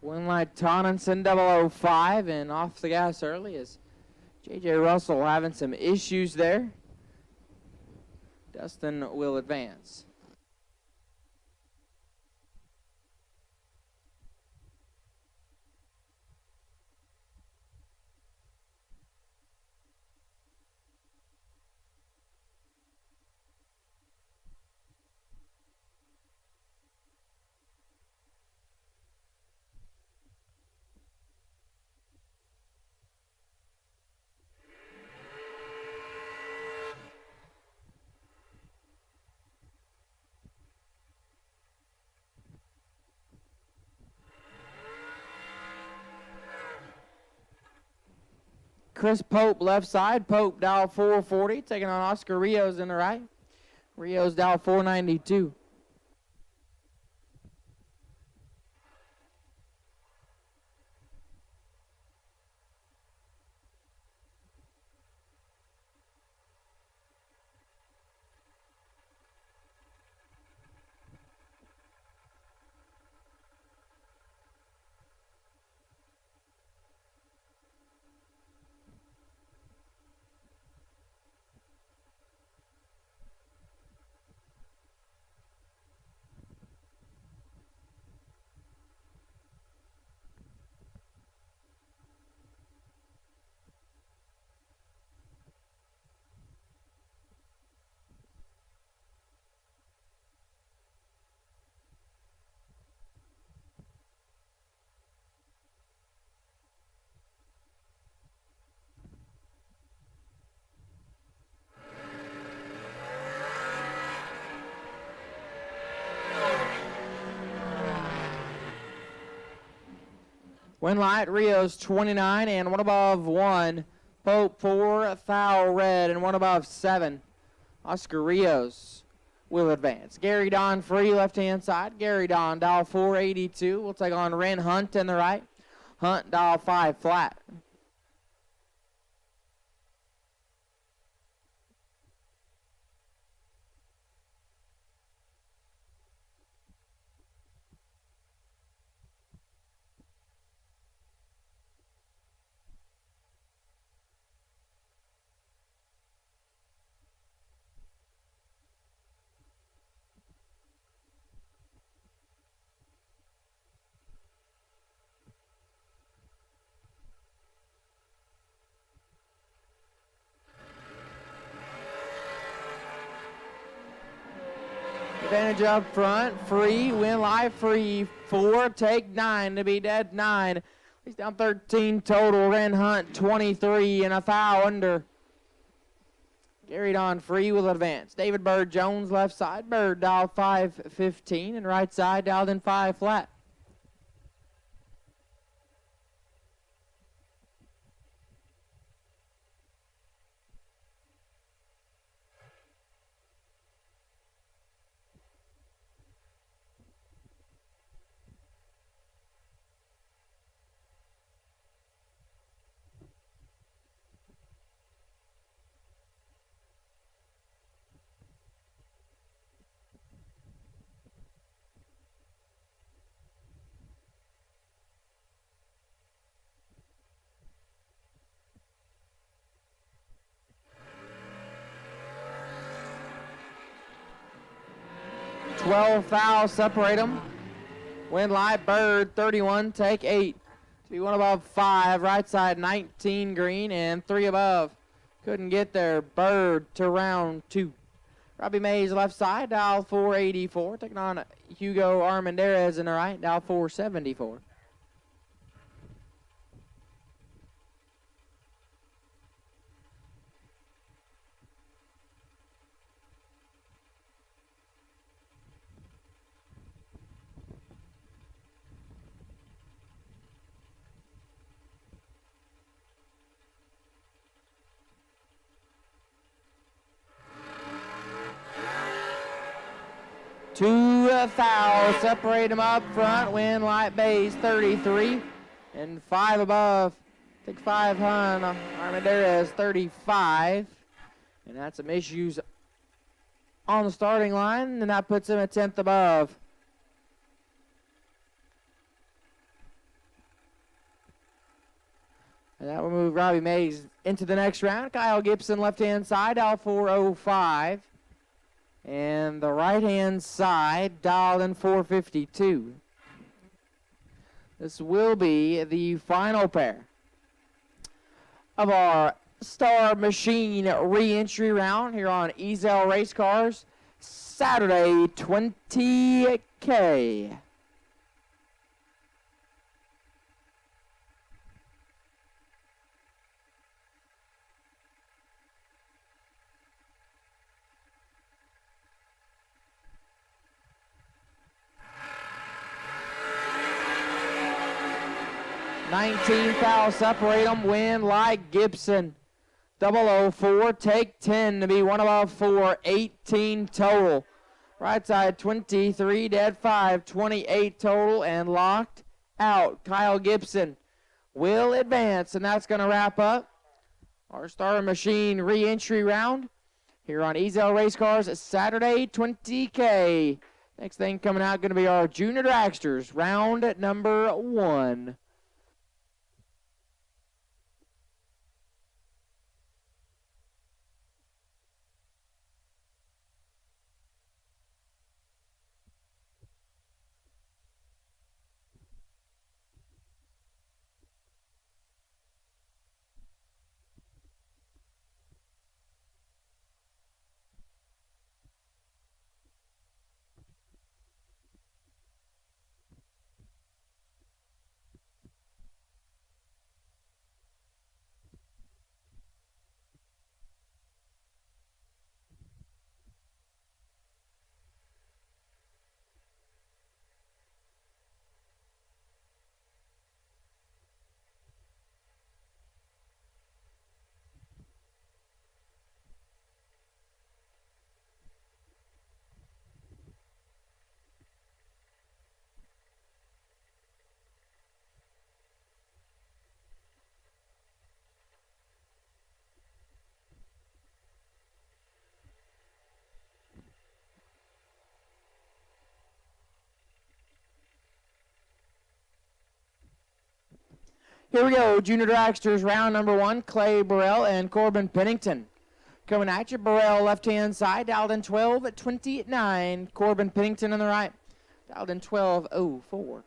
Winlight Tonninson 005 and off the gas early is J.J. Russell having some issues there. Dustin will advance. Chris Pope left side. Pope dial 440, taking on Oscar Rios in the right. Rios dial 492. Winlight Rios 29 and 1 above 1. Pope 4, Thou Red, and one above 7. Oscar Rios will advance. Gary Don free left-hand side. Gary Don, dial 482. We'll take on Ren Hunt in the right. Hunt, dial 5 flat. Advantage up front, free, win live, free, 4, take 9 to be dead, 9. He's down 13 total, Ren Hunt 23 and a foul under. Gary Don free will advance. David Bird Jones left side, Bird dialed 515 and right side dialed in 5 flat. Fouls separate them. Win live, Bird 31, take 8. To be one above 5, right side 19 green and 3 above. Couldn't get there, Bird to round 2. Robbie Mays left side, dial 484. Taking on Hugo Armendariz in the right, dial 474. Two fouls separate them up front. Win light Bays 33 and 5 above. Take 5 Hun. Armendariz 35. And that's some issues on the starting line, and that puts him a 10th above. And that will move Robbie Mays into the next round. Kyle Gibson left-hand side, dial 405. And the right-hand side, dialed in 452. This will be the final pair of our Star Machine re-entry round here on Ezel Race Cars, Saturday 20K. Fouls separate them. Win like Gibson. 004. Take 10 to be one above 4. 18 total. Right side 23. Dead 5. 28 total and locked out. Kyle Gibson will advance, and that's going to wrap up our Star Machine re-entry round here on Ezel Race Cars Saturday 20K. Next thing coming out going to be our Junior Dragsters round number 1. Here we go, Junior Dragsters, round number 1, Clay Burrell and Corbin Pennington. Coming at you, Burrell left-hand side, dialed in 12:29. Corbin Pennington on the right, dialed in 12:04.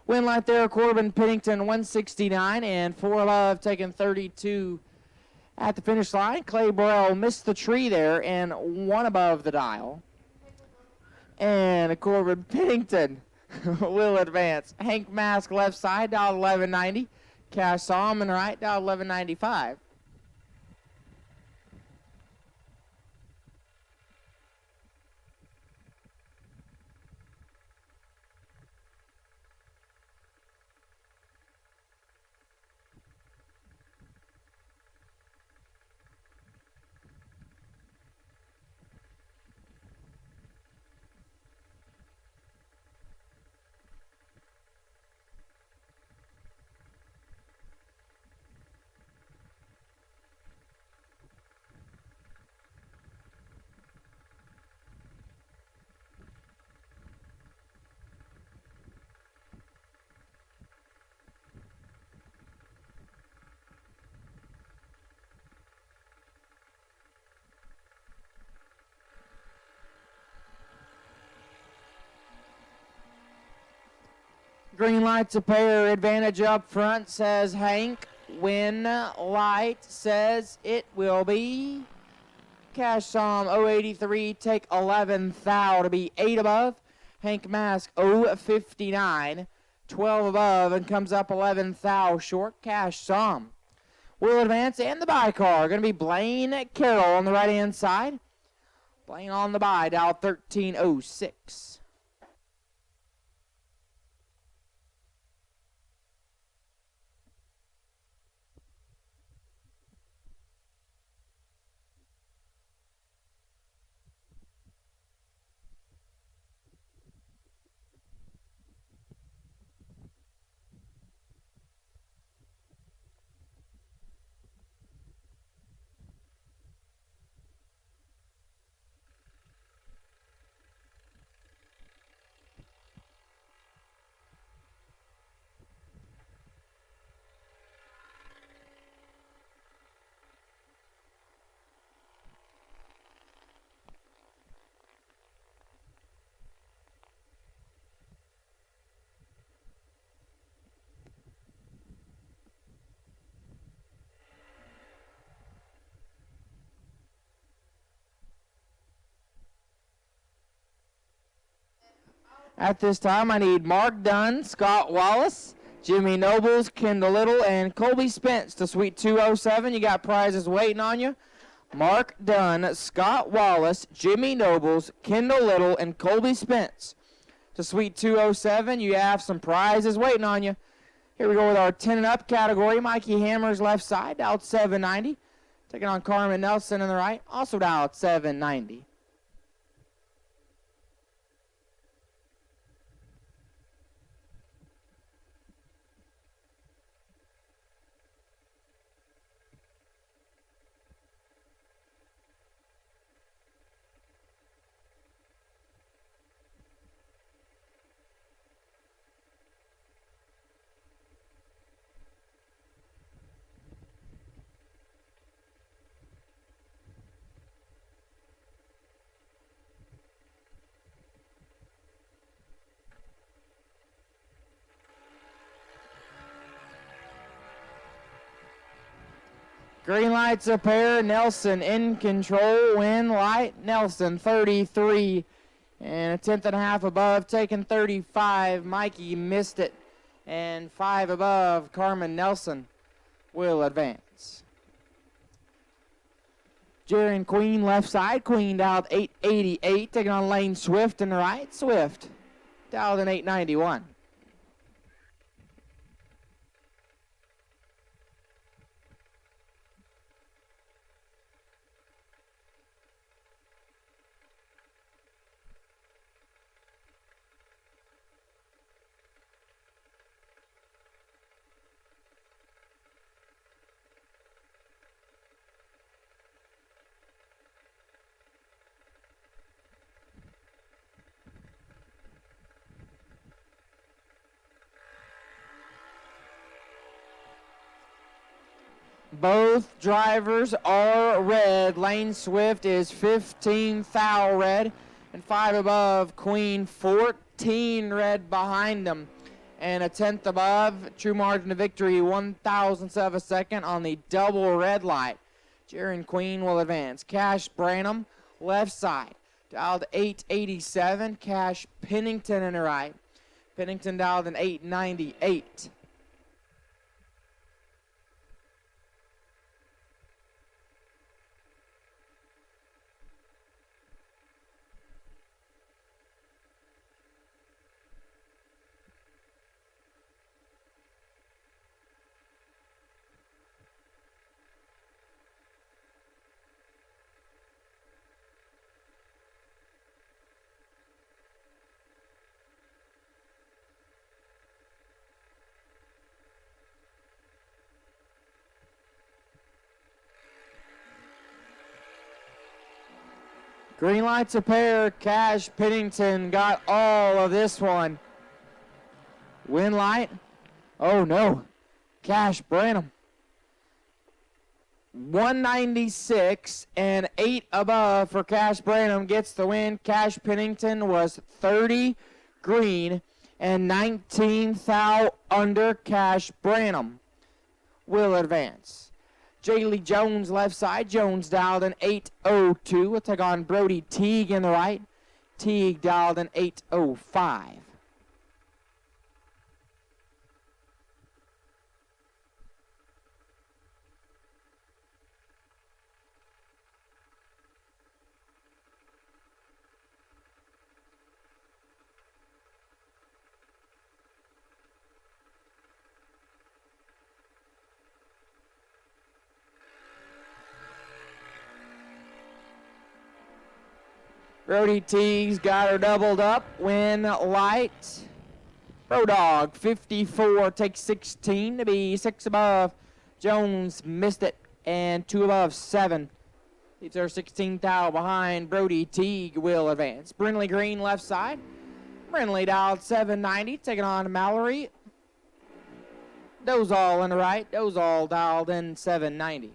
Win light there, Corbin Pennington, 169, and 4 above, taking 32 at the finish line. Clay Burrell missed the tree there and 1 above the dial. And Corbin Pennington will advance. Hank Mask left side, dial 1190. Cash Solomon right, dial 1195. Green light's a pair, advantage up front, says Hank. Win light says it will be Cash Som 083, take 11 thou to be 8 above. Hank Mask 059, 12 above, and comes up 11 thou short. Cash Som will advance, and the bye car going to be Blaine Carroll on the right hand side. Blaine on the bye, dial 1306. At this time, I need Mark Dunn, Scott Wallace, Jimmy Nobles, Kendall Little, and Colby Spence to Suite 207. You got prizes waiting on you. Mark Dunn, Scott Wallace, Jimmy Nobles, Kendall Little, and Colby Spence to Suite 207. You have some prizes waiting on you. Here we go with our 10 and up category. Mikey Hammer's left side, dialed 790. Taking on Carmen Nelson on the right, also dialed 790. Green lights a pair. Nelson in control. Win light. Nelson 33 and a tenth and a half above. Taking 35. Mikey missed it. And 5 above. Carmen Nelson will advance. Jerry and Queen left side. Queen dialed 888. Taking on Lane Swift in the right. Swift dialed in 891. Both drivers are red. Lane Swift is 15 thou red and 5 above. Queen 14 red behind them and a tenth above. True margin of victory 1,000ths of a second on the double red light. Jerry and Queen will advance. Cash Branham left side dialed 887. Cash Pennington in the right. Pennington dialed in 898. Green lights a pair. Cash Pennington got all of this one. Win light. Oh no. Cash Branham. 196 and 8 above for Cash Branham gets the win. Cash Pennington was 30 green and 19 thou under. Cash Branham will advance. Jaylee Jones left side. Jones dialed in 802. We'll take on Brody Teague in the right. Teague dialed in 805. Brody Teague's got her doubled up. Win light. Brodog 54 takes 16 to be 6 above. Jones missed it and 2 above 7. Leaves her 16 thou behind. Brody Teague will advance. Brinley Green left side. Brinley dialed 790 taking on Mallory. Dozal in the right. Dozal dialed in 790.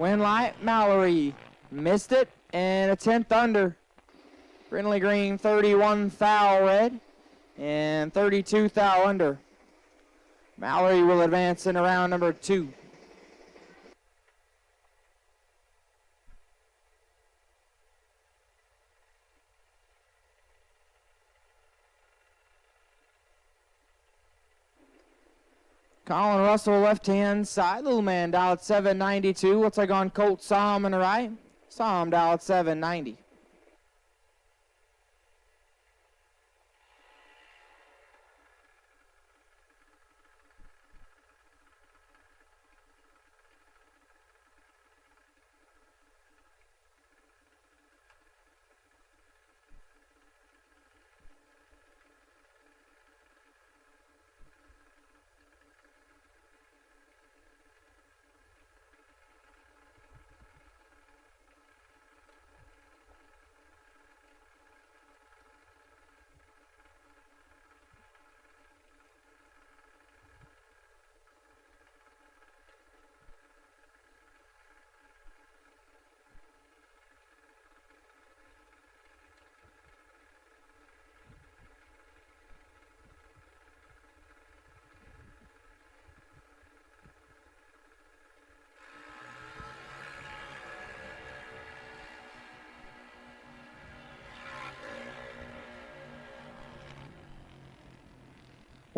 Win light, Mallory missed it and a 10th under. Brindley Green 31 thou red and 32 thou under. Mallory will advance in round number 2. Colin Russell left-hand side. Little man dialed 792. We'll take on Colt Somm on the right. Somm dialed 790.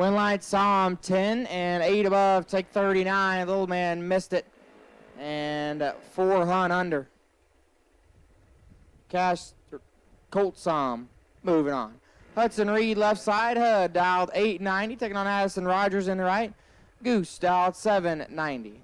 Winlight saw him 10 and 8 above, take 39. The little man missed it. And 4 Hun under. Colt saw him. Moving on. Hudson Reed left side. Hud dialed 890, taking on Addison Rogers in the right. Goose dialed 790.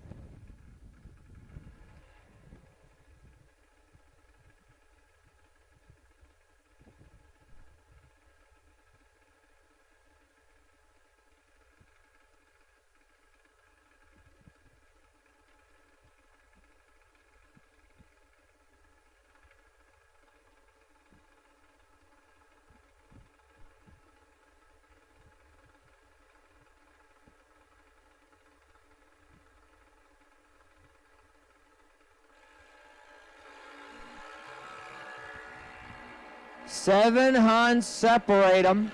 Seven Huns separate them.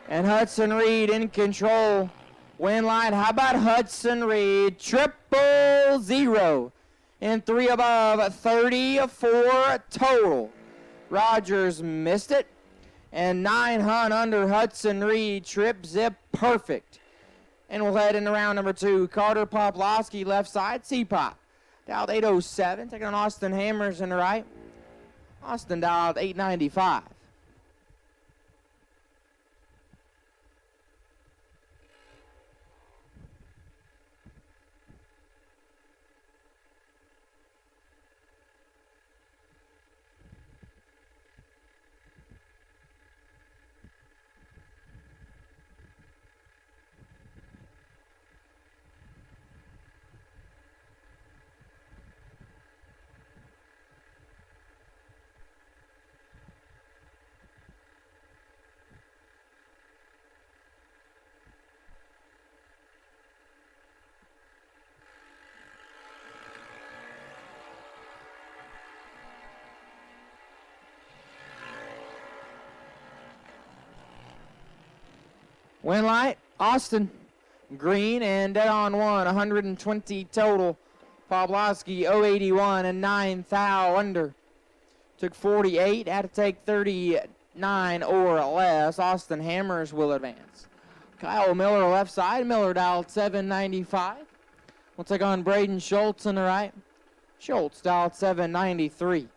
And Hudson Reed in control. Winlight, how about Hudson Reed? 000. And 3 above, 34 total. Rogers missed it. And 9 Hun under Hudson Reed. Trip zip perfect. And we'll head into round number 2. Carter Poplowski left side. C-Pop. Dialed 807. Taking on Austin Hammers in the right. Austin dialed 895. Winlight, Austin, green and dead on 120 total. Poplowski 081 and 9 thou under. Took 48, had to take 39 or less. Austin Hammers will advance. Kyle Miller left side. Miller dialed 795. We'll take on Braden Schultz on the right. Schultz dialed 793.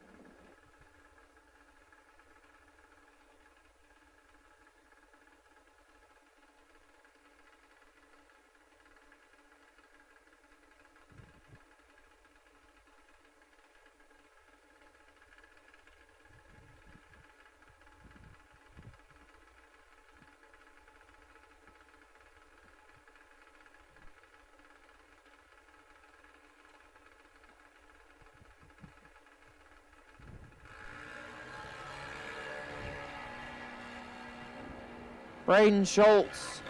Braden Schultz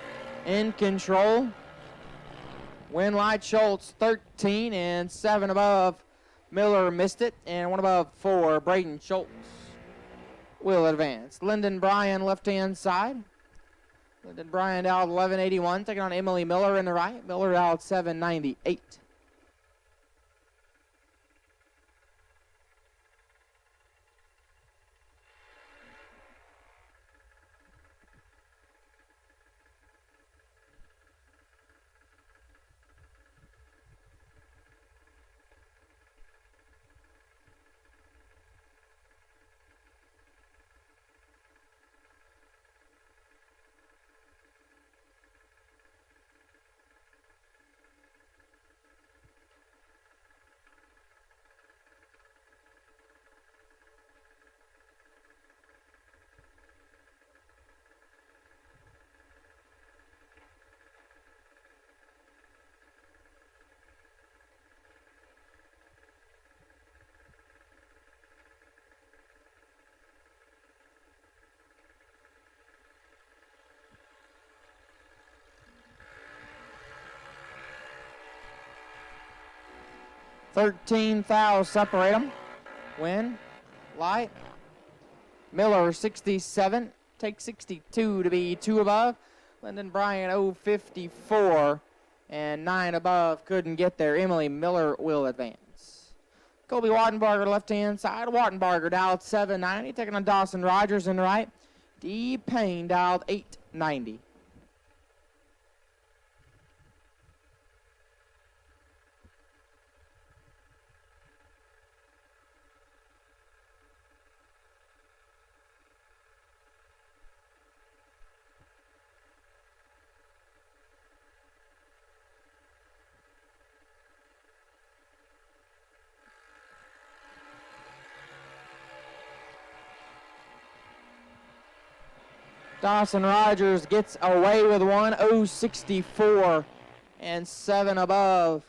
in control. Winlight Schultz 13 and 7 above. Miller missed it and 1 above 4. Braden Schultz will advance. Lyndon Bryan left hand side. Lyndon Bryan out 1181, taking on Emily Miller in the right. Miller out 798. $13 thou separate them. Win, light. Miller 67, take 62 to be 2 above. Lyndon Bryan 054 and 9 above couldn't get there. Emily Miller will advance. Colby Wattenbarger left hand side. Wattenbarger dialed 790, taking on Dawson Rogers in the right. D. Payne dialed 890. Dawson Rogers gets away with one, 064 and 7 above.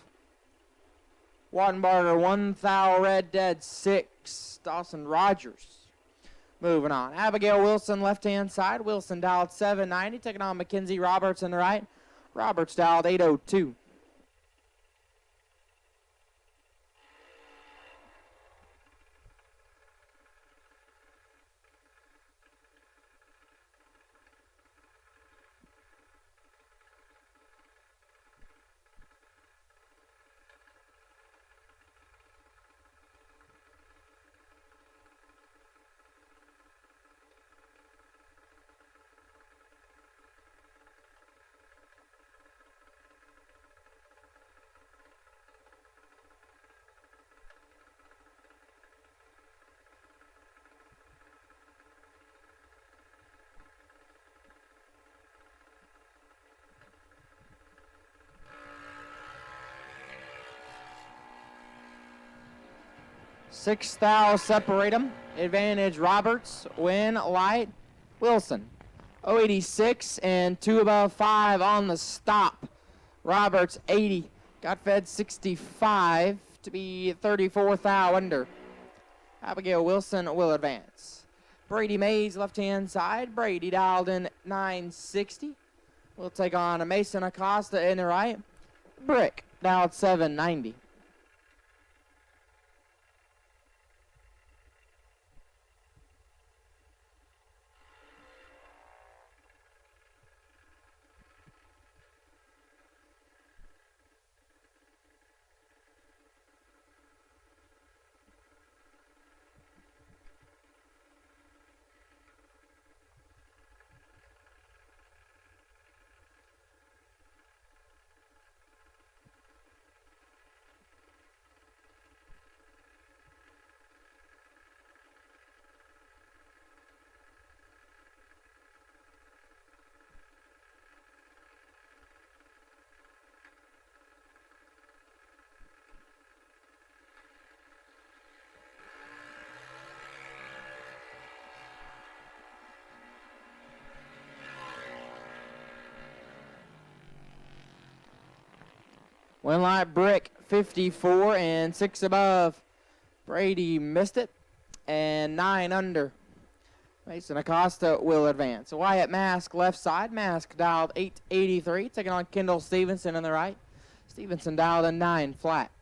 Wattenbarger, 1 thou, red dead, 6. Dawson Rogers. Moving on. Abigail Wilson, left-hand side. Wilson dialed 790, taking on Mackenzie Roberts on the right. Roberts dialed 802. Six thou separate them. Advantage Roberts. Win light Wilson. 086 and 2 above 5 on the stop. Roberts 80. Got fed 65 to be 34 thou under. Abigail Wilson will advance. Brady Mays left-hand side. Brady dialed in 960. We'll take on a Mason Acosta in the right. Brick dialed 790. Winlight Brick 54 and 6 above. Brady missed it and 9 under. Mason Acosta will advance. Wyatt Mask left side. Mask dialed 883, taking on Kendall Stevenson on the right. Stevenson dialed a 9 flat.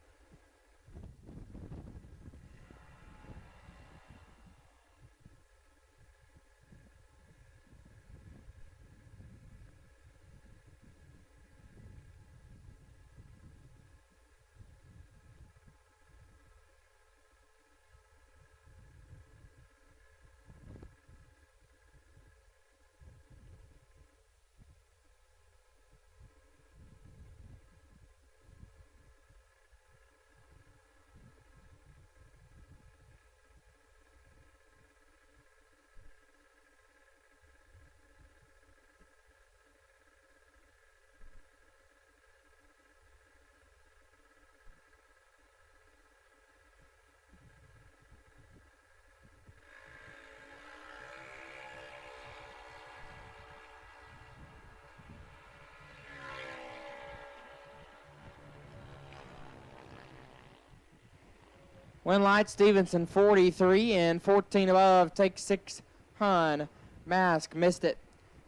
Winlight Stevenson 43 and 14 above. Take 6 Hun. Mask missed it.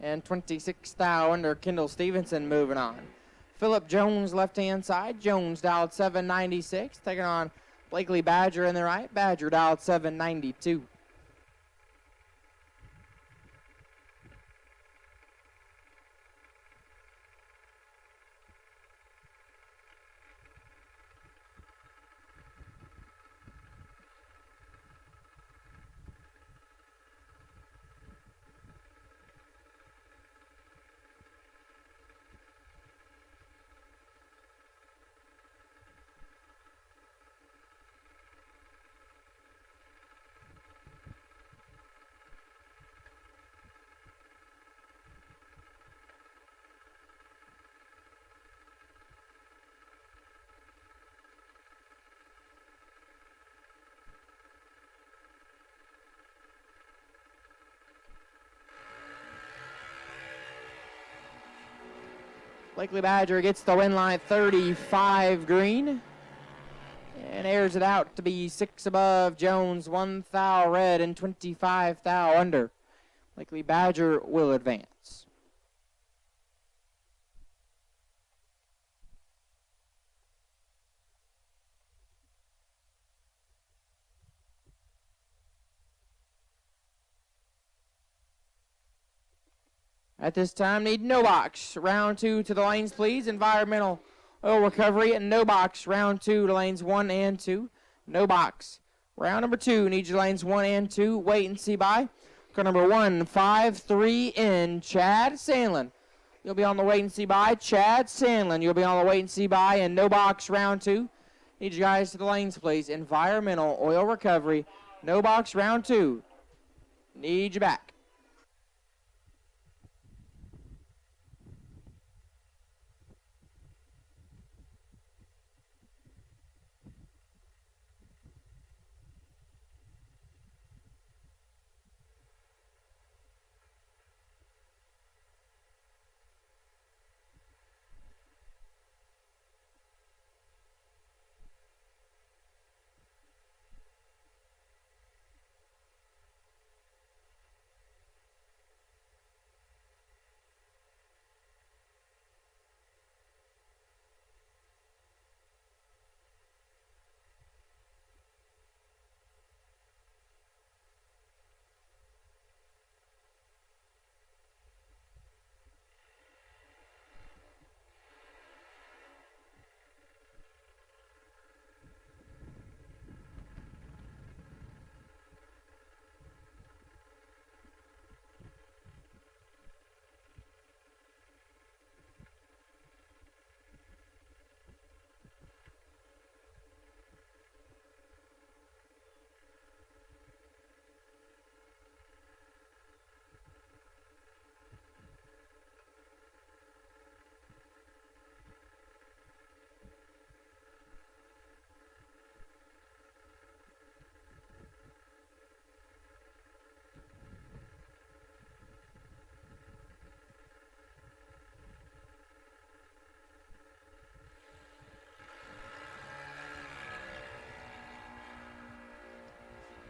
And 26 thou under. Kendall Stevenson moving on. Phillip Jones left-hand side. Jones dialed 796. Taking on Blakely Badger in the right. Badger dialed 792. Blakely Badger gets the win line 35 green and airs it out to be 6 above Jones, 1 thou red, and 25 thou under. Blakely Badger will advance. At this time, need no box. Round 2 to the lanes, please. Environmental oil recovery and no box. Round 2 to lanes 1 and 2. No box. Round number 2 needs your lanes 1 and 2. Wait and see by. Car number 153 in Chad Sandlin. You'll be on the wait and see by. Chad Sandlin. You'll be on the wait and see by. And no box round 2. Need you guys to the lanes, please. Environmental oil recovery. No box round 2. Need you back.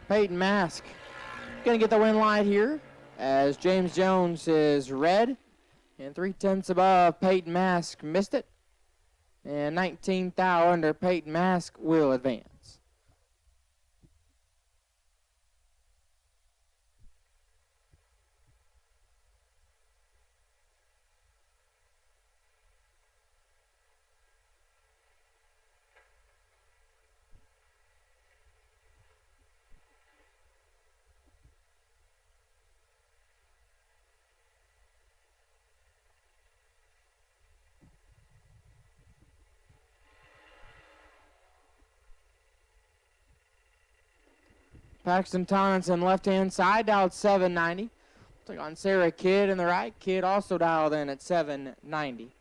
Peyton Mask going to get the win light here as James Jones is red. And 3/10 above, Peyton Mask missed it. And 19 thou under, Peyton Mask will advance. Paxton Tomlinson left-hand side, dialed 790. Took on Sarah Kidd in the right. Kidd also dialed in at 790.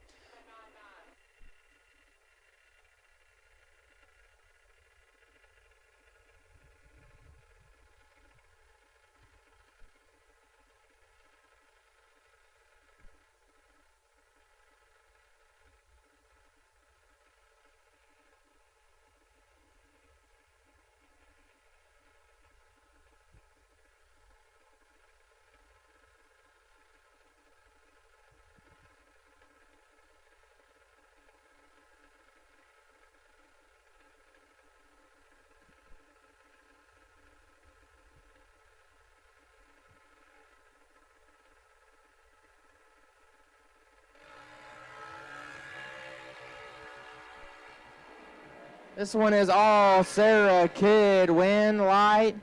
This one is all Sarah Kidd win light.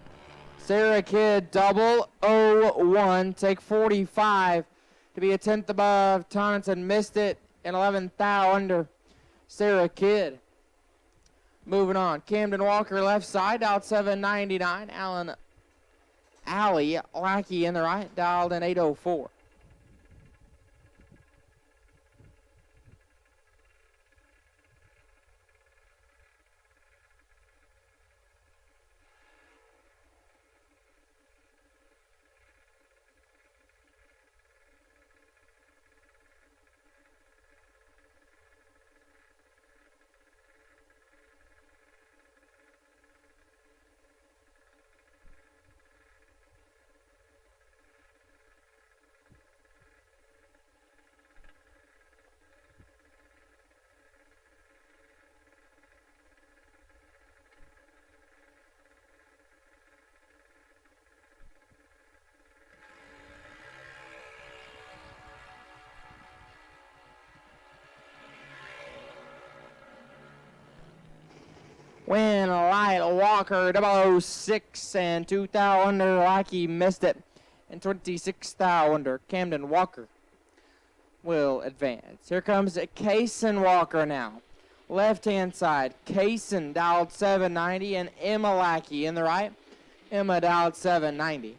Sarah Kidd double 0-1. Take 45 to be a 10th above. Tonson missed it and 11 thou under. Sarah Kidd. Moving on. Camden Walker left side, dialed 799. Allen Alley Lackey in the right, dialed in 804. Win light Walker 006 and 2 thou under like he missed it. And 26 thou under Camden Walker will advance. Here comes Kaysen Walker now. Left hand side, Kaysen dialed 790 and Emma Lackey in the right. Emma dialed 790.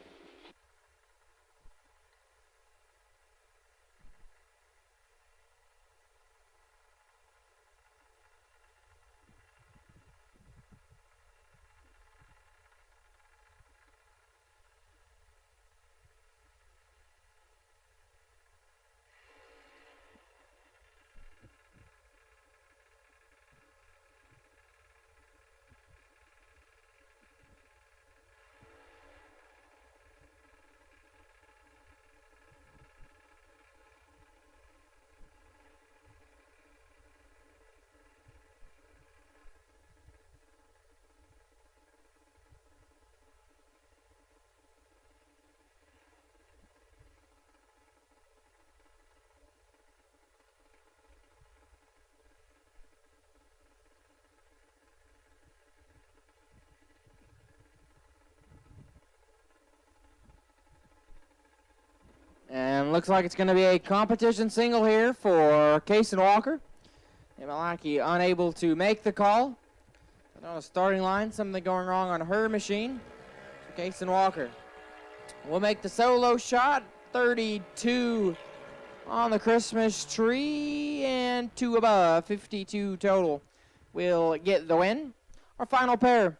And looks like it's going to be a competition single here for Kaysen Walker. Emma Lackey unable to make the call. But on a starting line, something going wrong on her machine. So Kaysen Walker will make the solo shot. 32 on the Christmas tree and 2 above. 52 total will get the win. Our final pair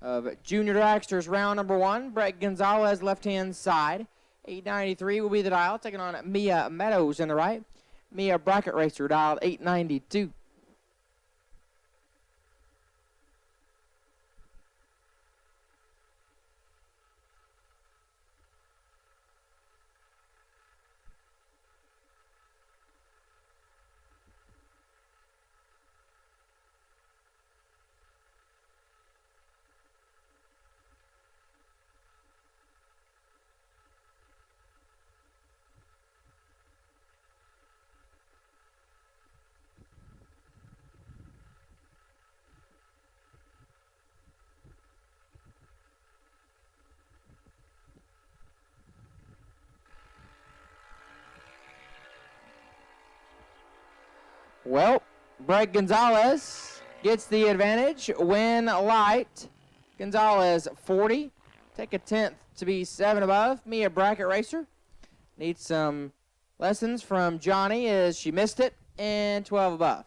of Junior Dragsters, round number 1. Brett Gonzalez, left-hand side. 893 will be the dial, taking on Mia Meadows in the right. Mia Bracket Racer dialed 892. Well, Brett Gonzalez gets the advantage. Win light. Gonzalez 40. Take a 10th to be 7 above. Mia Bracket Racer needs some lessons from Johnny as she missed it. And 12 above.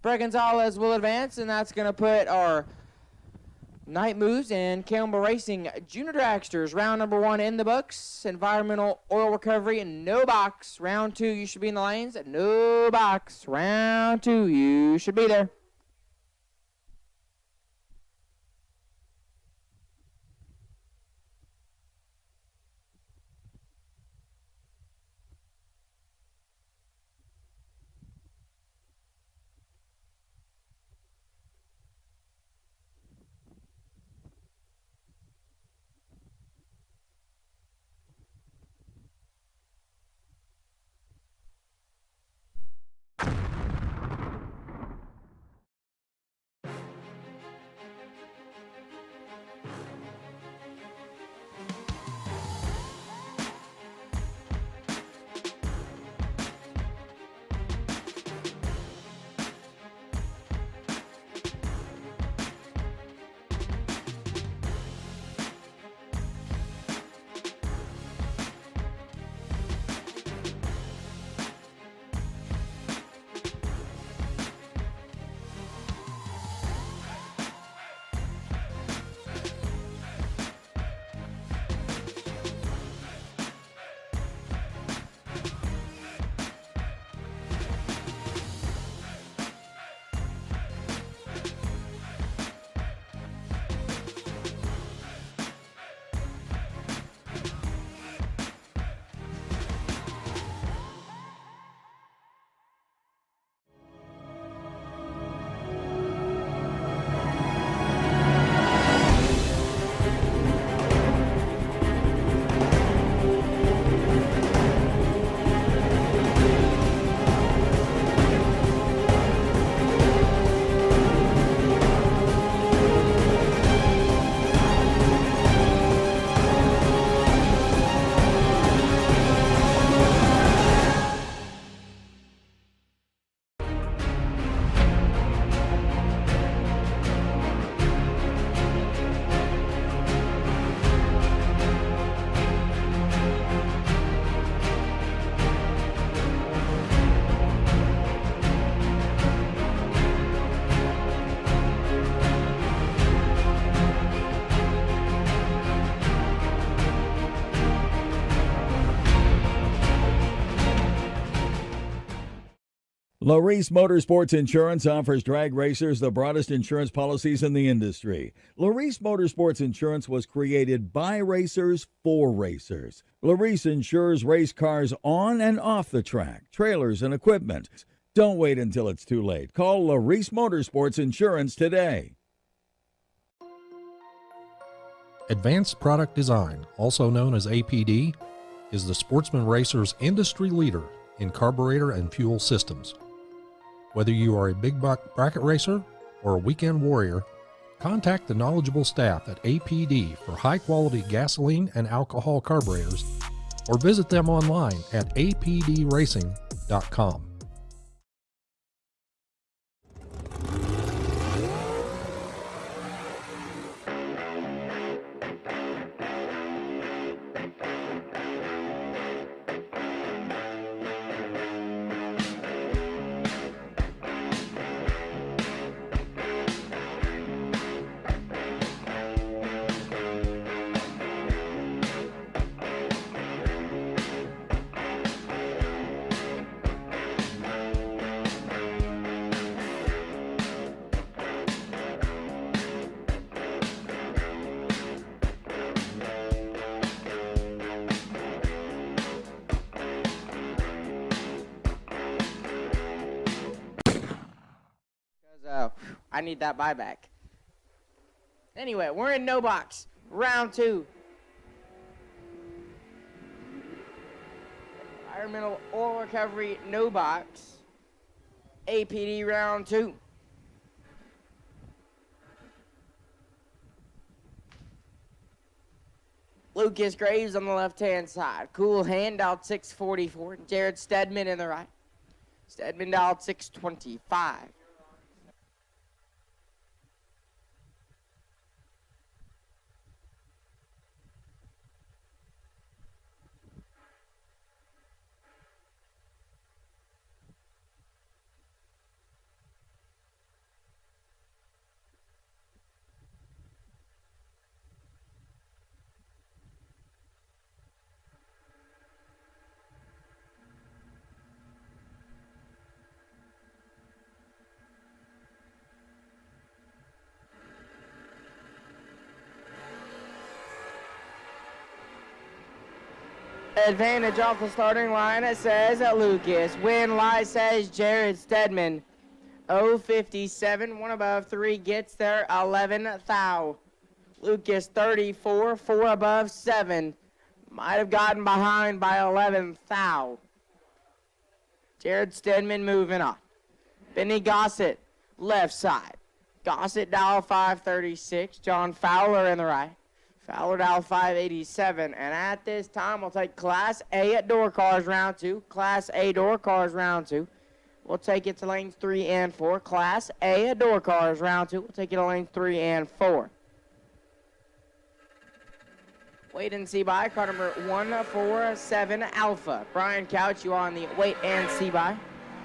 Brett Gonzalez will advance, and that's going to put our Night Moves and Campbell Racing Junior Dragsters round number 1 in the books. Environmental oil recovery, no box. Round 2, you should be in the lanes. No box. Round 2, you should be there. Larice Motorsports Insurance offers drag racers the broadest insurance policies in the industry. Larice Motorsports Insurance was created by racers for racers. Larice insures race cars on and off the track, trailers, and equipment. Don't wait until it's too late. Call Larice Motorsports Insurance today. Advanced Product Design, also known as APD, is the Sportsman Racer's industry leader in carburetor and fuel systems. Whether you are a big buck bracket racer or a weekend warrior, contact the knowledgeable staff at APD for high-quality gasoline and alcohol carburetors, or visit them online at apdracing.com. I need that buyback. Anyway, we're in no box. Round 2. Environmental oil recovery, no box. APD round 2. Lucas Graves on the left-hand side. Cool Hand dialed 644. Jared Stedman in the right. Stedman dialed 625. Advantage off the starting line, it says Lucas. Win light says Jared Stedman. 057, 1 above 3 gets there, 11 thou. Lucas 34, 4 above 7. Might have gotten behind by 11 thou. Jared Stedman moving on. Benny Gossett, left side. Gossett dial 536. John Fowler in the right. Fowler dial 587. And at this time, we'll take Class A at door cars round 2. Class A door cars round 2. We'll take it to lanes 3 and 4. Class A at door cars round 2. We'll take it to lanes 3 and 4. Wait and see by car number 147 Alpha. Brian Couch, you are on the wait and see by.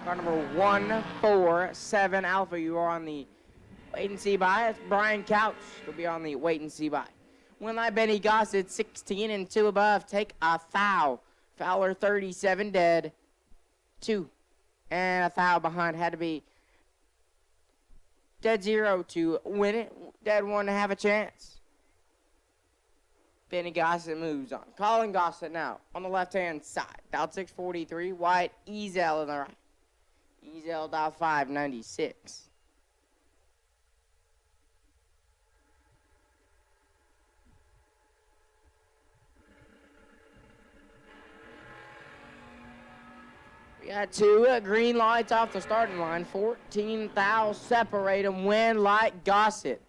Car number 147 Alpha, you are on the wait and see by. That's Brian Couch. You'll be on the wait and see by. Win light Benny Gossett 16 and 2 above. Take a foul. Fowler 37 dead. 2. And a foul behind. Had to be dead 0 to win it. Dead 1 to have a chance. Benny Gossett moves on. Colin Gossett now on the left-hand side. Dial 643. White Ezel in the right. Ezel dial 596. We got 2 green lights off the starting line. 14 thou separate them. Win light Gossett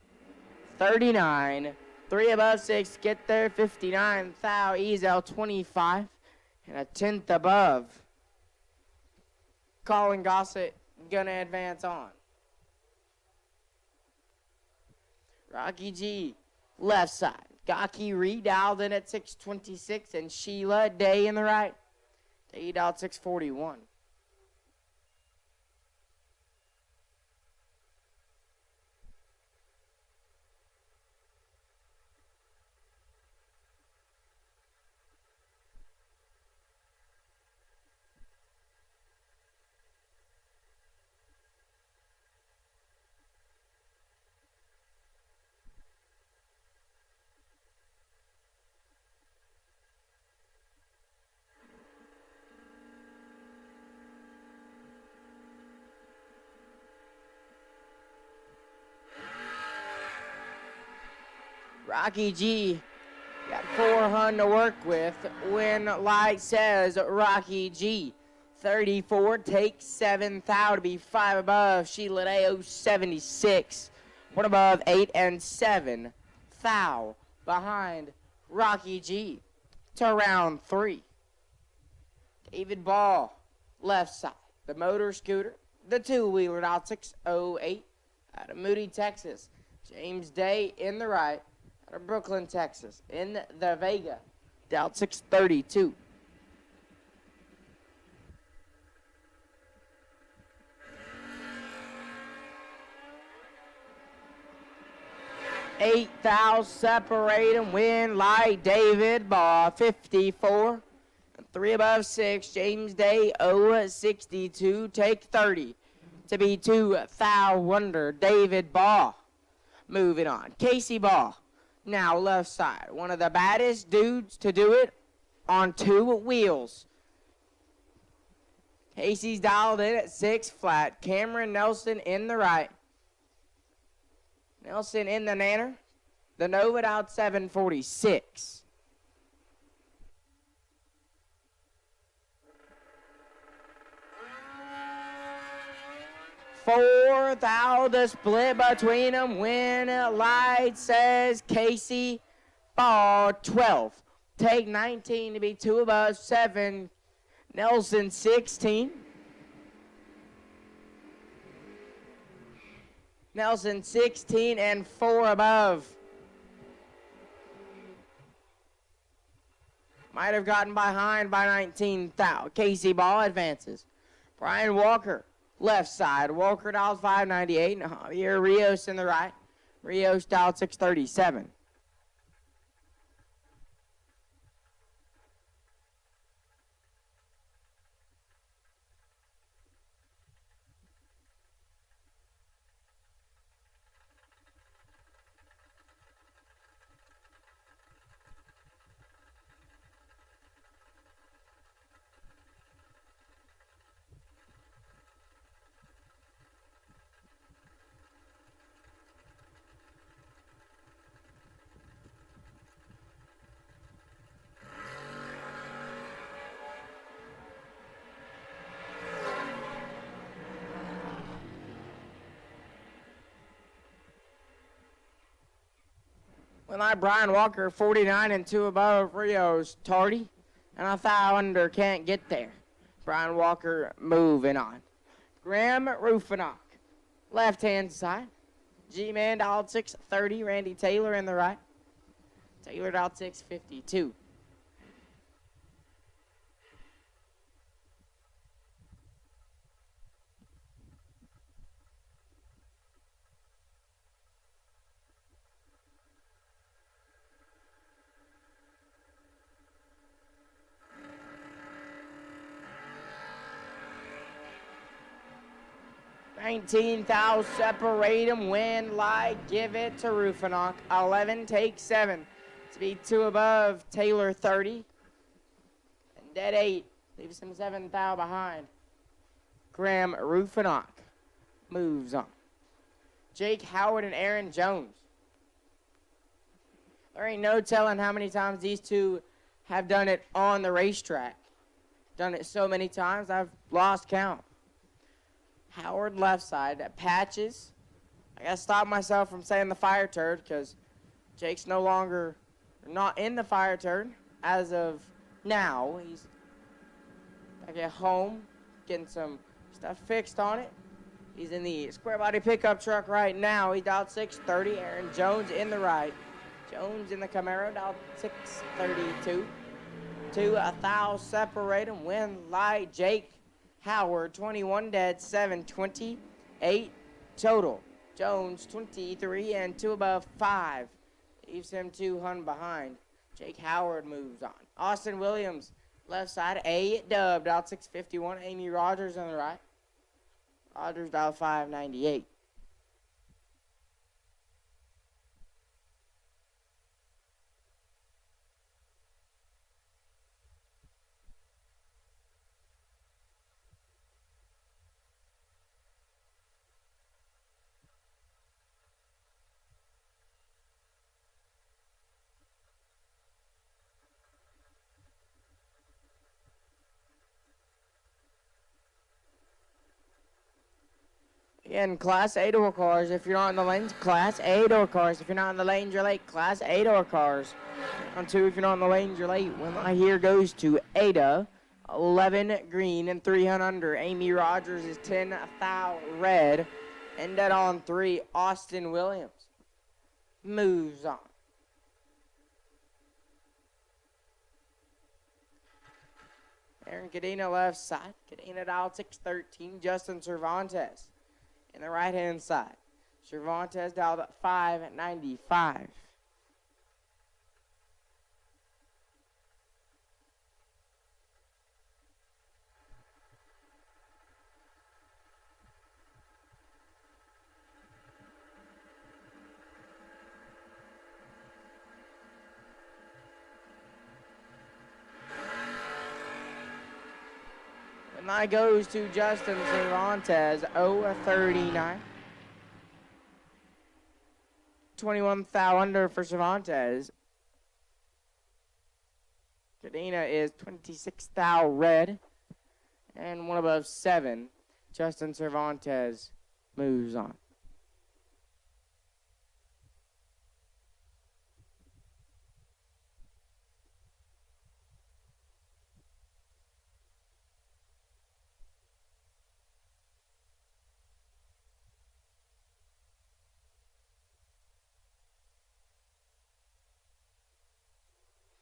39. 3 above 6 get there. 59 thou Ezel 25 and a 10th above. Colin Gossett gonna advance on. Rocky G left side. Gaki redialed in at 626 and Sheila Day in the right. Day dialed 641. Rocky G got 400 to work with. When light says Rocky G. 34 takes 7 thou to be 5 above. Sheila Deo 76. 1 above 8 and 7 thou behind Rocky G to round 3. David Ball left side. The motor scooter, the two-wheeler out 608 out of Moody, Texas. James Day in the right out of Brooklyn, Texas. In the Vega, out 632. Eight thou separate and win light David Ball 54. 3 above 6, James Day 62, take 30 to be 2 thou wonder David Ball. Moving on, Casey Ball now left side, one of the baddest dudes to do it on 2 wheels. Casey's dialed in at 6 flat. Cameron Nelson in the right. Nelson in the nanner. The Nova out 746. 4 thou the split between them. When light says Casey Ball 12. Take 19 to be 2 above 7. Nelson 16. Nelson 16 and 4 above. Might have gotten behind by 19 thou. Casey Ball advances. Brian Walker, left side. Walker dialed 598. And Javier Rios in the right. Rios dialed 637. When I Brian Walker 49 and 2 above. Rios tardy, and I thought under can't get there. Brian Walker moving on. Graham Rufinock, left hand side. G-Man dialed 630. Randy Taylor in the right. Taylor dialed 652. $19 thou separate him, win, lie, give it to Rufinock. 11 take 7 to be 2 above. Taylor 30. And dead 8 leaves him 7 thou behind. Graham Rufinock moves on. Jake Howard and Aaron Jones. There ain't no telling how many times these two have done it on the racetrack. Done it so many times I've lost count. Howard left side, Patches. I gotta stop myself from saying the fire turd because Jake's no longer not in the fire turd as of now. He's back at home getting some stuff fixed on it. He's in the square body pickup truck right now. He dialed 630. Aaron Jones in the right. Jones in the Camaro dialed 632. 2 thou separate him, win, lie, Jake Howard, 21 dead, 728 total. Jones, 23 and 2 above 5. Leaves him 200 behind. Jake Howard moves on. Austin Williams, left side, A dubbed out 651. Amy Rogers on the right. Rogers dialed 598. Again, Class A door cars. If you're not in the lanes, Class A door cars. If you're not in the lanes, you're late. Class A door cars. On 2, if you're not in the lanes, you're late. One line here goes to Ada, 11 green and 300 under. Amy Rogers is 10 thou red. And dead on 3, Austin Williams moves on. Aaron Cadena left side. Cadena dialed 613. Justin Cervantes in the right-hand side. Cervantes dialed 595. And that goes to Justin Cervantes, 0-39. 21 thou under for Cervantes. Cadena is 26 thou red. And one above 7. Justin Cervantes moves on.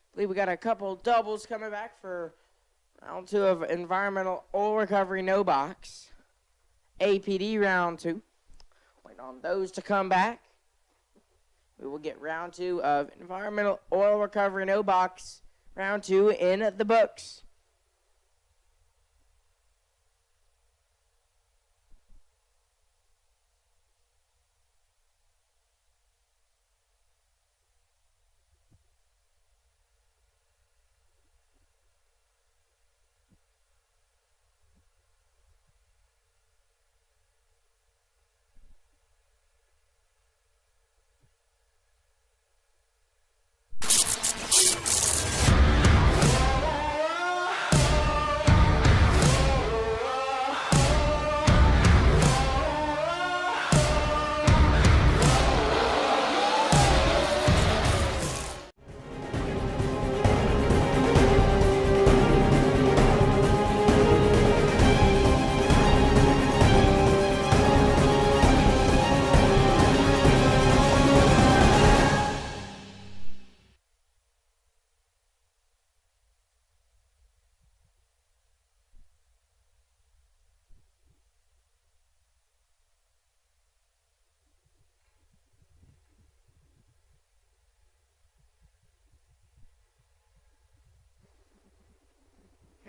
I believe we got a couple doubles coming back for round 2 of environmental oil recovery no box. APD round 2. Waiting on those to come back. We will get round 2 of environmental oil recovery no box. Round 2 in the books.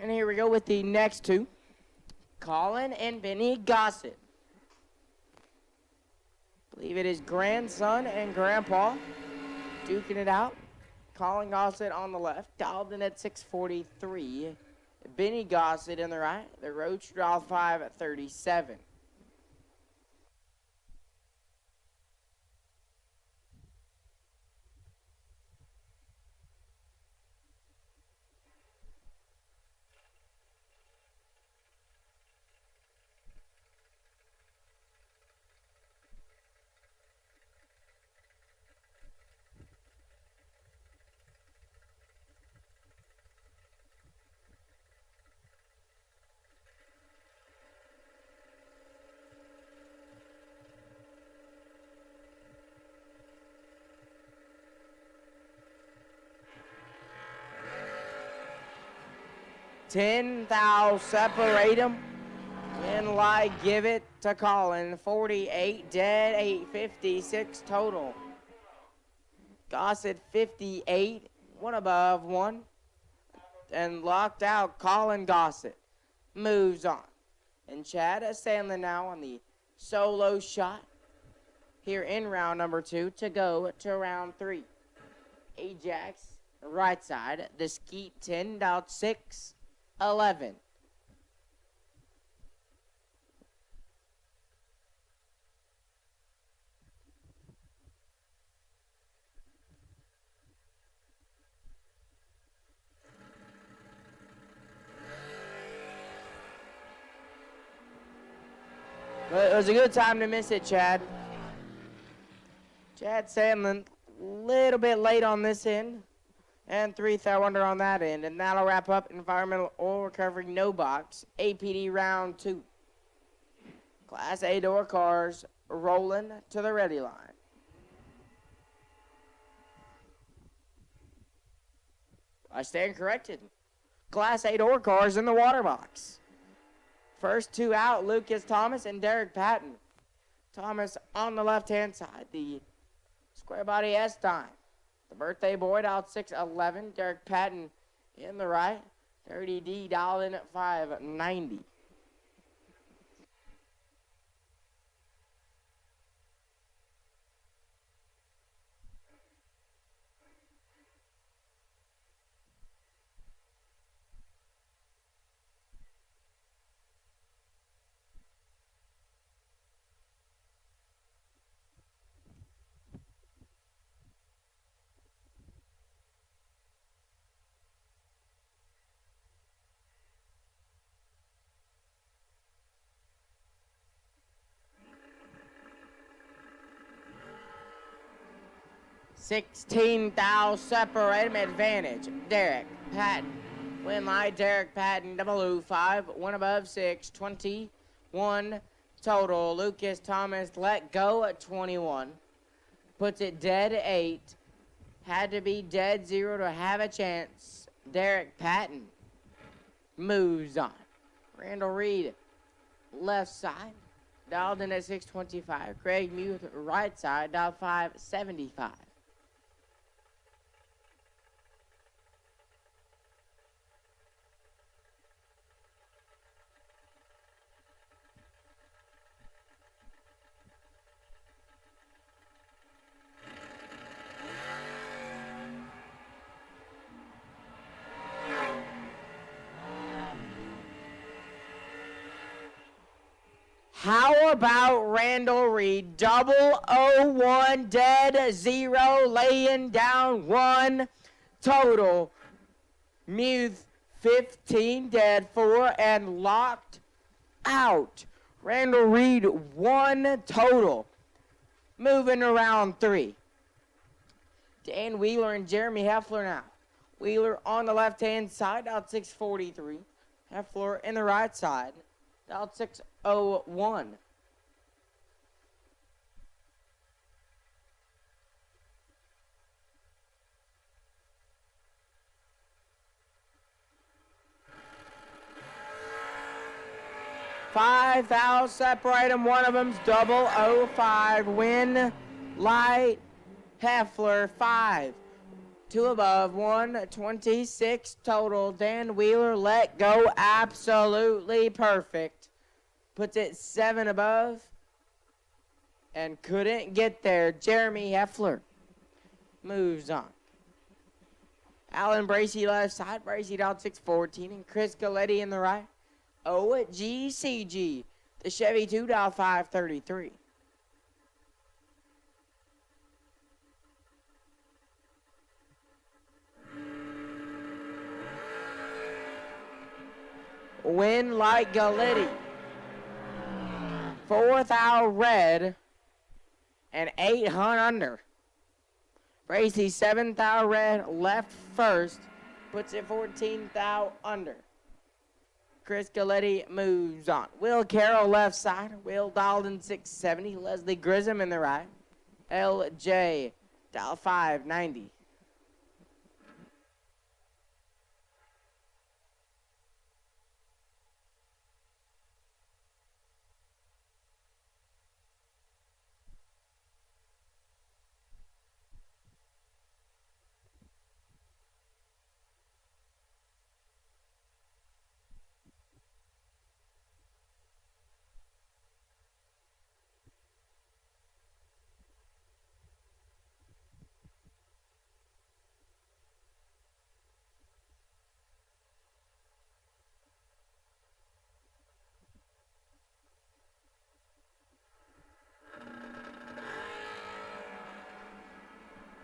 And here we go with the next 2. Colin and Benny Gossett. I believe it is grandson and grandpa duking it out. Colin Gossett on the left, dialed in at 643. Benny Gossett in the right. The Roach dialed 537. Ten thou separate them. Ten lie give it to Colin. 48 dead, 856 total. Gossett 58, one above one. And locked out Colin Gossett. Moves on. And Chad Sandlin now on the solo shot. Here in round number 2 to go to round 3. Ajax right side. The Skeet 10 out 6-11. It was a good time to miss it, Chad. Chad Sandlin, a little bit late on this end, and 3 throw under on that end. And that'll wrap up Environmental Oil Recovery No Box, APD Round 2. Class A door cars rolling to the ready line. I stand corrected. Class A door cars in the water box. First 2 out, Lucas Thomas and Derek Patton. Thomas on the left-hand side, the square body S-Time. The birthday boy dialed 611. Derek Patton in the right. 30D dialed in at 590. $16,000 separate him advantage. Derek Patton. Win light, Derek Patton, double 5, 1 above 6, 21 total. Lucas Thomas let go at 21. Puts it dead 8. Had to be dead 0 to have a chance. Derek Patton moves on. Randall Reed, left side, dialed in at 625. Craig Muth, right side, dialed 575. How about Randall Reed? 001 dead 0, laying down 1 total. Muth 15 dead 4 and locked out. Randall Reed 1 total. Moving around 3. Dan Wheeler and Jeremy Heffler now. Wheeler on the left-hand side, out 643. Heffler in the right side, out 601. $5,000 separate them. One of them's 005. Win light Heffler 5. 2 above 126 total. Dan Wheeler let go absolutely perfect. Puts it 7 above and couldn't get there. Jeremy Heffler moves on. Alan Bracey left side. Bracey down 614 and Chris Galletti in the right. OGCG. The Chevy 2 dial 533. Win like Galletti. 4th out red and 8 hunt under. Bracey 7th out red left first. Puts it 14th out under. Chris Galletti moves on. Will Carroll left side. Will Dalden 670. Leslie Grissom in the right. LJ dial 590.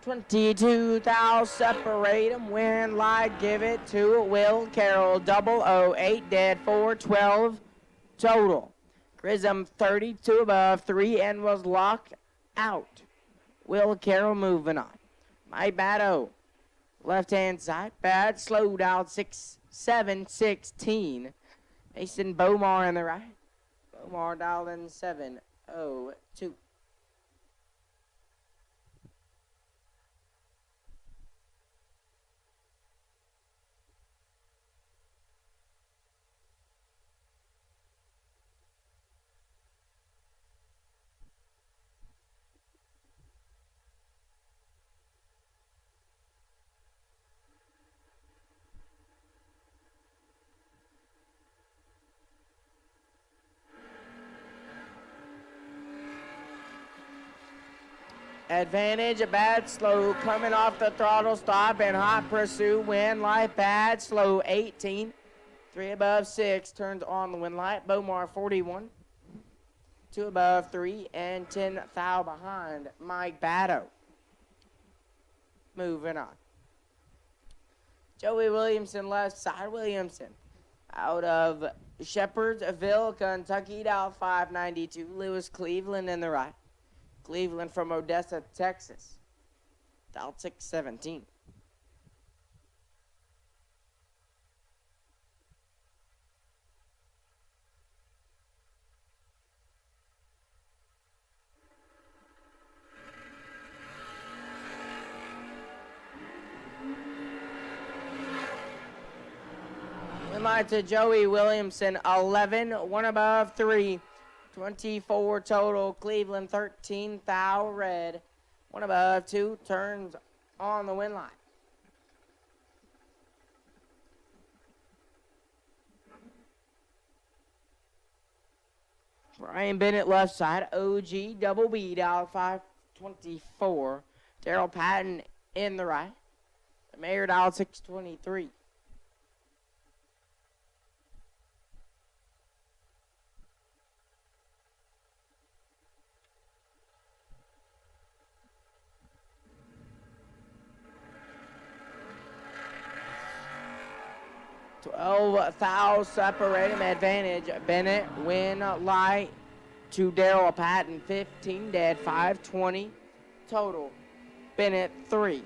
$22,000 separate them. Win light, give it to Will Carroll. 008 dead 412 total. Prism 32 above 3 and was locked out. Will Carroll moving on. My Batto, left-hand side. Bad, slow down 6-7-16. Mason Bomar in the right. Bomar dialed in 7-0-2. Advantage, a bad slow, coming off the throttle, stop and hot pursuit, win light, bad slow, 18. 3 above 6, turns on the win light, Bomar 41. 2 above 3 and 10 thou behind, Mike Batto. Moving on. Joey Williamson left side, Williamson out of Shepherdsville, Kentucky, dial 592, Lewis Cleveland in the right. Cleveland from Odessa, Texas. Dial 617. Win light to Joey Williamson, 11, 1 above 3. 24 total, Cleveland 13, thou red. 1 above 2, turns on the win line. Brian Bennett left side, OG double B dial 524. Daryl Patton in the right. The Mayor dial 623. Thou separate him, advantage. Bennett win light to Daryl Patton, 15 dead, 520 total. Bennett 3,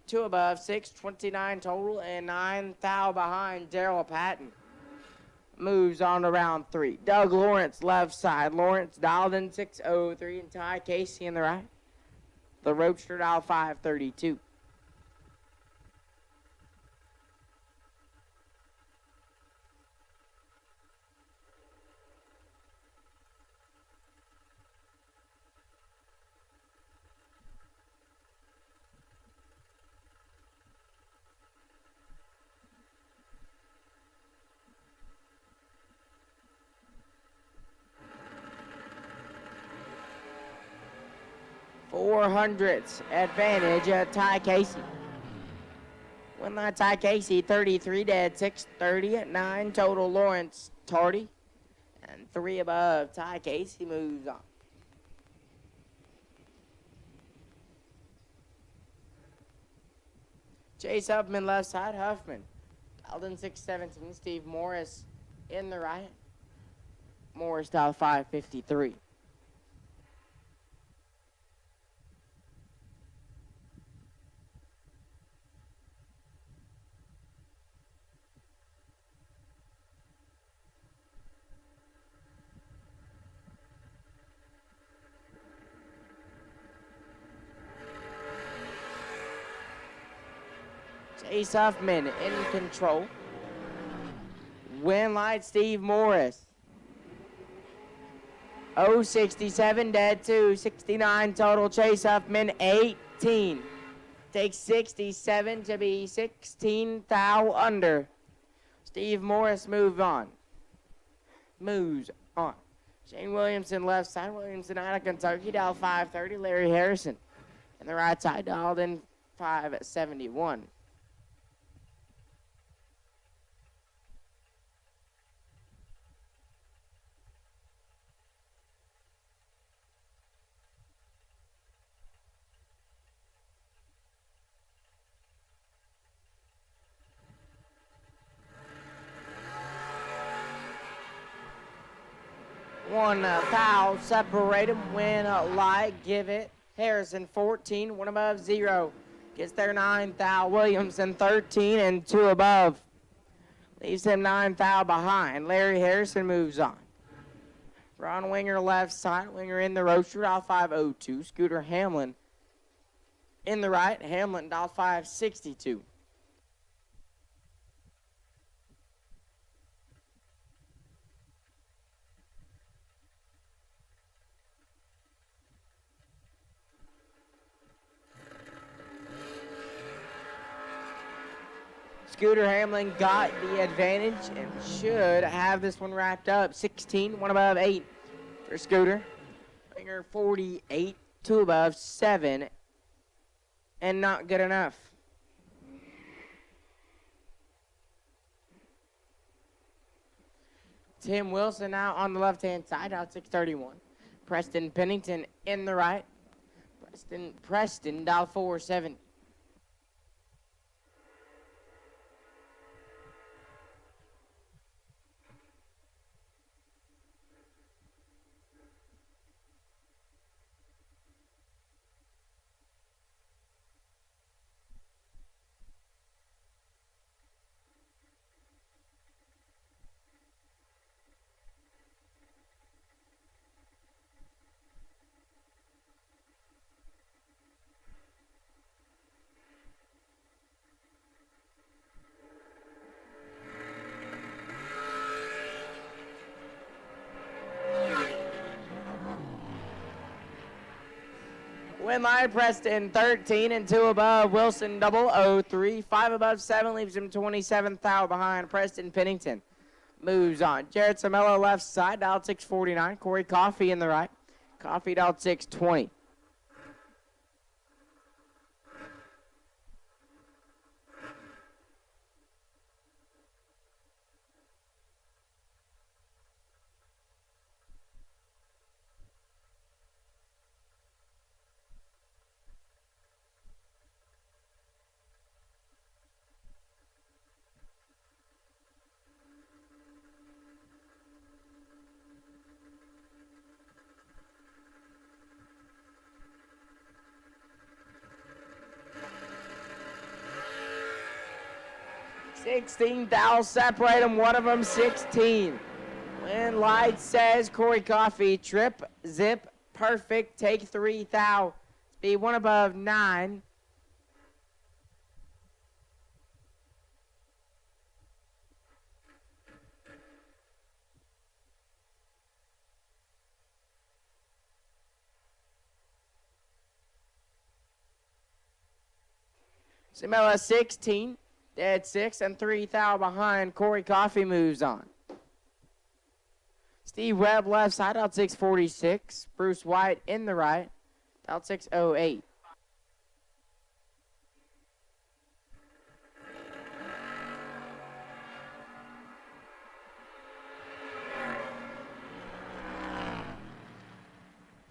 2 above 6, 29 total, and 9 thou behind Daryl Patton. Moves on to round 3. Doug Lawrence left side. Lawrence dialed in 603 and Ty Casey in the right. The Roadster dial 532. $400s advantage, Ty Casey. Win that Ty Casey, 33 dead, 630 at 9 total. Lawrence tardy, and 3 above. Ty Casey moves on. Chase Huffman left side, Huffman. Alden 617, Steve Morris in the right. Morris dial 553. Chase Huffman in control. Win light, Steve Morris. 067 dead 2, 69 total. Chase Huffman 18. Takes 67 to be 16 thou under. Steve Morris moves on. Shane Williamson left side. Williamson out of Kentucky, dial 530. Larry Harrison. And the right side dialed in 571. One foul, separate them. Win light, give it. Harrison 14, one above 0. Gets their 9th foul. Williamson 13 and 2 above. Leaves him 9 foul behind. Larry Harrison moves on. Ron Winger left side. Winger in the roaster, dial 502. Scooter Hamlin in the right. Hamlin, dial 562. Scooter Hamlin got the advantage and should have this one wrapped up. 16, one above 8 for Scooter. Winger 48, 2 above 7, and not good enough. Tim Wilson now on the left-hand side, out 631. Preston Pennington in the right. Preston dial 470. Winline Preston 13 and 2 above. Wilson 003. 5 above 7 leaves him 27th foul behind. Preston Pennington moves on. Jared Samello left side, dial 649. Corey Coffey in the right. Coffey dial 620. $16 thou separate them, one of them 16. When light says Corey Coffey, trip, zip, perfect, take 3 thou. Speed 1 above 9. Samela 16. Dead 6 and 3 thou behind. Corey Coffey moves on. Steve Webb left side, out 646. Bruce White in the right, out 608.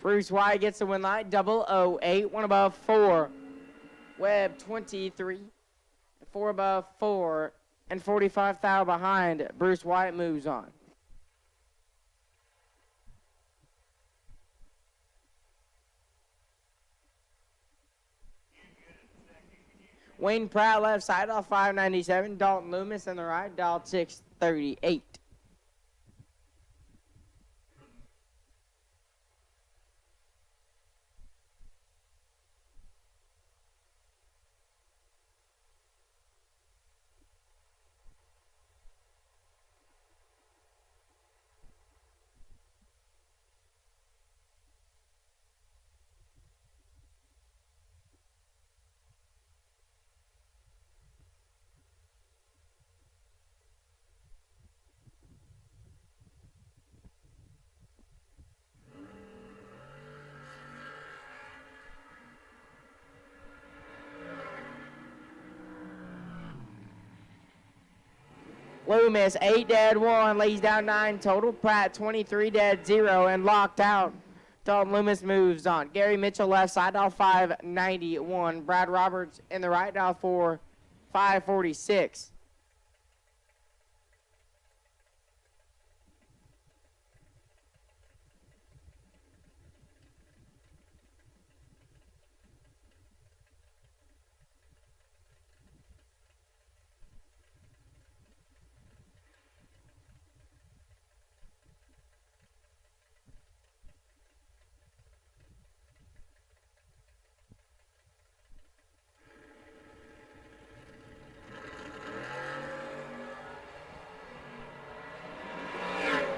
Bruce White gets the win light, 008, 1 above 4. Webb 23. 4 above 4 and 45 thou behind. Bruce White moves on. Wayne Pratt left side, dial 597. Dalton Loomis in the right, dial 638. Loomis, 8 dead 1, lays down 9 total. Pratt, 23 dead 0, and locked out. Dalton Loomis moves on. Gary Mitchell left side, dial 591. Brad Roberts in the right, dial 546.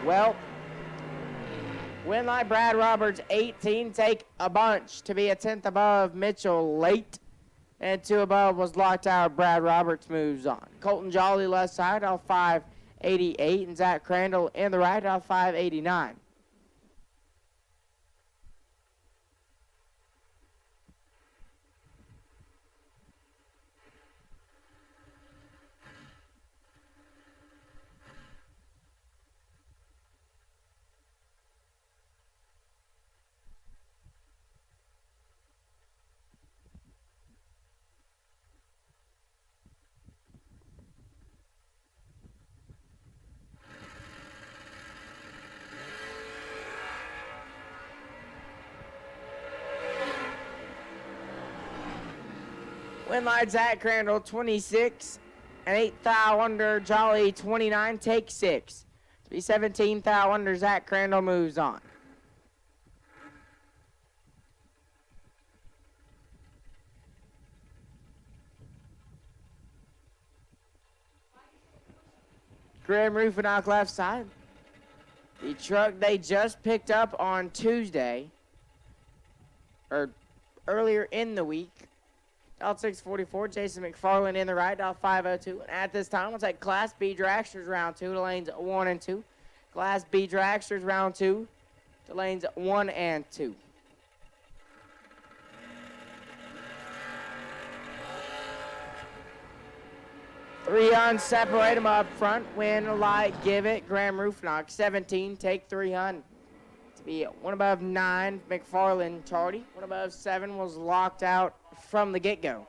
Well, Winlight Brad Roberts, 18, take a bunch to be a 10th above Mitchell late. And 2 above was locked out. Brad Roberts moves on. Colton Jolly left side off 588, and Zach Crandall in the right off 589. Winlight Zach Crandall, 26, and 8 thou under Jolly, 29, take 6. To be 17 thou under Zach Crandall moves on. Graham Rufinock left side. The truck they just picked up on Tuesday, or earlier in the week. Out 644, Jason McFarland in the right, out 502. And at this time, we'll take Class B Dragsters round 2 to lanes 1 and 2. Class B Dragsters round 2 to lanes 1 and 2. Three on, separate them up front. Win, light, give it. Graham Roofnock, 17, take 300. To be 1 above 9, McFarland, Chardy. 1 above 7 was locked out from the get-go.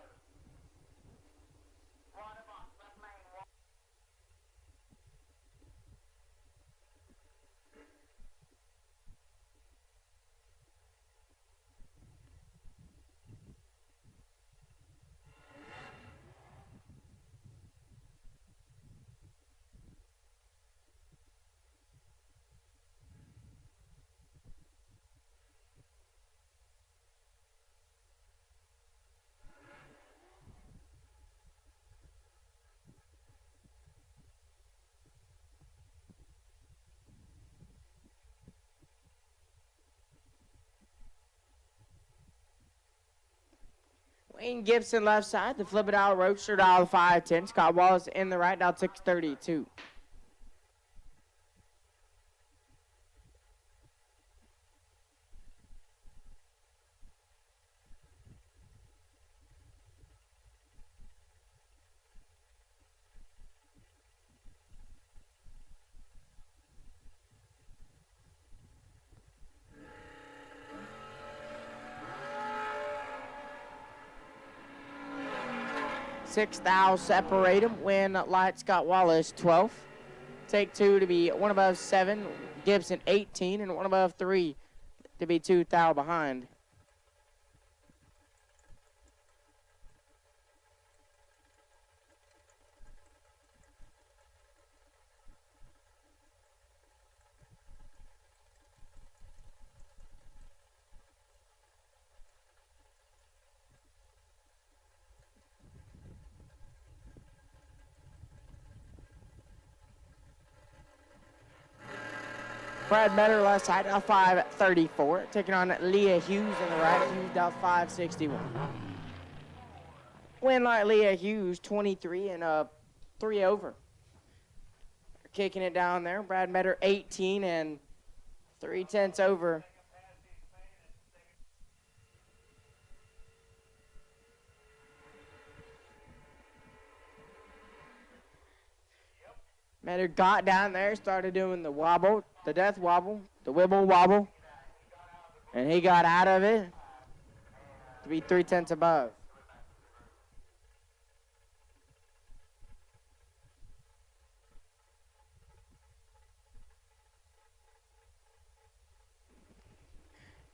Wayne Gibson left side, the flip it out, Roadster dial 510. Scott Wallace in the right, dial 632. Six thou separate them. Win light, Scott Wallace 12th. Take 2 to be 1 above 7, Gibson 18, and 1 above 3 to be 2 thou behind. Brad Metter left side, out 534. Taking on Leah Hughes in the right, Hughes out 561. Win like Leah Hughes, 23 and 3 over. Kicking it down there. Brad Metter, 18 and 3/10 over. Metter got down there, started doing the wobble, the death wobble, the wibble wobble, and he got out of it to be 3/10 above.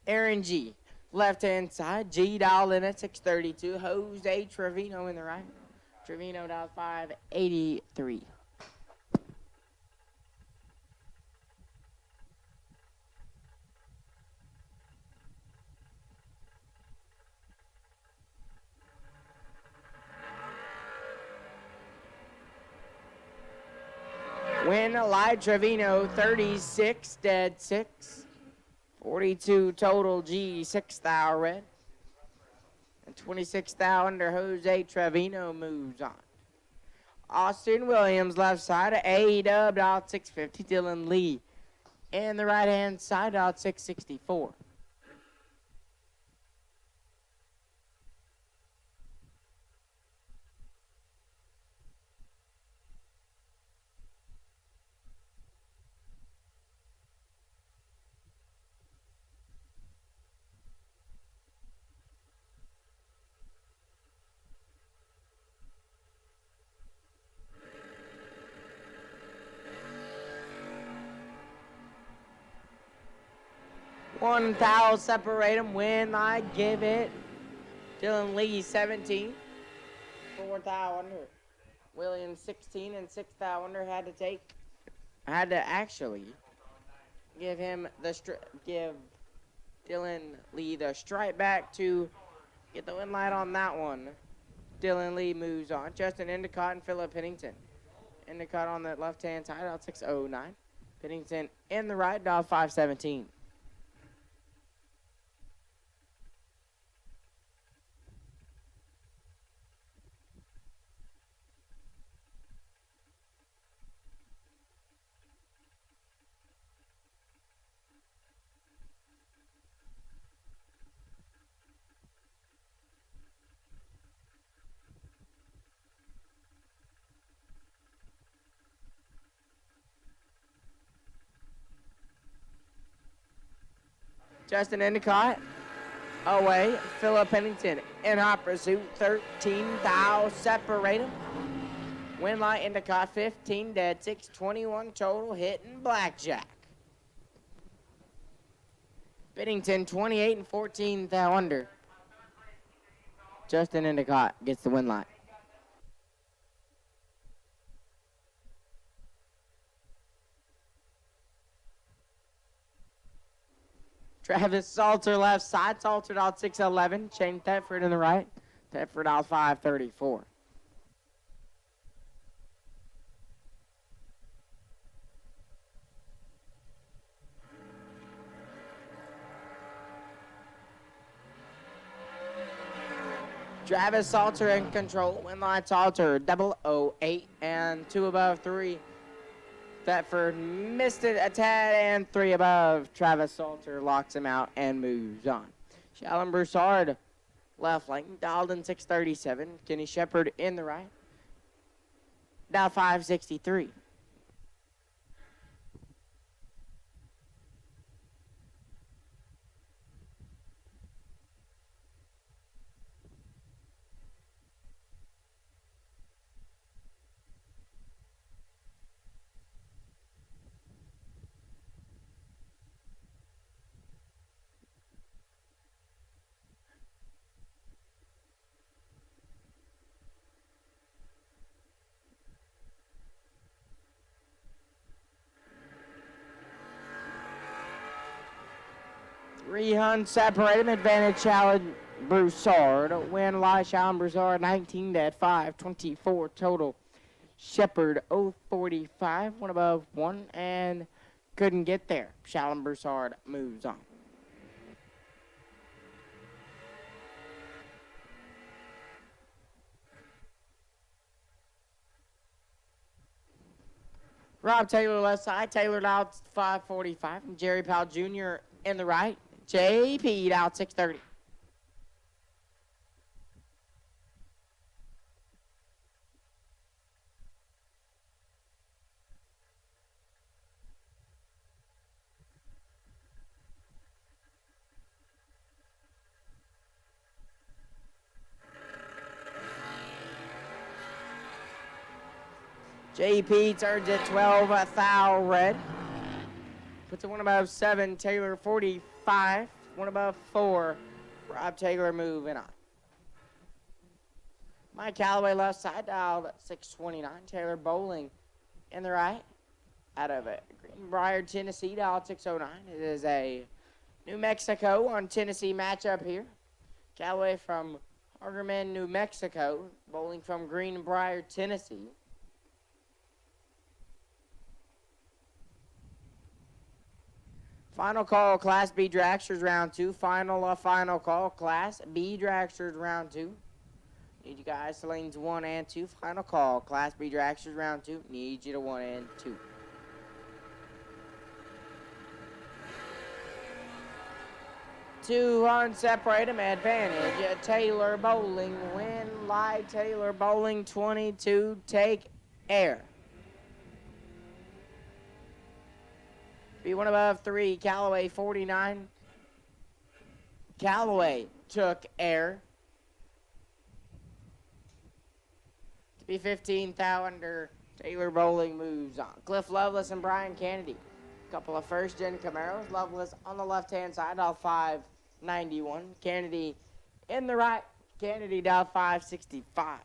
Aaron G, left-hand side, G dialed in at 632, Jose Trevino in the right, Trevino dialed 583. Win live Trevino 36 dead 6. 42 total G 6 thou red. And 26 thou under Jose Trevino moves on. Austin Williams left side, A-dub out 650. Dylan Lee in the right hand side out 664. One thou separate them when I give it. Dylan Lee 17. 4 thou under. Williams 16 and 6 thou under had to actually give him give Dylan Lee the strike back to get the win light on that one. Dylan Lee moves on. Justin Endicott and Philip Pennington. Endicott on the left hand side out 609. Pennington in the right dial 517. Justin Endicott away. Philip Pennington in hot pursuit. 13 thou separate him. Win light Endicott 15 dead 6. 21 total hitting blackjack. Pennington 28 and 14 thou under. Justin Endicott gets the win light. Travis Salter left side. Salter out 611. Shane Thetford in the right. Thetford out 534. Travis Salter in control. Win line Salter 008 and 2 above 3. Thetford missed it a tad and 3 above. Travis Salter locks him out and moves on. Shallon Broussard left lane. Dialed in 637. Kenny Shepard in the right. Now 563. Rehun separate him. Advantage Shallon Broussard. Win live Shallon Broussard 19 dead 5. 24 total. Shepard 045. One above 1 and couldn't get there. Shallon Broussard moves on. Rob Taylor left side. Taylor out 545. And Jerry Powell Jr. in the right. JP out 630. JP turns it 12 thou red. Puts it 1 above 7. Taylor 45. 1 above 4. Rob Taylor moving on. Mike Calloway left side dialed 629. Taylor Bowling in the right. Out of it. Greenbrier, Tennessee dialed 609. It is a New Mexico on Tennessee matchup here. Calloway from Hargerman, New Mexico. Bowling from Greenbrier, Tennessee. Final call, Class B Dragsters round 2. Final call, Class B Dragsters round 2. Need you guys to lanes 1 and 2. Final call, Class B Dragsters round 2. Need you to 1 and 2. To unseparate them, advantage. Taylor Bowling, win live. Taylor Bowling, 22, take air. B1 above 3, Callaway, 49. Callaway took air. To be 15, under, Taylor Bowling moves on. Cliff Lovelace and Brian Kennedy. Couple of first-gen Camaros. Lovelace on the left-hand side, dial 591. Kennedy in the right. Kennedy dial 565.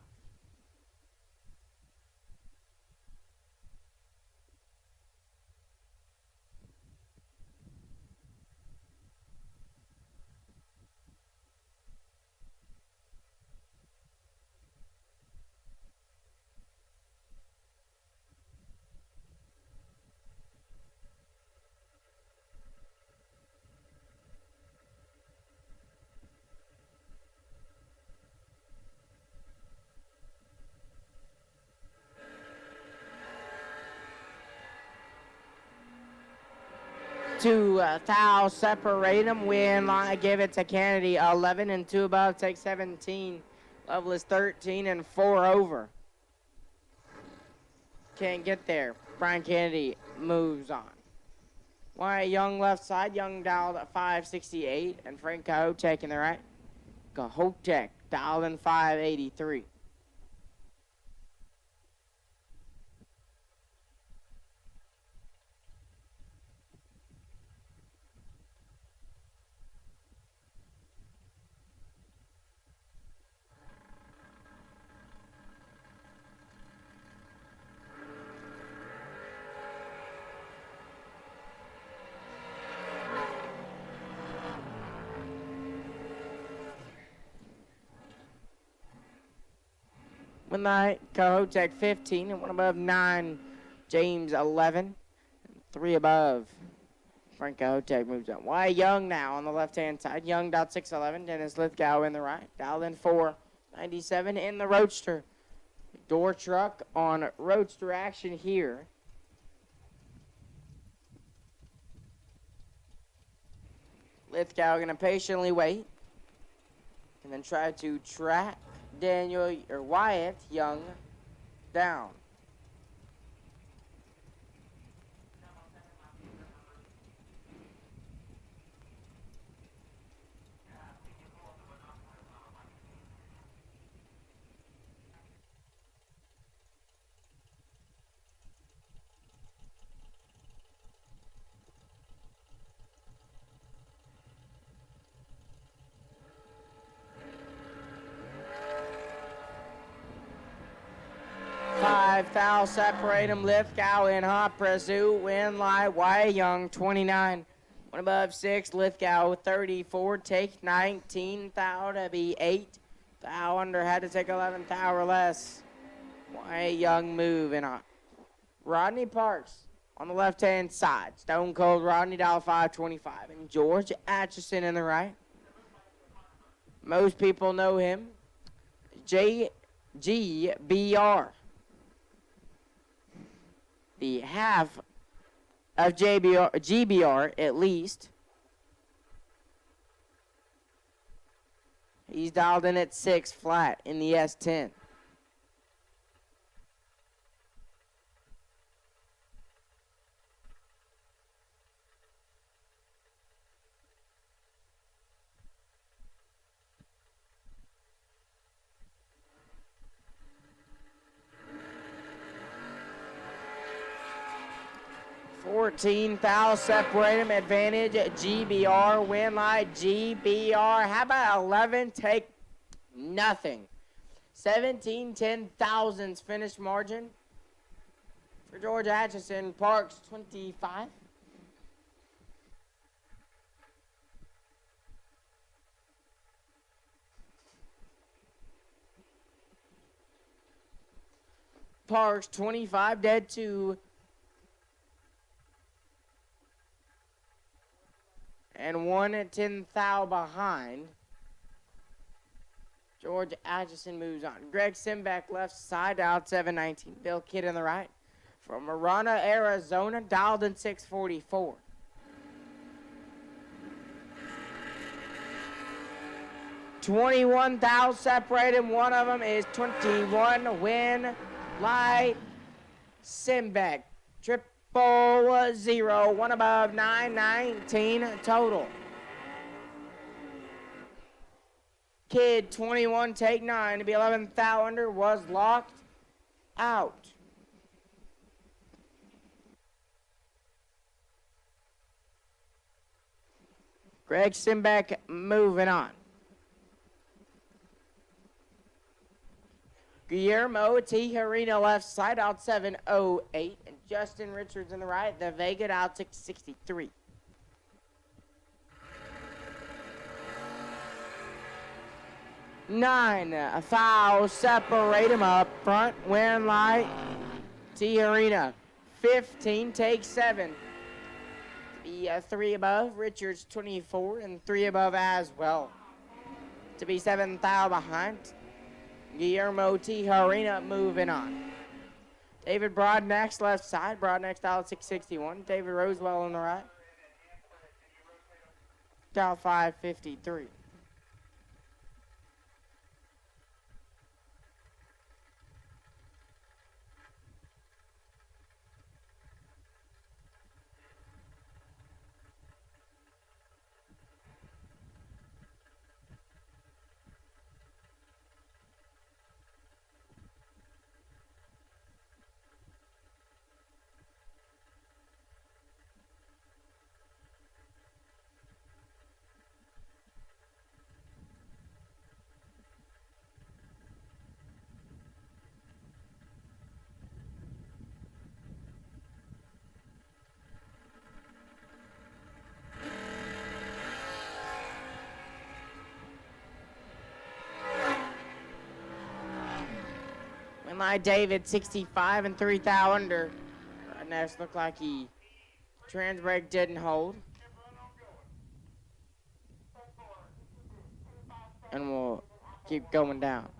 To foul, separate them, win line, give it to Kennedy, 11 and 2 above, take 17. Lovelace 13 and 4 over. Can't get there. Brian Kennedy moves on. Wyatt Young left side, Young dialed at 568, and Frank Cahotek in the right. Cahotek dialed in 583. One night, Cahotek 15, and one above 9, James 11, and 3 above. Frank Cahotek moves on. Wyatt Young now on the left-hand side. Young dialed 611, Dennis Lithgow in the right. Dialed in 497 in the Roadster. Door truck on Roadster action here. Lithgow going to patiently wait and then try to track Wyatt Young down. Foul, separate them. Lithgow in hot pursuit. Win light. Wyatt Young 29. One above 6. Lithgow 34. Take 19. Foul to be 8. Foul under had to take 11. Foul or less. Wyatt Young moving on. Rodney Parks on the left hand side. Stone Cold Rodney dial 525. And George Atchison in the right. Most people know him. JGBR. The half of GBR at least. He's dialed in at 6 flat in the S10. Foul, separate him, advantage, GBR, win light, GBR. How about 11, take nothing. 17 10,000s finish margin for George Atchison. Parks 25. Parks 25, dead to and 1/10 thou behind. George Atchison moves on. Greg Simbeck left side out 719. Bill Kidd in the right. From Marana, Arizona, dialed in 644. $21,000 separated. One of them is 21 win light Simbeck. 000. One above 919 total. Kid 21 take 9 to be 11,000 under was locked out. Greg Simbeck moving on. Guillermo Tijerina left side out 708 and Justin Richards in the right. The Vega out 663. Nine, a foul, separate him up front, win light, Tijerina. 15, take 7. To be 3 above, Richards 24 and 3 above as well. To be 7,000 behind, Guillermo Tijerina moving on. David Broadnax left side, Broadnax dial 661. David Rosewell on the right. Dial 553. Like David, 65 and 3,000 under. Right now, it looked like trans brake didn't hold. And we'll keep going down.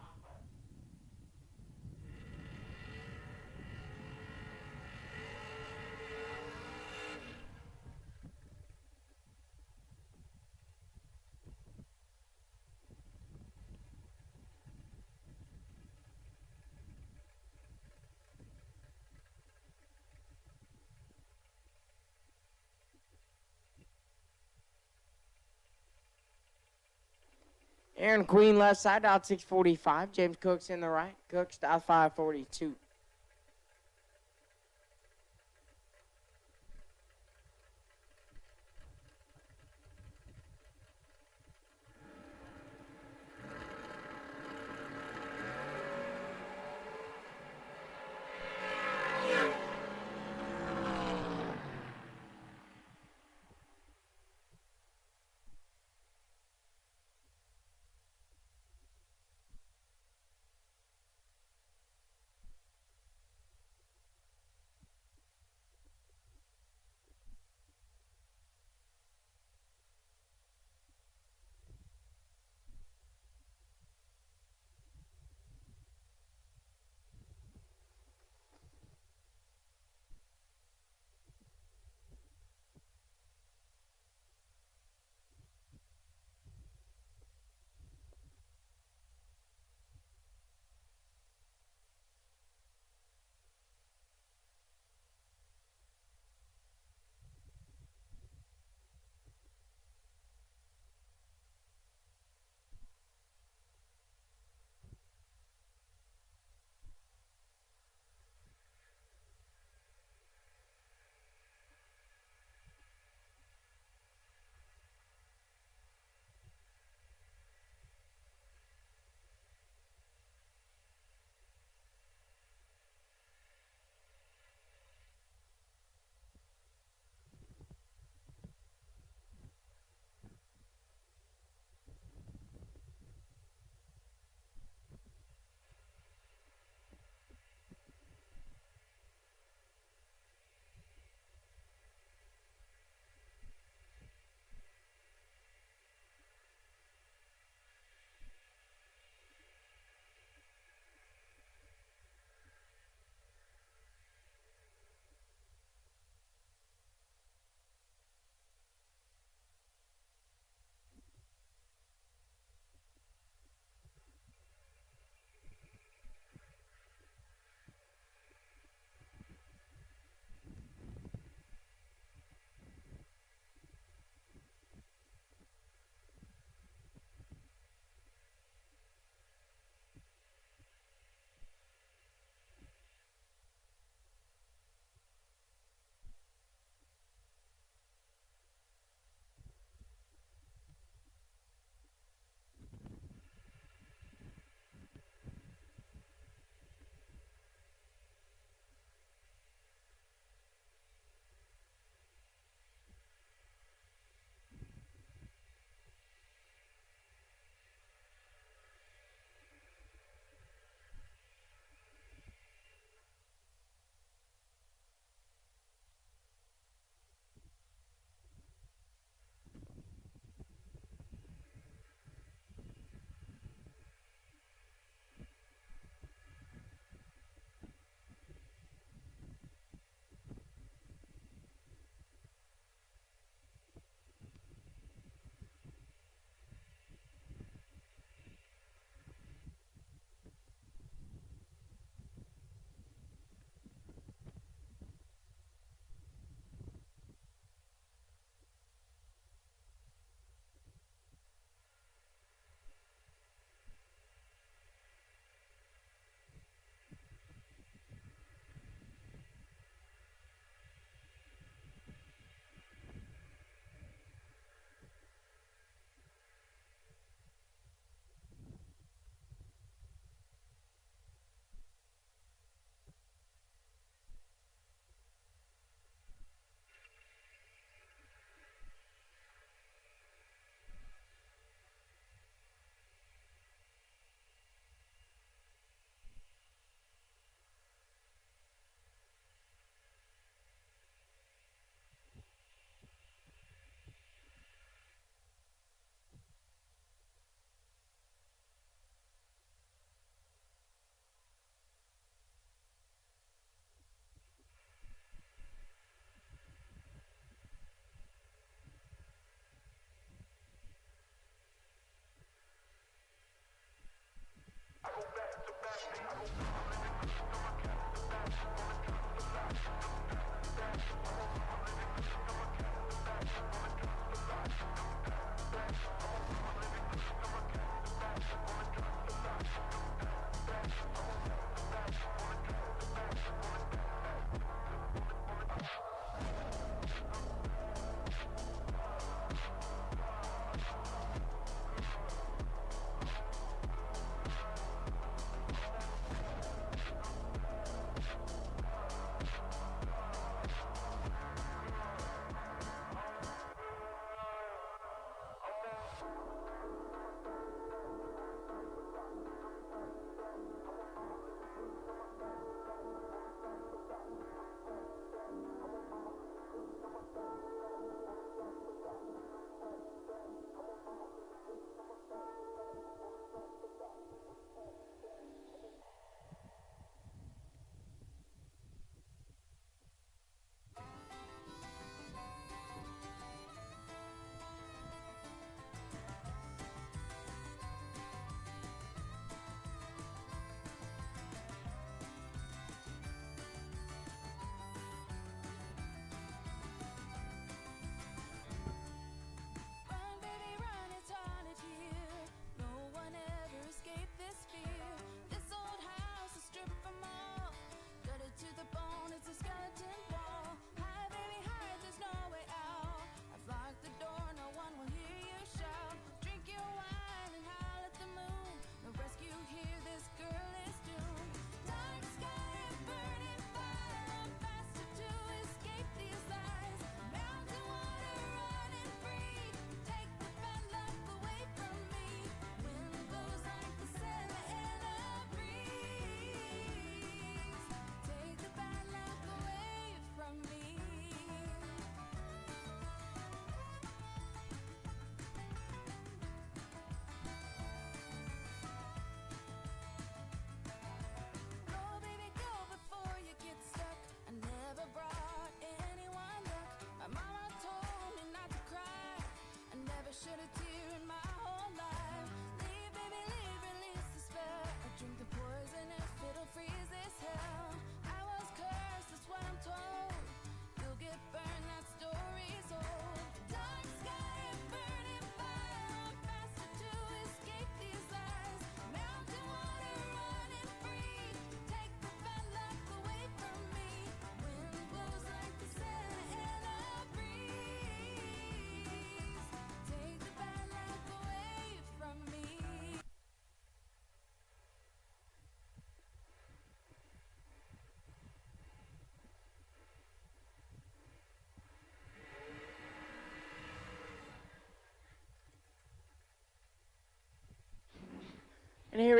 Aaron Queen left side, out 645. James Cook's in the right. Cook's out 542.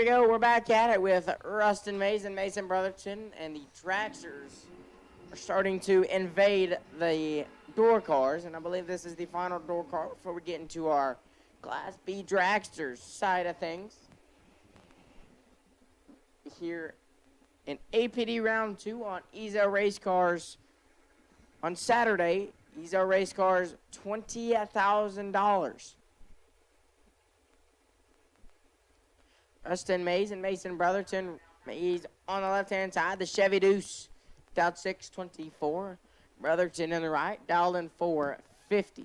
we go. We're back at it with Rustin Mays and Mason Brotherton, and the Dragsters are starting to invade the door cars, and I believe this is the final door car before we get into our Class B Dragsters side of things. Here in APD Round 2 on Ezo Race Cars on Saturday. Ezo Race Cars, $20,000. Rustin Mays and Mason Brotherton. Mays on the left-hand side, the Chevy Deuce, dialed 624. Brotherton in the right, dialed in 450.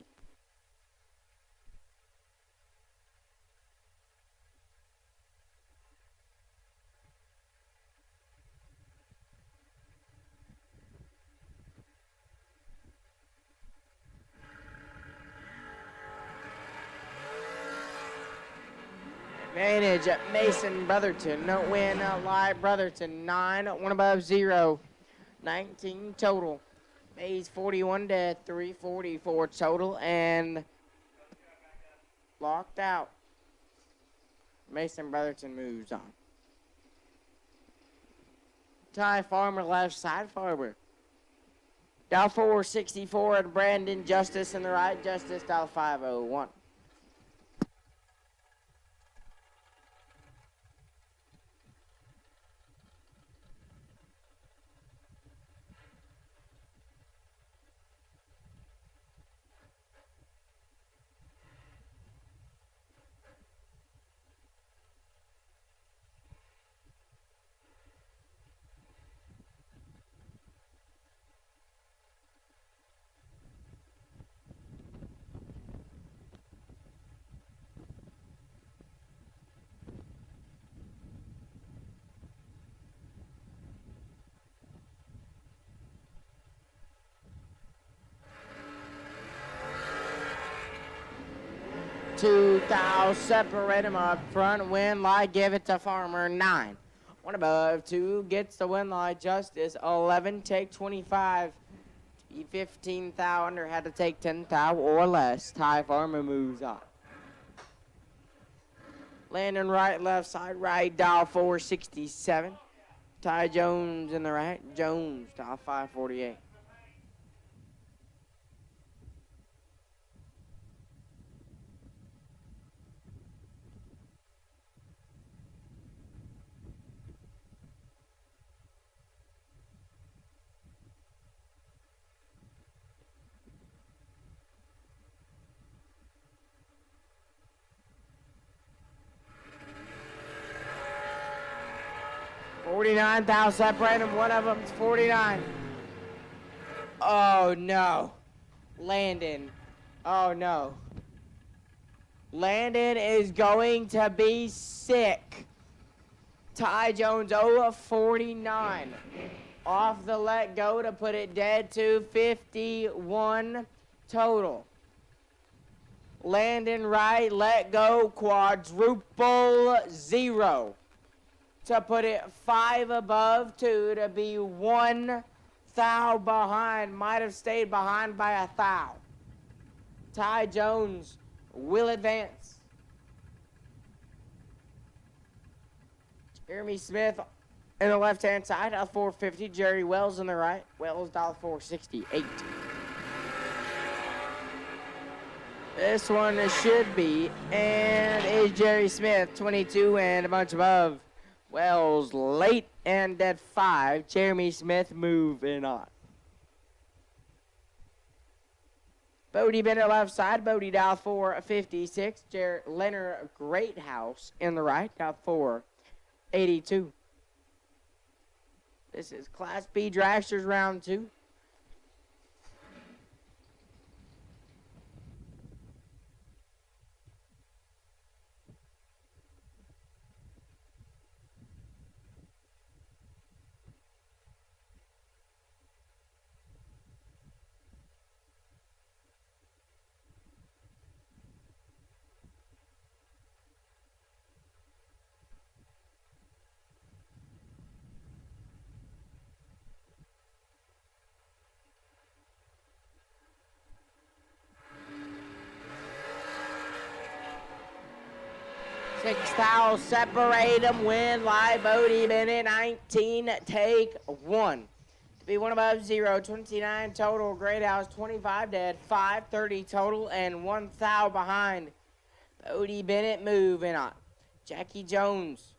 Advantage at Mason Brotherton. No win, live Brotherton. 9, 1 above 0. 19 total. Mays 41 to 344 total and locked out. Mason Brotherton moves on. Ty Farmer left side, Farmer. Dial 464 at Brandon Justice in the right. Justice dial 501. Two thou separate them up front. Win light, give it to Farmer. 9. 1 above 2 gets the win light. Justice 11. Take 25. 15 thou under had to take 10 thou or less. Ty Farmer moves on. Landon right, left side, right, dial 467. Ty Jones in the right. Jones dial 548. $49,000 separate them. One of them's 49. Oh no. Landon. Oh no. Landon is going to be sick. Ty Jones 0 of 49. Off the let go to put it dead to 51 total. Landon right, let go, quadruple 0. To put it 5 above 2 to be 1 thou behind. Might have stayed behind by a thou. Ty Jones will advance. Jeremy Smith in the left-hand side, dial 450. Jerry Wells in the right. Wells dial 468. This one should be, and is Jerry Smith, 22 and a bunch above. Wells late and at 5. Jeremy Smith moving on. Bodie Bennett left side. Bodie dial 456. Leonard Greathouse in the right. Dial 482. This is Class B Dragsters round 2. 6 thou separate them. Win live Bodie Bennett 19, take 1. To be 1 above 0, 29 total. Great House 25 dead, 530 total, and 1 thou behind. Bodie Bennett moving on. Jackie Jones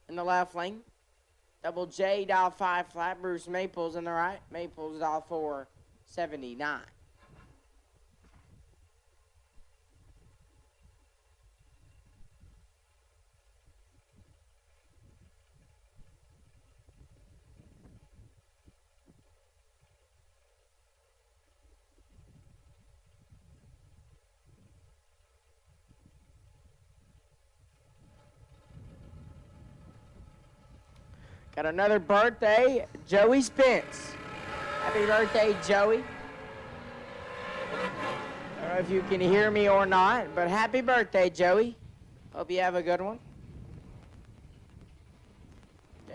in the left lane. Double J, dial 5 flat. Bruce Maples in the right. Maples, dial 479. Got another birthday, Joey Spence. Happy birthday, Joey. I don't know if you can hear me or not, but happy birthday, Joey. Hope you have a good one.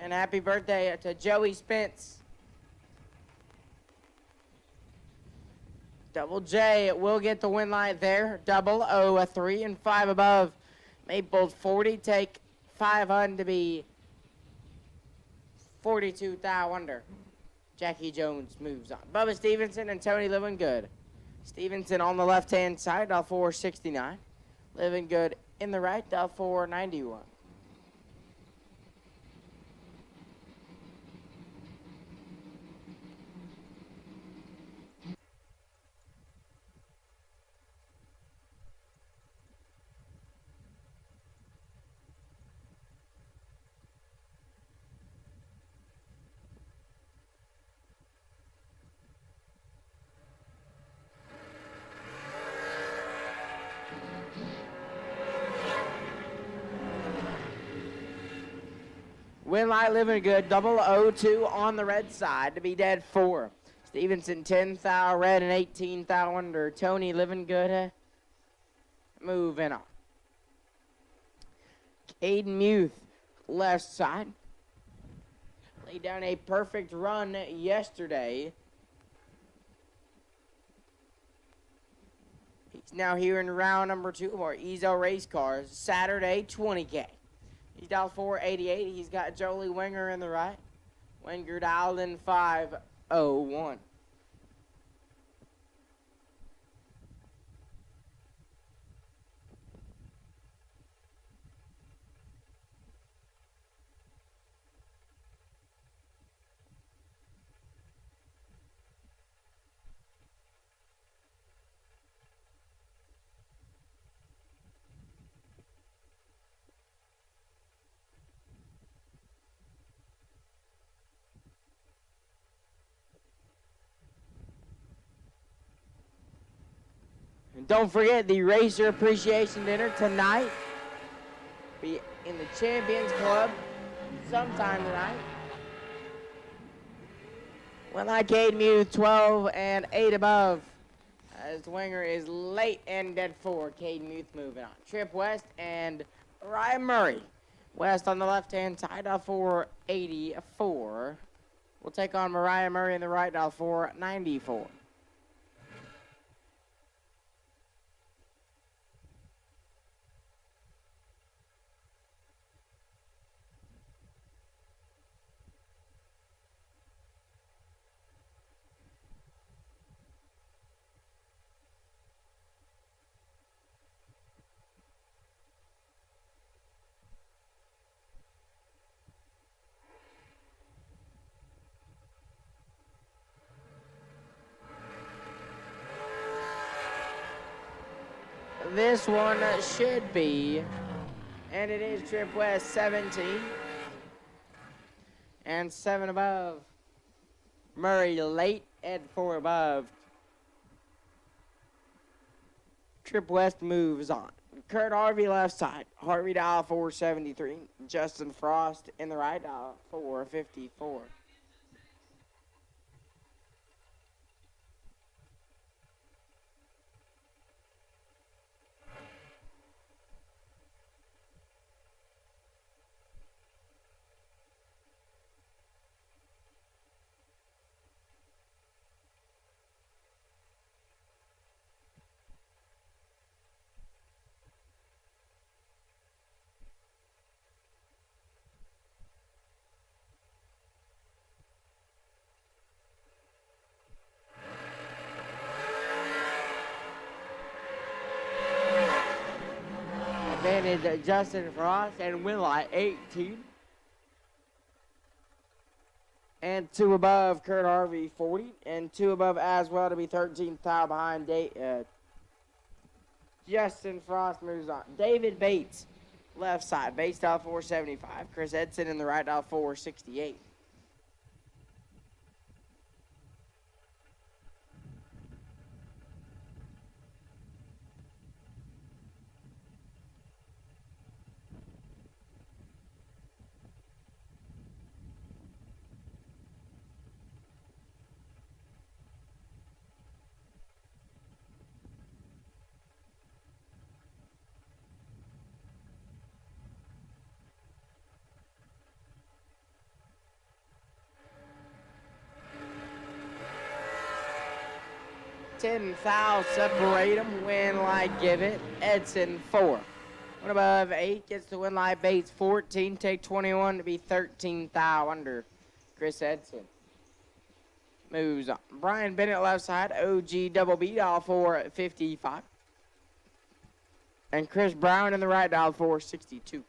And happy birthday to Joey Spence. Double J will get the win light there. Double O, a 3 and 5 above. Maples 40, take 500 to be 42 thou under. Jackie Jones moves on. Bubba Stevenson and Tony Living Good. Stevenson on the left-hand side, dial 469. Living Good in the right, dial 491. Winlight Living Good, double O2 on the red side to be dead 4. Stevenson 10 thou red and 18 thou under. Tony Living Good moving on. Caden Muth left side. Laid down a perfect run yesterday. He's now here in round number 2 of our Ezo race cars. Saturday, 20K. He's dialed 488. He's got Jolie Winger in the right. Winger dialed in 501. And don't forget the Racer Appreciation Dinner tonight. Be in the Champions Club sometime tonight. Well, I Cade Muth 12 and 8 above. As the winger is late and dead 4. Cade Muth moving on. Trip West and Ryan Murray. West on the left-hand side, dial 484. We'll take on Mariah Murray in the right, dial 494. This one should be, and it is Trip West 17 and 7 above. Murray late at 4 above. Trip West moves on. Kurt Harvey left side. Harvey dial 473. Justin Frost in the right dial 454. advantage Justin Frost and Winlight 18. And 2 above Kurt Harvey 40. And 2 above as well to be 13th tile behind Justin Frost moves on. David Bates, left side. Bates dial 475. Chris Edson in the right dial 468. $10,000 separate them. Win light give it. Edson 4. 1 above 8 gets the win light. Bates 14. Take 21 to be 13,000 under Chris Edson. Moves on. Brian Bennett left side. OG double B dial 455. And Chris Brown in the right dial 462.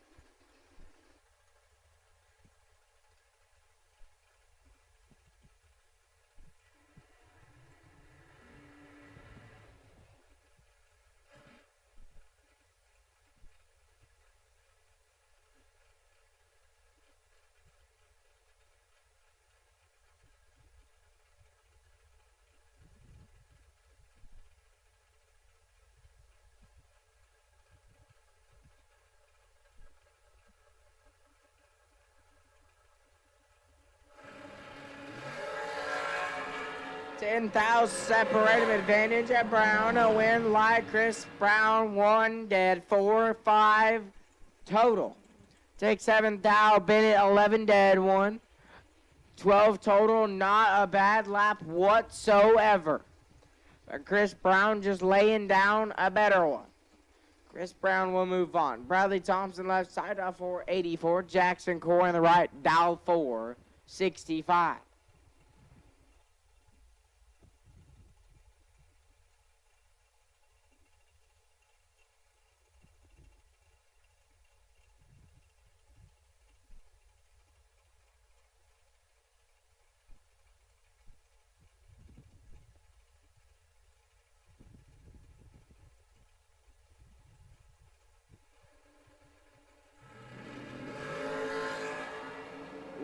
$10,000 separate him. Advantage at Brown. A win light. Chris Brown 1 dead. 4, 5 total. Take 7,000. Bennett 11 dead. 1. 12 total. Not a bad lap whatsoever. But Chris Brown just laying down a better one. Chris Brown will move on. Bradley Thompson left side dial 484. Jackson Core in the right dial 465.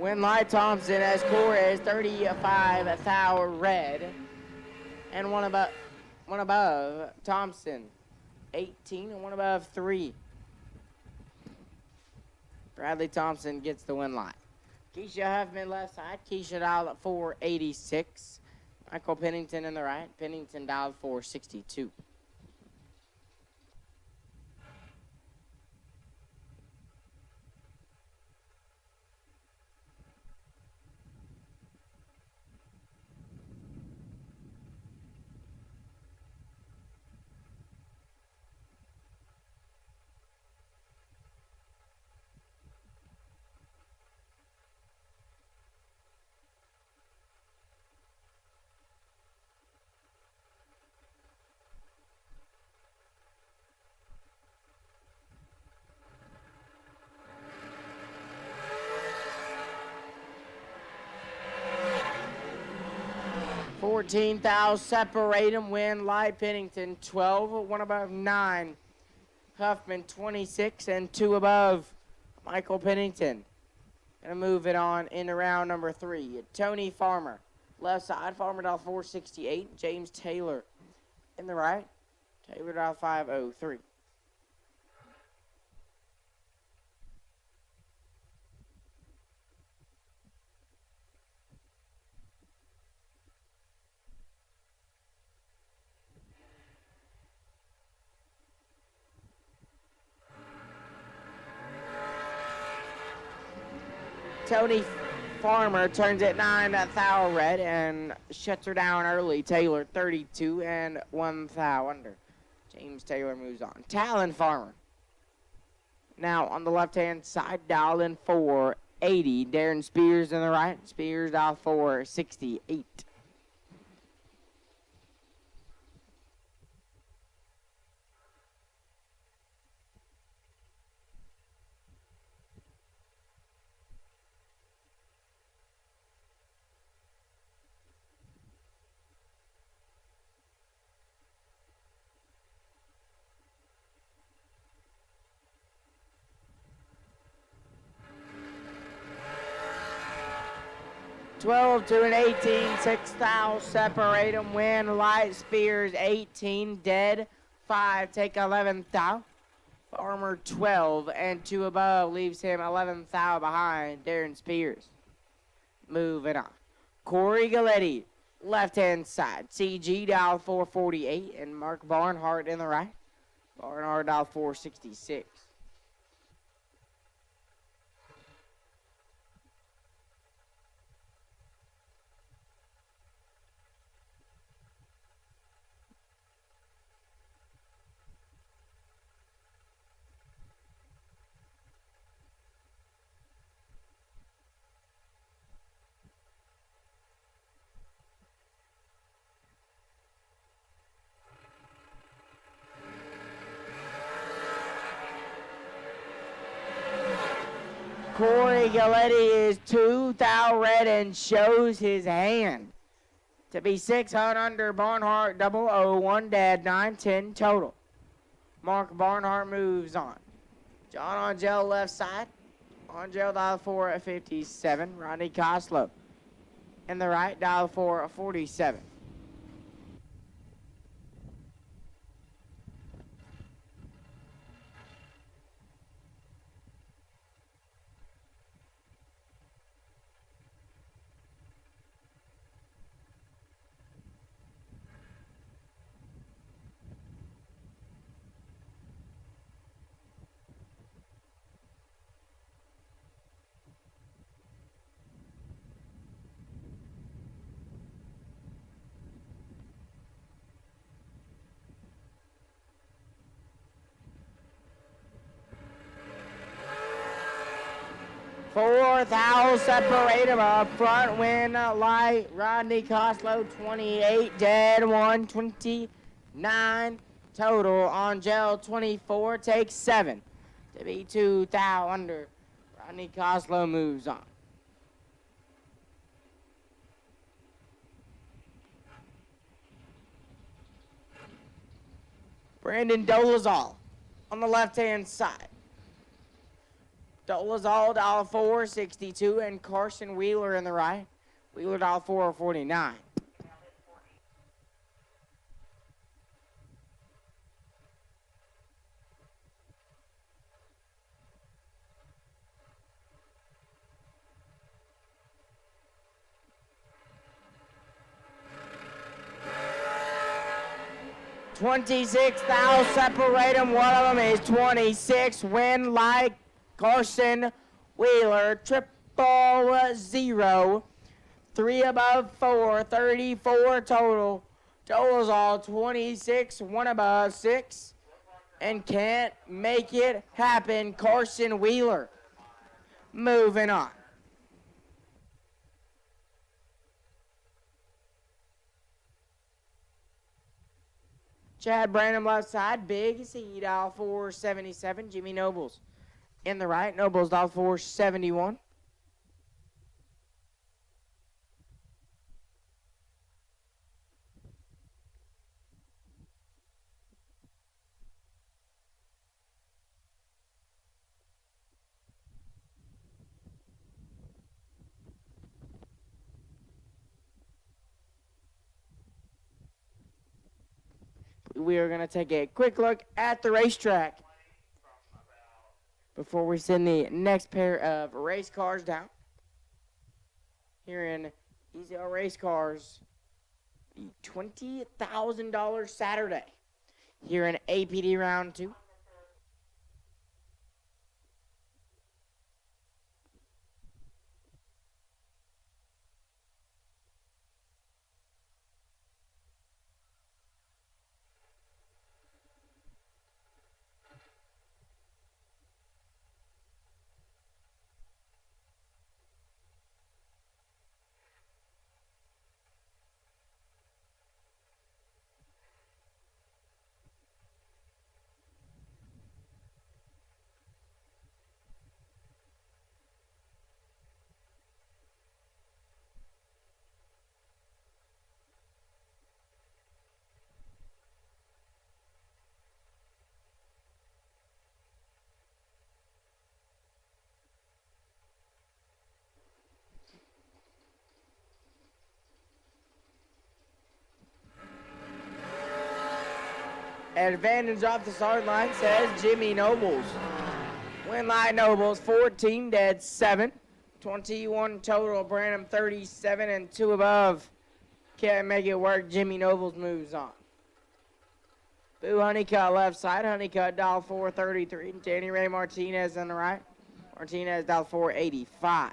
Winlight Thompson as Core is 35,000 red. And one above Thompson 18 and 1 above 3. Bradley Thompson gets the win light. Keisha Huffman left side. Keisha dialed at 486. Michael Pennington in the right. Pennington dialed 462. $14,000 separate him. Win light. Pennington 12. 1 above 9. Huffman 26 and 2 above Michael Pennington. Gonna move it on into round number 3. Tony Farmer left side. Farmer dial 468. James Taylor in the right. Taylor dial 503. Tony Farmer turns it 9,000 red and shuts her down early. Taylor 32 and 1,000 under. James Taylor moves on. Talon Farmer now on the left-hand side, dialing 480. Darren Spears in the right. Spears dial 468. 12 to an 18, 6 thou, separate 'em, win, light, Spears 18, dead, 5, take 11 thou. Farmer 12 and 2 above leaves him 11 thou behind Darren Spears. Moving on. Corey Galletti, left-hand side. CG dial 448 and Mark Barnhart in the right. Barnhart dial 466. Corey Galletti is 2 thou red and shows his hand. To be 600 under Barnhart, 001, dad 910 total. Mark Barnhart moves on. John Angel left side. Angel dial 457. Ronnie Coslow in the right, dial 447. Fourth house separate him up front, win light, Rodney Coslow 28, dead 129 total. Angel 24, takes 7. To be 2 thou under, Rodney Coslow moves on. Brandon Dolezal on the left-hand side. Dolezal, dial 462, and Carson Wheeler in the right. Wheeler, dial 449. $26 thou separate them. One of them is 26. Win like Carson Wheeler, 000. 3 above 4, 34 total. Totals all 26, 1 above 6. And can't make it happen, Carson Wheeler. Moving on. Chad Branham left side, big C, dial 477. Jimmy Nobles in the right, Nobles dial 471. We are going to take a quick look at the racetrack before we send the next pair of race cars down. Here in EZL Race Cars, the $20,000 Saturday here in APD Round 2. Advantage off the start line says Jimmy Nobles. Win line Nobles 14 dead 7. 21 total. Branham 37 and 2 above. Can't make it work. Jimmy Nobles moves on. Boo Honeycutt left side. Honeycutt dial 433. Danny Ray Martinez on the right. Martinez dial 485.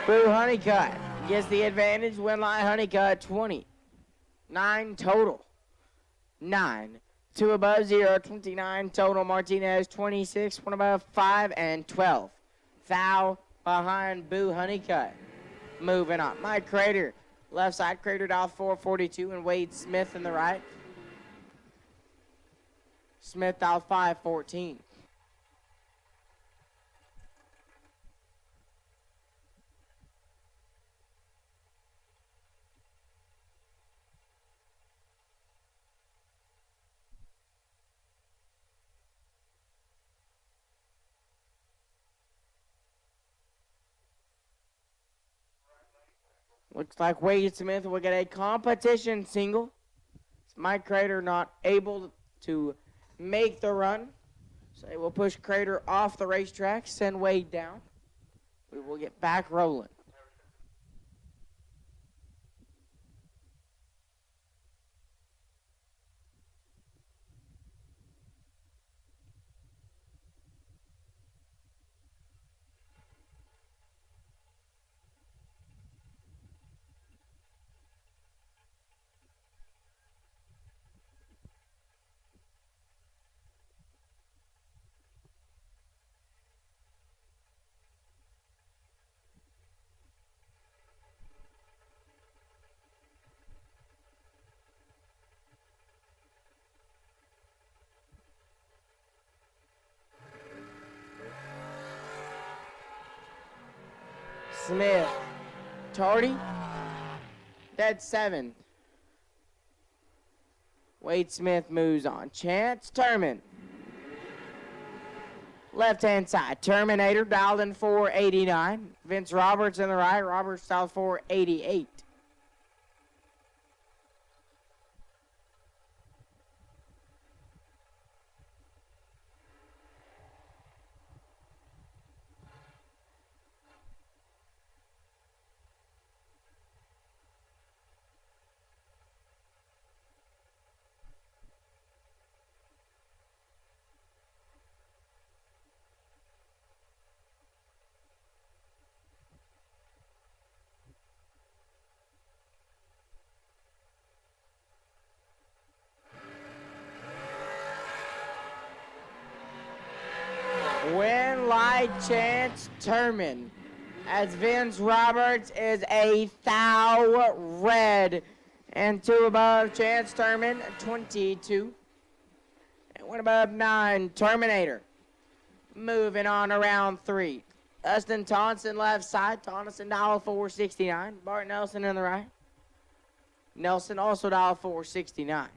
Boo Honeycutt gets the advantage. Win line Honeycutt 20. 9 total. 9. 2 above 0. 29 total. Martinez 26. 1 above 5 and 12. Foul behind Boo Honeycutt. Moving on. Mike Crater. Left side. Crater dial 442 and Wade Smith in the right. Smith dial 514. Looks like Wade Smith will get a competition single. Mike Crater not able to make the run. So they will push Crater off the racetrack, send Wade down. We will get back rolling. Smith. Tardy. Dead 7. Wade Smith moves on. Chance Turman. Left-hand side. Terminator dialed in 489. Vince Roberts in the right. Roberts dialed 488. Win light Chance Turman as Vince Roberts is a thou red. And 2 above Chance Turman, 22. And 1 above 9, Terminator. Moving on around 3. Dustin Thompson left side. Thompson dial 469. Bart Nelson in the right. Nelson also dial 469.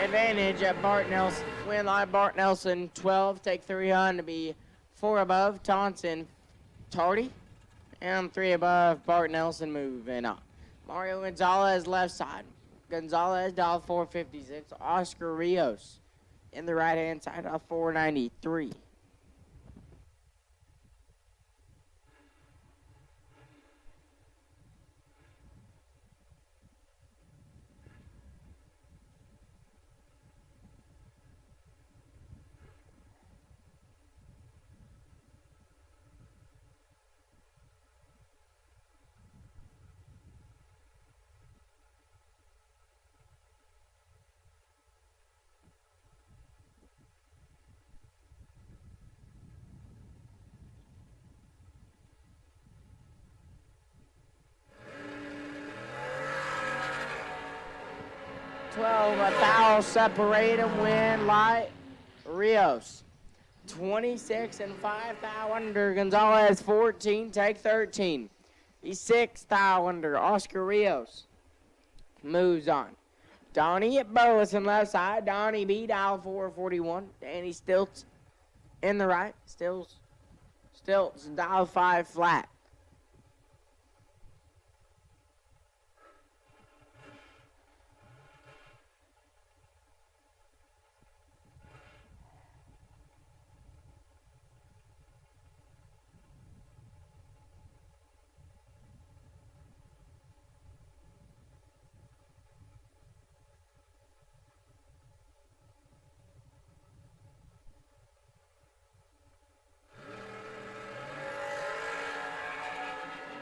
Advantage at Bart Nelson. Win line Bart Nelson 12. Take 3 on to be 4 above. Thompson tardy. And 3 above, Bart Nelson moving on. Mario Gonzalez left side. Gonzalez, $4.56. Oscar Rios in the right-hand side, $4.93. A foul separate him, win light. Rios, 26 and 5 thou under. Gonzalez, 14, take 13. He's 6 thou under. Oscar Rios moves on. Donnie at Burleson left side. Donnie B, dial 441. Danny Stilts in the right. Stilts, dial 5 flat.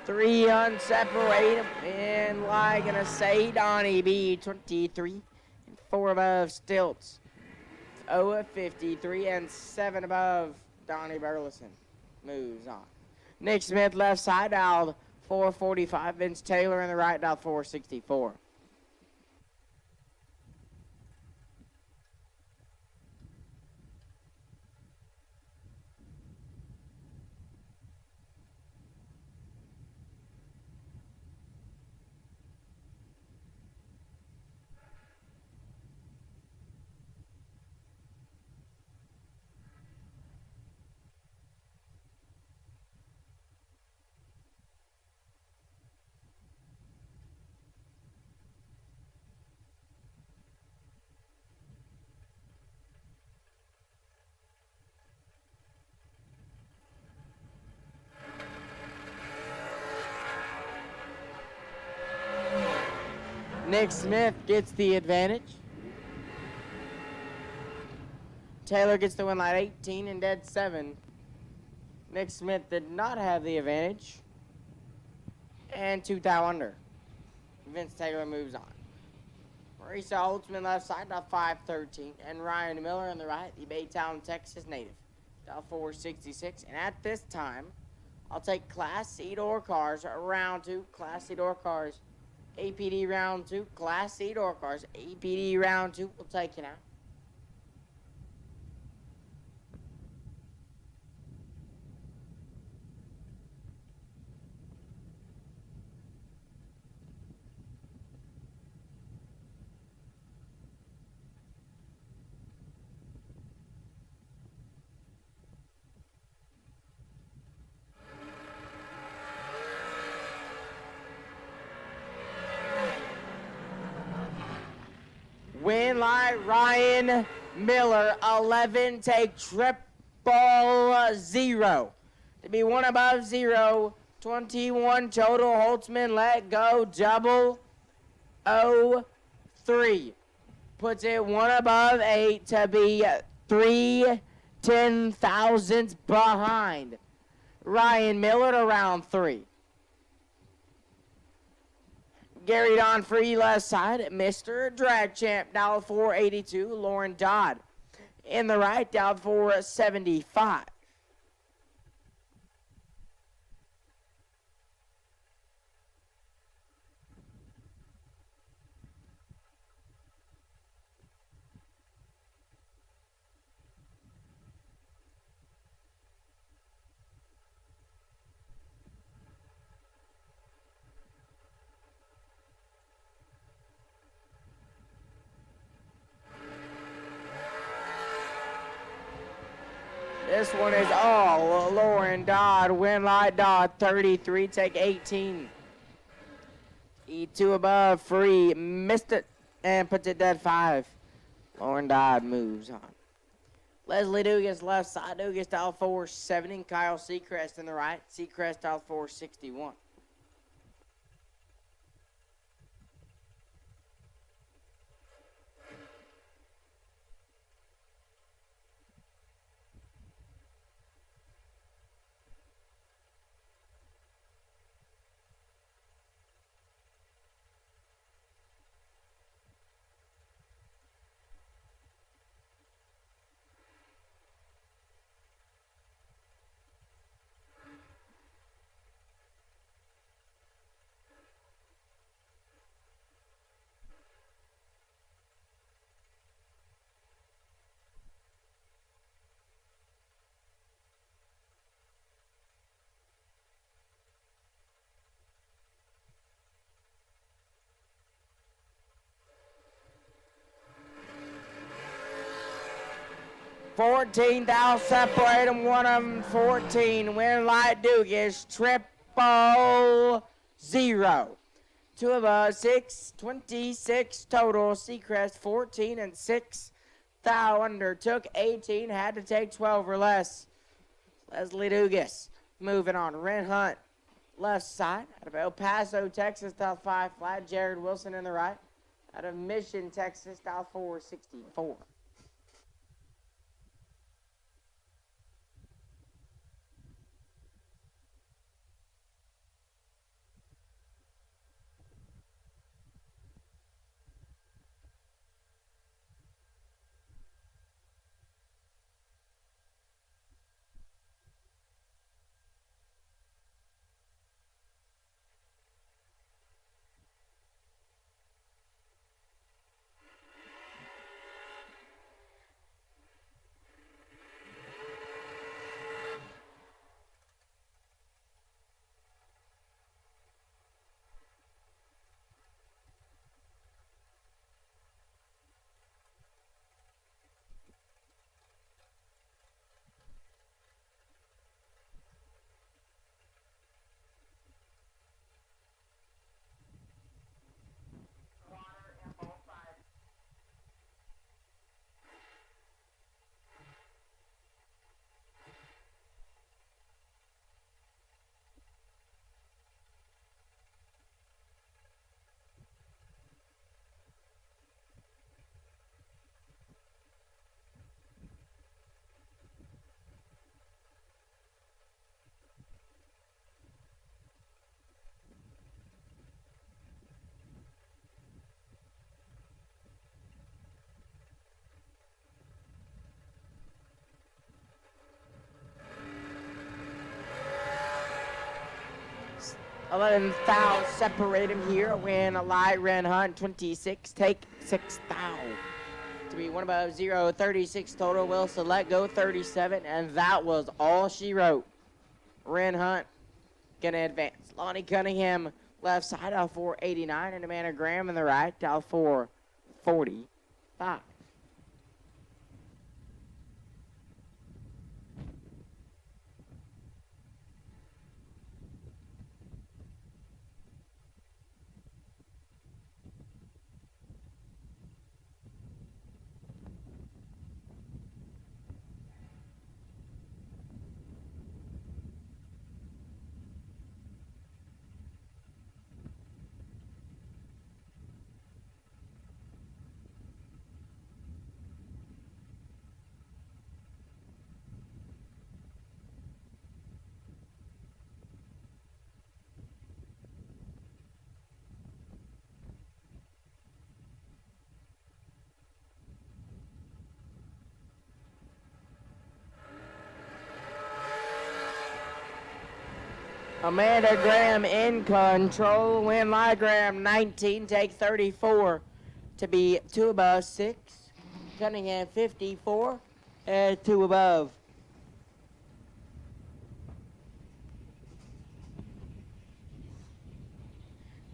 Three unseparate and like gonna say Donnie B 23 and 4 above Stilts. 0 at 53 and 7 above Donnie Burleson moves on. Nick Smith left side dialed 445. Vince Taylor in the right dialed 464. Nick Smith gets the advantage. Taylor gets the win light 18 and dead 7. Nick Smith did not have the advantage. And 2 thou under. Vince Taylor moves on. Marisa Holtzman left side, dial 513. And Ryan Miller on the right, the Baytown, Texas native, dial 466. And at this time, I'll take Class C door cars, round 2. Class C door cars, APD round 2. Class C door cars, APD round 2. We'll take you now. Win light, Ryan Miller, 11, take 000. To be 1 above 0, 21 total. Holtzman let go, 003. Puts it 1 above 8 to be 3 10,000ths behind. Ryan Miller to round 3. Gary Don Free left side, Mr. Drag Champ, dial 482. Lauren Dodd in the right, dial 475. This one is all Lauren Dodd. Win light Dodd 33, take 18. E2 above, free, missed it, and puts it dead 5. Lauren Dodd moves on. Leslie Dugas left side, Dugas dial 470, Kyle Seacrest in the right, Seacrest dial 461. $14,000 separate them, one of them 14. Win light Dugas, 000. 2 above, 626 total. Seacrest 14 and 6. Thou undertook 18, had to take 12 or less. Leslie Dugas moving on. Ren Hunt left side out of El Paso, Texas, dial 5 flat. Jared Wilson in the right out of Mission, Texas, dial 464. $11,000 separate him here. Win a light Ren Hunt 26. Take 6,000. To be 1 above 0, 36 total. Will select go 37, and that was all she wrote. Ren Hunt gonna advance. Lonnie Cunningham left side, dial 489, and Amanda Graham in the right, dial 445. Amanda Graham in control. Win light Graham 19, take 34 to be 2 above 6. Cunningham 54 and 2 above.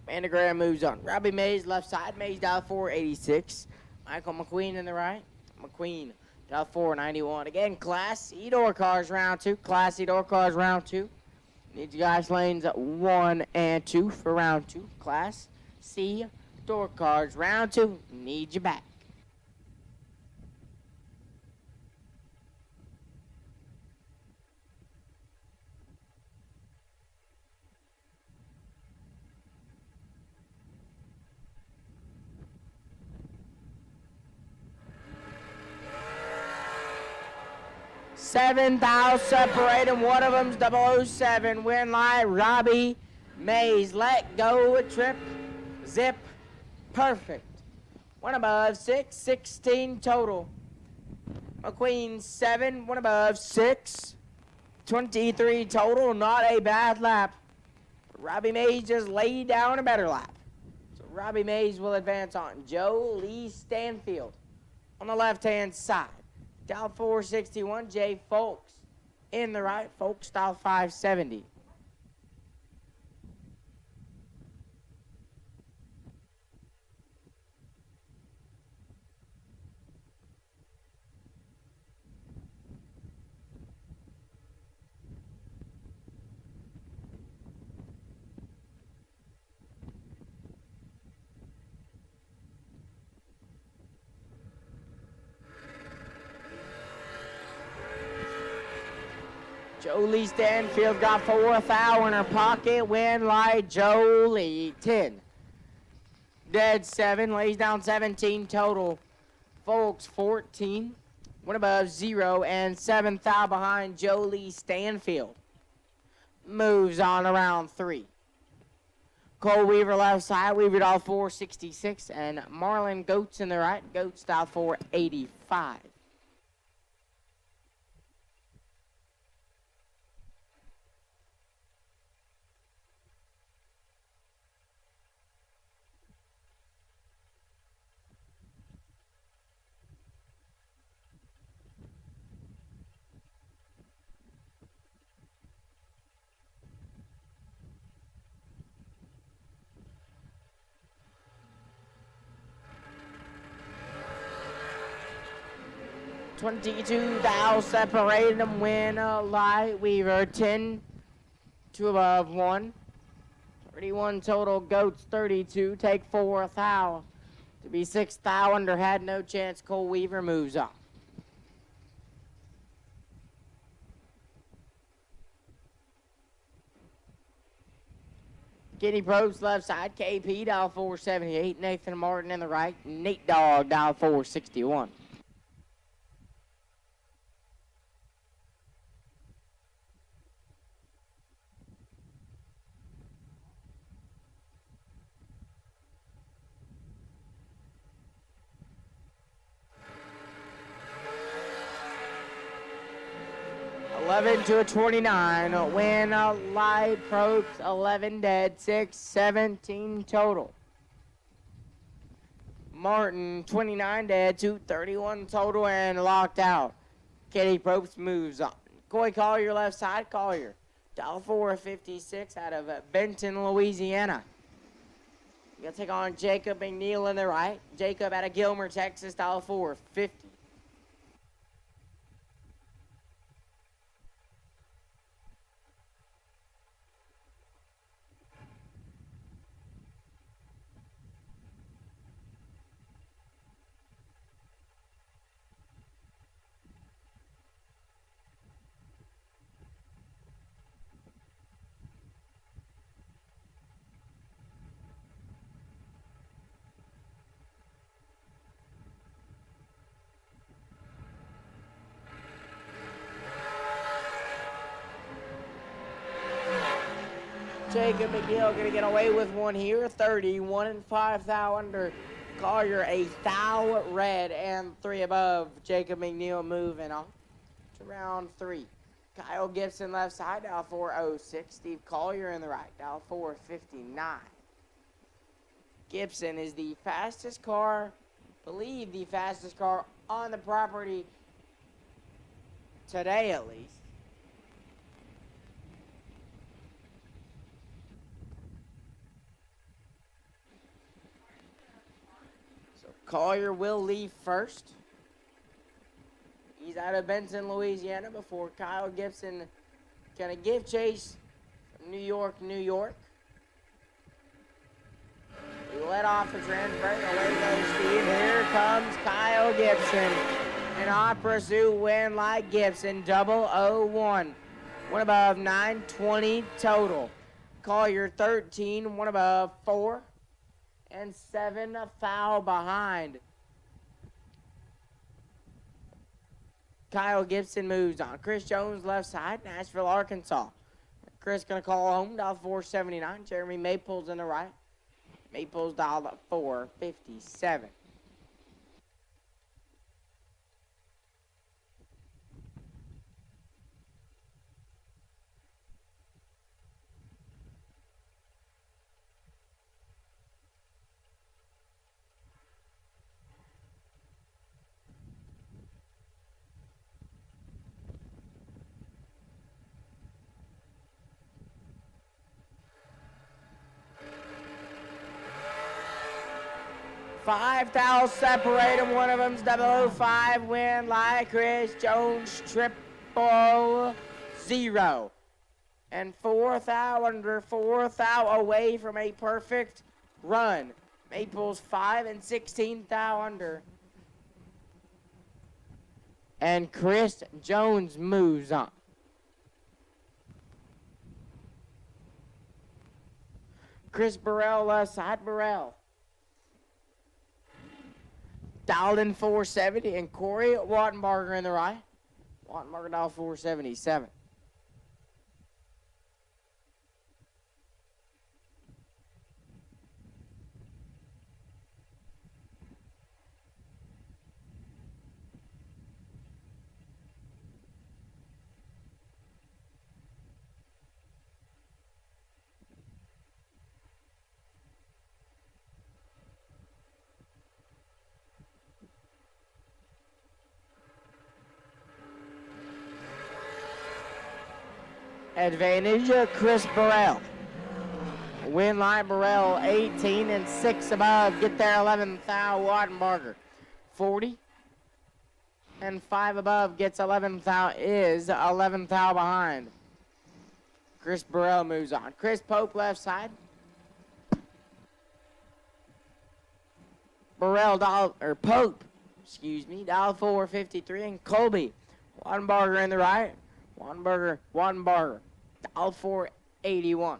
Amanda Graham moves on. Robbie Mays left side. Mays dial 486. Michael McQueen in the right. McQueen Dial 491. Again, Class C door cars round 2. Class C door cars round 2. Need you guys lanes 1 and 2 for round 2. Class C door cars round 2. Need you back. Seventh out separating. One of them's 007. Win light. Robbie Mays. Let go a trip. Zip. Perfect. One above 6. 16 total. McQueen 7. One above 6. 23 total. Not a bad lap. Robbie Mays just laid down a better lap. So Robbie Mays will advance on Joe Lee Stanfield on the left-hand side. Dial 461, Jay Folks in the right. Folks dial 570. Jolie Stanfield got 4th out in her pocket. Win light Jolie 10. Dead 7, lays down 17 total. Folks 14. One above 0 and 7th out behind Jolie Stanfield. Moves on around 3. Cole Weaver left side. Weaver dial 466 and Marlon Goats in the right. Goats dial 485. $22 separated them. Win light Weaver 10 to above 1. 31 total. Goats 32. Take 4th out. To be 6th out under had no chance. Cole Weaver moves on. Kenny Probst left side. KP dial 478. Nathan Martin in the right. Nate Dogg dial 461. To a 29. Win light Probst 11 dead 6 17 total. Martin 29 dead 231 total and locked out. Kenny Probst moves on. Coy Collier left side. Collier dial 456 out of Benton, Louisiana. You gotta take on Jacob McNeil in the right. Jacob out of Gilmer, Texas, dial 450. Jacob McGill going to get away with one here. 31 and 5 thou under. Collier a thou red and 3 above. Jacob McNeil moving on to round 3. Kyle Gibson left side, dial 406. Steve Collier in the right, dial 459. Gibson is the fastest car, believe the fastest car on the property today at least. Collier will leave first. He's out of Benson, Louisiana, before Kyle Gibson gonna give chase from New York, New York. He let off the transfer. Away goes Steve. Here comes Kyle Gibson. An Opera Zoo win like Gibson. 001. One above 920 total. Collier 13. One above 4. And 7 a foul behind. Kyle Gibson moves on. Chris Jones left side. Nashville, Arkansas. Chris gonna call home. Dial 479. Jeremy Maples in the right. Maples dialed at 457. Five thou separate them. One of them's 005 win like Chris Jones 000. And 4 thou under 4 thou away from a perfect run. Maples 5 and 16 thou under. And Chris Jones moves on. Chris Burrell left side. Burrell dialed in 470, and Corey Wattenbarger in the right. Wattenbarger dialed 477. Advantage Chris Burrell. Win line Burrell 18 and 6 above. Get there 11 thou Wattenbarger. 40 and 5 above gets 11 thou is 11 thou behind. Chris Burrell moves on. Chris Pope left side. Burrell Pope, dial 453, and Colby Wattenbarger in the right. Wattenbarger, dial 481.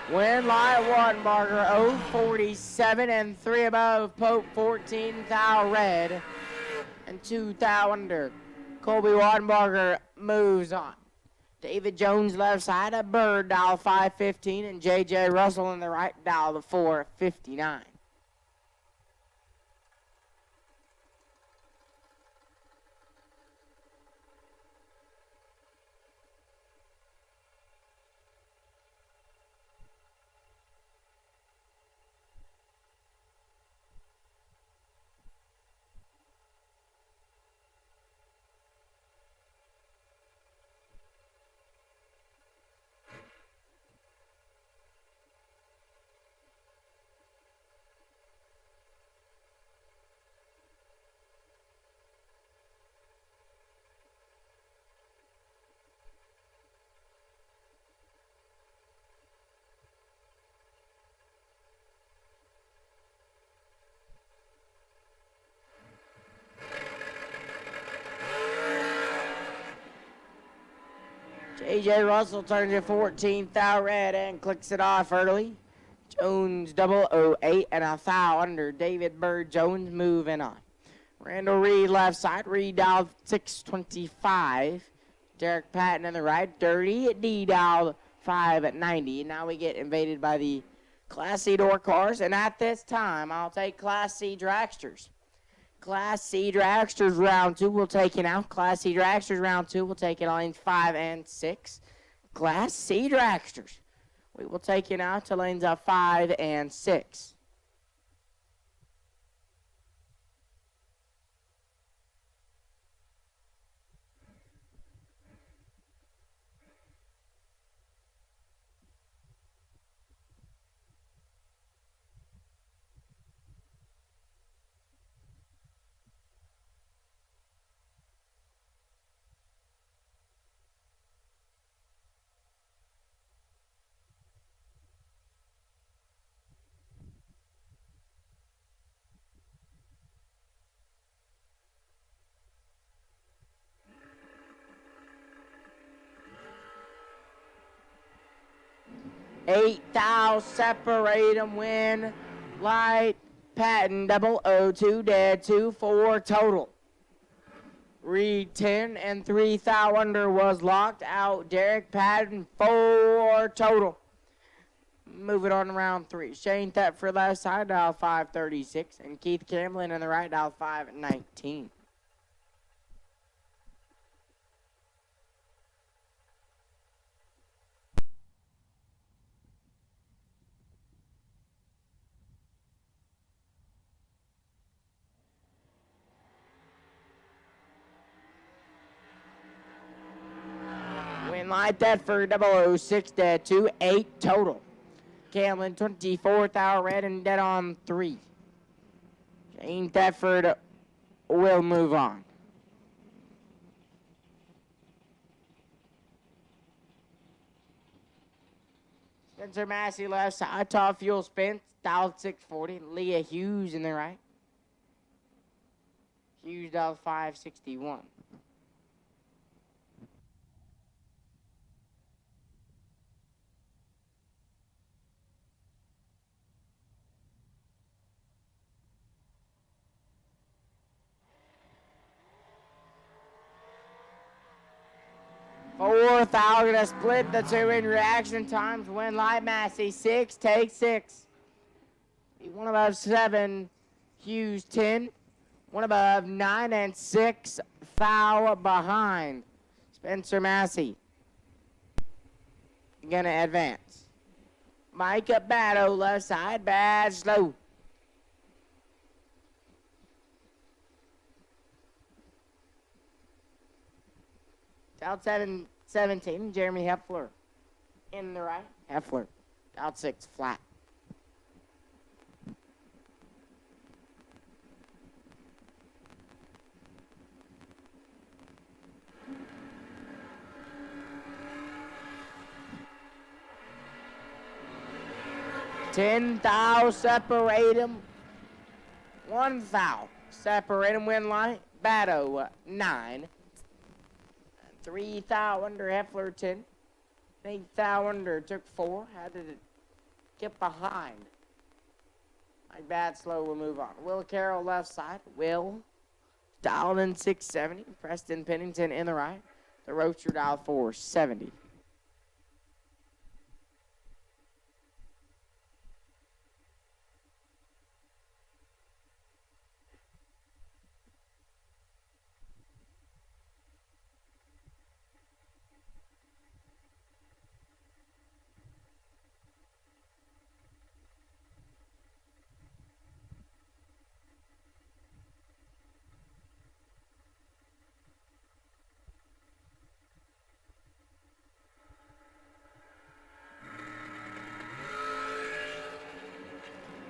Win line Wattenbarger 047 and 3 above. Pope 14 thou red and 2 thou under. Colby Wattenbarger moves on. David Jones left side, a Bird dial 515, and J.J. Russell in the right dial the 459. J.J. Russell turns it 14 thou red and clicks it off early. Jones 008 and a thou under. David Bird Jones moving on. Randall Reed left side. Reed dialed 625. Derek Patton in the right. Dirty D dialed 590. And now we get invaded by the Class C door cars, and at this time, I'll take Class C dragsters. Class C dragsters round 2 will take it out. Class C dragsters round 2 will take it on lanes 5 and 6. Class C dragsters, we will take it out to lanes 5 and 6. Eight thou separate them, win, light, Patton, 002, dead 2, 4 total. Reed 10 and 3 thou under was locked out. Derek Patton 4 total. Moving on to round 3. Shane Thetford left side, dial 536, and Keith Camlin in the right, dial 519. Light Thetford 006, dead 2, 8 total. Camlin 24th hour red and dead on 3. Shane Thetford will move on. Spencer Massey left side, top fuel spin, dial 640. Leah Hughes in the right. Hughes dial 561. Fourth out, gonna split the two in reaction times. Win Light Massey 6, take 6. One above 7, Hughes 10. One above 9 and 6, foul behind. Spencer Massey gonna advance. Micah Batto left side, bad slow. Out 17, Jeremy Heffler in the right. Heffler, out 6, flat. Ten thou separate him. 1 thou separate him. Win light. Batto 9. 3 thou under Heffler 10. 8 thou under took 4. Had to get behind. Like bad slow, we'll move on. Will Carroll left side. Will dialed in 670. Preston Pennington in the right. The Roaster dialed 470.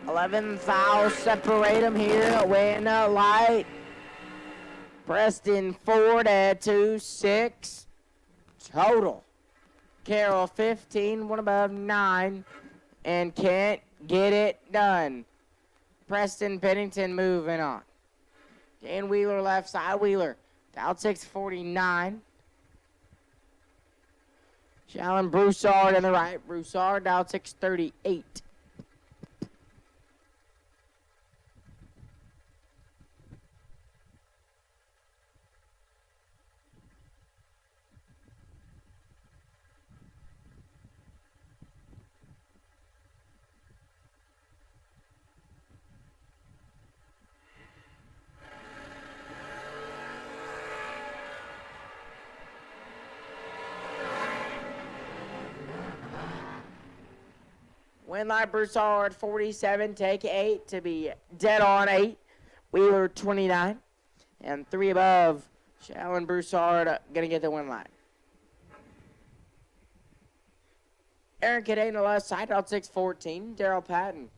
Eleven thou separate them here. Win light. Preston 4 to 2, 6 total. Carroll 15, 1 above 9, and can't get it done. Preston Pennington moving on. Dan Wheeler left side. Wheeler out 649. Shalon Broussard in the right. Broussard out 638. Winlight Broussard 47, take 8 to be dead on 8. Wheeler 29. And 3 above, Shallon Broussard going to get the win line. Aaron Cadena left side, out 6-14. Daryl Patton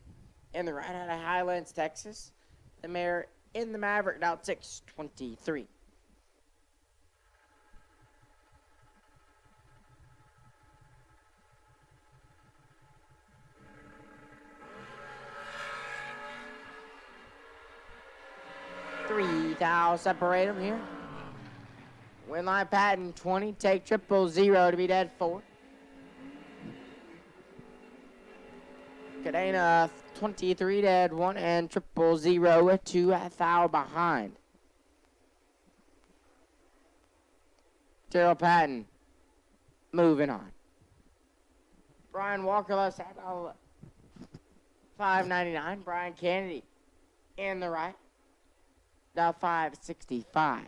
in the right out of Highlands, Texas. The Mayor in the Maverick, out 6-23. $3,000 separate them here. Winline Patton 20, take 000 to be dead 4. Cadena 23 dead 1 and 000 2 foul behind. Daryl Patton moving on. Brian Walker left side, $5.99. Brian Kennedy in the right. Now $5.65.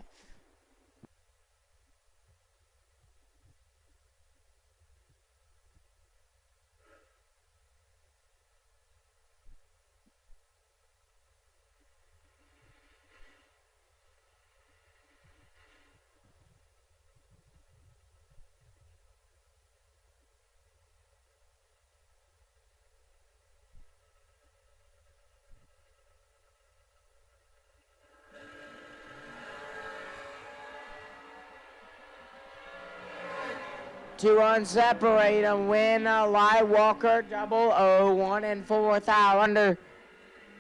Two on separate them. Win Lie Walker double 0-1 and 4 thou under.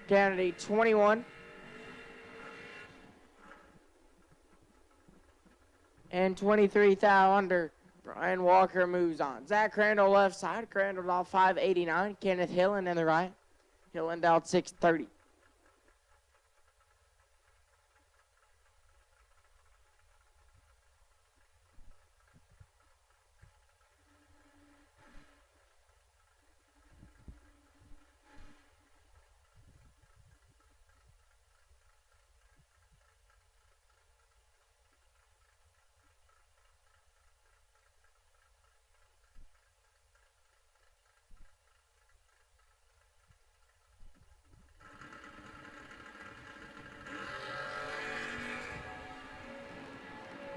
Kennedy 21. And 23 thou under. Brian Walker moves on. Zach Crandall left side. Crandall off 589. Kenneth Hillen in the right. Hillen down 630.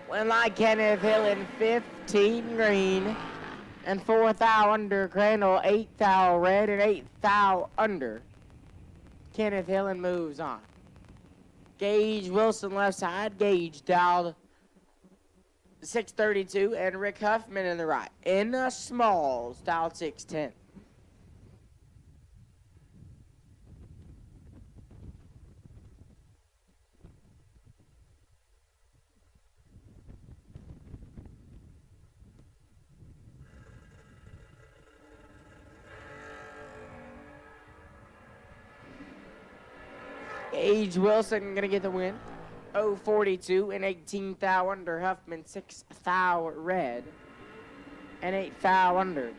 Winline Kenneth Hillen 15 green and 4 thou under. Crandall 8 thou red and 8 thou under. Kenneth Hillen moves on. Gage Wilson left side. Gage dialed 632 and Rick Huffman in the right. In the smalls, dialed 610. Gage Wilson gonna get the win. 042 and 18 thou under. Huffman 6 thou red and 8 thou under.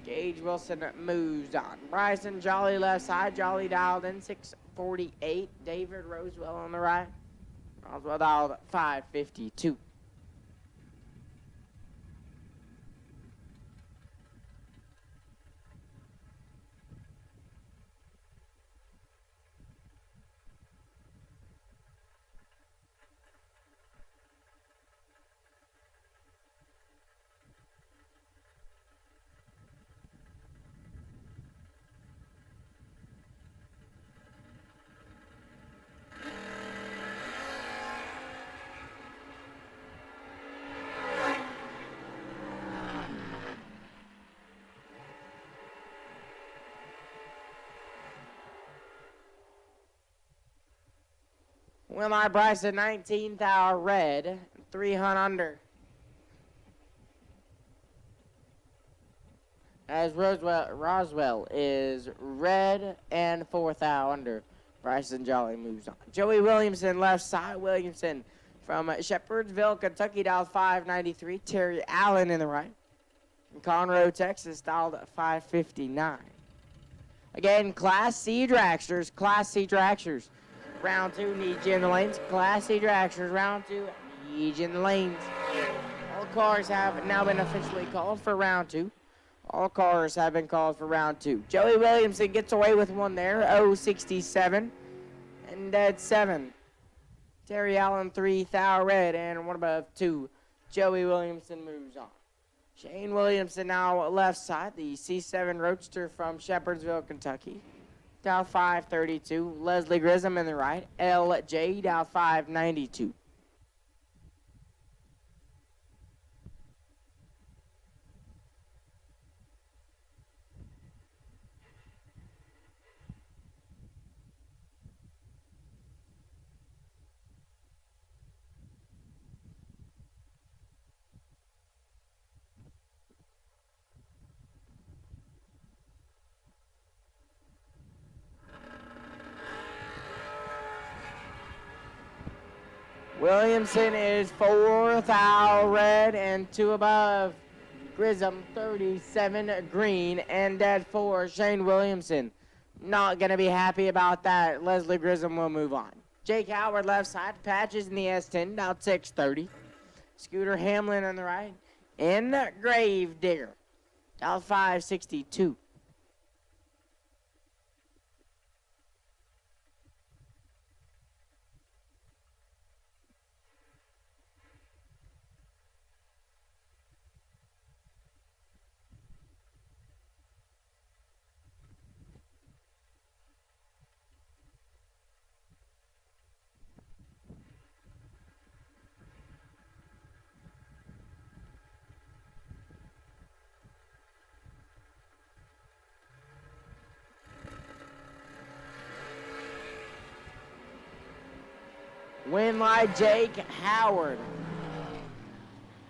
Gage Wilson moves on. Bryson Jolly left side. Jolly dialed in 648. David Roswell on the right. Roswell dialed 552. Winline Bryson 19 thou red, 300 under. As Roswell is red and 4 thou under. Bryson Jolly moves on. Joey Williamson left side. Williamson from Shepherdsville, Kentucky, dialed 593. Terry Allen in the right. From Conroe, Texas, dialed 559. Again, Class C Dragsters. Class C Dragsters. Round 2 needs you in the lanes. Class C Dragsters. Round 2 needs you in the lanes. All cars have now been officially called for round 2. All cars have been called for round 2. Joey Williamson gets away with one there, 067. And dead 7. Terry Allen 3, Thou Red, and one above 2. Joey Williamson moves on. Shane Williamson now left side, the C7 Roadster from Shepherdsville, Kentucky. Dow 532. Leslie Grissom in the right. LJ Dow 592. Williamson is 4th, Al Red, and 2 above. Grissom 37 green, and dead 4, Shane Williamson. Not going to be happy about that. Leslie Grissom will move on. Jake Howard left side, Patches in the S10, down 630. Scooter Hamlin on the right, in Grave Digger, down 562. Winlight Jake Howard.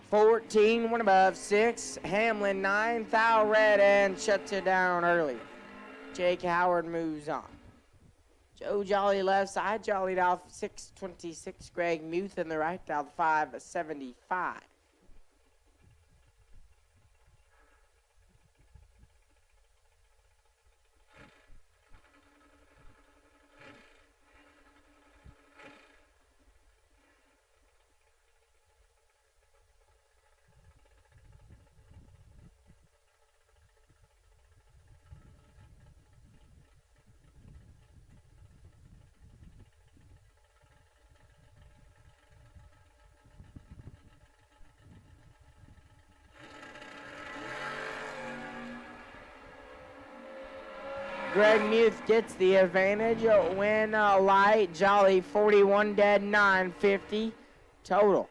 14, one above 6. Hamlin 9, Thou Red, and shuts it down early. Jake Howard moves on. Joe Jolly left side, Jolly down 626. Greg Muth in the right, down 575. Greg Muth gets the advantage. Win light, Jolly 41 dead, 950 total.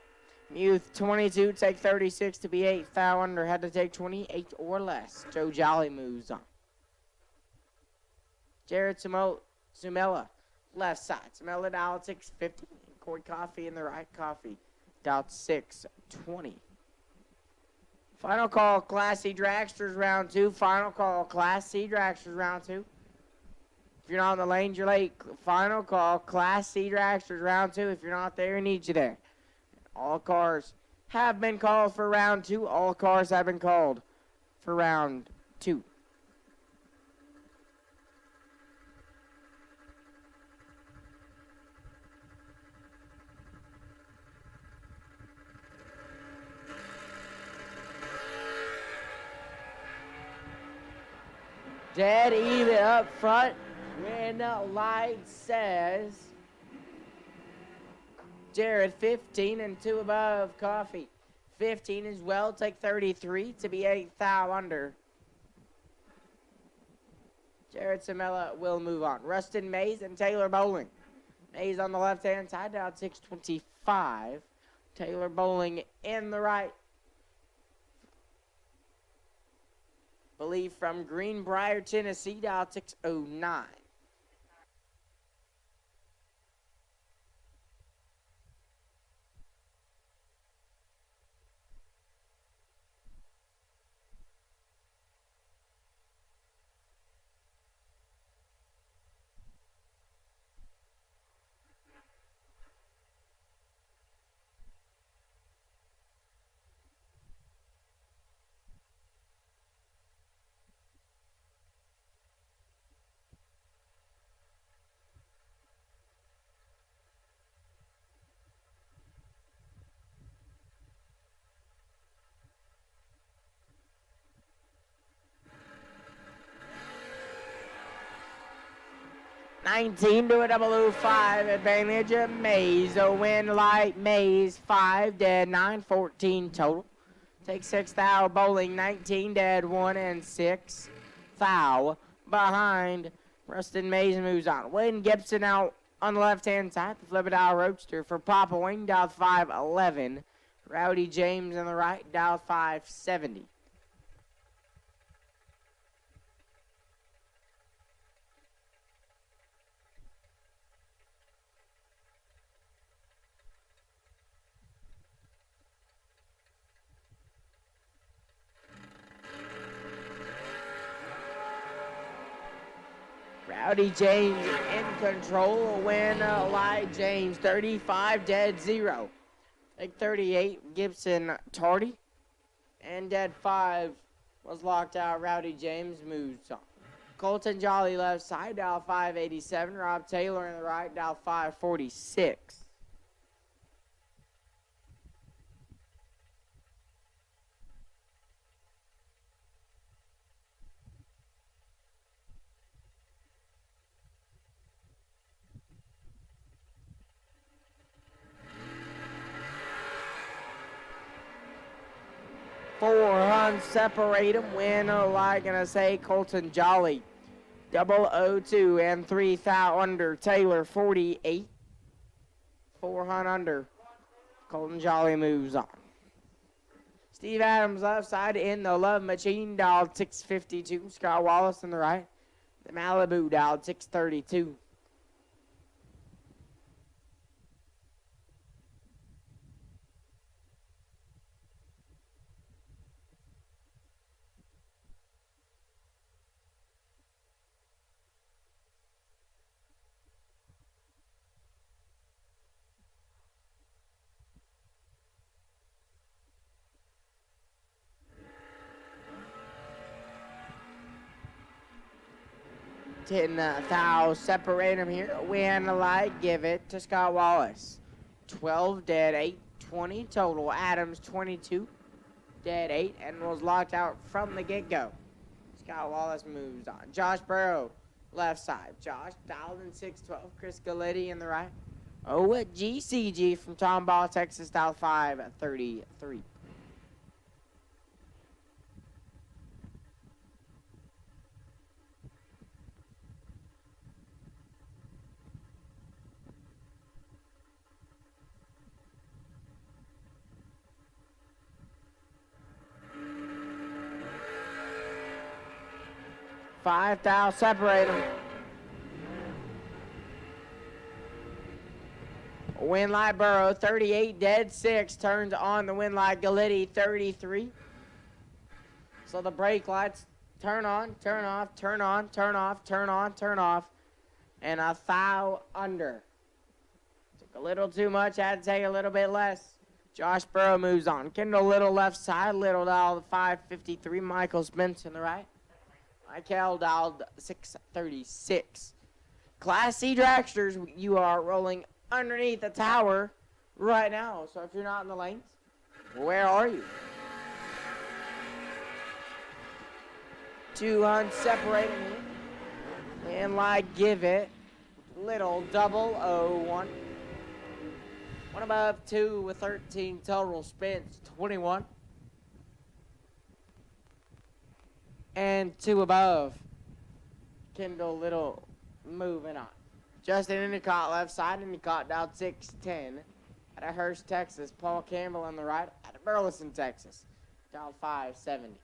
Muth 22, take 36 to be 8th. Thou under had to take 28 or less. Joe Jolly moves on. Jared Sumella, left side. Sumella down 650. Corey Coffee in the right. Coffee down 620. Final call, Class C Dragsters round 2. Final call, Class C Dragsters round 2. If you're not on the lanes, you're late. Final call, Class C Dragsters round 2. If you're not there, we need you there. All cars have been called for round 2. All cars have been called for round 2. Dead even up front when the light says Jared 15 and 2 above. Coffee 15 as well. Take 33 to be 8th. Thou under. Jared Samela will move on. Rustin Mays and Taylor Bowling. Mays on the left-hand side down 625. Taylor Bowling in the right. Believe from Greenbrier, Tennessee, dial 609. 19 to a 005 advantage of Mays. A win light Mays 5 dead 9 14 total. Take 6 thou bowling 19 dead 1 and 6 thou behind. Rustin Mays moves on. Wayne Gibson out on the left hand side. The Flip It Dial Roadster for Papa Wayne dial 511. Rowdy James on the right dial 570. Rowdy James in control. A win, Light James 35 dead 0. Take 38 Gibson tardy. And dead 5 was locked out. Rowdy James moves on. Colton Jolly left side, dial 587. Rob Taylor in the right, dial 546. Four runs separate them. Win, like gonna say Colton Jolly 002 and 3 thou under Taylor 48. 4 hunt under. Colton Jolly moves on. Steve Adams left side in the Love Machine dialed 652. Scott Wallace in the right. The Malibu dialed 632. Thou separate them here. Win a light, give it to Scott Wallace. 12 dead 8, 20 total. Adams 22 dead 8 and was locked out from the get-go. Scott Wallace moves on. Josh Burrow left side. Josh dialed in 612. Chris Galetti in the right. GCG from Tomball, Texas, dial 533. Five thou separate them. Winlight Burrow 38 dead 6 turns on the Winlight Galetti 33. So the brake lights turn on, turn off, turn on, turn off, turn on, turn off, and a thou under. Took a little too much, had to take a little bit less. Josh Burrow moves on. Kendall Little left side, Little dialed 553. Michael Spence in the right. Michael dialed 636. Class C dragsters, you are rolling underneath the tower right now. So if you're not in the lanes, where are you? 2 unseparated here. And like give it. Little 001. One above 2 with 13 total. Spence 21. And 2 above. Kendall Little moving on. Justin Endicott left side. Endicott dialed 610. Out of Hurst, Texas. Paul Campbell on the right. Out of Burleson, Texas. Dialed 570.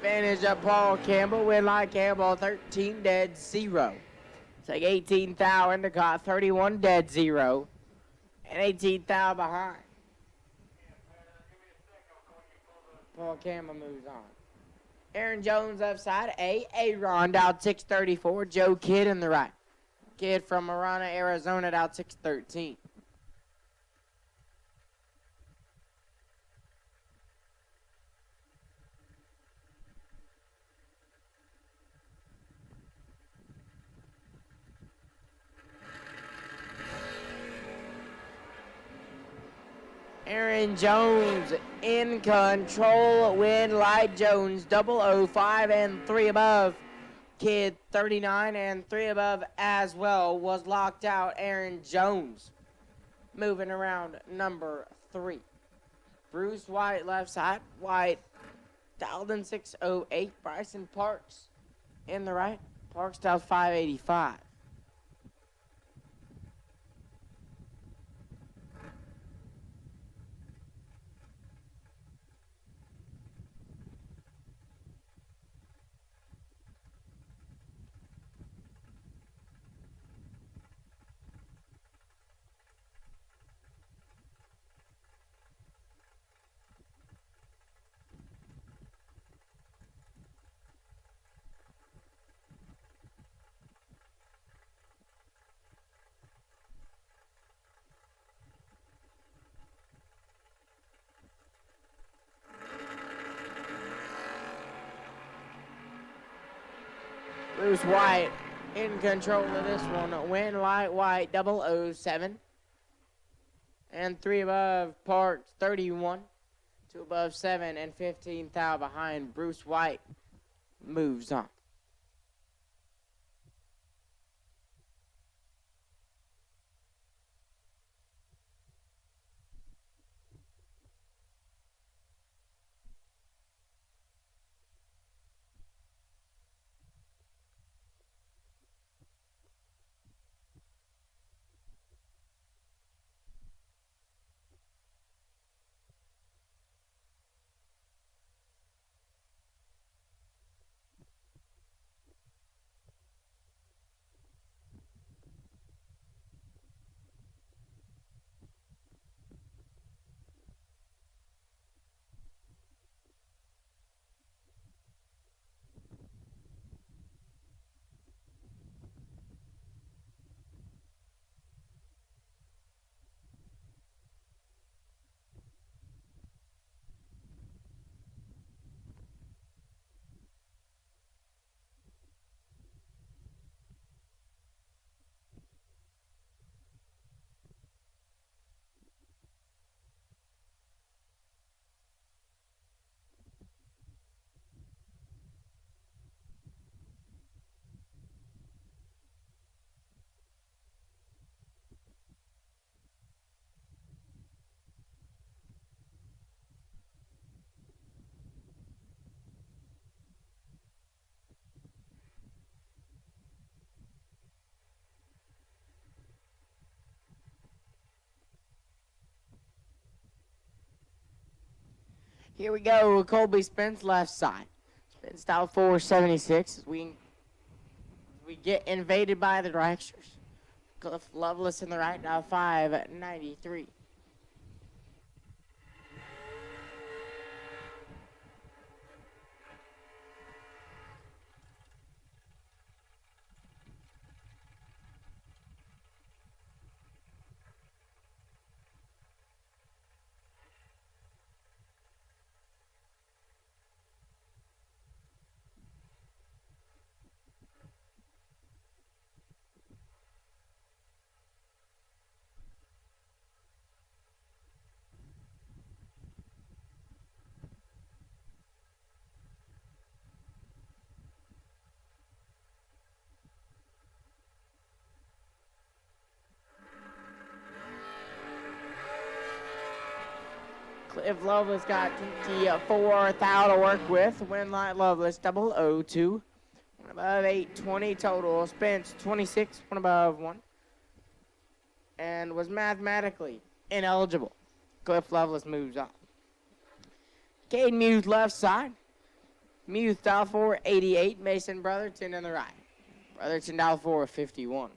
Advantage of Paul Campbell. Winlight Campbell 13 dead 0. Take 18 thou Endicott 31 dead 0. And 18 thou behind. Paul Campbell moves on. Aaron Jones left side. Aaron out 634. Joe Kidd in the right. Kidd from Marana, Arizona out 613. Aaron Jones in control. Win Light Jones 005 and 3 above. Kidd 39 and 3 above as well was locked out. Aaron Jones moving around number 3. Bruce White left side. White dialed in 608. Bryson Parks in the right. Parks dialed 585. Bruce White in control of this one. Win Light White 007. And 3 above Parks 31. 2 above 7 and 15 thou behind. Bruce White moves on. Here we go. Colby Spence left side. Spence style 476 as we get invaded by the Dragsters. Cliff Lovelace in the right now 593. Cliff Lovelace got 24 thou to work with. Winlight Lovelace 002. 1 above 820 total. Spence 26, 1 above 1. And was mathematically ineligible. Cliff Lovelace moves on. Cade Muth left side. Muth dial 488. Mason Brotherton in the right. Brotherton dial 451.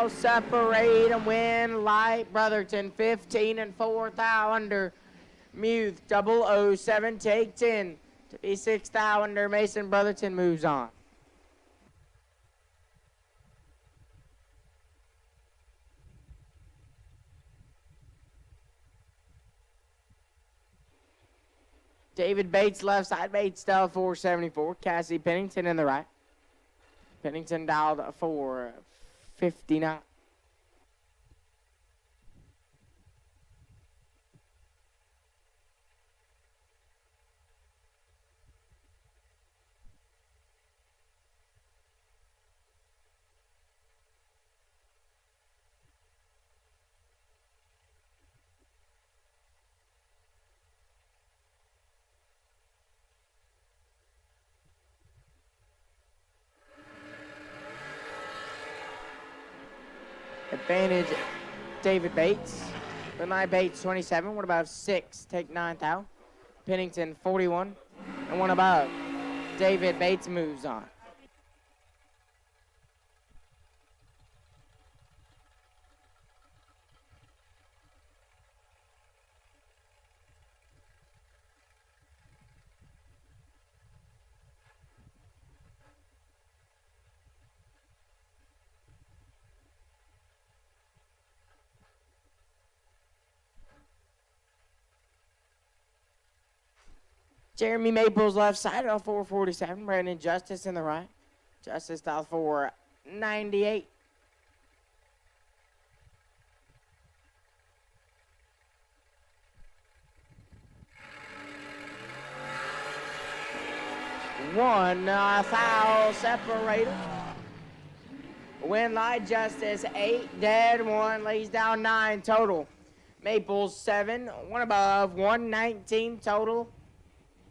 thou separate and win light Brotherton 15 and 4 thou under Muth 007 take 10 to be 6 thou under Mason Brotherton moves on. David Bates left side, Bates dialed 474. Cassie Pennington in the right. Pennington dialed 459. Advantage, David Bates. Renai Bates, 27. One above 6. Take 9 thou. Pennington, 41. And one above. David Bates moves on. Jeremy Maples left side on 447. Brandon Justice in the right. Justice dial 498. One foul separator. Win light Justice 8 dead. One lays down 9 total. Maples 7. One above 119 total.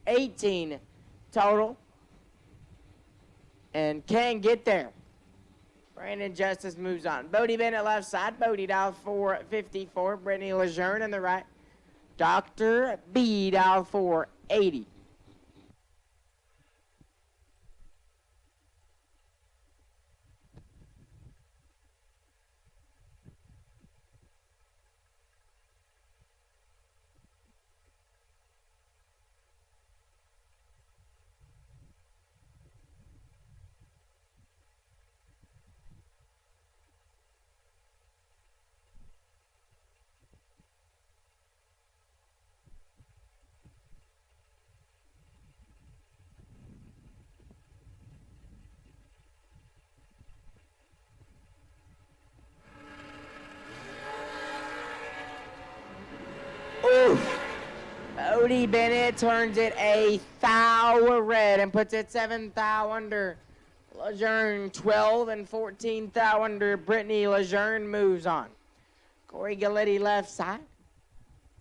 18 total, and can get there. Brandon Justice moves on. Bodie Bennett left side. Bodie dial 454. Brittany Lejeune in the right. Dr. B dial 480. Oof. Bodie Bennett turns it a thou red and puts it 7 thou under. Lejeune 12 and 14 thou under. Brittany Lejeune moves on. Corey Galletti left side.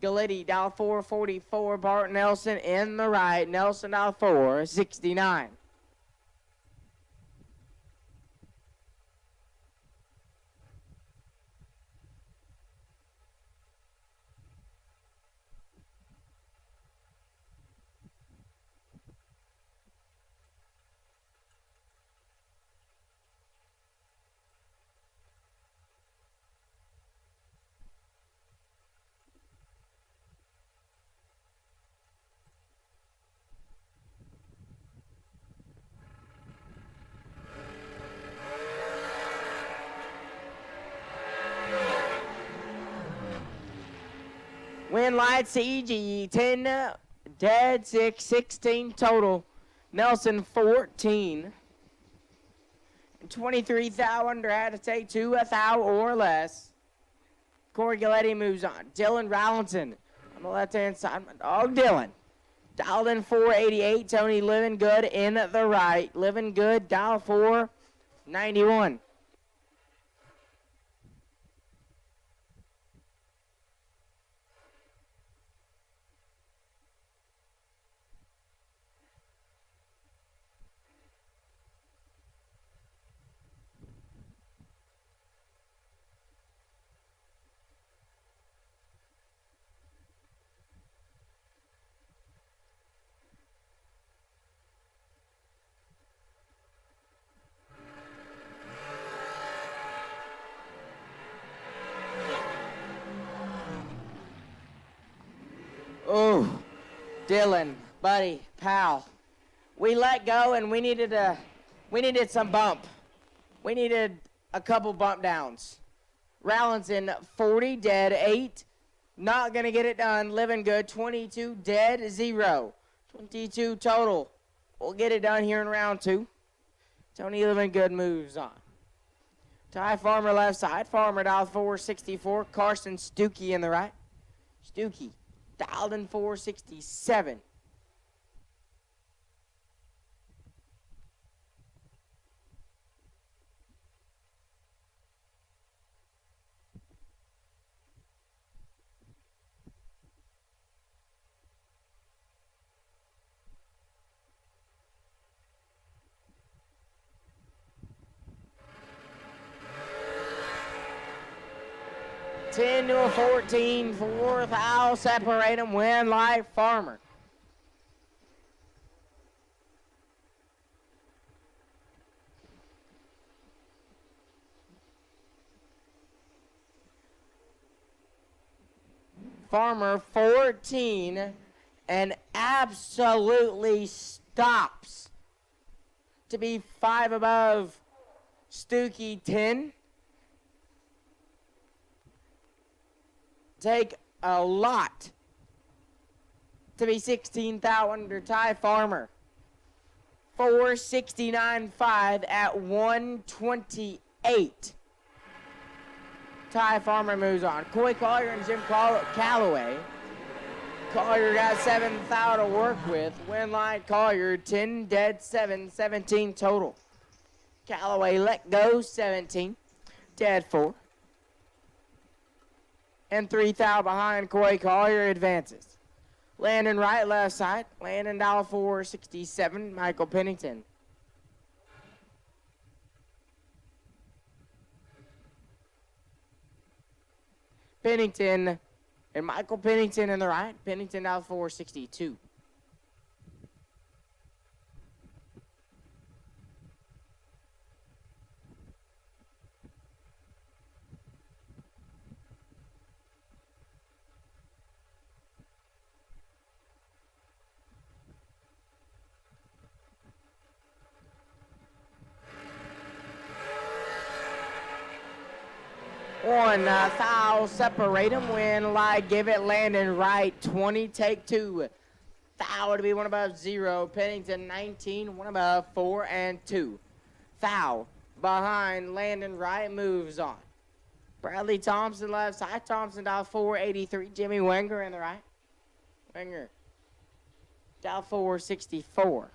Galletti dial 444. Bart Nelson in the right. Nelson dial 469. Win light CG 10 dead 6 16 total. Nelson 14. 23 thou under had to take 2 thou or less. Corey Galletti moves on. Dylan Rallinson on the left hand side. My dog Dylan. Dialed in 488. Tony Living Good in the right. Living Good dial 491. Dylan, buddy, pal. We let go and we needed some bump. We needed a couple bump downs. Rallinson, 40, dead, 8. Not going to get it done. Living good, 22, dead, 0. 22 total. We'll get it done here in round 2. Tony Living Good moves on. Ty Farmer left side. Farmer dialed 464. Carson Stuckey in the right. Stuckey dialed in 467. Ten to a 14, fourth foul, separate them, win like Farmer. Farmer 14 and absolutely stops to be 5 above Stuckey 10. Take a lot to be 16,000 under Ty Farmer. 469.5 at 128. Ty Farmer moves on. Coy Collier and Jim Calloway. Collier got 7,000 to work with. Winlight Collier 10, dead 7, 17 total. Calloway let go 17, dead 4. And 3,000 behind Coy Collier advances. Landon right, left side. Landon dial 467, Michael Pennington. Pennington and Michael Pennington in the right. Pennington dial 462. One foul, separate them, win, lie, give it, Landon right, 20, take 2. Foul to be 1 above 0, Pennington 19, 1 above 4 and 2. Foul behind Landon right, moves on. Bradley Thompson left side, Thompson dial 483, Jimmy Wenger in the right. Wenger dial 464.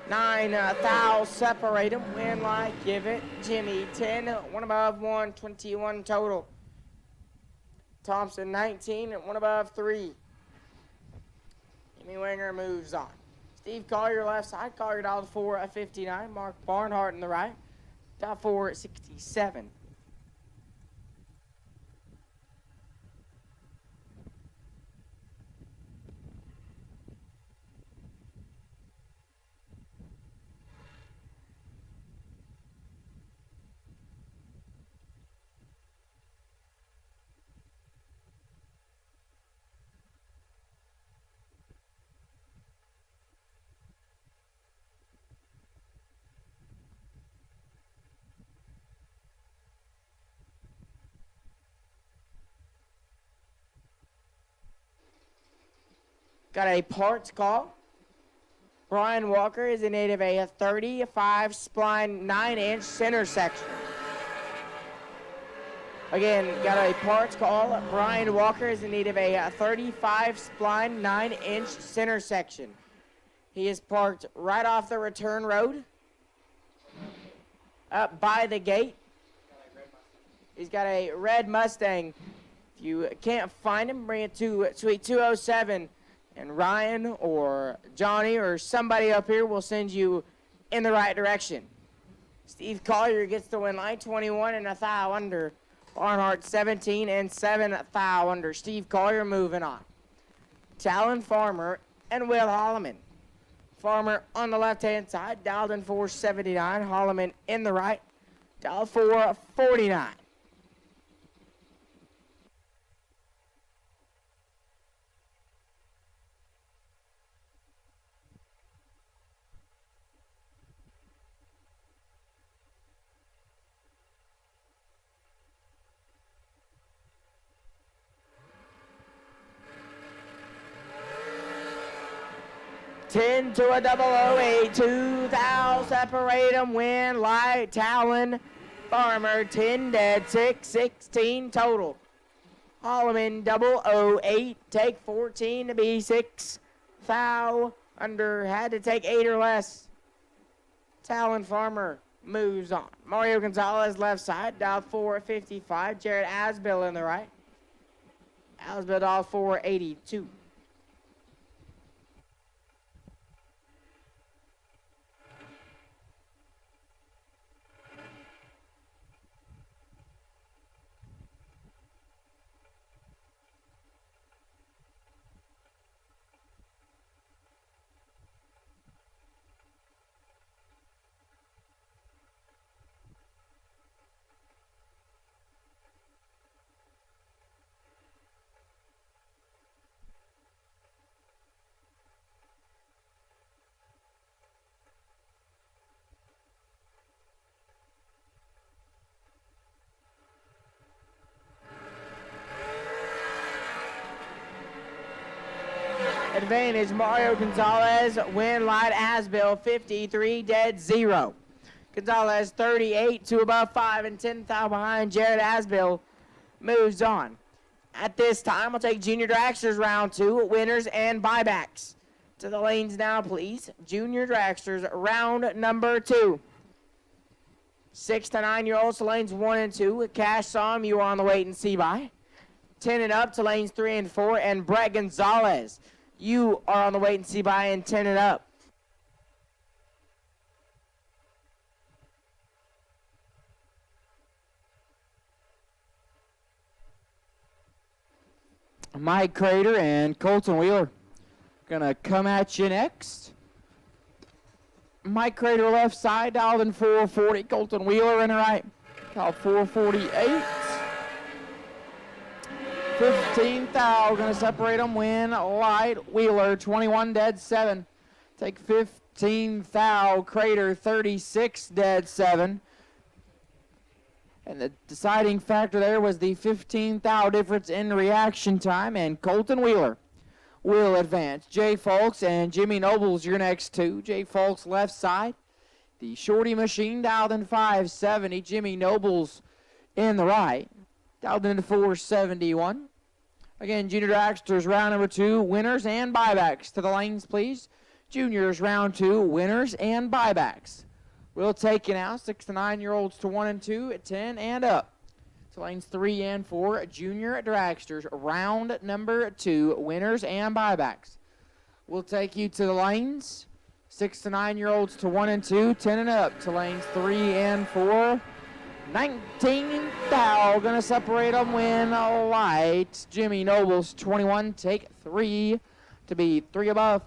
Nine foul, separate them, win like, give it. Jimmy 10, 1 above 1, 21 total. Thompson 19, 1 above 3. Jimmy Wenger moves on. Steve Collier left side, Collier dialed 459. Mark Barnhart in the right, dial 467. Got a parts call. Brian Walker is in need of a 35 spline 9-inch center section. Again, got a parts call. Brian Walker is in need of a 35 spline 9-inch center section. He is parked right off the return road, up by the gate. He's got a red Mustang If you can't find him, bring it to Suite 207, and Ryan or Johnny or somebody up here will send you in the right direction. Steve Collier gets the win line, 21 and a thou under. Barnhart 17 and 7 thou under. Steve Collier moving on. Talon Farmer and Will Holloman. Farmer on the left-hand side, dialed in 479. Holloman in the right, dialed 449. Ten to a 008, 2 thou, separate 'em, win, light, Talon, Farmer, 10 dead, 6, 16 total. Holloman 008, take 14 to be 6 thou, under, had to take 8 or less. Talon Farmer moves on. Mario Gonzalez left side, dialed 455, Jared Asbill in the right. Asbill dialed 482. Advantage Mario Gonzalez, win light Asbill 53 dead 0. Gonzalez 38 to above 5 and 10 thou behind. Jared Asbill moves on. At this time, we'll take Junior Dragsters round 2, winners and buybacks. To the lanes now, please. Junior Dragsters round number 2. 6 to 9-year-olds to lanes 1 and 2. Cash Som, you are on the wait and see by. 10 and up to lanes 3 and 4. And Brett Gonzalez, you are on the wait and see by and 10 and up. Mike Crater and Colton Wheeler gonna come at you next. Mike Crater left side, dialed in 440. Colton Wheeler in the right, dialed 448. 15 thou, gonna separate them, win light. Wheeler 21 dead 7. Take 15 thou. Crater 36 dead 7. And the deciding factor there was the 15 thou difference in reaction time, and Colton Wheeler will advance. Jay Folks and Jimmy Nobles your next two. Jay Folks left side. The Shorty Machine dialed in 570. Jimmy Nobles in the right, dialed in 471. Again, Junior Dragsters round number 2, winners and buybacks. To the lanes, please. Juniors round 2, winners and buybacks. We'll take you now, 6 to 9-year-olds to 1 and 2 at 10 and up. To lanes 3 and 4, Junior Dragsters round number 2, winners and buybacks. We'll take you to the lanes, 6 to 9-year-olds to 1 and 2, 10 and up. To lanes 3 and 4. 19 thou, gonna separate them, win light. Jimmy Nobles 21, take 3 to be 3 above.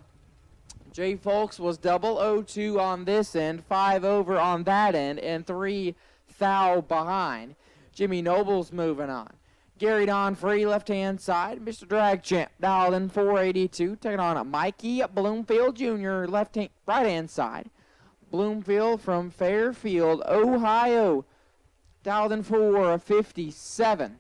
Jay Folks was 002 on this end, 5 over on that end, and 3 thou behind. Jimmy Nobles moving on. Gary Don Free, left-hand side. Mr. Drag Champ, dialed in 482, taking on Mikey Bloomfield Jr., right-hand side. Bloomfield from Fairfield, Ohio, dialed in 457.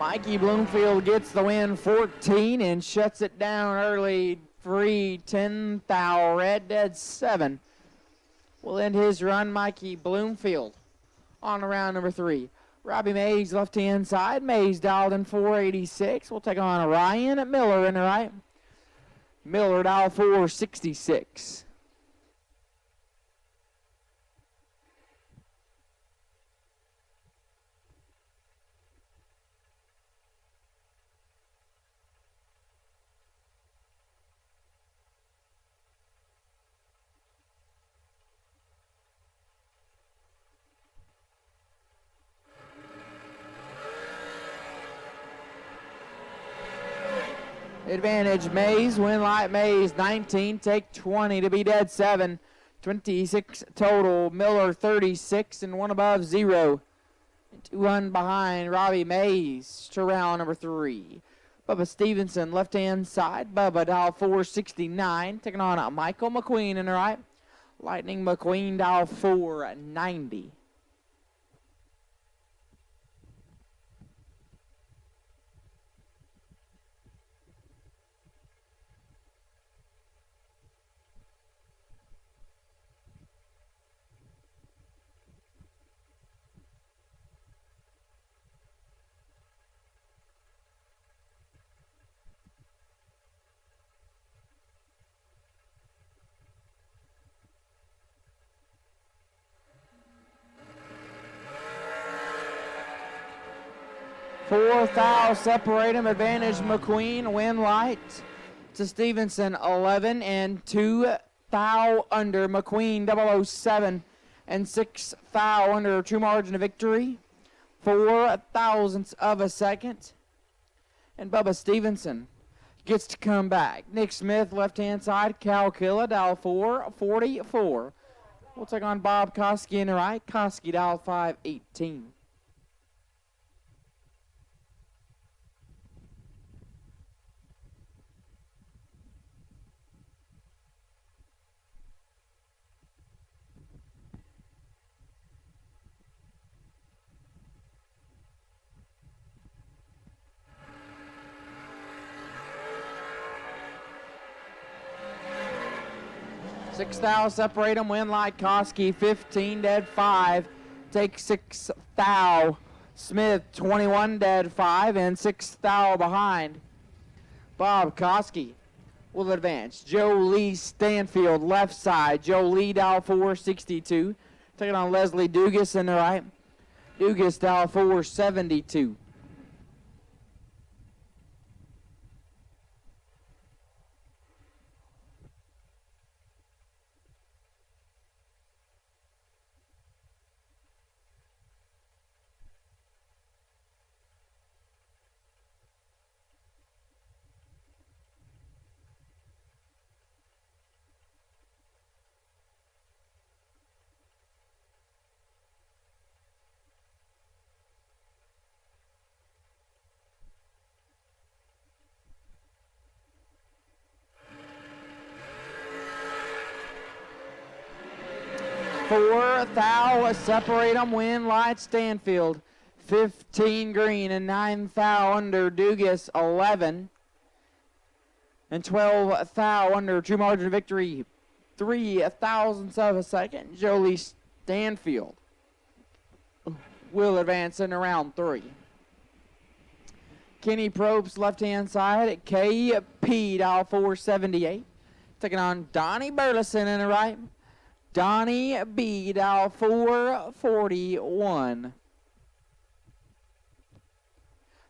Mikey Bloomfield gets the win 14 and shuts it down early. 3-10 thou red dead 7. Will end his run, Mikey Bloomfield. On to round number 3. Robbie Mays, left-hand side. Mays dialed in 486. We'll take on Ryan Miller in the right. Miller dialed 466. Advantage Mays, win light Mays 19, take 20 to be dead 7, 26 total. Miller 36 and 1 above 0. 2 run behind Robbie Mays to round number 3. Bubba Stevenson, left hand side. Bubba dial 469, taking on Michael McQueen in the right. Lightning McQueen dial 490. Fourth thou separate him. Advantage McQueen. Win light to Stevenson 11 and 2 thou under. McQueen 007 and 6 thou under. True margin of victory. 4 thousandths of a second. And Bubba Stevenson gets to come back. Nick Smith, left hand side. Cal Killa dial 444. We'll take on Bob Koski in the right. Koski dial 518. Six thou separate them. Win light Koski 15 dead 5. Take 6 thou. Smith 21 dead 5 and 6 thou behind. Bob Koski will advance. Joe Lee Stanfield left side. Joe Lee dial 462. Taking on Leslie Dugas in the right. Dugas dial 472. Four thou separate them. Win light Stanfield 15 green and 9 thou under. Dugas 11 and 12 thou under. True margin of victory 3 thousandths of a second. Jolie Stanfield will advance in round 3. Kenny Probst left hand side. KP dial 478. Taking on Donnie Burleson in the right. Donnie B dial 441.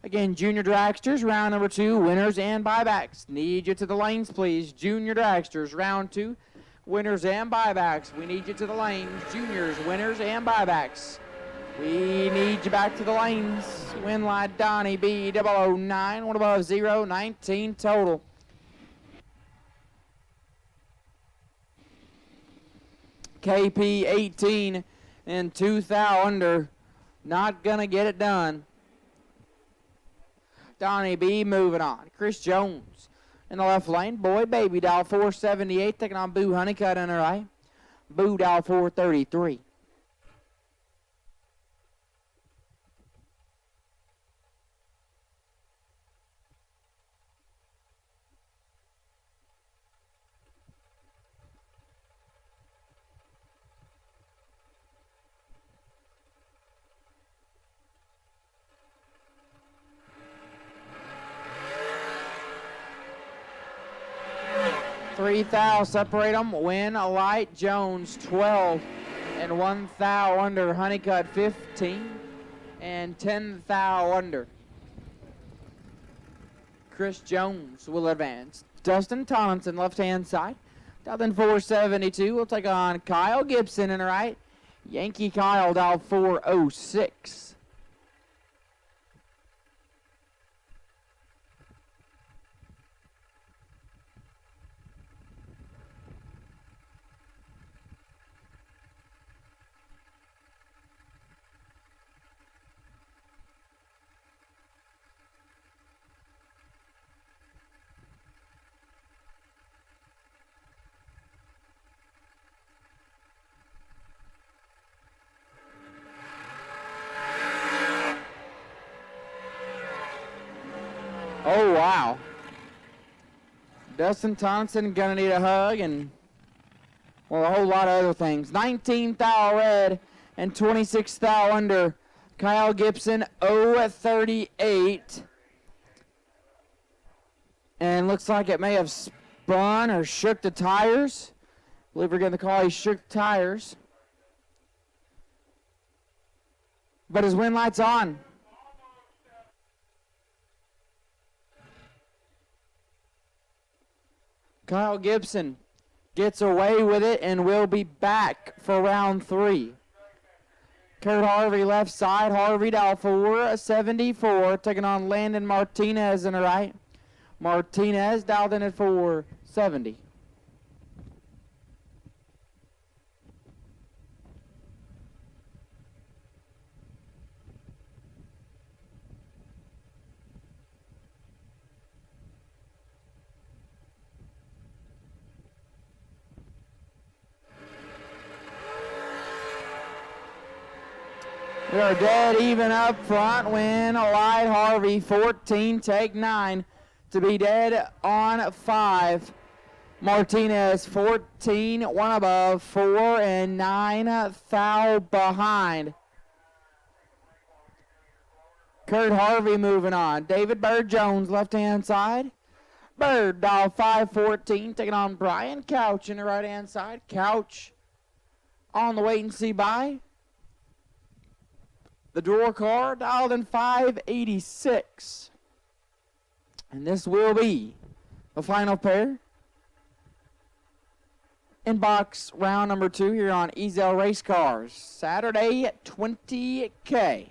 Again, Junior Dragsters, round number 2, winners and buybacks. Need you to the lanes, please. Junior Dragsters, round 2, winners and buybacks. We need you to the lanes. Juniors, winners and buybacks. We need you back to the lanes. Win light Donnie B 009, 1 above 0, 19 total. KP 18 and 2 thou under. Not gonna get it done. Donnie B moving on. Chris Jones in the left lane. Boy Baby dial 478 taking on Boo Honeycutt in the right. Boo dial 433. 3 thou separate them. Win Light Jones 12 and 1 thou under. Honeycutt 15 and 10 thou under. Chris Jones will advance. Dustin Tomlinson, left-hand side. Dialed in 472. We'll take on Kyle Gibson in the right. Yankee Kyle dialed 406. Oh, wow. Dustin Thompson gonna need a hug and, well, a whole lot of other things. 19 thou red and 26 thou under. Kyle Gibson 0-38. And looks like it may have spun or shook the tires. I believe we're going to call he shook the tires. But his win light's on. Kyle Gibson gets away with it and will be back for round 3. Kurt Harvey left side. Harvey dial 474, taking on Landon Martinez in the right. Martinez dialed in at 470. We are dead even up front. Win Light Harvey 14, take 9 to be dead on 5. Martinez 14, 1 above, 4 and 9 thou behind. Kurt Harvey moving on. David Bird Jones left hand side. Bird dial 514, taking on Brian Couch in the right hand side. Couch on the wait and see by. The draw car dialed in 586. And this will be the final pair in box round number 2 here on Ezel Race Cars. Saturday at 20K.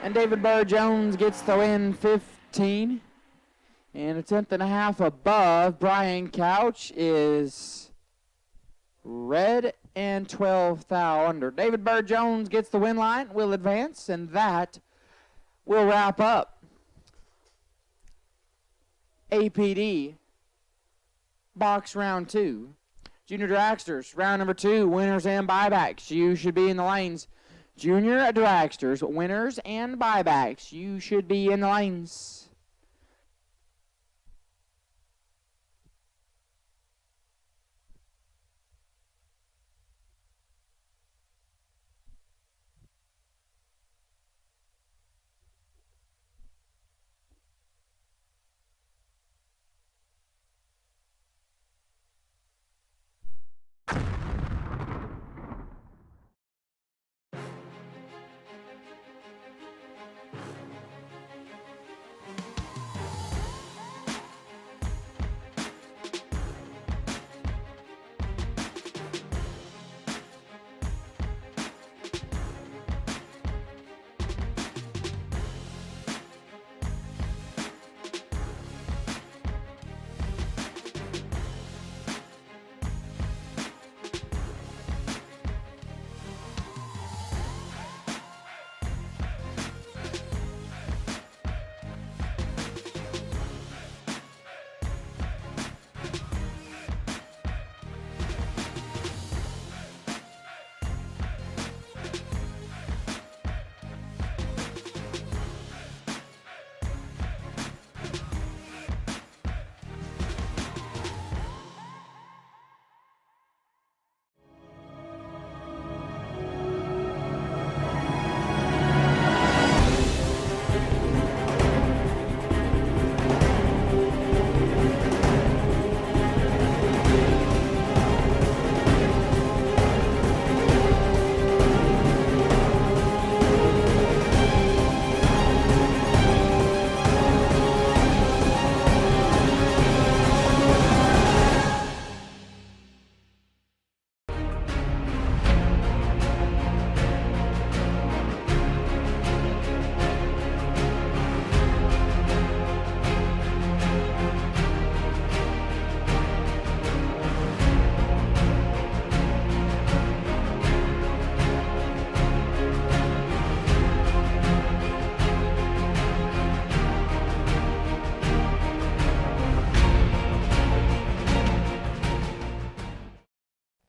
And David Burr Jones gets the win 15. And a tenth and a half above. Brian Couch is red and 12 thou under. David Burr Jones gets the win line, will advance, and that will wrap up APD box round 2. Junior Dragsters, round number 2, winners and buybacks. You should be in the lanes. Junior Dragsters, winners and buybacks. You should be in the lanes.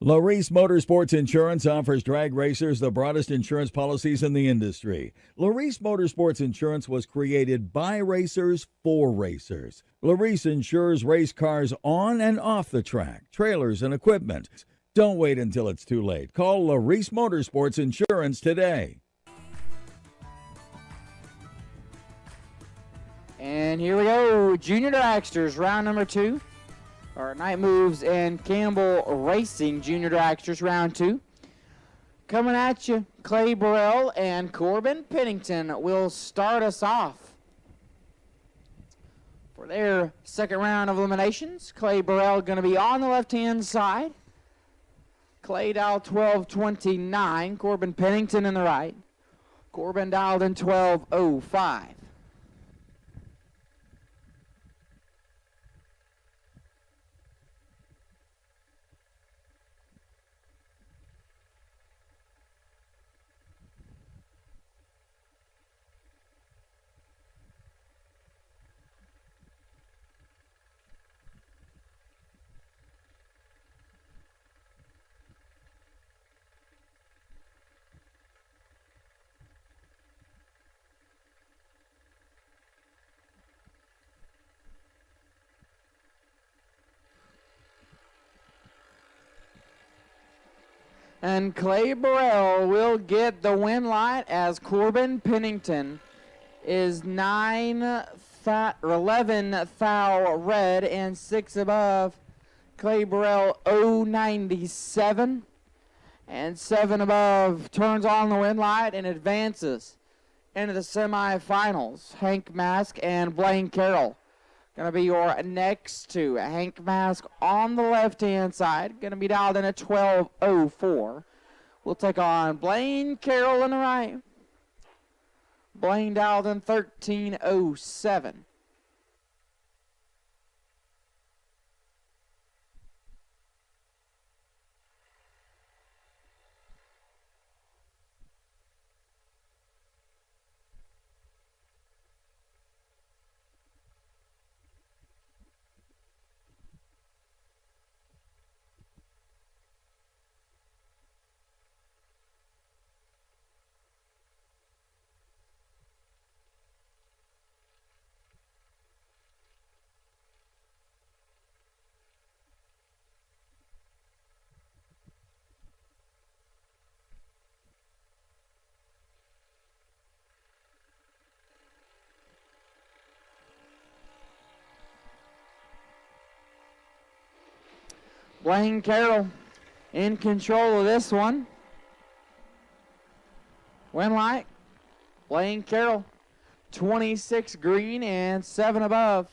Larice Motorsports Insurance offers drag racers the broadest insurance policies in the industry. Larice Motorsports Insurance was created by racers for racers. Larice insures race cars on and off the track, trailers, and equipment. Don't wait until it's too late. Call Larice Motorsports Insurance today. And here we go, Junior Dragsters, round number 2. Our Night Moves and Campbell Racing Junior Dragsters, round 2. Coming at you, Clay Burrell and Corbin Pennington will start us off. For their second round of eliminations, Clay Burrell going to be on the left-hand side. Clay dialed 1229, Corbin Pennington in the right. Corbin dialed in 1205. And Clay Burrell will get the win light as Corbin Pennington is 11 thou red and 6 above. Clay Burrell 097 and 7 above turns on the win light and advances into the semifinals. Hank Mask and Blaine Carroll going to be your next two. Hank Mask on the left-hand side, going to be dialed in at 1204. We'll take on Blaine Carroll on the right. Blaine dialed in 1307. Blaine Carroll in control of this one. Win light, Blaine Carroll, 26 green and 7 above.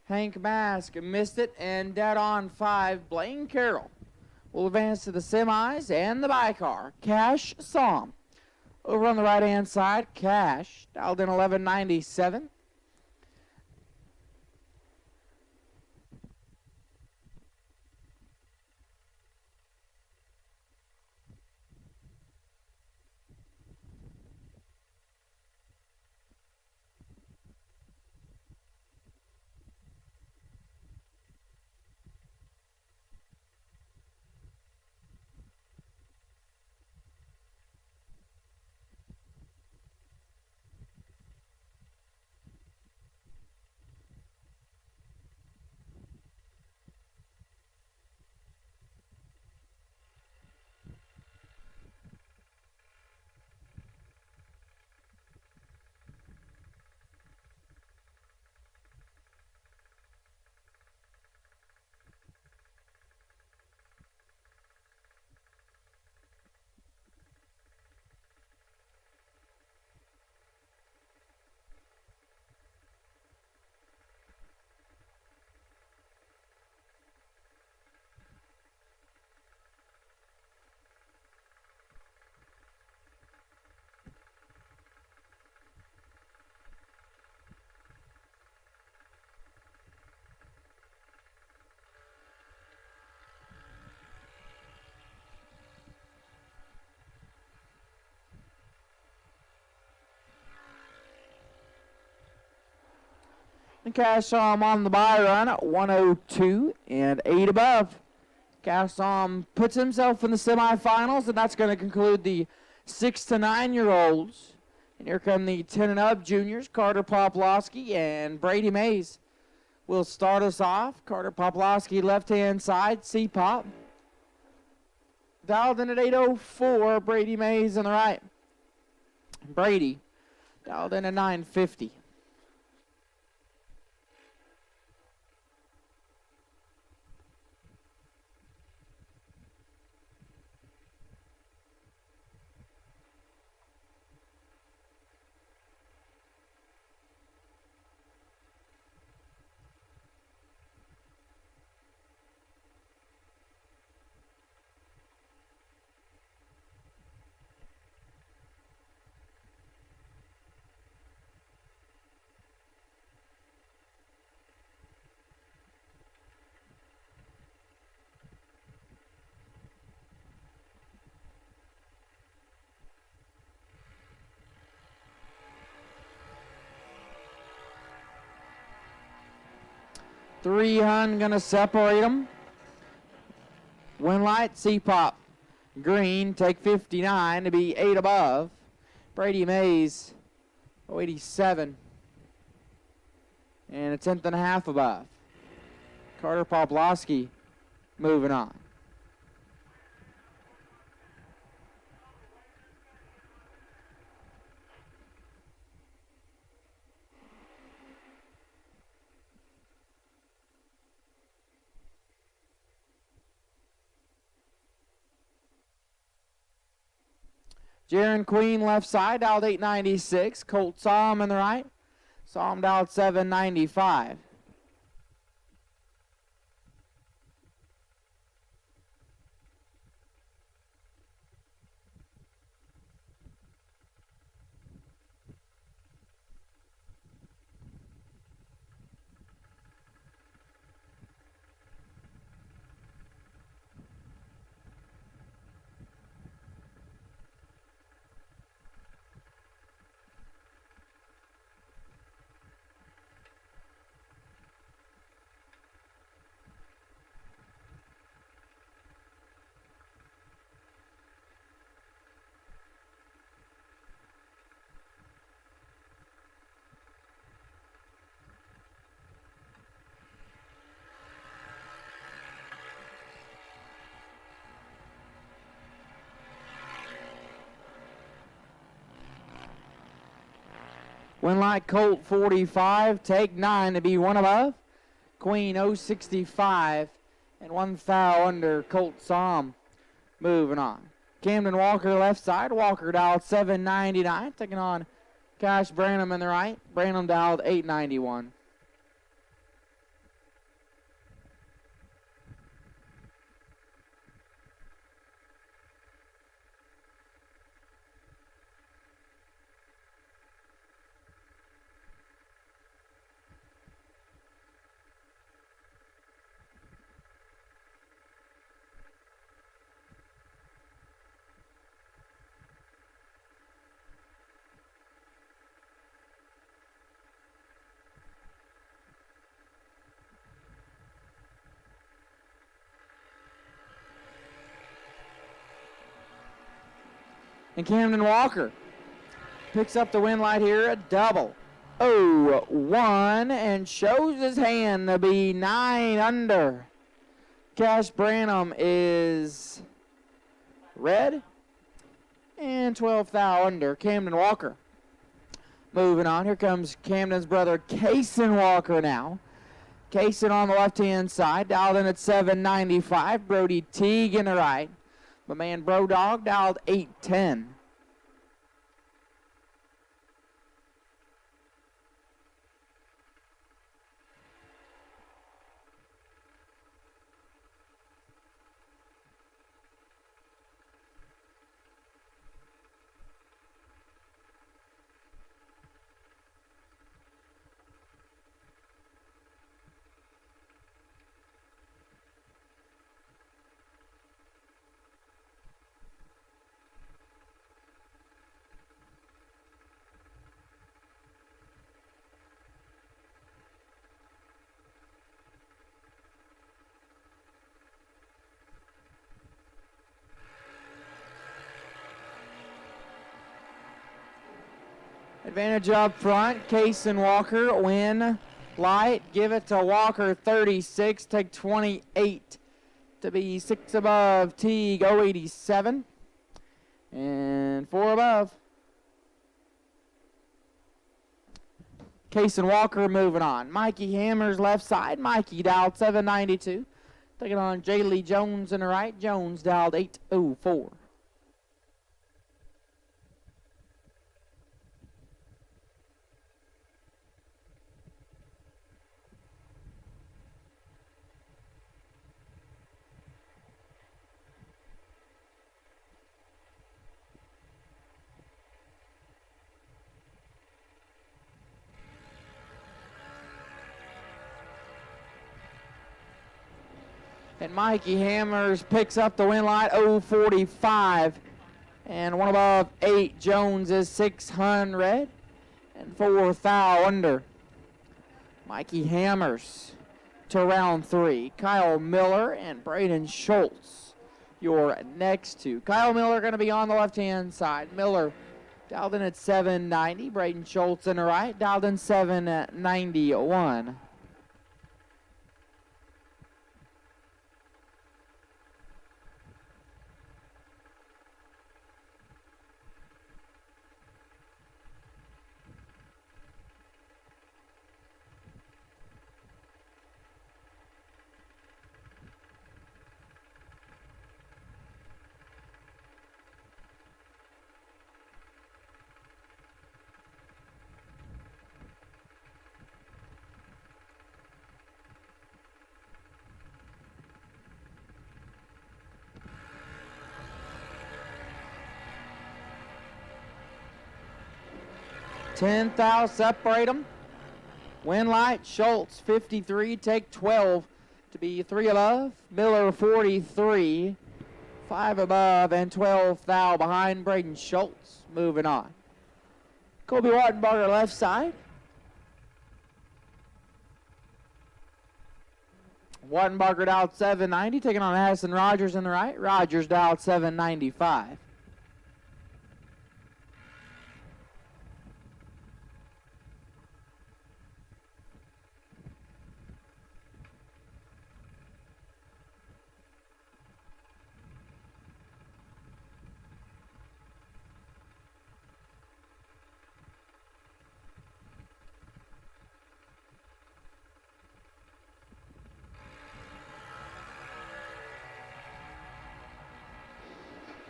Hank Mask missed it and dead on 5. Blaine Carroll will advance to the semis and the bicar. Cash Psalm over on the right-hand side. Cash dialed in 1197. And Cash on the buy run at 102 and 8 above. Cassom puts himself in the semifinals, and that's going to conclude the 6 to 9-year-olds. And here come the 10 and up juniors, Carter Poplowski and Brady Mays will start us off. Carter Poplowski, left-hand side, C-Pop. Dialed in at 804, Brady Mays on the right. Brady dialed in at 950. Three-hun gonna separate them. Winlight, C-Pop, green, take 59 to be 8 above. Brady Mays, 87. And a 10th and a half above. Carter Poplowski moving on. Jaron Queen left side, dialed 896. Colt saw him in the right. Saw him dialed 795. Winlight Colt 45, take 9 to be 1 above. Queen 065 and 1 thou under Colt Som. Moving on. Camden Walker left side. Walker dialed 799, taking on Cash Branham in the right. Branham dialed 891. And Camden Walker picks up the Winlight here, a double. 0-1 and shows his hand to be 9 under. Cash Branham is red and 12 thou under. Camden Walker. Moving on, here comes Camden's brother Kaysen Walker now. Kaysen on the left-hand side, dialed in at 795. Brody Teague in the right. My man Brodog dialed 810. Advantage up front. Case and Walker win light. Give it to Walker 36. Take 28 to be 6 above. Teague 087. And 4 above. Case and Walker moving on. Mikey Hammers left side. Mikey dialed 792. Taking on J. Lee Jones in the right. Jones dialed 804. And Mikey Hammers picks up the win light 045. And 1 above 8. Jones is 600. And 4 thou under. Mikey Hammers to round 3. Kyle Miller and Braden Schultz, your next two. Kyle Miller going to be on the left-hand side. Miller dialed in at 790. Braden Schultz in the right, dialed in 791. $10,000 separate them. Win light, Schultz 53, take 12 to be 3 above. Miller 43, 5 above, and 12 thou behind Braden Schultz. Moving on. Kobe Wattenbarger left side. Wattenbarger dialed 790, taking on Addison Rogers in the right. Rogers dialed 795.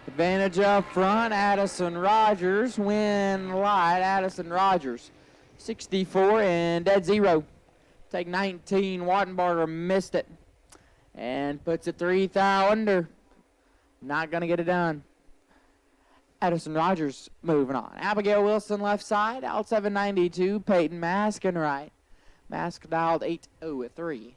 Advantage up front, Addison Rogers. Win light, Addison Rogers. 64 and dead zero. Take 19, Wattenbarger missed it. And puts it 3 thou under. Not going to get it done. Addison Rogers moving on. Abigail Wilson left side, out 792. Peyton Mask in right. Mask dialed 803.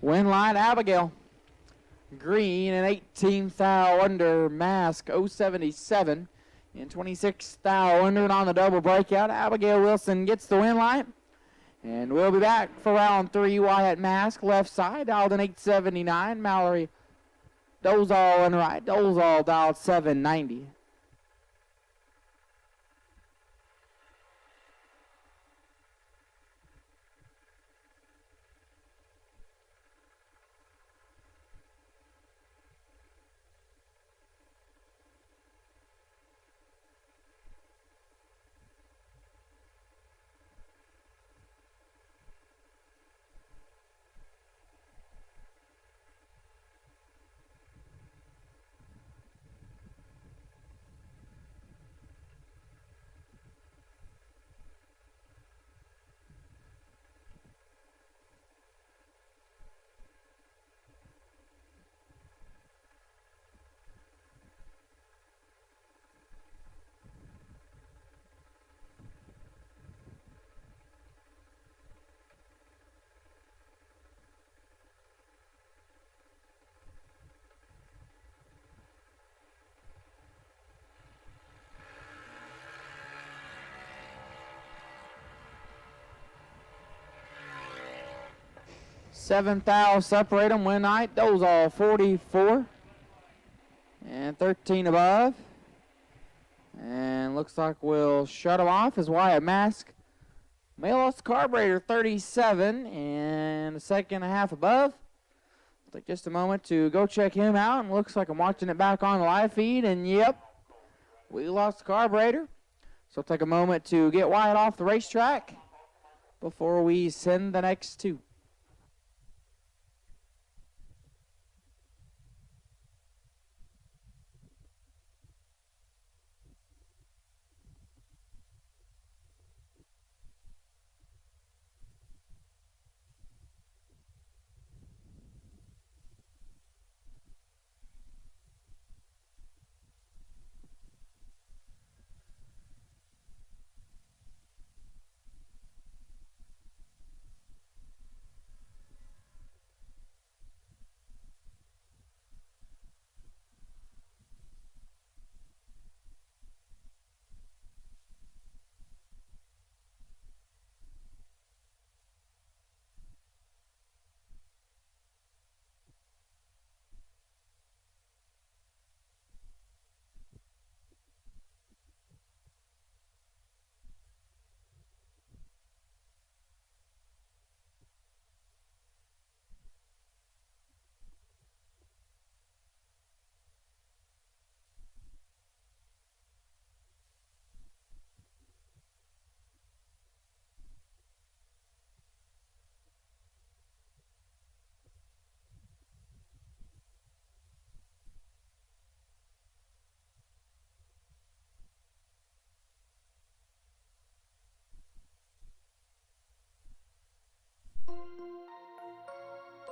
Win line, Abigail. Green and 18 thou under. Mask 077 and 26 thou under. And on the double breakout, Abigail Wilson gets the win line. And we'll be back for round 3. Wyatt Mask left side, dialed in 879. Mallory Dozal in right. Dozal dialed 790. 7 thou separate them. Win night. Those all 44. And 13 above. And looks like we'll shut them off as Wyatt Mask. May lost carburetor 37 and a second and a half above. Take just a moment to go check him out. And looks like I'm watching it back on the live feed. And yep, we lost the carburetor. So take a moment to get Wyatt off the racetrack before we send the next two.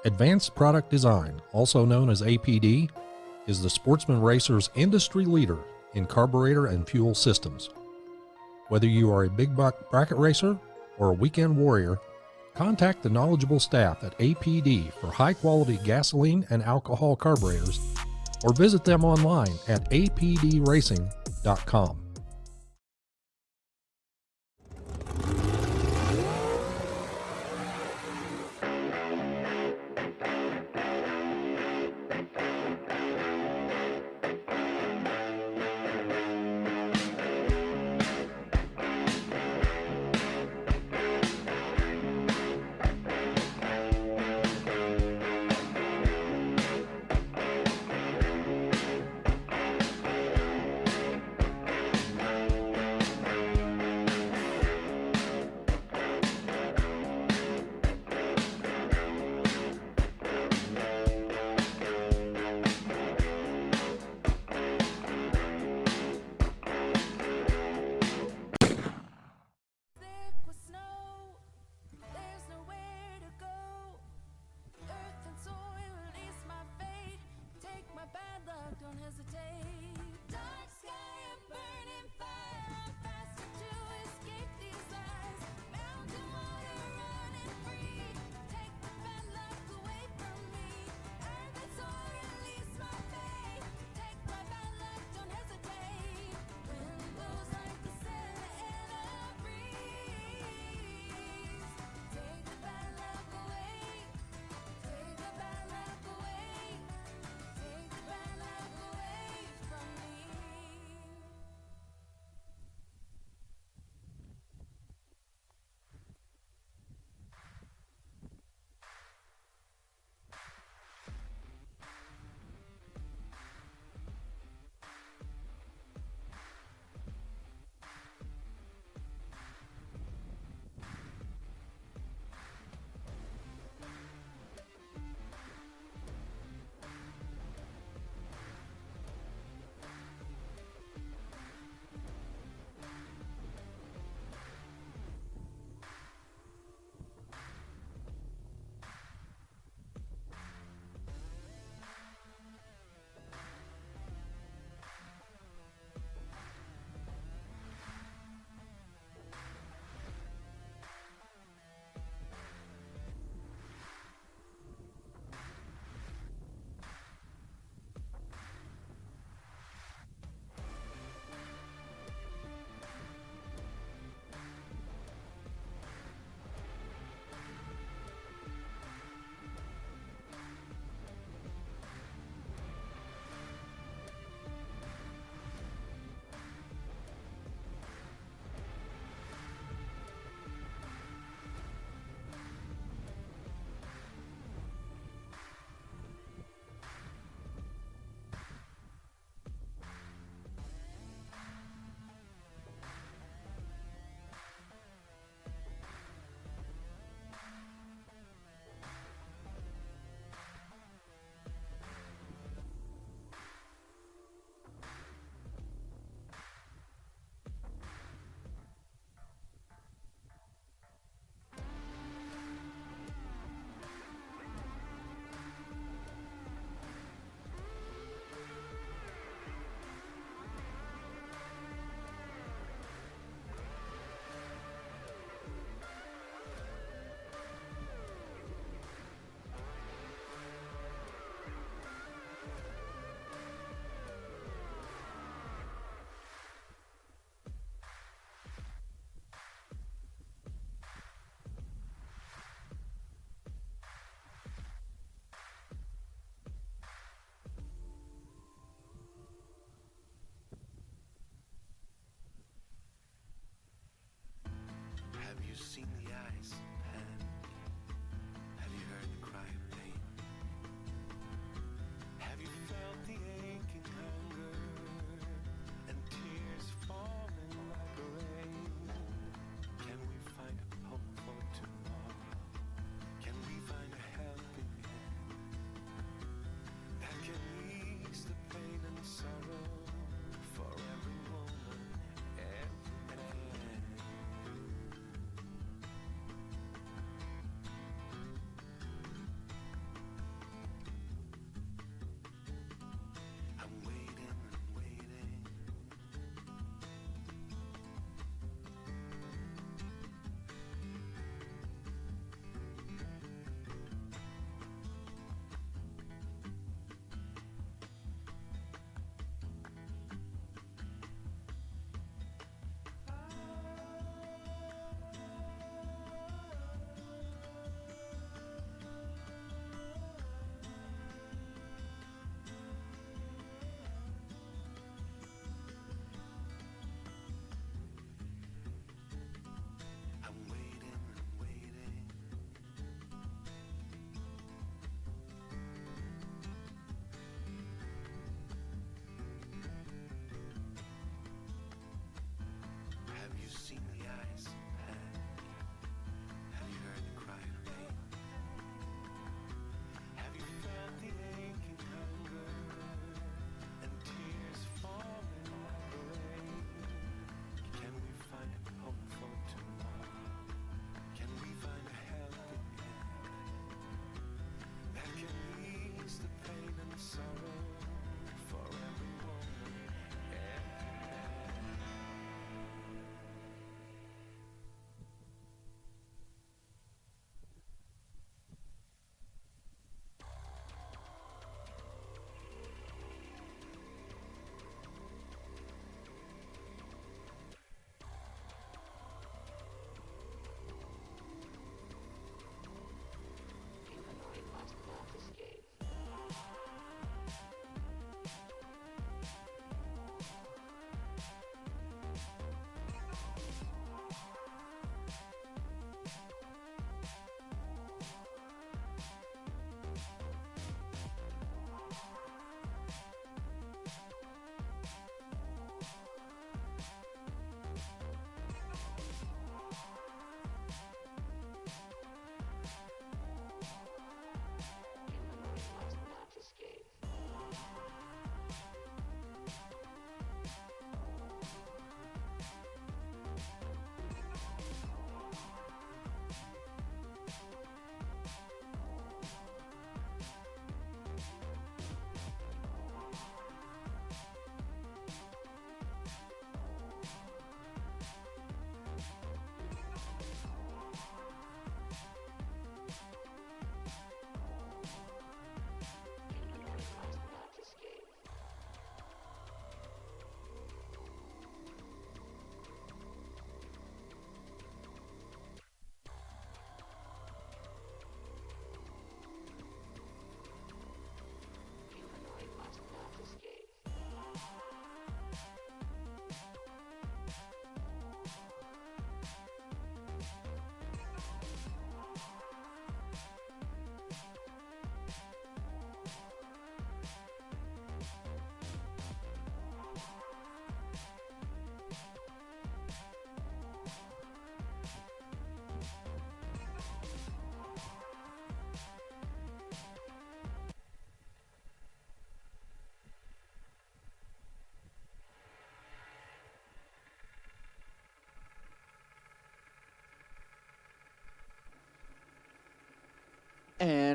Advanced Product Design, also known as APD, is the Sportsman Racer's industry leader in carburetor and fuel systems. Whether you are a big buck bracket racer or a weekend warrior, contact the knowledgeable staff at APD for high-quality gasoline and alcohol carburetors, or visit them online at apdracing.com.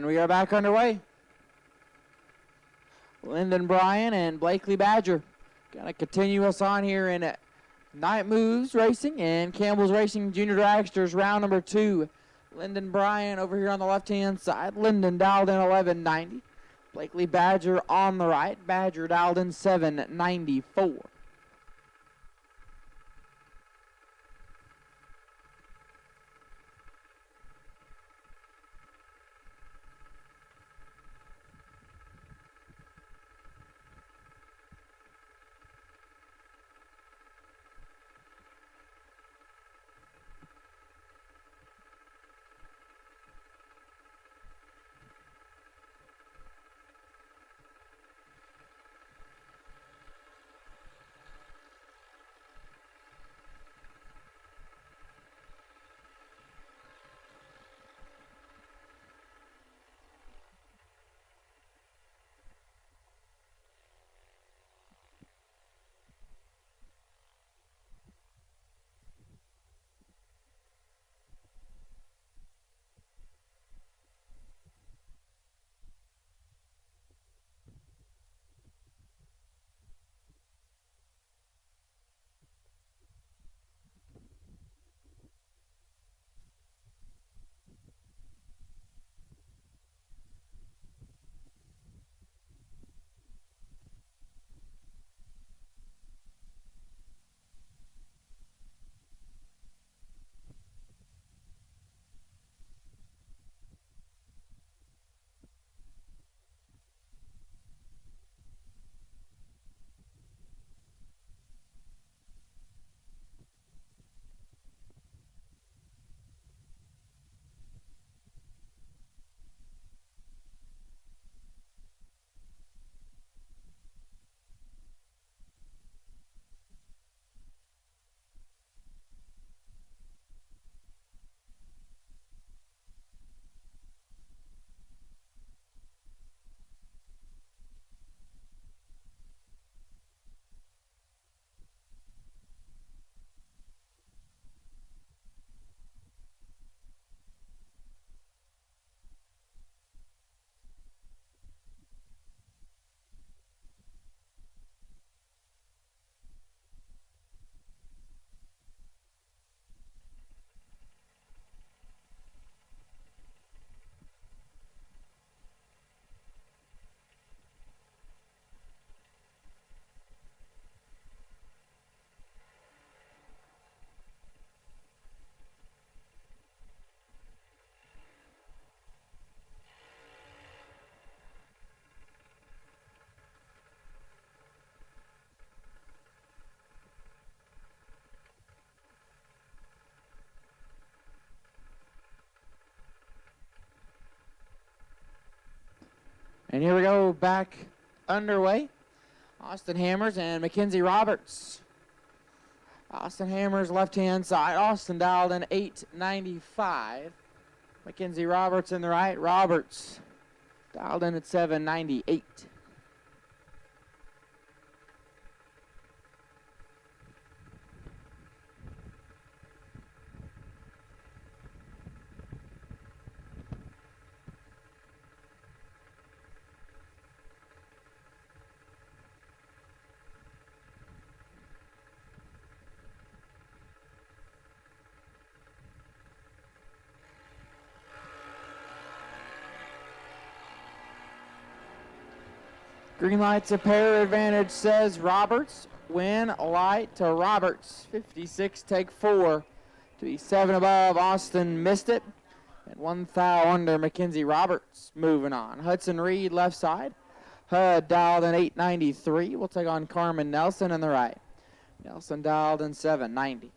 we are back underway. Lyndon Bryan and Blakely Badger gonna continue us on here in Night Moves Racing and Campbell's Racing Junior Dragsters round number 2. Lyndon Bryan over here on the left-hand side. Lyndon dialed in 1190. Blakely Badger on the right. Badger dialed in 794. And here we go, back underway. Austin Hammers and Mackenzie Roberts. Austin Hammers left-hand side. Austin dialed in 895. Mackenzie Roberts in the right. Roberts dialed in at 798. Green light's a pair advantage, says Roberts. Win light to Roberts. 56, take 4. To be 7 above, Austin missed it. And 1 thou under Mackenzie Roberts. Moving on. Hudson Reed left side. Hud dialed in 893. We'll take on Carmen Nelson in the right. Nelson dialed in 790.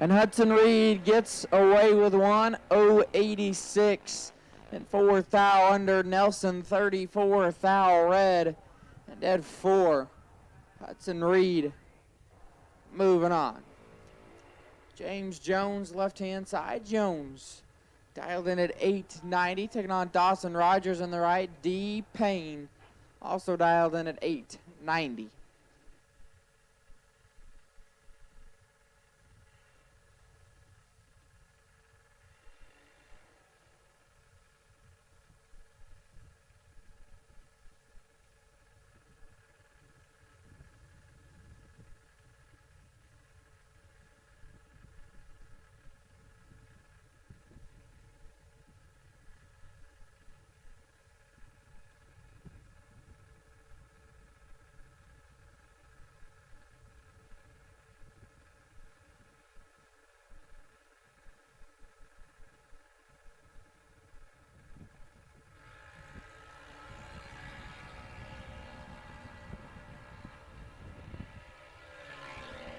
And Hudson Reed gets away with one, 086 and 4 thou under. Nelson 34 thou red and dead 4. Hudson Reed moving on. James Jones, left-hand side. Jones dialed in at 890, taking on Dawson Rogers in the right. D. Payne also dialed in at 890.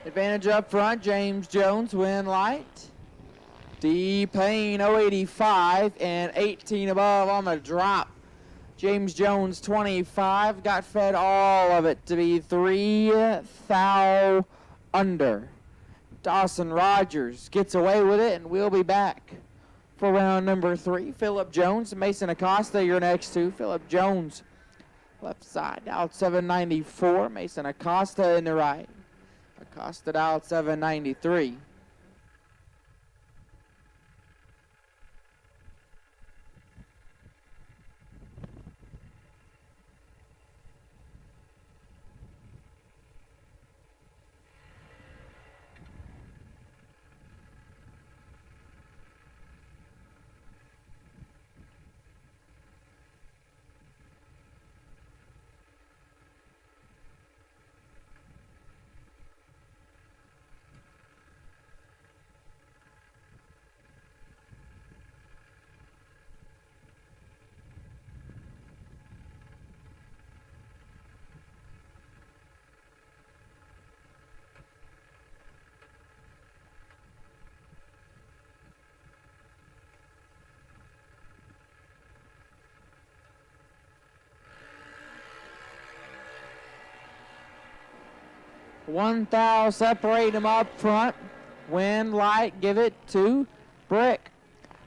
Advantage up front, James Jones, win light. D. Payne, 085 and 18 above on the drop. James Jones, 25, got fed all of it to be 3 thou under. Dawson Rogers gets away with it, and we'll be back for round number 3. Phillip Jones, Mason Acosta, your next two. Phillip Jones, left side, out 794. Mason Acosta in the right. Acosta out 793. One thou separate them up front. Wind, light, give it to Brick.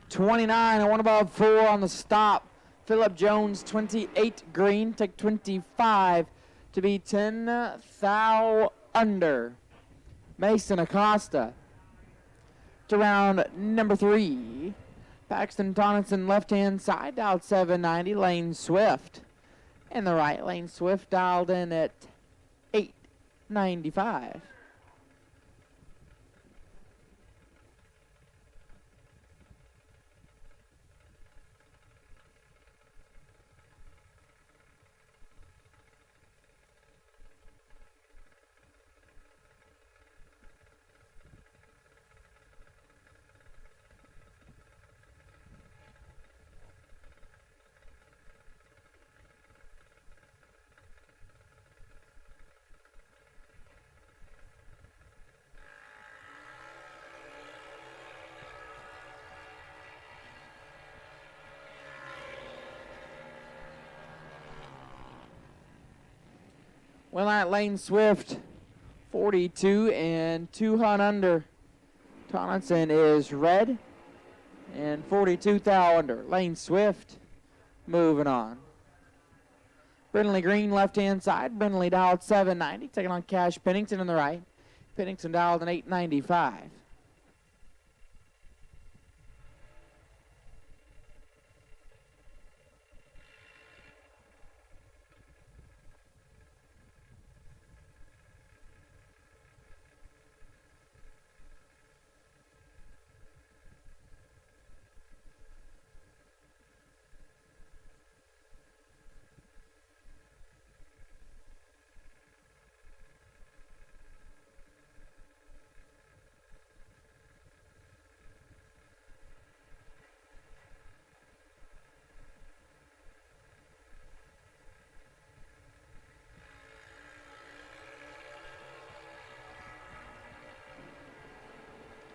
29 and 1 above 4 on the stop. Phillip Jones, 28 green, take 25 to be 10 thou under. Mason Acosta to round number 3. Paxton Tonneson, left-hand side, dialed 790. Lane Swift in the right. Lane Swift dialed in at 895. Well, that Lane Swift, 42 and 200 under. Tonneson is red and 42 thou under. Lane Swift moving on. Brindley Green, left-hand side. Brindley dialed 790, taking on Cash Pennington on the right. Pennington dialed an 895.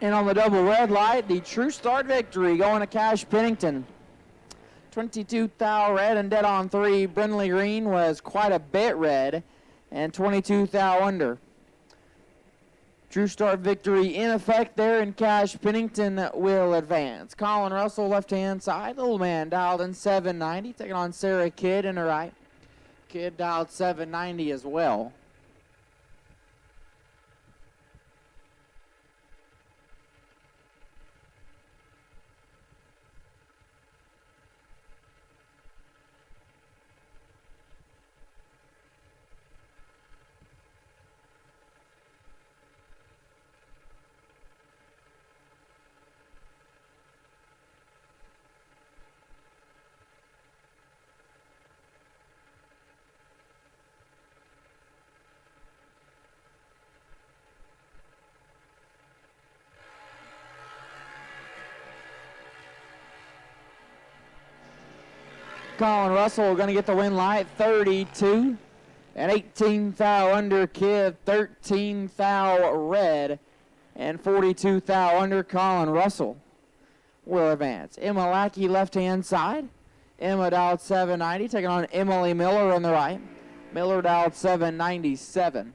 And on the double red light, the True Start victory going to Cash Pennington. 22 thou red and dead on 3. Brindley Green was quite a bit red and 22 thou under. True Start victory in effect there, and Cash Pennington will advance. Colin Russell, left-hand side. Little man dialed in 790, taking on Sarah Kidd in the right. Kidd dialed 790 as well. Colin Russell going to get the win light, 32. And 18 thou under Kidd, 13 thou red, and 42 thou under. Colin Russell will advance. Emma Lackey, left-hand side. Emma dialed 790, taking on Emily Miller on the right. Miller dialed 797.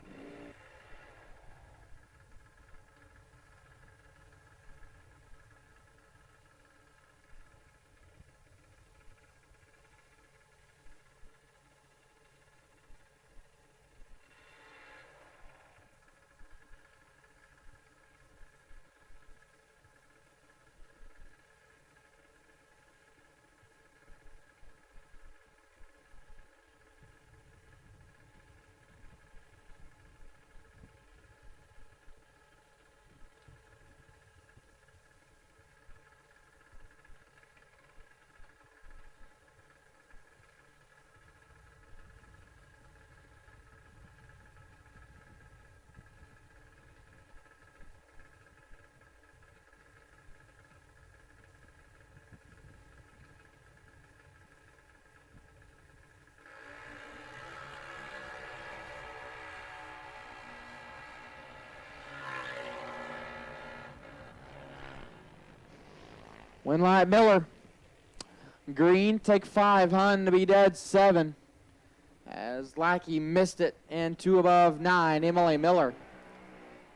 Winlight Miller. Green take 5, Hun to be dead 7. As Lackey missed it and 2 above 9. Emily Miller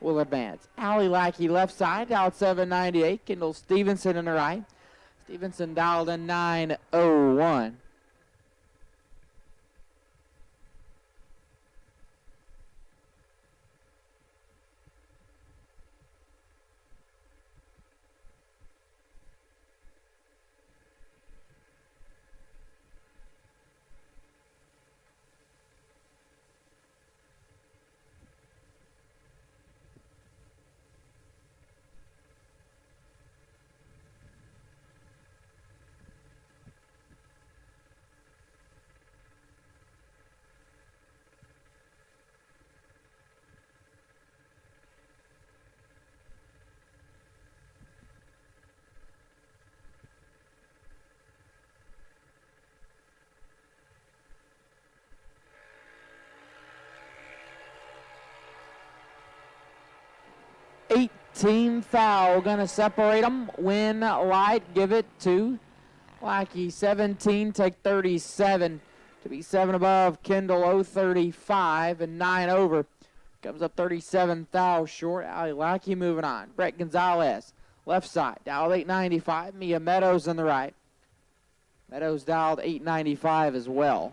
will advance. Allie Lackey left side, dialed 798. Kendall Stevenson in the right. Stevenson dialed in 901. Team foul gonna separate them. Win light, give it to Lackey. 17 take 37 to be 7 above. Kendall 035 and 9 over. Comes up 37 thou short. Allie Lackey moving on. Brett Gonzalez left side dialed 895. Mia Meadows on the right. Meadows dialed 895 as well.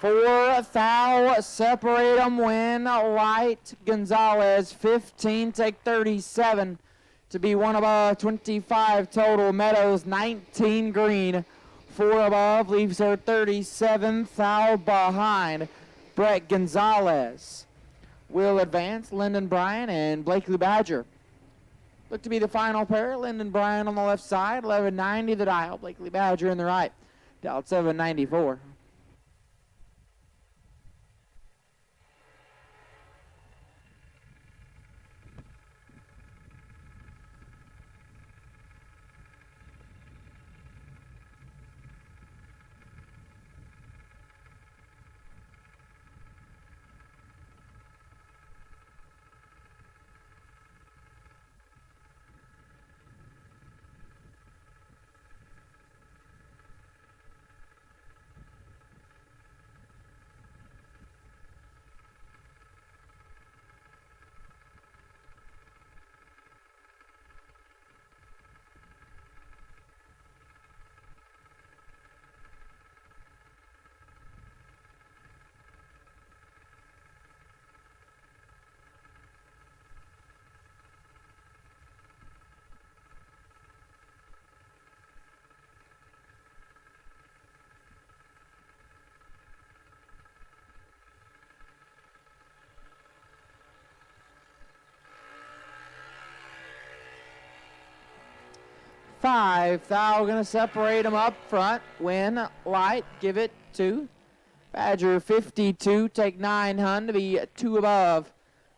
4 foul, separate them, win Light Gonzalez 15, take 37 to be 1 above, 25 total. Meadows 19 green, 4 above, leaves her 37 foul behind. Brett Gonzalez will advance. Lyndon Bryan and Blakely Badger look to be the final pair. Lyndon Bryan on the left side, 1190 the dial. Blakely Badger in the right, dialed 794. Five. Thou going to separate them up front. Win Light. Give it to Badger 52. Take 9 hun to be 2 above.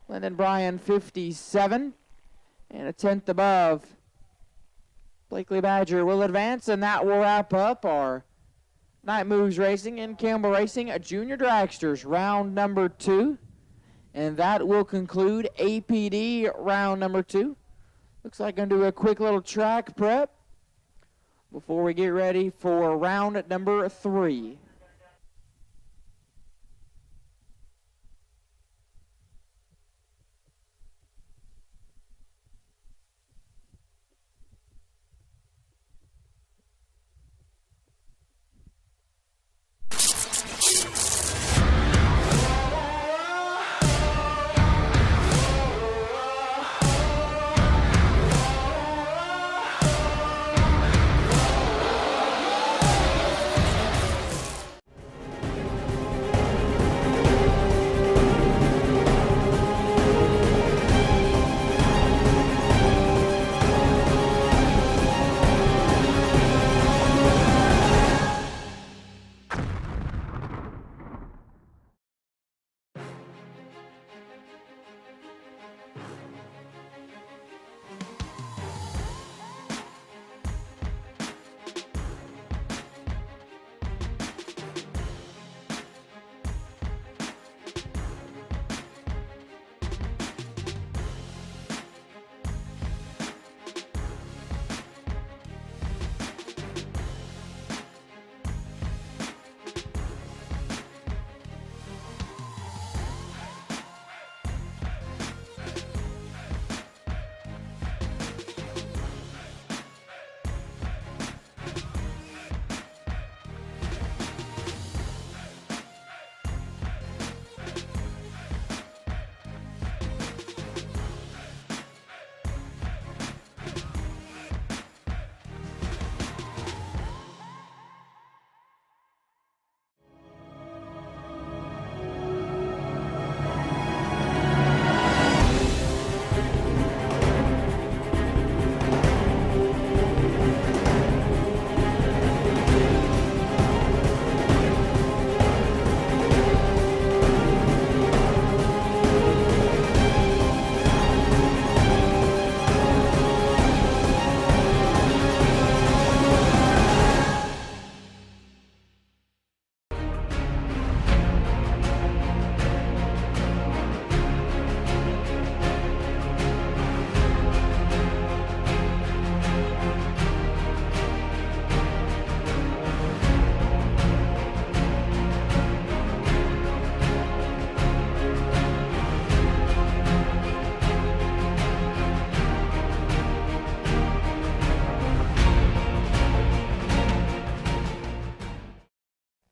Lyndon Bryan 57. And a 10th above. Blakely Badger will advance, and that will wrap up our Night Moves Racing and Campbell Racing Junior Dragsters round number 2. And that will conclude APD round number 2. Looks like I'm going to do a quick little track prep before we get ready for round number 3.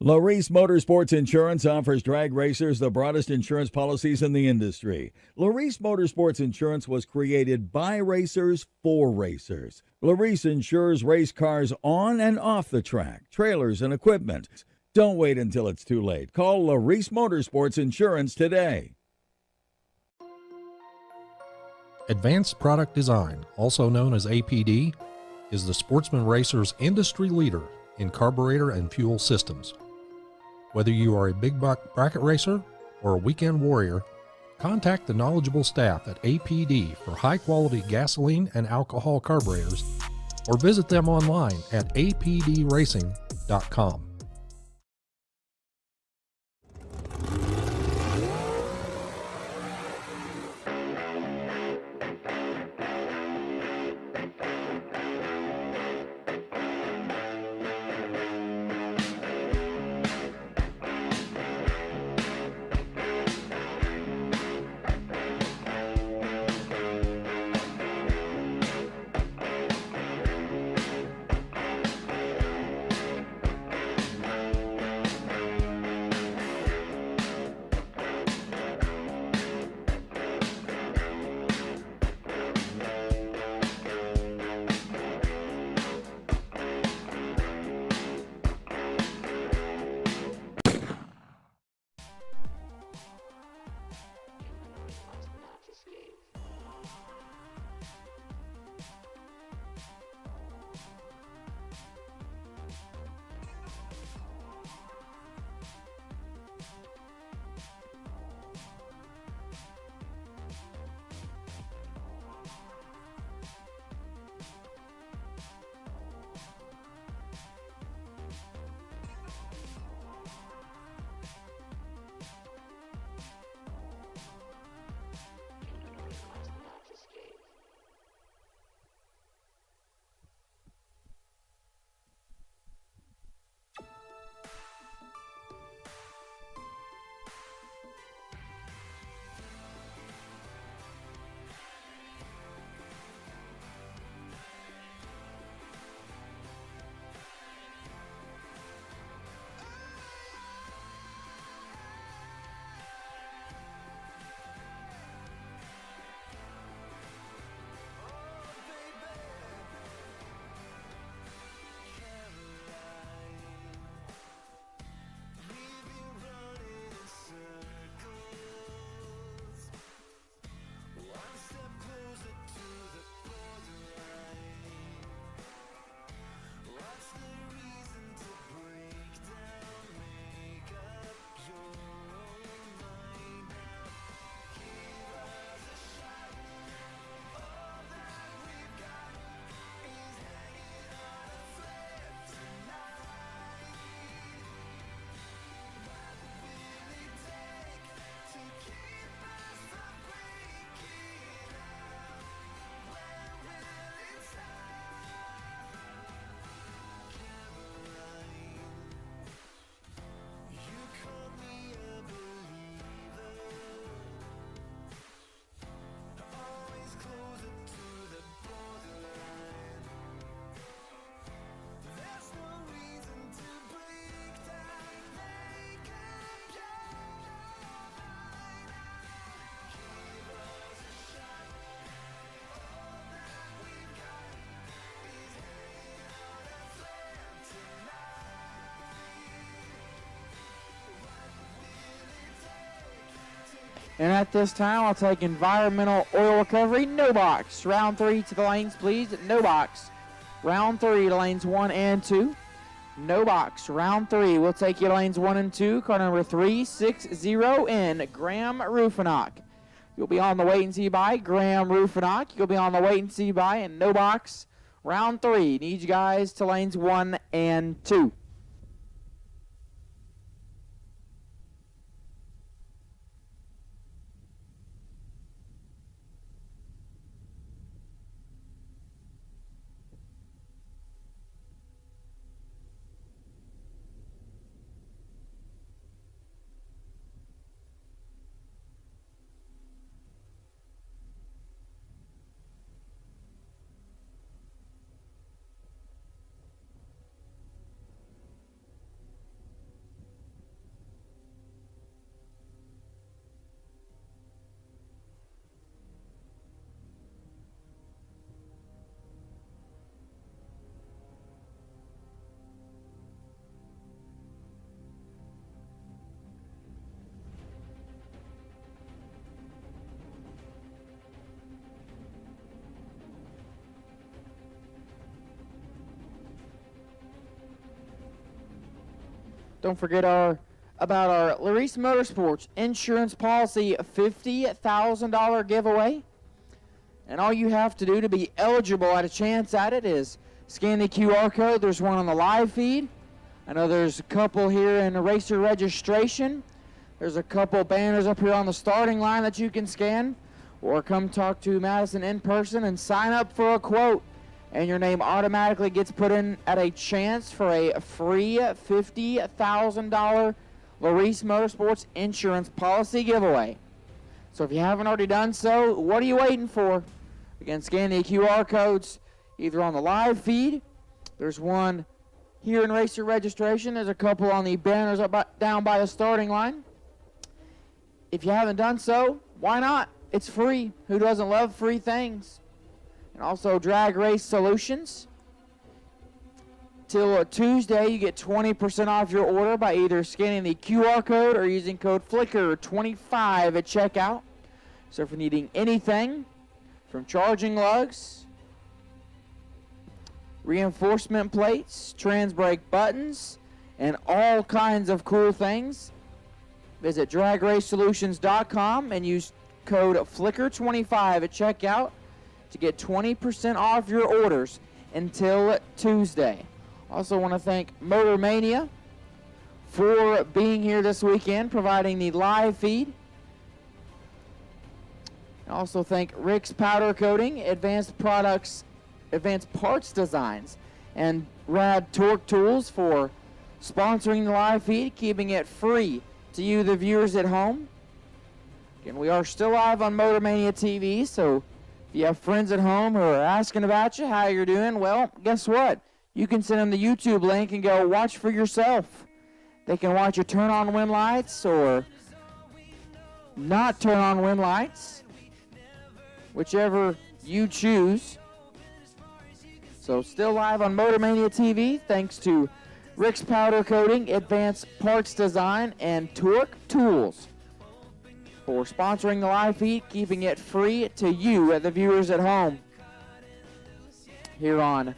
Larice Motorsports Insurance offers drag racers the broadest insurance policies in the industry. Larice Motorsports Insurance was created by racers for racers. Larice insures race cars on and off the track, trailers, and equipment. Don't wait until it's too late. Call Larice Motorsports Insurance today. Advanced Product Design, also known as APD, is the Sportsman Racer's industry leader in carburetor and fuel systems. Whether you are a big buck bracket racer or a weekend warrior, contact the knowledgeable staff at APD for high-quality gasoline and alcohol carburetors, or visit them online at apdracing.com. And at this time, I'll take environmental oil recovery. No box. Round 3 to the lanes, please. No box. Round 3 to lanes 1 and 2. No box. Round 3. We'll take you to lanes 1 and 2. Car number 360 in Graham Rufinock. You'll be on the wait and see by Graham Rufinock. You'll be on the wait and see by and no box. Round 3. Need you guys to lanes 1 and 2. Don't forget about our Larice Motorsports insurance policy $50,000 giveaway. And all you have to do to be eligible at a chance at it is scan the QR code. There's one on the live feed. I know there's a couple here in the racer registration. There's a couple banners up here on the starting line that you can scan. Or come talk to Madison in person and sign up for a quote. And your name automatically gets put in at a chance for a free $50,000 Larice Motorsports insurance policy giveaway. So if you haven't already done so, what are you waiting for? Again, scan the QR codes either on the live feed. There's one here in racer registration. There's a couple on the banners down by the starting line. If you haven't done so, why not? It's free. Who doesn't love free things? And also Drag Race Solutions. Till Tuesday, you get 20% off your order by either scanning the QR code or using code FLICKR25 at checkout. So if you're needing anything from charging lugs, reinforcement plates, trans brake buttons, and all kinds of cool things, visit dragracesolutions.com and use code FLICKR25 at checkout to get 20% off your orders until Tuesday. Also want to thank Motor Mania for being here this weekend, providing the live feed. And also thank Rick's Powder Coating, Advanced Parts Designs, and Rad Torque Tools for sponsoring the live feed, keeping it free to you, the viewers at home. Again, we are still live on Motor Mania TV, so if you have friends at home who are asking about you, how you're doing, well, guess what? You can send them the YouTube link and go watch for yourself. They can watch you turn on wind lights or not turn on wind lights, whichever you choose. So still live on Motor Mania TV, thanks to Rick's Powder Coating, Advanced Parts Design, and Torque Tools for sponsoring the live feed, keeping it free to you, the viewers at home. Here on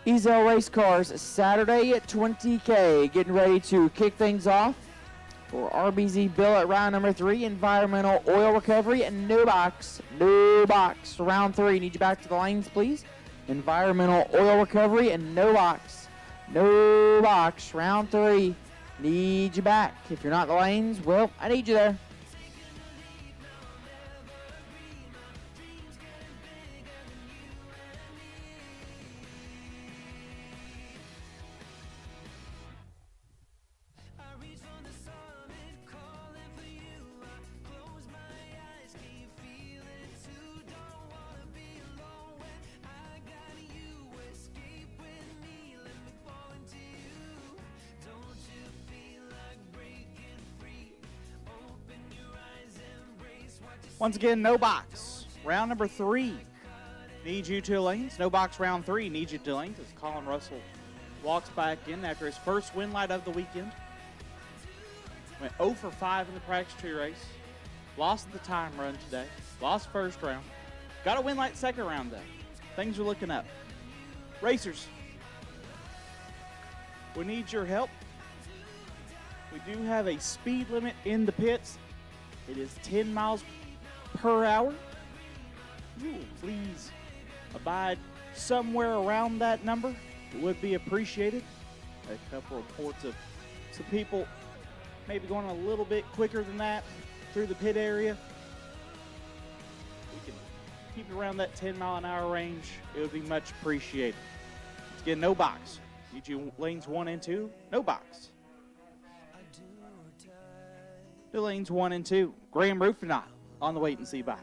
Ezel Race Cars Saturday at 20K, getting ready to kick things off for RBZ Bill at round number 3, environmental oil recovery, and no box, round 3. Need you back to the lanes, please. Environmental oil recovery and no box, round 3. Need you back. If you're not in the lanes, well, I need you there. Once again, no box. Round number 3. Need you to lanes. No box round 3. Need you to lanes as Colin Russell walks back in after his first win light of the weekend. Went 0 for 5 in the practice tree race. Lost the time run today. Lost first round. Got a win light second round though. Things are looking up. Racers, we need your help. We do have a speed limit in the pits. It is 10 miles per hour. Please abide somewhere around that number. It would be appreciated. A couple reports of some people maybe going a little bit quicker than that through the pit area. We can keep it around that 10-mile-an-hour range. It would be much appreciated. Let's get no box. Need you lanes 1 and 2. No box. The lanes 1 and 2. Graham Rufinot on the wait and see by.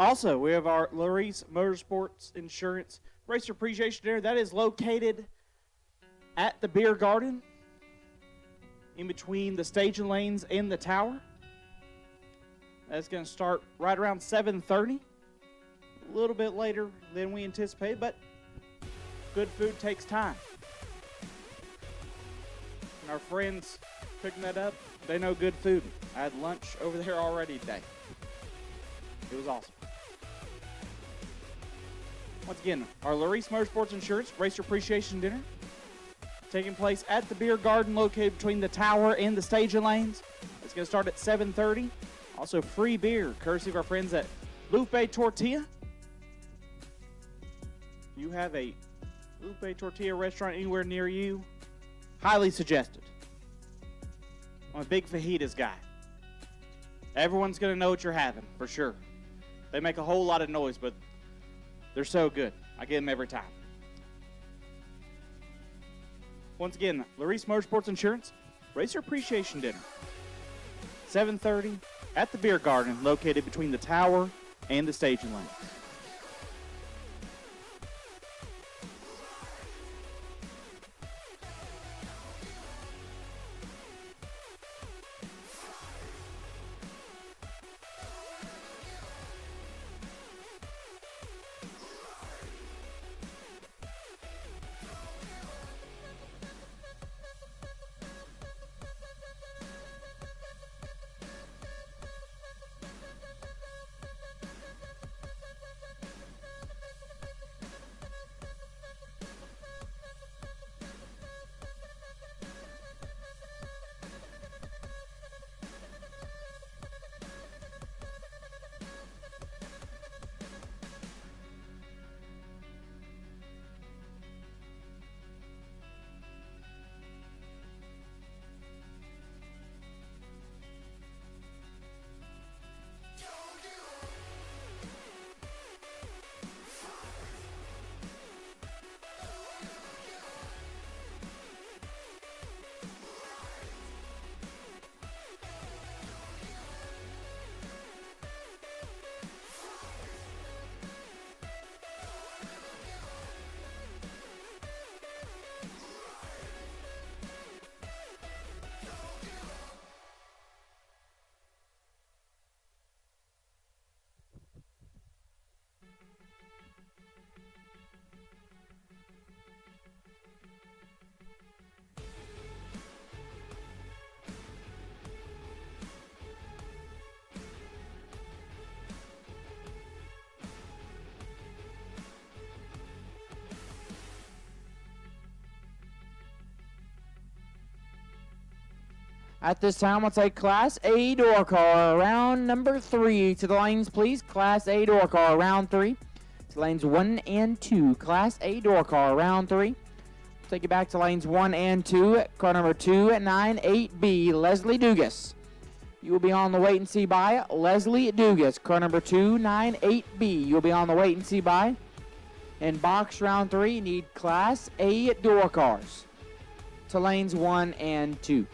Also, we have our Larice Motorsports Insurance Racer Appreciation Dinner. That is located at the Beer Garden, in between the staging lanes and the tower. That's going to start right around 7:30. A little bit later than we anticipated, but good food takes time. And our friends picking that up, they know good food. I had lunch over there already today. It was awesome. Once again, our Larice Motorsports Insurance Racer Appreciation Dinner taking place at the Beer Garden located between the tower and the staging lanes. It's going to start at 7:30. Also free beer, courtesy of our friends at Lupe Tortilla. If you have a Lupe Tortilla restaurant anywhere near you, highly suggested. I'm a big fajitas guy. Everyone's going to know what you're having, for sure. They make a whole lot of noise, but they're so good. I get them every time. Once again, Larice Motorsports Insurance Racer Appreciation Dinner. 7:30 at the Beer Garden, located between the tower and the staging lanes. At this time, we'll take Class A door car round number 3 to the lanes, please. Class A door car round 3 to lanes 1 and 2. Class A door car round 3. Take you back to lanes 1 and 2. Car number 298B, Leslie Dugas. You will be on the wait and see by Leslie Dugas. Car number 298B. You'll be on the wait and see by. In box round 3, you need Class A door cars to lanes 1 and 2.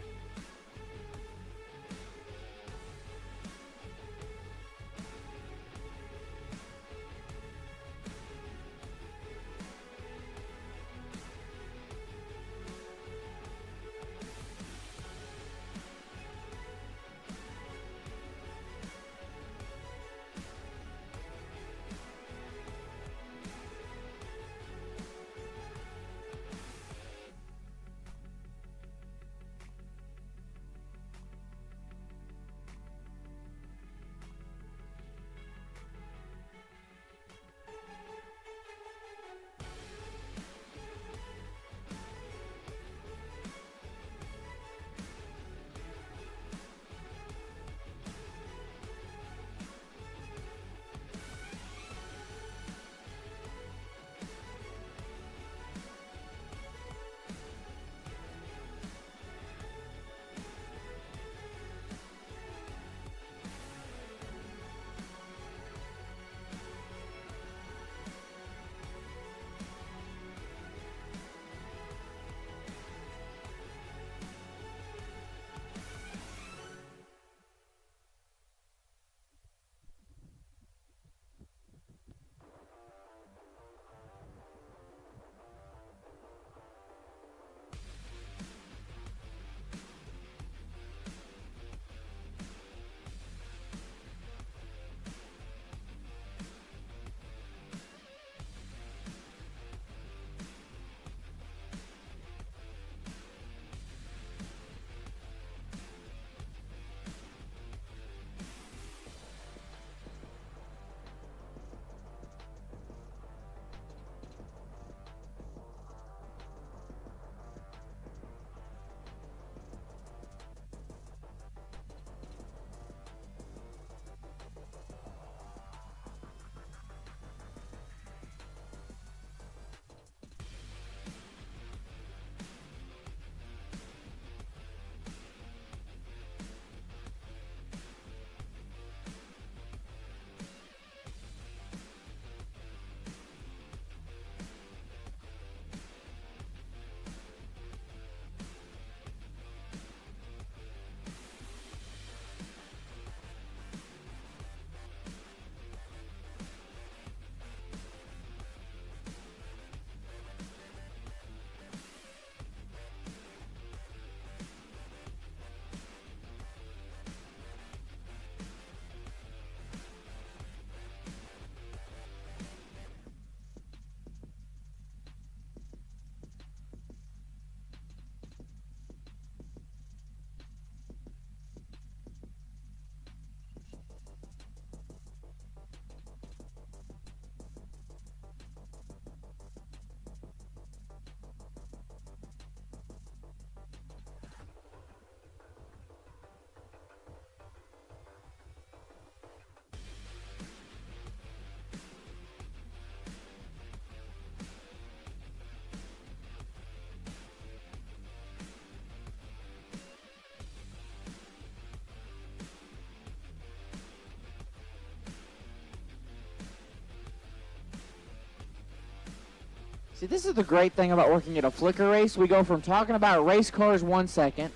See, this is the great thing about working at a Flicker race. We go from talking about race cars 1 second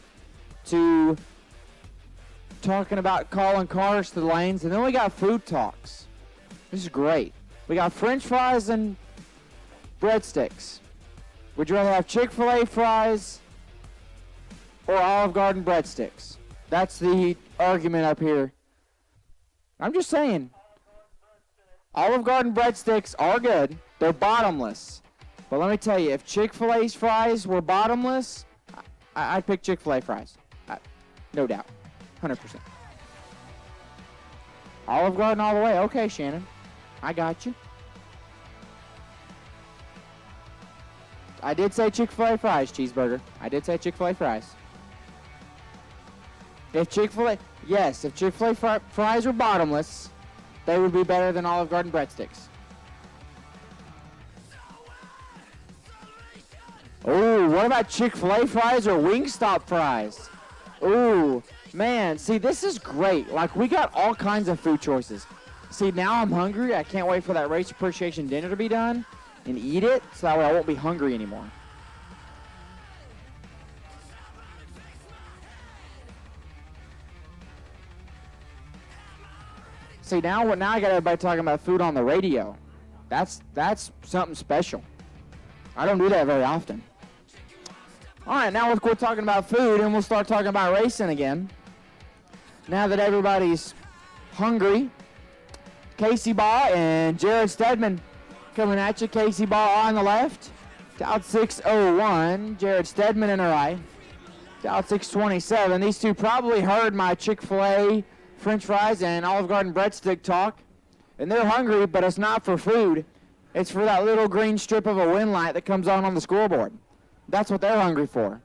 to talking about calling cars to the lanes, and then we got food talks. This is great. We got French fries and breadsticks. Would you rather have Chick-fil-A fries or Olive Garden breadsticks? That's the argument up here. I'm just saying. Olive Garden breadsticks are good. They're bottomless. But let me tell you, if Chick-fil-A's fries were bottomless, I'd pick Chick-fil-A fries. No doubt. 100%. Olive Garden all the way. Okay, Shannon. I got you. I did say Chick-fil-A fries, cheeseburger. I did say Chick-fil-A fries. If Chick-fil-A fries were bottomless, they would be better than Olive Garden breadsticks. Oh, what about Chick-fil-A fries or Wingstop fries? Ooh, man, see, this is great. Like, we got all kinds of food choices. See, now I'm hungry. I can't wait for that race appreciation dinner to be done and eat it, so that way I won't be hungry anymore. See, now I got everybody talking about food on the radio. That's something special. I don't do that very often. All right, now let's quit talking about food and we'll start talking about racing again. Now that everybody's hungry, Casey Ball and Jared Stedman coming at you. Casey Ball on the left, out 6:01. Jared Stedman in the right, out 6:27. These two probably heard my Chick-fil-A French fries and Olive Garden breadstick talk, and they're hungry, but it's not for food. It's for that little green strip of a win light that comes on the scoreboard. That's what they're hungry for.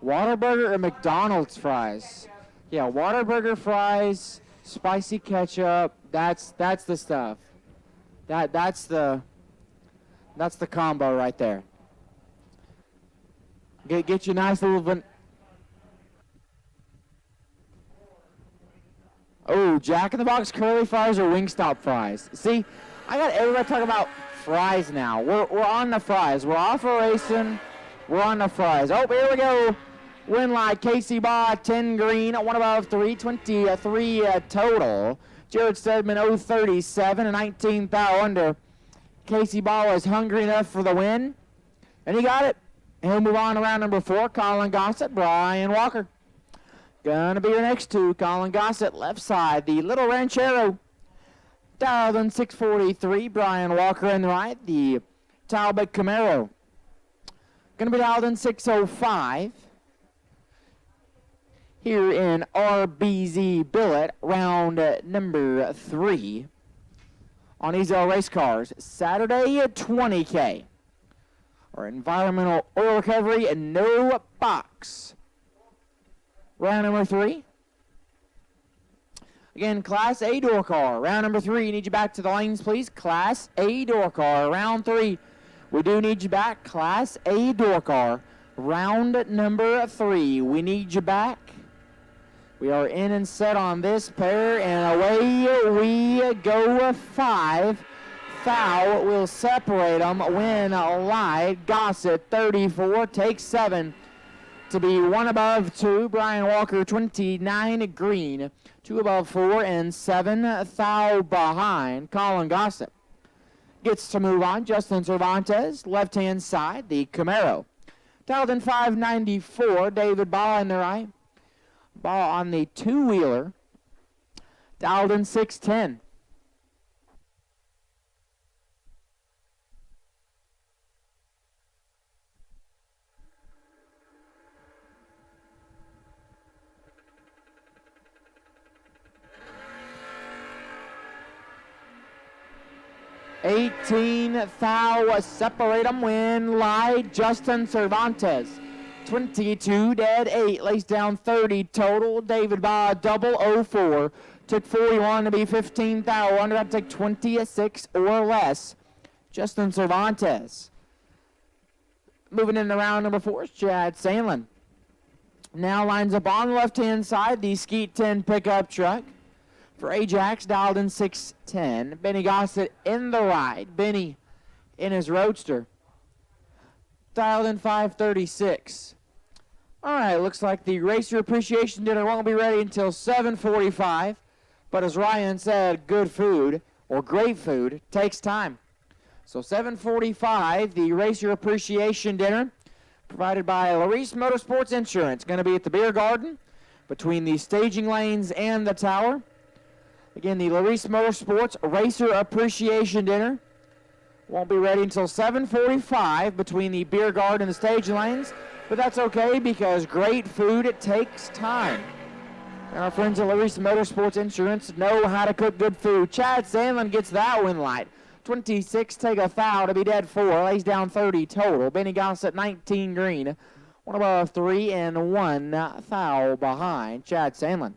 Whataburger or McDonald's fries? Yeah, Whataburger fries, spicy ketchup. That's the stuff. That's the combo right there. Get you a nice little Oh, Jack in the Box curly fries or Wingstop fries? See, I got everybody talking about fries now. We're on the fries. We're off of racing. We're on the fries. Oh, here we go. Win light, Casey Baugh, 10 green, 1 above 323 total. Jared Stedman, 037, a 19th thou under. Casey Baugh was hungry enough for the win, and he got it. And he'll move on to round number 4. Colin Gossett, Brian Walker. Gonna be your next two. Colin Gossett, left side, the Little Ranchero. Dialed in 643, Brian Walker in the right, the Talbot Camaro. Gonna be dialed in 605. Here in RBZ Billet, round number 3 on Ezel Race Cars. Saturday at 20K. Our environmental oil recovery and no box. Round number 3. Again, Class A door car. Round number 3. Need you back to the lanes, please. Class A door car. Round 3. We do need you back. Class A door car. Round number 3. We need you back. We are in and set on this pair, and away we go. 5. Foul will separate them. Win light. Gossett 34 takes 7 to be 1 above 2. Brian Walker 29 green. 2 above 4 and 7 thou behind. Colin Gossett gets to move on. Justin Cervantes, left hand side, the Camaro. Dialed in 594. David Baugh in the right. Baugh on the two-wheeler. Dialed in 610. Thou separate them. Win light. Justin Cervantes 22 dead 8, lays down 30 total. David Baugh double 04 took 41 to be 15 thou under. That take 26 or less. Justin Cervantes moving into round number 4 is Chad Sandlin. Now lines up on the left hand side, the Skeet 10 pickup truck. For Ajax, dialed in 610. Benny Gossett in the ride. Benny in his Roadster. Dialed in 536. All right, looks like the Racer Appreciation Dinner won't be ready until 7:45. But as Ryan said, good food, or great food, takes time. So 7:45, the Racer Appreciation Dinner, provided by Larice Motorsports Insurance, going to be at the Beer Garden, between the staging lanes and the tower. Again, the Larice Motorsports Racer Appreciation Dinner won't be ready until 7:45 between the Beer Garden and the staging lanes, but that's okay because great food, it takes time. And our friends at Larice Motorsports Insurance know how to cook good food. Chad Sandlin gets that win light. 26, take a foul to be dead 4, lays down 30 total. Benny Gossett 19 green, 1 above 3 and 1 foul behind Chad Sandlin.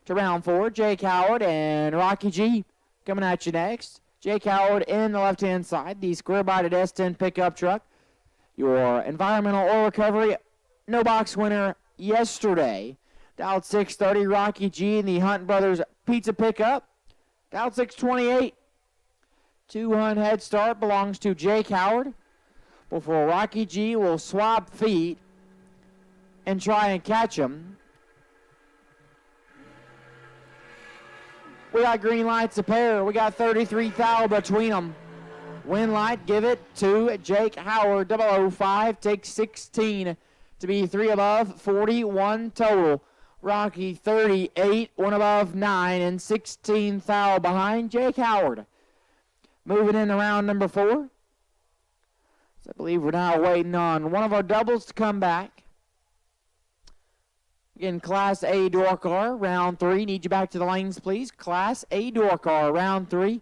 To round 4, Jake Howard and Rocky G coming at you next. Jake Howard in the left-hand side, the square-bodied S10 pickup truck. Your environmental oil recovery no box winner yesterday. Dialed 630, Rocky G and the Hunt Brothers pizza pickup. Dialed 628. 2-hunt head start belongs to Jake Howard. Before Rocky G will swap feet and try and catch him. We got green lights a pair. We got 33 thou between them. Win light, give it to Jake Howard. 005 takes 16 to be 3 above, 41 total. Rocky 38, 1 above 9, and 16 thou behind Jake Howard. Moving in to round number 4. So I believe we're now waiting on one of our doubles to come back. Again, Class A door car, round 3. Need you back to the lanes, please. Class A door car, round 3.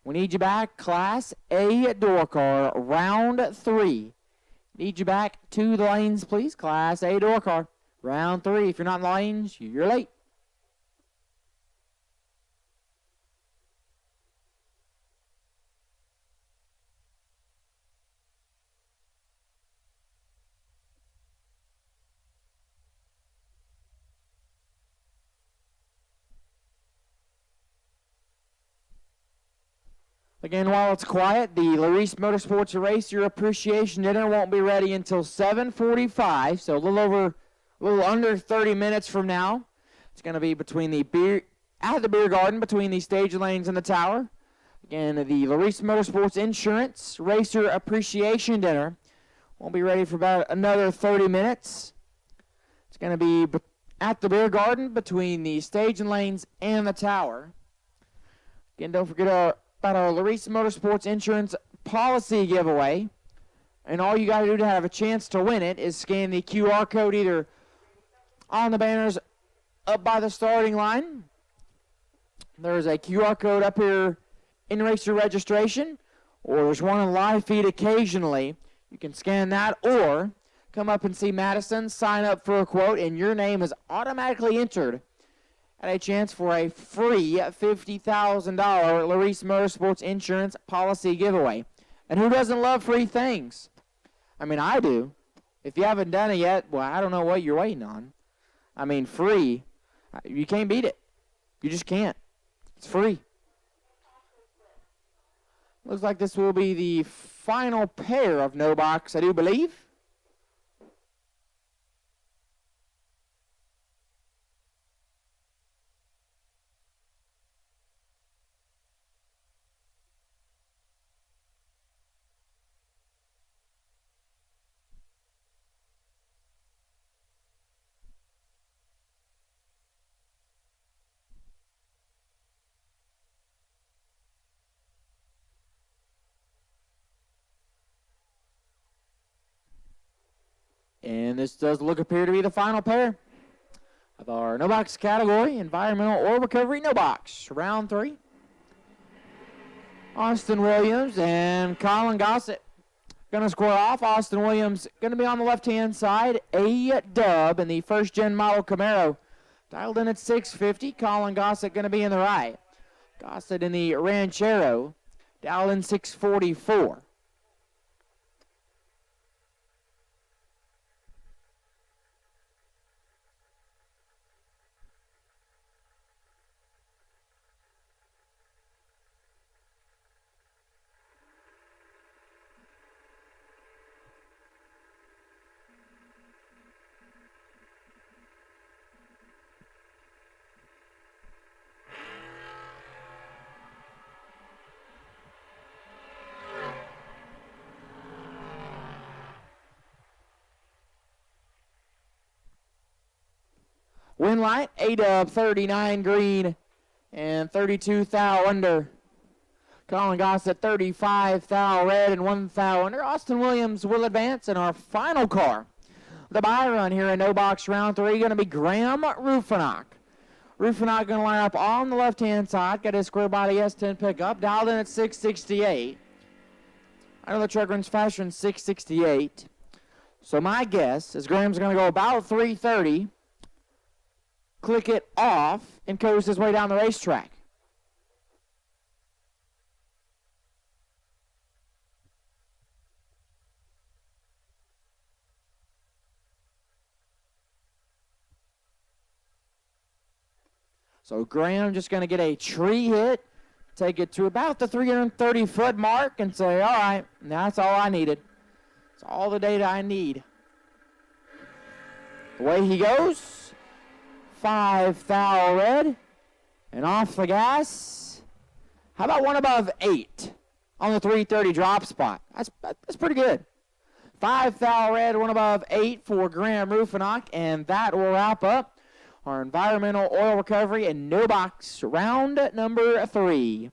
We need you back, Class A door car, round 3. Need you back to the lanes, please. Class A door car, round 3. If you're not in the lanes, you're late. Again, while it's quiet, the Larice Motorsports Racer Appreciation Dinner won't be ready until 7:45, so a little under 30 minutes from now. It's going to be between the beer garden, between the stage lanes and the tower. Again, the Larice Motorsports Insurance Racer Appreciation Dinner won't be ready for about another 30 minutes. It's going to be at the beer garden, between the stage lanes and the tower. Again, don't forget about our Larice Motorsports Insurance policy giveaway. And all you got to do to have a chance to win it is scan the QR code either on the banners up by the starting line. There's a QR code up here in racer registration, or there's one on live feed occasionally. You can scan that or come up and see Madison, sign up for a quote, and your name is automatically entered at a chance for a free $50,000 Larice Motorsports Insurance policy giveaway. And who doesn't love free things? I mean, I do. If you haven't done it yet, well, I don't know what you're waiting on. I mean, free. You can't beat it. You just can't. It's free. Looks like this will be the final pair of no box, I do believe. And this does appear to be the final pair of our no box category, environmental oil recovery no box, round 3. Austin Williams and Colin Gossett going to square off. Austin Williams going to be on the left-hand side, a dub in the first-gen model Camaro. Dialed in at 650. Colin Gossett going to be in the right. Gossett in the Ranchero, dialed in 644. Wind light, 8 up, 39 green, and 32 thou under. Colin Gossett, 35 thou red, and 1 thou under. Austin Williams will advance in our final car. The bye run here in no box round 3 going to be Graham Rufinock. Rufinock going to line up on the left-hand side. Got his square body S10 pickup, dialed in at 668. I know the truck runs faster than 668. So my guess is Graham's going to go about 330, click it off, and coast his way down the racetrack. So Graham just going to get a tree hit, take it to about the 330-foot mark, and say, all right, that's all I needed. That's all the data I need. Away he goes. 5 thou red, and off the gas. How about 1 above 8 on the 330 drop spot? That's pretty good. 5 thou red, 1 above 8 for Graham Rufinock, and that will wrap up our environmental oil recovery and no box round number 3.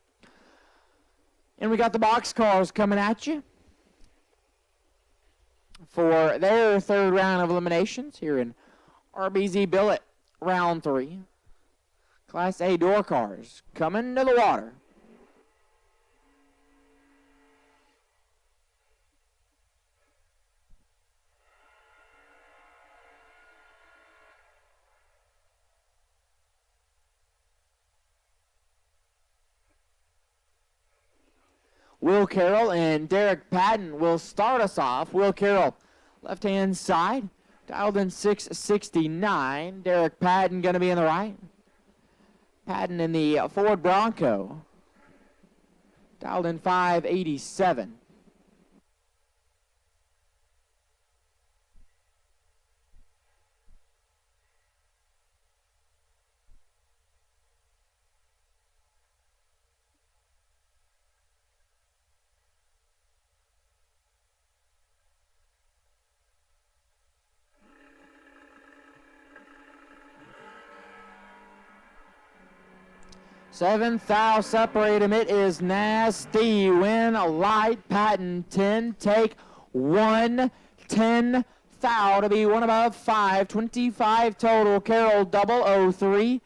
And we got the box cars coming at you for their 3rd round of eliminations here in RBZ Billet round 3. Class A door cars coming to the water. Will Carroll and Derek Patton will start us off. Will Carroll, left-hand side, dialed in 669. Derek Patton going to be in the right. Patton in the Ford Bronco, dialed in 587. Seventh thou separate him. It is nasty. Win light. Patton 10. Take 1. 10 thou to be 1 above 5. 25 total. Carroll 003.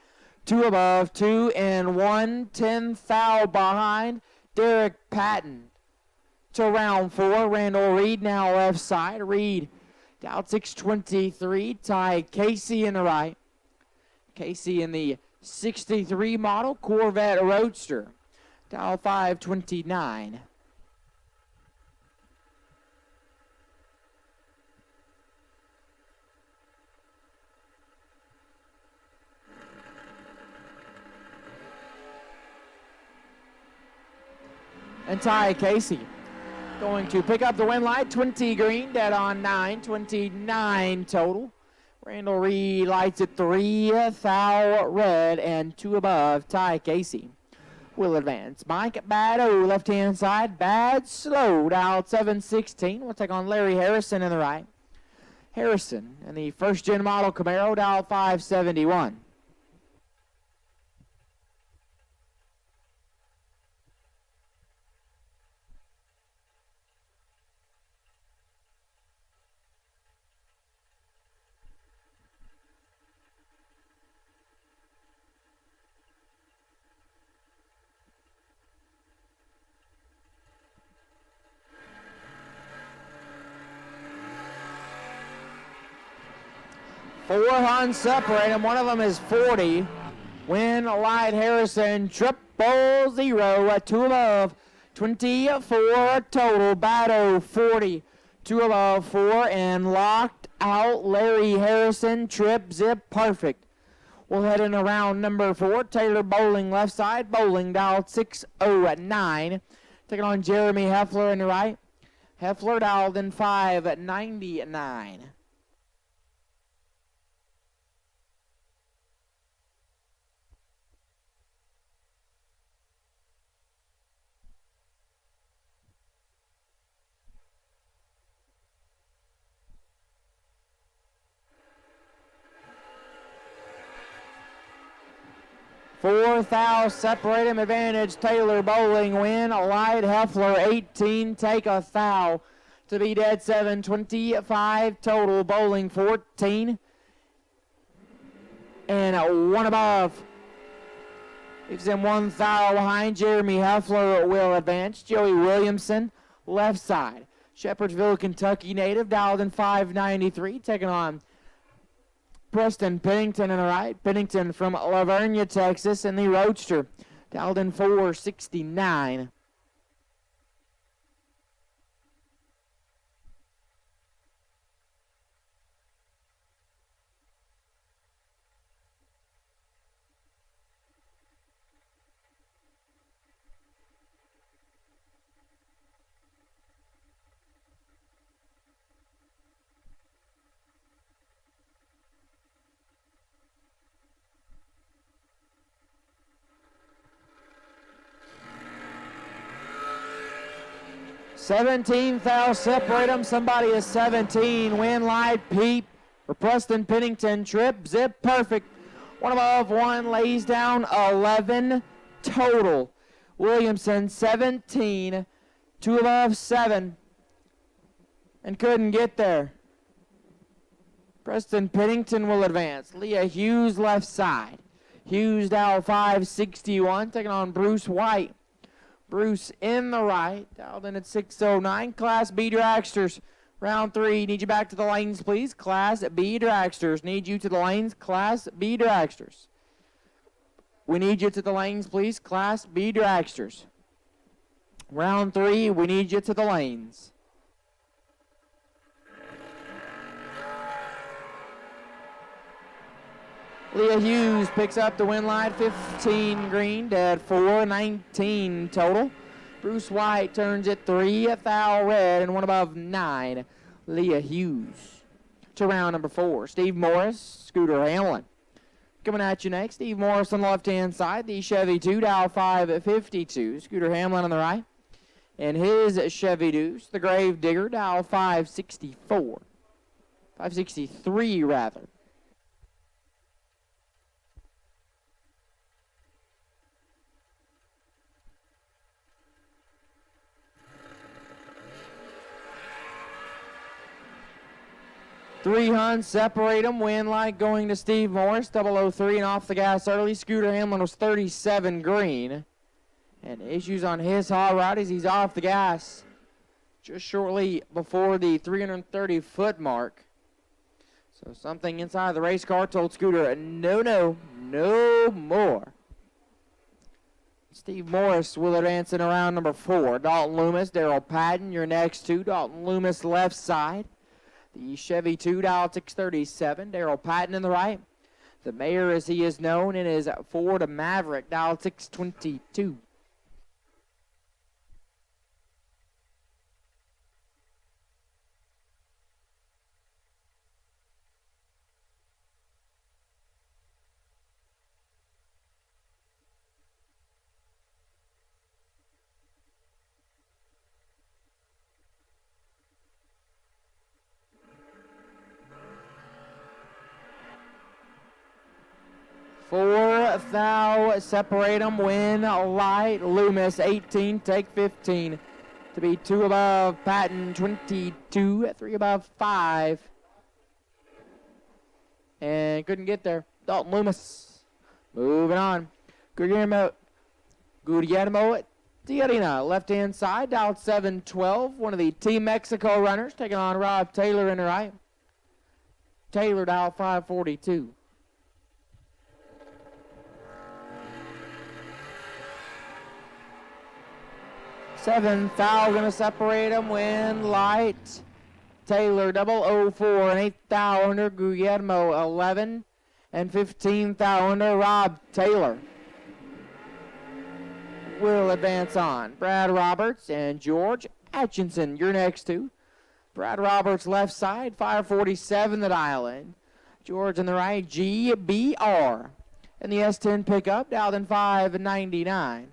2 above 2 and 1. 10 thou behind. Derek Patton to round 4. Randall Reed now left side. Reed down 623. Ty Casey in the right. Casey in the 63 model Corvette Roadster, dial 529. And Ty Casey going to pick up the win light, 20 green, dead on 9, 29 total. Randall Reed lights at 3 thou red and 2 above. Ty Casey will advance. Mike Baddo, left-hand side. Bad slow, dialed 716. We'll take on Larry Harrison in the right. Harrison in the first-gen model Camaro, dialed 571. Four Huns separate them. One of them is 40. Win light Harrison 000. 2 above 24 total. Batto 40. 2 above 4 and locked out Larry Harrison. Trip zip perfect. We'll head in around number 4. Taylor Bowling left side. Bowling dialed 609. Taking on Jeremy Heffler in the right. Heffler dialed in 599. Fourth thou separate him, advantage Taylor Bowling win. Light Heffler 18, take a thou to be dead 7, 25 total. Bowling 14 and one above. Leaves him one thou behind. Jeremy Heffler will advance. Joey Williamson left side. Shepherdsville, Kentucky native, dialed in 593, taking on Preston Pennington in the right. Pennington from Lavernia, Texas, in the Roadster, dialed in 469. Seventeenth thou separate them. Somebody is 17. Win light peep for Preston Pennington. Trip zip perfect. One above, one lays down 11 total. Williamson 17. Two above 7. And couldn't get there. Preston Pennington will advance. Leah Hughes left side. Hughes down 561, taking on Bruce White. Bruce in the right, dialed in at 609. Class B Dragsters, round 3. Need you back to the lanes, please. Class B Dragsters, need you to the lanes. Class B Dragsters. We need you to the lanes, please. Class B Dragsters. Round 3, we need you to the lanes. Leah Hughes picks up the win line, 15 green, dead 4, 19 total. Bruce White turns it 3, thou red, and one above 9. Leah Hughes. To round number 4, Steve Morris, Scooter Hamlin. Coming at you next, Steve Morris on the left-hand side, the Chevy 2, dial 552. Scooter Hamlin on the right. And his Chevy Deuce, the Grave Digger, dial 564. 563, rather. Three hunts separate them. Win light going to Steve Morris, 003 and off the gas early. Scooter Hamlin was 37 green. And issues on his hot rod as he's off the gas just shortly before the 330-foot mark. So something inside the race car told Scooter, no more. Steve Morris will advance in around number 4. Dalton Loomis, Darrell Patton, your next 2. Dalton Loomis left side. The Chevy 2, dial 637. Darrell Patton in the right. The mayor, as he is known, in his Ford Maverick, dial 622. Four thou separate them. Win light. Loomis 18, take 15. To be 2 above Patton 22, 3 above 5. And couldn't get there. Dalton Loomis moving on. Guillermo Tiarina, left-hand side, dialed 712. One of the Team Mexico runners taking on Rob Taylor in the right. Taylor dialed 542. 7 thou gonna separate them. Win light. Taylor 004 and 8 thou under. Guillermo 11 and 15 thou under. Rob Taylor will advance on. Brad Roberts and George Atchison, your next 2. Brad Roberts left side, 547 the dial in. George on the right, GBR. And the S10 pickup, dialed in 599.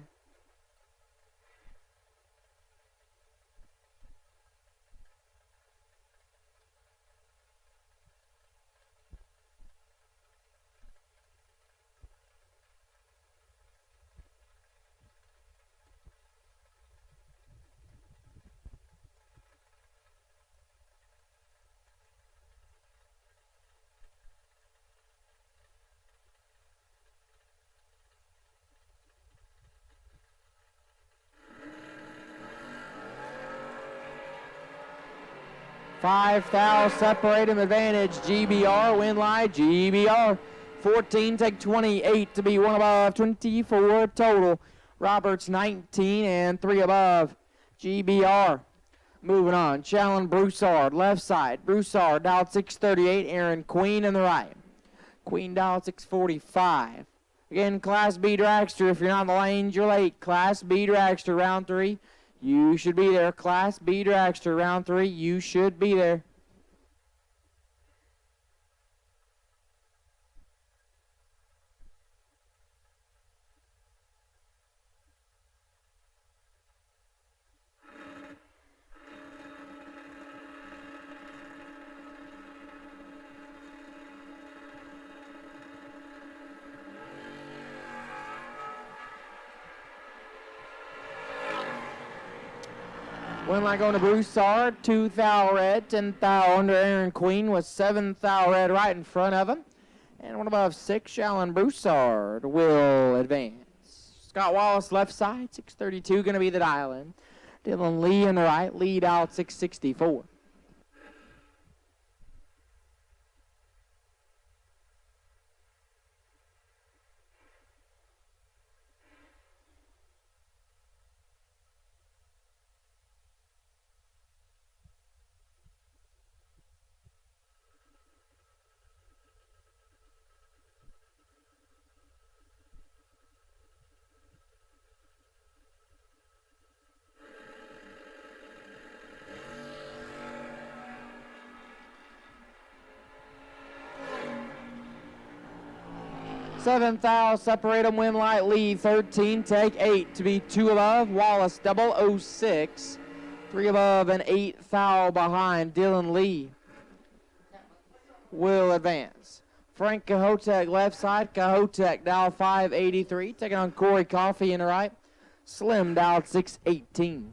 5 thou separate him, advantage GBR, win line GBR. 14 take 28 to be 1 above, 24 total. Roberts 19 and 3 above. GBR. Moving on, Challen Broussard, left side. Broussard dialed 638, Aaron Queen in the right. Queen dialed 645. Again, Class B Dragster, if you're not in the lanes, you're late. Class B Dragster, round 3. You should be there. Class B Dragster, round 3. You should be there. Win line going to Broussard, 2 thou red, 10 thou under Aaron Queen with 7 thou red right in front of him. And 1 above 6, Challen Broussard will advance. Scott Wallace left side, 632 going to be the dial-in. Dylan Lee in the right, lead out 664. Seventh thou, separate them, win light, lead 13, take 8 to be 2 above. Wallace 006, 3 above and 8 thou behind. Dylan Lee will advance. Frank Cahotek left side, Cahotek dial 583, taking on Corey Coffey in the right. Slim dial 618.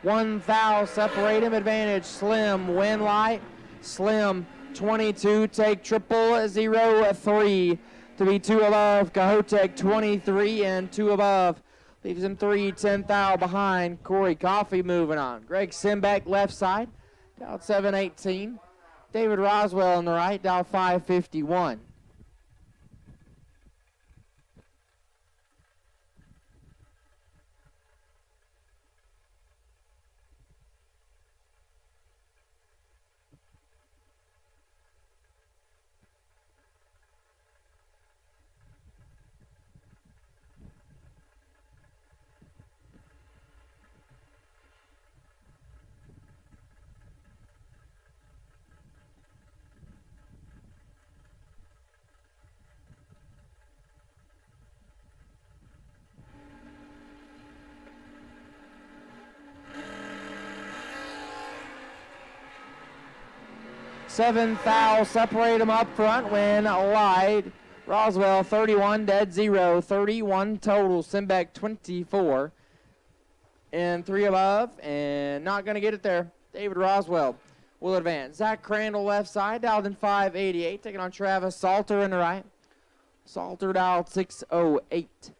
One thou, separate him, advantage, Slim, win light, Slim, 22, take 003 to be 2 above, Cahotek 23 and 2 above, leaves him 3, 10 thou behind, Corey Coffey moving on. Greg Simbeck left side, dial 718, David Roswell on the right, dial 551. 7 thou, separate them up front, win light. Roswell 31, dead 0, 31 total. Simbeck 24 and 3 above, and not going to get it there. David Roswell will advance. Zach Crandall left side, dialed in 588, taking on Travis Salter in the right. Salter dialed 608.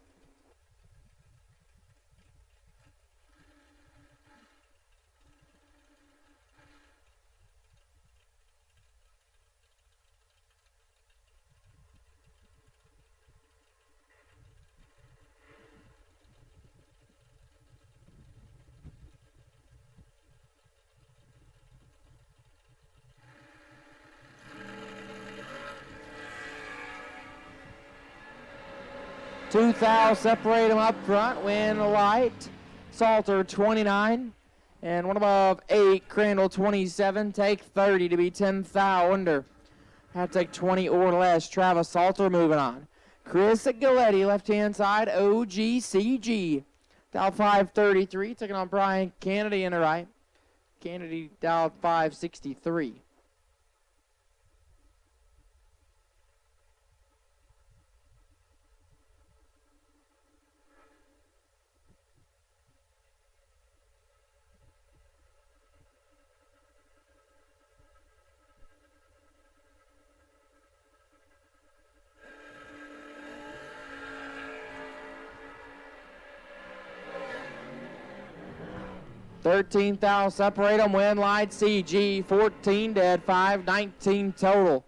Two thou, separate them up front, win light. Salter 29 and 1 above 8. Crandall 27, take 30 to be 10 thou under. Have to take 20 or less. Travis Salter moving on. Chris Galetti left hand side, OGCG. Dial 533, taking on Brian Kennedy in the right. Kennedy dialed 563. 13th out, separate them. Win Light CG, 14 dead, 5, 19 total.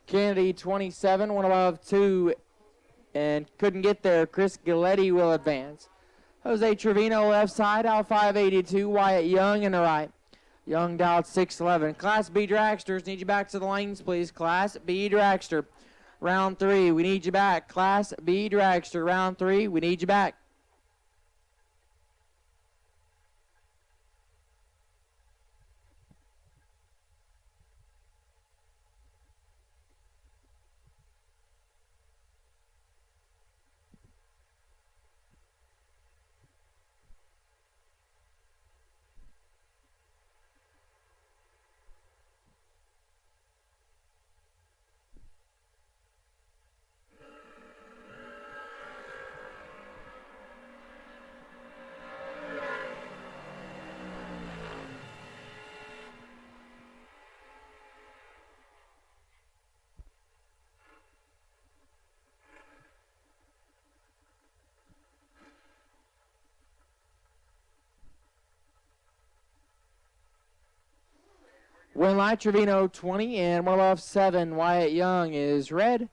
Kennedy, 27, one above 2, and couldn't get there. Chris Galetti will advance. Jose Trevino left side, out 582. Wyatt Young in the right. Young out 611. Class B Dragsters, need you back to the lanes, please. Class B Dragster, round 3, we need you back. Class B Dragster, round 3, we need you back. Winlight Trevino 20 and one above 7. Wyatt Young is red.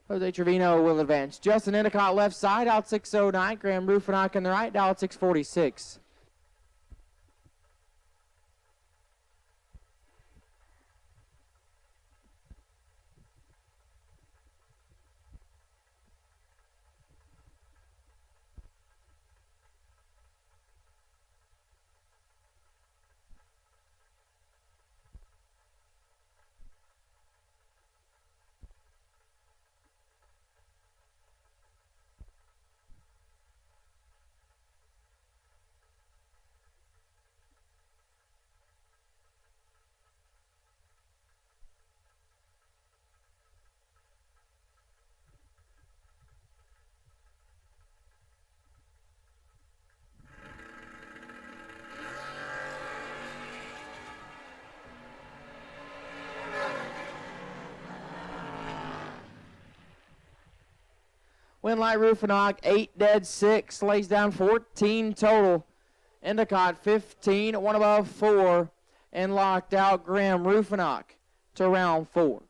Jose Trevino will advance. Justin Endicott left side, out 609. Graham Rufinock in the right, out 646. Winlight Rufinock, 8 dead, 6, lays down 14 total. Endicott, 15, one above 4, and locked out Graham Rufinock to round 4.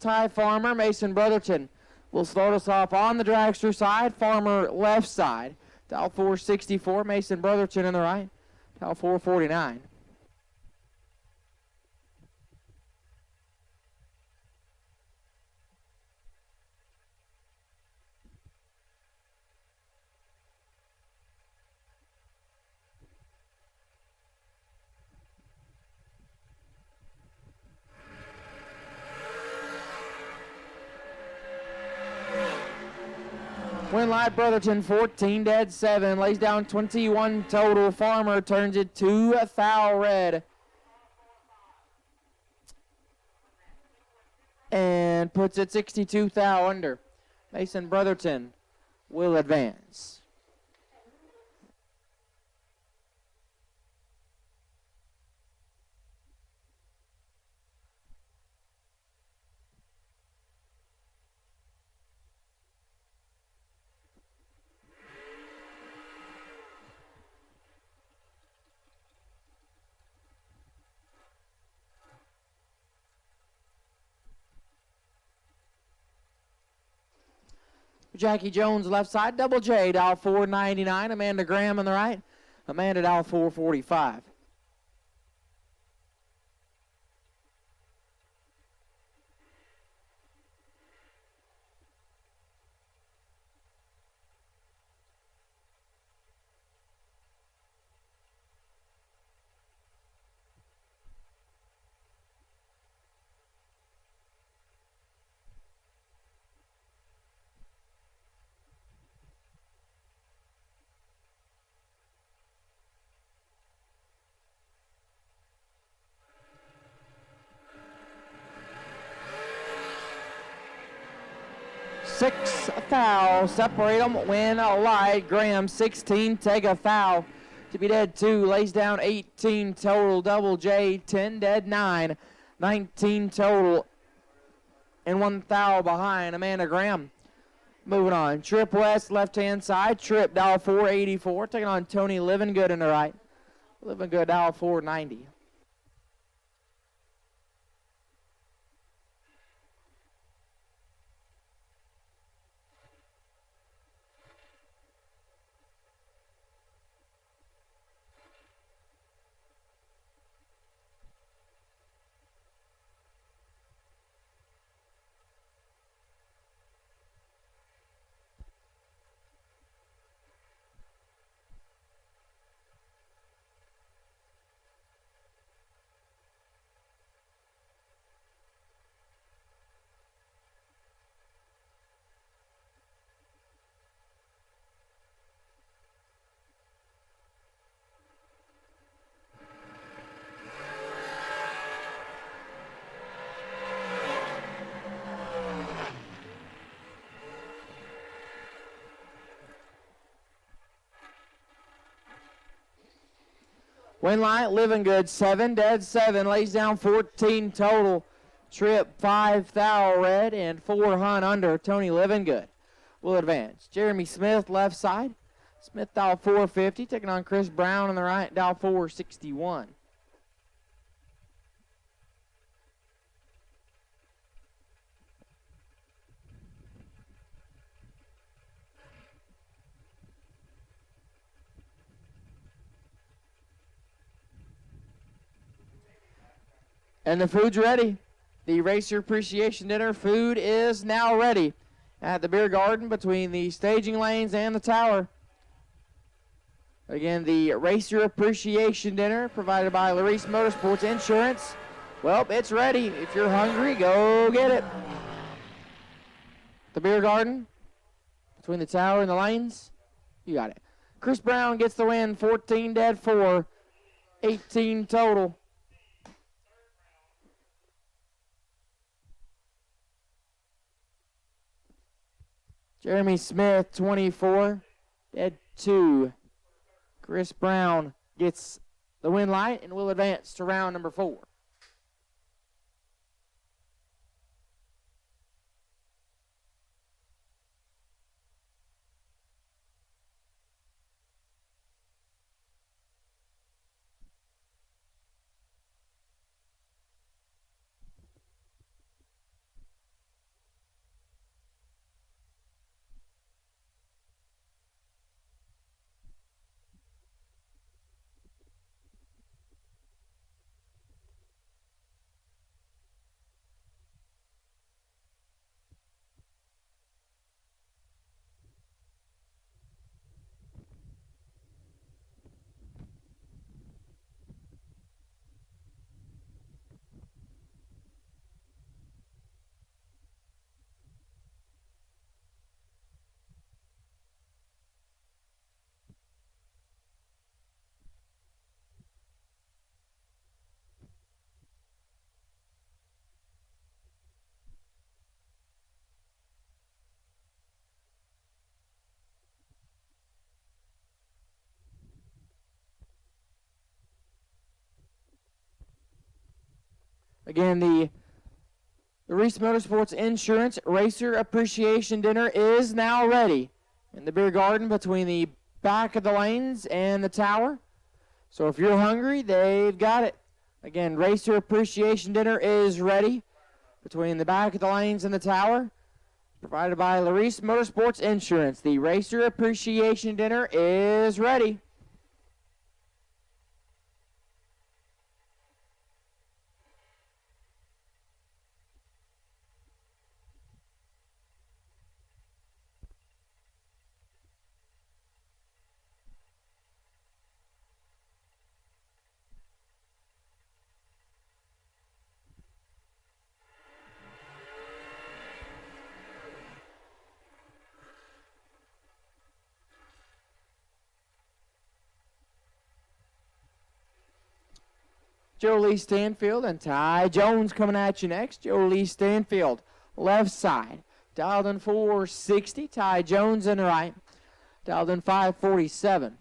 Ty Farmer, Mason Brotherton will start us off on the dragster side. Farmer left side. Dial 464, Mason Brotherton in the right. Dial 449. Winlight Brotherton 14 dead 7, lays down 21 total. Farmer turns it to a foul red. And puts it 62 thou under. Mason Brotherton will advance. Jackie Jones left side, Double J, dial 499. Amanda Graham on the right. Amanda dial 445. Six foul, separate them, win a light. Graham 16, take a foul. To be dead 2, lays down 18 total. Double J 10 dead 9, 19 total, and 1 foul behind Amanda Graham. Moving on, Trip West left hand side. Trip dial 484, taking on Tony Livingood in the right. Livingood dial 490. Winlight, Livingood 7 dead 7, lays down 14 total. Trip 5 thou red and 4 hunt under. Tony Livingood will advance. Jeremy Smith left side. Smith dial 450, taking on Chris Brown on the right, dial 461. And the food's ready. The Racer Appreciation Dinner food is now ready at the beer garden between the staging lanes and the tower. Again, the Racer Appreciation Dinner provided by Larice Motorsports Insurance. Well, it's ready. If you're hungry, go get it. The beer garden between the tower and the lanes. You got it. Chris Brown gets the win, 14 dead 4, 18 total. Jeremy Smith, 24, dead 2. Chris Brown gets the win light and will advance to round number 4. Again, the Reese Motorsports Insurance Racer Appreciation Dinner is now ready in the beer garden between the back of the lanes and the tower. So if you're hungry, they've got it. Again, Racer Appreciation Dinner is ready between the back of the lanes and the tower, provided by Reese Motorsports Insurance. The Racer Appreciation Dinner is ready. Jolie Stanfield and Ty Jones coming at you next. Jolie Stanfield, left side. Dialed in 460. Ty Jones in the right. Dialed in 547.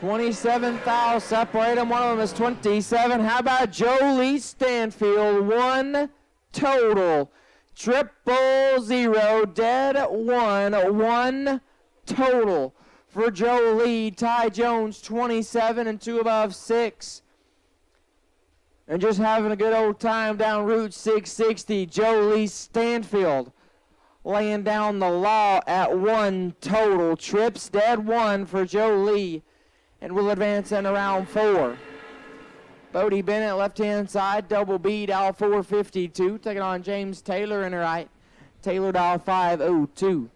$27 thou separate them. One of them is 27. How about Jolie Stanfield? One total. 000 dead one. One total for Jolie. Ty Jones 27 and 2 above 6. And just having a good old time down Route 660. Jolie Stanfield laying down the law at one total. Trips dead one for Jolie. And will advance in around 4. Bodie Bennett, left-hand side, double B, dial 452. Taking on James Taylor in the right. Taylor, dial 502.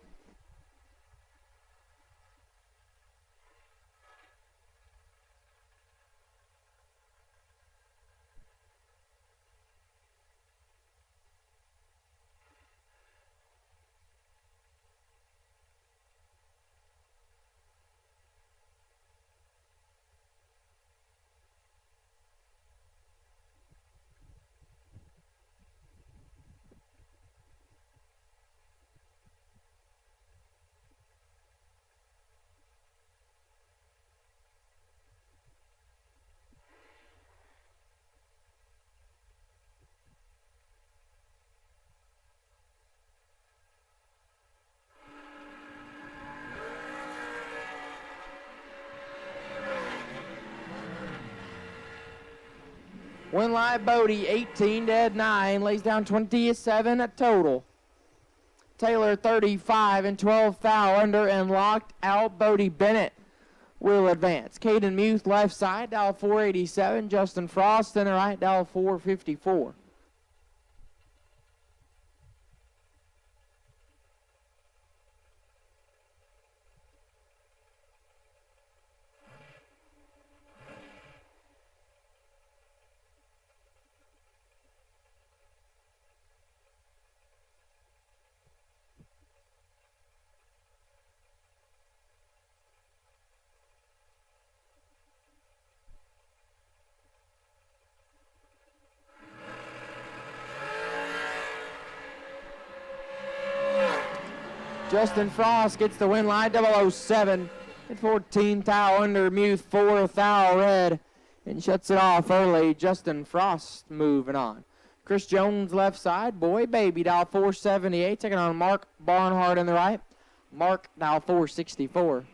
Win live Bodie, 18 dead 9, lays down 27 total. Taylor 35 and 12 thou under and locked out. Bodie Bennett will advance. Caden Muth left side, dial 487. Justin Frost in the right, dial 454. Justin Frost gets the win line, 007 at 14 thou under. Muth 4 thou red and shuts it off early. Justin Frost moving on. Chris Jones left side, boy baby, dial 478, taking on Mark Barnhart in the right. Mark dial 464.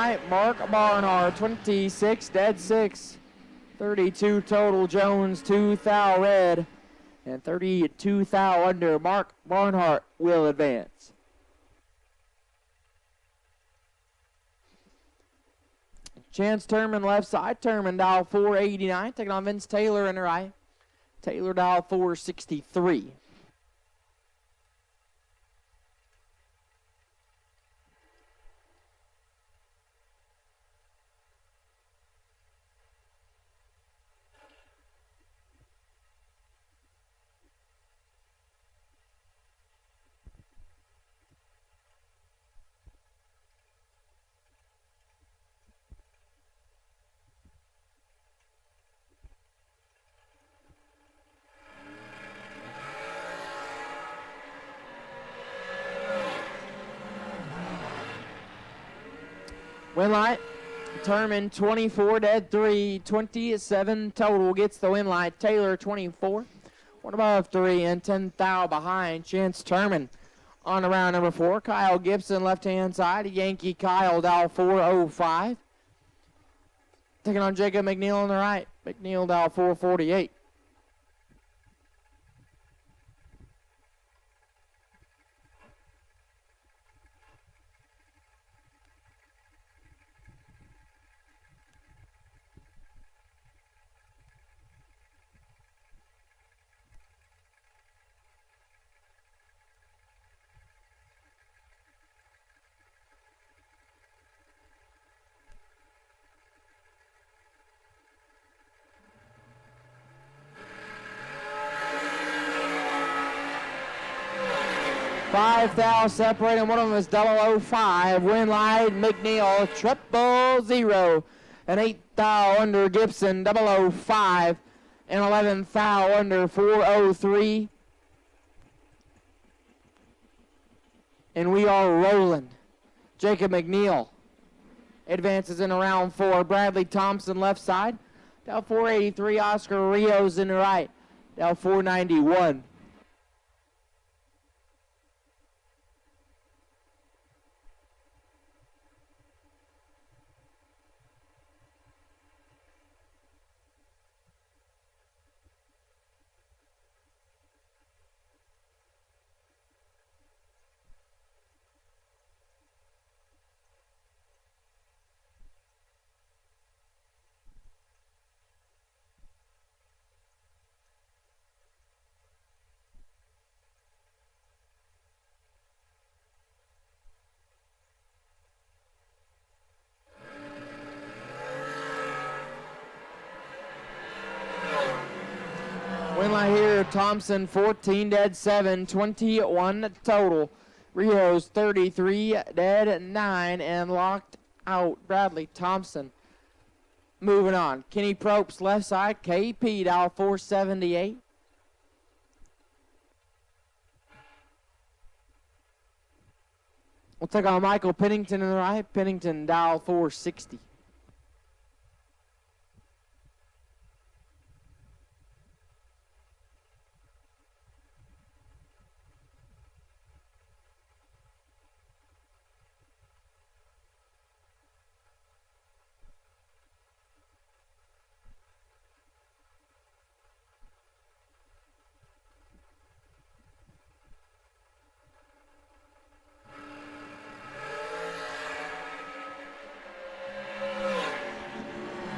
right. Mark Barnhart, 26, dead 6. 32 total. Jones, 2 thou red. And 32 thou under. Mark Barnhart will advance. Chance Turman left side. Turman dial 489. Taking on Vince Taylor in the right. Taylor dial 463. Win light, Turman 24, dead 3, 27 total gets the win light. Taylor 24, 1 above 3 and 10 thou behind. Chance Turman on to round number 4. Kyle Gibson left hand side. Yankee Kyle dial 405. Taking on Jacob McNeil on the right. McNeil dial 448. Five thou separating, one of them is 005. Win light, McNeil, 000. And 8 thou under Gibson, 005. And 11 thou under 403. And we are rolling. Jacob McNeil advances in round 4. Bradley Thompson left side. Down 483. Oscar Rios in the right. Down 491. Win light here, Thompson 14, dead 7, 21 total. Rios 33, dead 9, and locked out. Bradley Thompson. Moving on. Kenny Probst left side, KP dial 478. We'll take on Michael Pennington in the right. Pennington dial 460.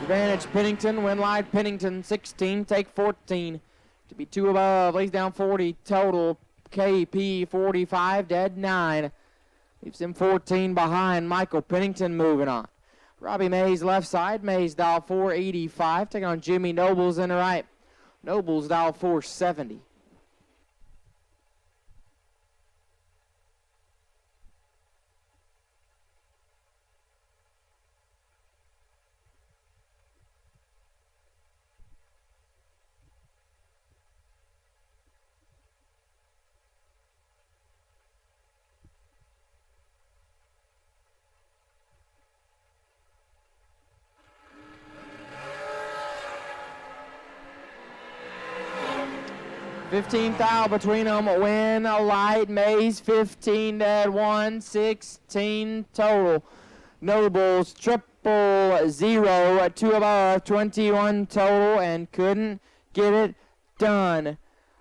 Advantage Pennington, win light Pennington 16, take 14 to be 2 above, lays down 40 total. KP 45, dead 9, leaves him 14 behind. Michael Pennington moving on. Robbie Mays left side, Mays dial 485, taking on Jimmy Nobles in the right. Nobles dial 470. $15 thou between them. Win light Mays 15, dead 1, 16 total. Nobles triple zero, 2 above, 21 total, and couldn't get it done.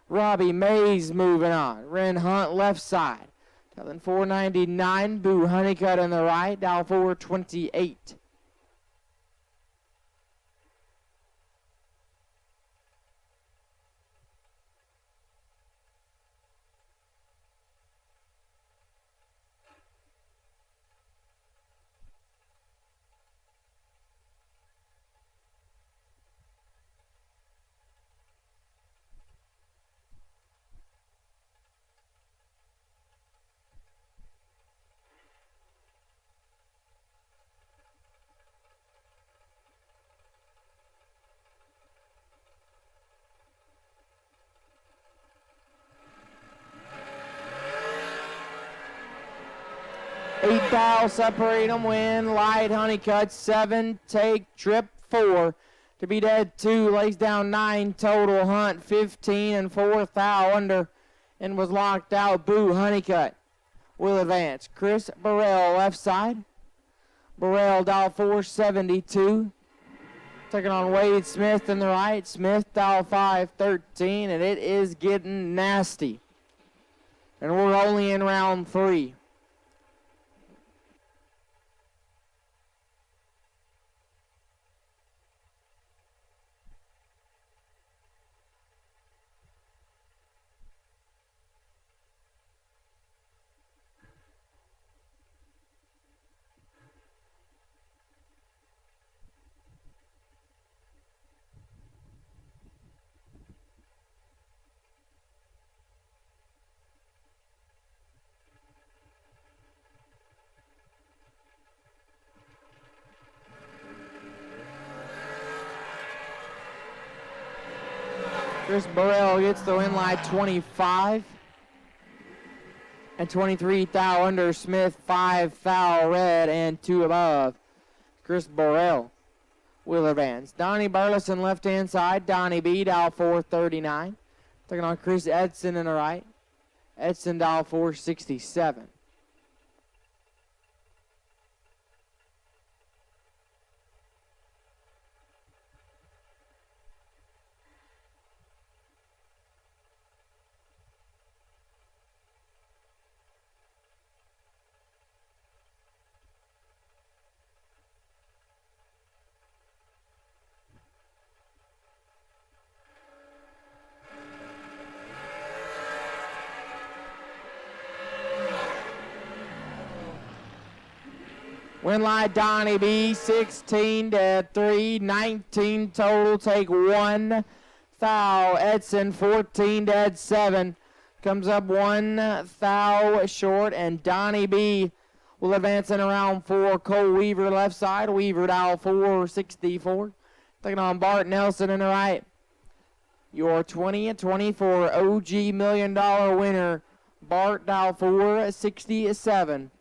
Robbie Mays moving on. Ren Hunt left side. Telling 499. Boo Honeycutt on the right. Dow 428. Eight dial separate them, win. Light Honeycutt 7, take trip 4. To be dead 2, lays down 9 total. Hunt 15 and 4 thou under and was locked out. Boo Honeycutt will advance. Chris Burrell left side. Burrell dial 472. Taking on Wade Smith in the right. Smith dial 513, and it is getting nasty. And we're only in round 3. Chris Burrell gets the win line 25 and 23 thou under. Smith 5 thou red and 2 above. Chris Burrell will advance. Donnie Burleson left hand side. Donnie B dial 439. Taking on Chris Edson in the right. Edson dial 467. Win line Donnie B, 16 to 3, 19 total, take 1 thou. Edson 14 to 7, comes up 1 thou short, and Donnie B will advance in around 4. Cole Weaver left side, Weaver dial 464. Taking on Bart Nelson in the right. Your 20 and 24 OG $1 million winner, Bart dial 467.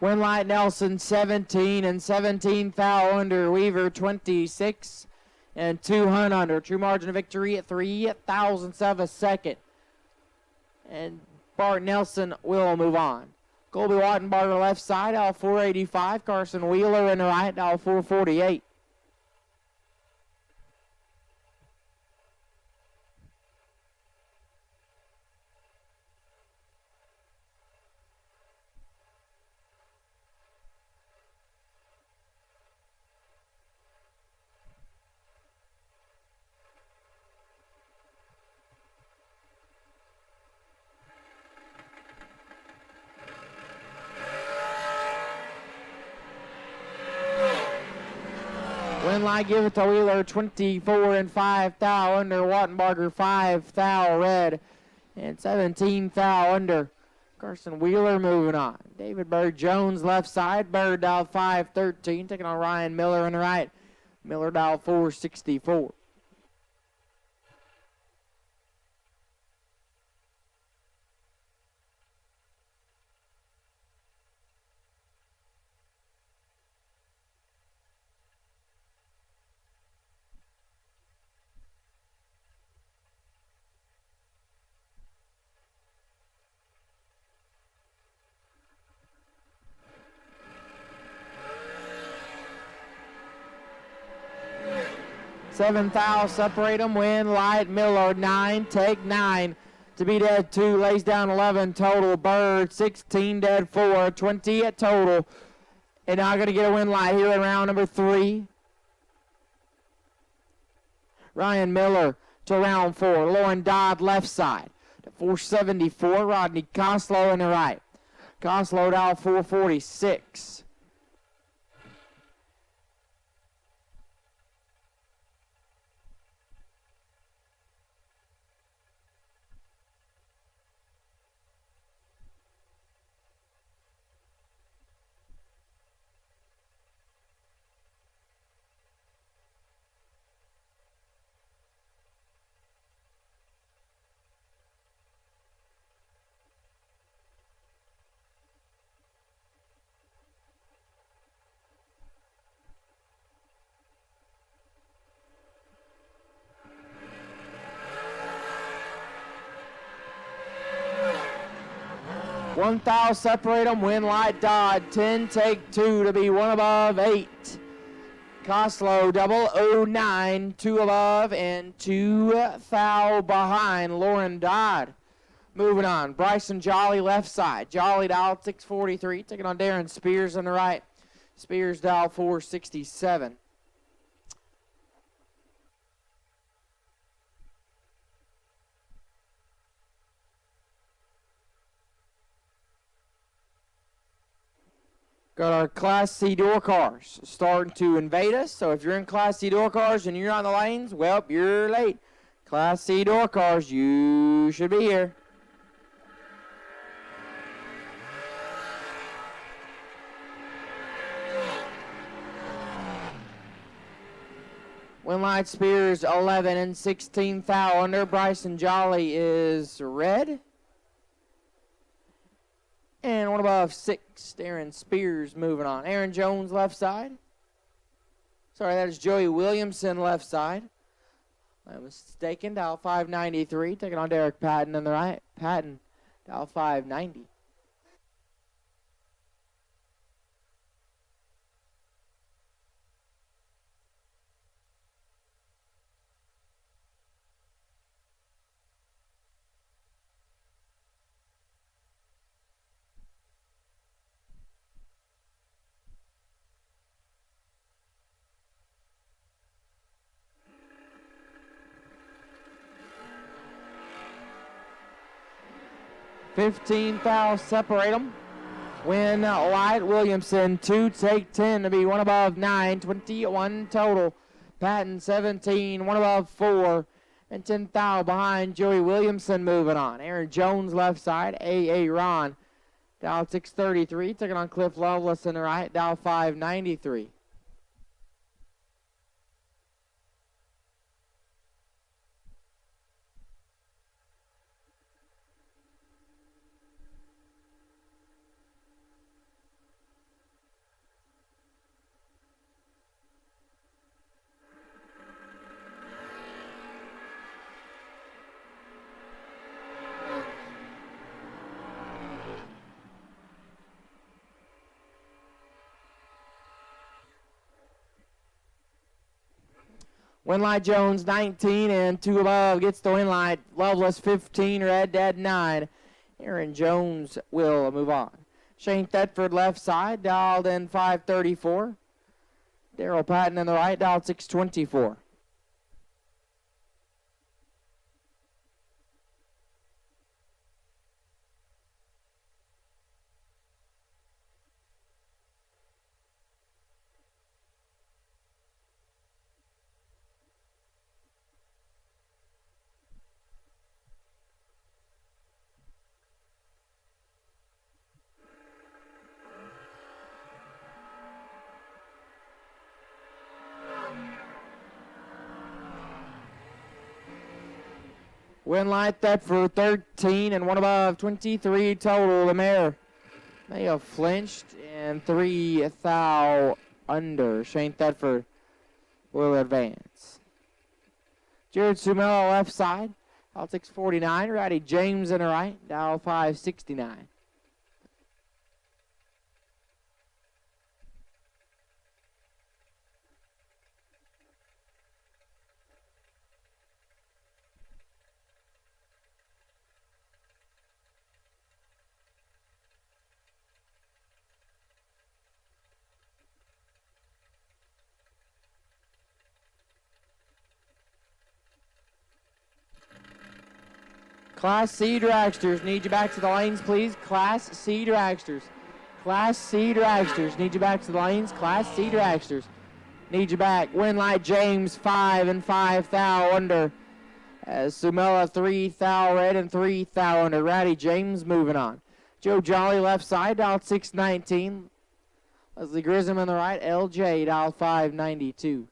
Winlight Nelson 17 and 17 thou under. Weaver 26 and 2 hunt under. True margin of victory at 3 thousandths of a second. And Bart Nelson will move on. Colby Wattenbarger left side, L 485. Carson Wheeler in the right, L 448. Winlight give it to Wheeler, 24 and 5 thou under. Wattenbarger 5 thou red and 17 thou under. Carson Wheeler moving on. David Bird Jones left side. Bird dial 513, taking on Ryan Miller in the right. Miller dial 464. Seventh foul, separate them, win, light, Miller, 9, take 9. To be dead 2, lays down 11 total. Bird, 16, dead 4, 20 at total. And now going to get a win light here in round number 3. Ryan Miller to round 4. Lauren Dodd left side to 474. Rodney Coslow in the right. Coslow down 446. One foul, separate them, win light Dodd, 10, take 2 to be 1 above 8. Coslow, 009, 2 above and 2 foul behind Lauren Dodd. Moving on, Bryson Jolly left side. Jolly dial 643, taking on Darren Spears on the right. Spears dial 467. Got our Class C door cars starting to invade us. So if you're in Class C door cars and you're on the lanes, well, you're late. Class C door cars, you should be here. Winlight Spears 11 and 16 foul under. Bryson Jolly is red. And 1 above 6, Aaron Spears moving on. Aaron Jones left side. Sorry, that is Joey Williamson left side. I was mistaken. Dial 593, taking on Derek Patton on the right. Patton, dial 590. $15 foul, separate them. Win light, Williamson 2, take 10 to be 1 above 9, 21 total. Patton 17, 1 above 4, and 10 foul behind Joey Williamson moving on. Aaron Jones left side, A.A. Ron, dial 633, taking on Cliff Lovelace in the right, dial 593. Winlight Jones 19 and 2 above gets the Winlight. Loveless 15, Red Dead 9. Aaron Jones will move on. Shane Thetford left side, dialed in 534. Daryl Patton on the right, dialed 624. Winlight Thetford 13 and one above, 23 total. The mare may have flinched and 3 thou under. Shane Thetford will advance. Jared Sumella left side. Dial 649. Ratty James in the right. Dial 569. Class C dragsters, need you back to the lanes, please. Class C dragsters. Class C dragsters, need you back to the lanes. Class C dragsters, need you back. Winlight James 5 and 5 thou under. As Sumella 3 thou red and 3 thou under. Ratty James moving on. Joe Jolly left side, dial 619. Leslie Grissom on the right. LJ dial 592.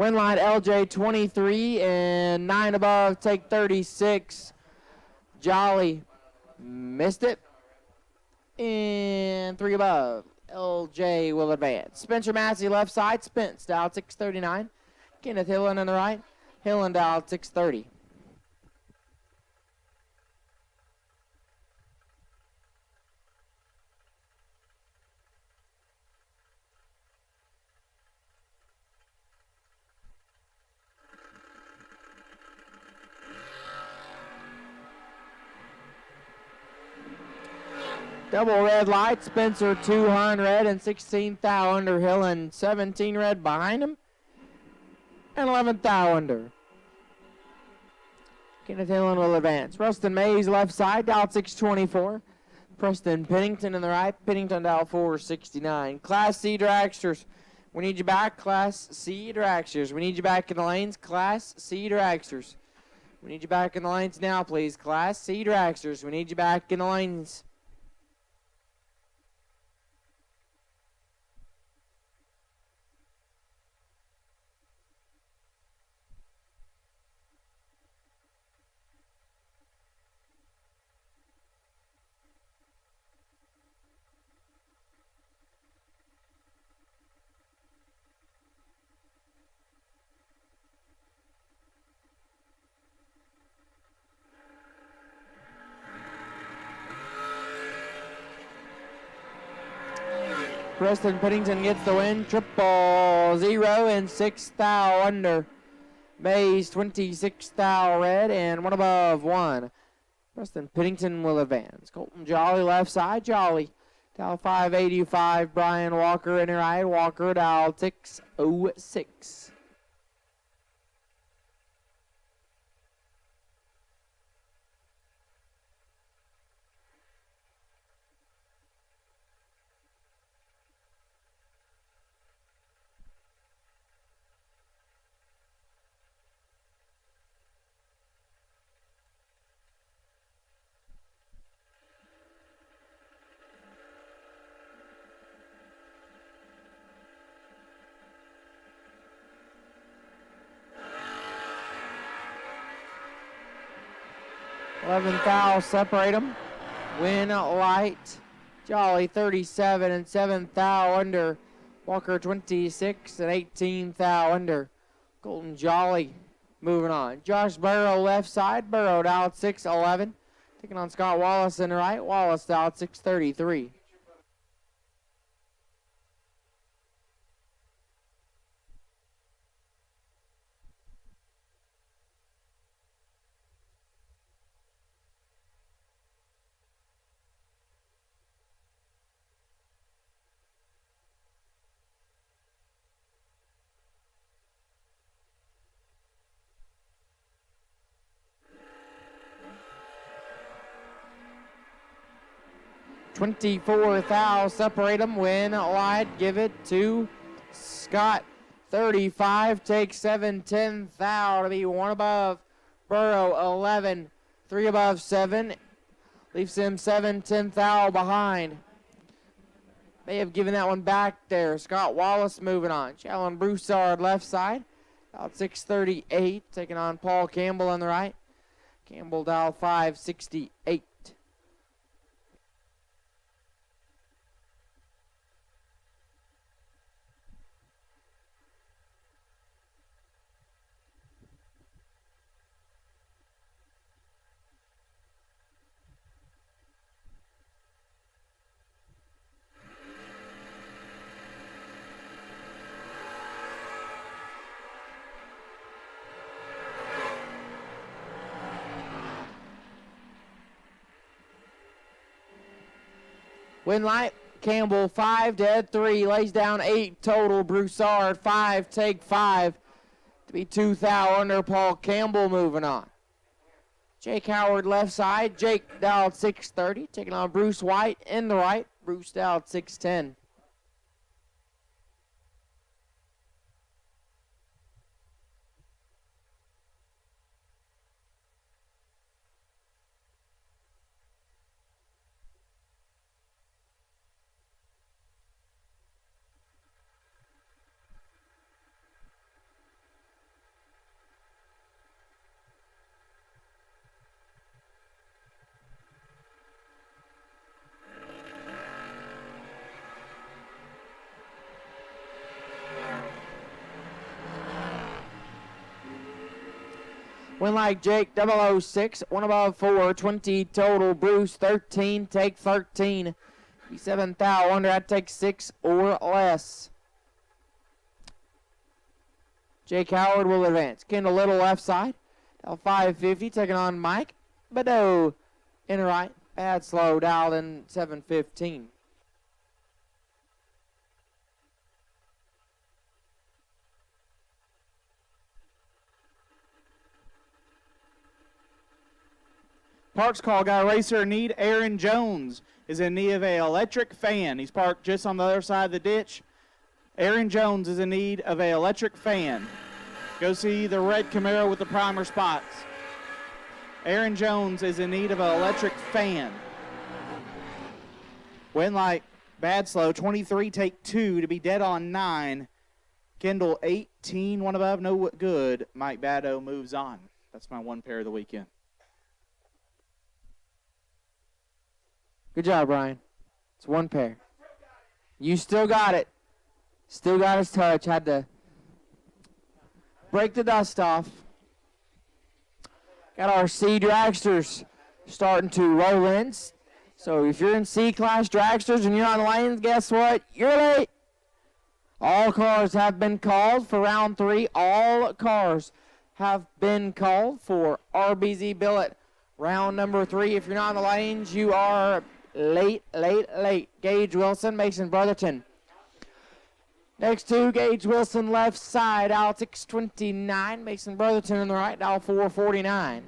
Winlight LJ 23 and 9 above, take 36. Jolly missed it. And 3 above. LJ will advance. Spencer Massey left side. Spence dial 639. Kenneth Hillen on the right. Hillen dial 630. Double red light, Spencer 200 and 16 thou under. Hillen 17 red behind him and 11 thou under. Kenneth Hillen will advance. Rustin Mays left side, dial 624. Preston Pennington in the right. Pennington dial 469. Class C dragsters, we need you back. Class C dragsters, we need you back in the lanes. Class C dragsters, we need you back in the lanes now, please. Class C dragsters, we need you back in the lanes. Preston Pennington gets the win. 000 and 6 thou under. Mays 26 thou red and 1 above 1. Preston Pennington will advance. Colton Jolly left side. Jolly dial 585. Brian Walker in the right. Walker dial 606. Thou separate them. Win light. Jolly 37 and 7 thou under. Walker 26 and 18 thou under. Colton Jolly moving on. Josh Burrow left side. Burrow dialed 611. Taking on Scott Wallace in the right. Wallace dialed 633. 24 thou. Separate them. Win wide. Give it to Scott. 35. Take 7. 10 thou to be one above. Burrow 11. 3 above 7. Leaves him 7. 10 thou behind. May have given that one back there. Scott Wallace moving on. Challen Broussard left side. About 6:38. Taking on Paul Campbell on the right. Campbell dial 568. Win light, Campbell 5, dead 3, lays down 8 total. Broussard 5, take 5 to be 2 thou under. Paul Campbell moving on. Jake Howard left side. Jake dialed 630, taking on Bruce White in the right. Bruce dialed 610. Win like Jake 006, 1 above 4, 20 total. Bruce 13, take 13. 7 thou under, I'd take 6 or less. Jake Howard will advance. Kendall Little left side. Dial 550, taking on Mike Badeau in the right. Bad slow, dialed in 715. Parks call, got a racer in need. Aaron Jones is in need of an electric fan. He's parked just on the other side of the ditch. Aaron Jones is in need of an electric fan. Go see the red Camaro with the primer spots. Aaron Jones is in need of an electric fan. Win light, bad slow, 23, take 2 to be dead on 9. Kendall 18, 1 above, no good. Mike Badeau moves on. That's my one pair of the weekend. Good job, Brian. It's one pair. You still got it. Still got his touch. Had to break the dust off. Got our C dragsters starting to roll in. So if you're in C-class dragsters and you're on the lanes, guess what? You're late. All cars have been called for round 3. All cars have been called for RBZ Billet. Round number 3. If you're not in the lanes, you are late. Gage Wilson, Mason Brotherton. Next to Gage Wilson left side, dial 629. Mason Brotherton on the right, dial 449.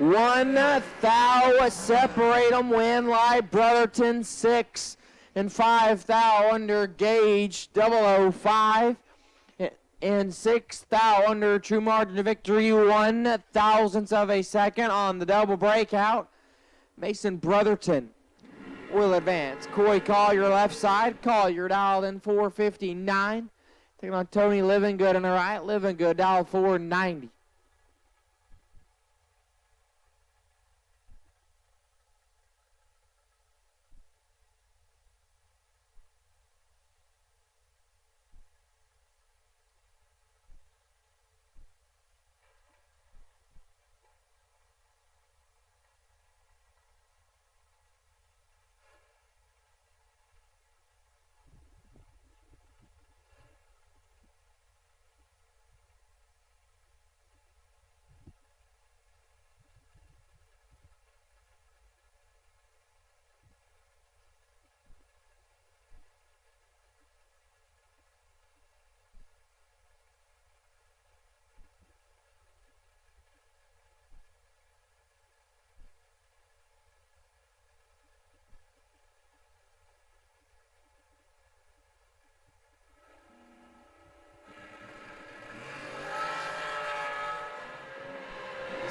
One thou, separate them, win light, Brotherton 6 and 5 thou under Gage 005 and 6 thou under true margin of victory, 1 thousandth of a second on the double breakout. Mason Brotherton will advance. Coy Collier left side, Collier dialed in 459. Taking on Tony Livingood on the right, Livingood dialed 490.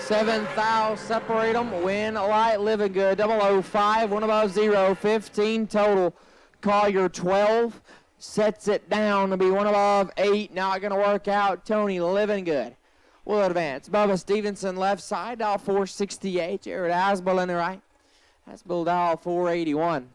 7th thou separate them. Win light, living good. 005, one above 0, 15 total. Collier 12, sets it down to be one above 8. Not going to work out. Tony living good will advance. Bubba Stevenson left side, dial 468. Jared Asbel in the right. Asbel dial 481.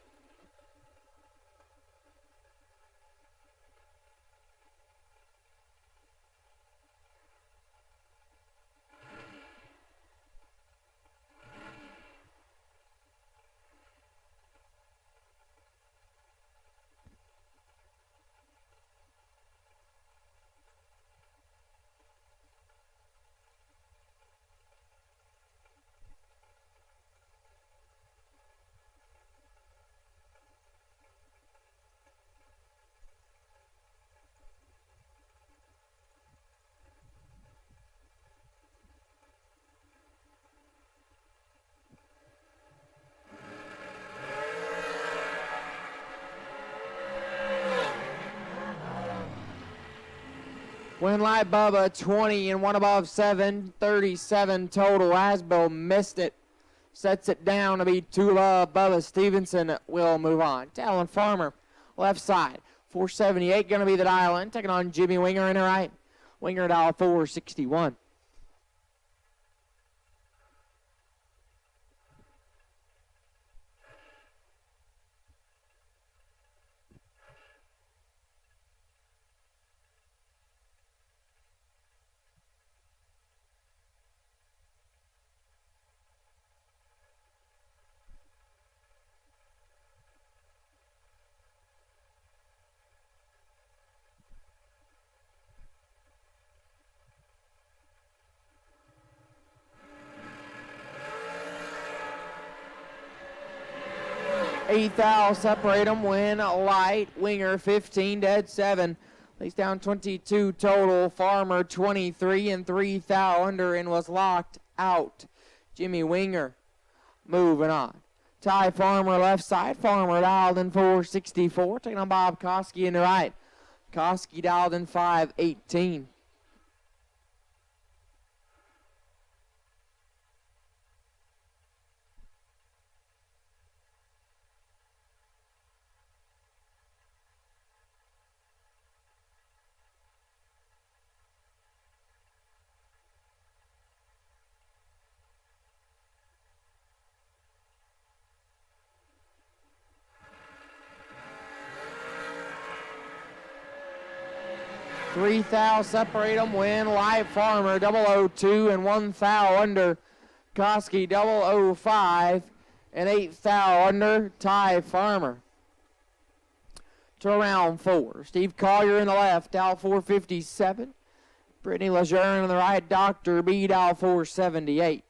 Win light Bubba 20 and one above 7, 37 total. Asbel missed it. Sets it down to be 2 above. Bubba Stevenson will move on. Talon Farmer left side. 478 going to be the dial in. Taking on Jimmy Winger in the right. Winger dial 461. Eighth thou separate them. Win light. Winger 15, dead 7. Lays down 22 total. Farmer 23 and 3 thou under and was locked out. Jimmy Winger moving on. Ty Farmer left side. Farmer dialed in 464. Taking on Bob Koski in the right. Koski dialed in 518. Three thou separate them. Win light Farmer 002 and 1 thou under. Koski 005 and 8 thou under. Ty Farmer. To round 4. Steve Collier in the left, dial 457. Brittany Lejeune in the right. Dr. B, dial 478.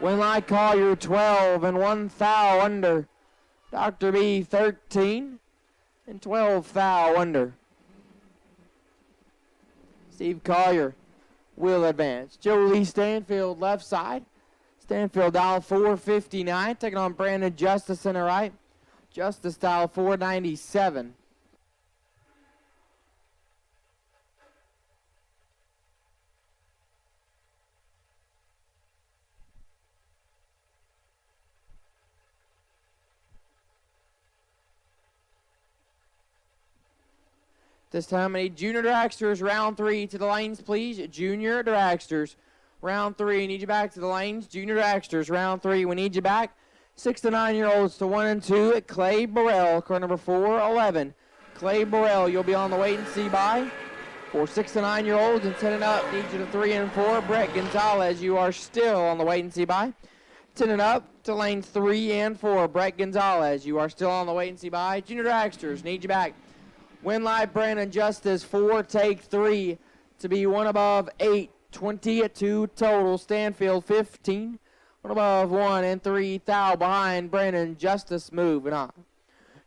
Winlight Collier 12 and 1 thou under. Dr. B 13 and 12 thou under. Steve Collier will advance. Joe Lee Stanfield left side. Stanfield dial 459, taking on Brandon Justice in the right. Justice dial 497. This time we need junior dragsters, round 3 to the lanes, please. Junior dragsters, round 3. Need you back to the lanes. Junior dragsters, round 3. We need you back. 6 to 9 year olds to 1 and 2 at Clay Burrell, car number 411. Clay Burrell, you'll be on the wait and see by. For 6 to 9 year olds and 10 and up, need you to 3 and 4. Brett Gonzalez, you are still on the wait and see by. 10 and up to lanes 3 and 4. Brett Gonzalez, you are still on the wait and see by. Junior Dragsters, need you back. Win live, Brandon Justice, 4, take 3 to be 1 above 8. 22 total. Stanfield, 15. 1 above 1 and 3. Thou behind Brandon Justice, moving on.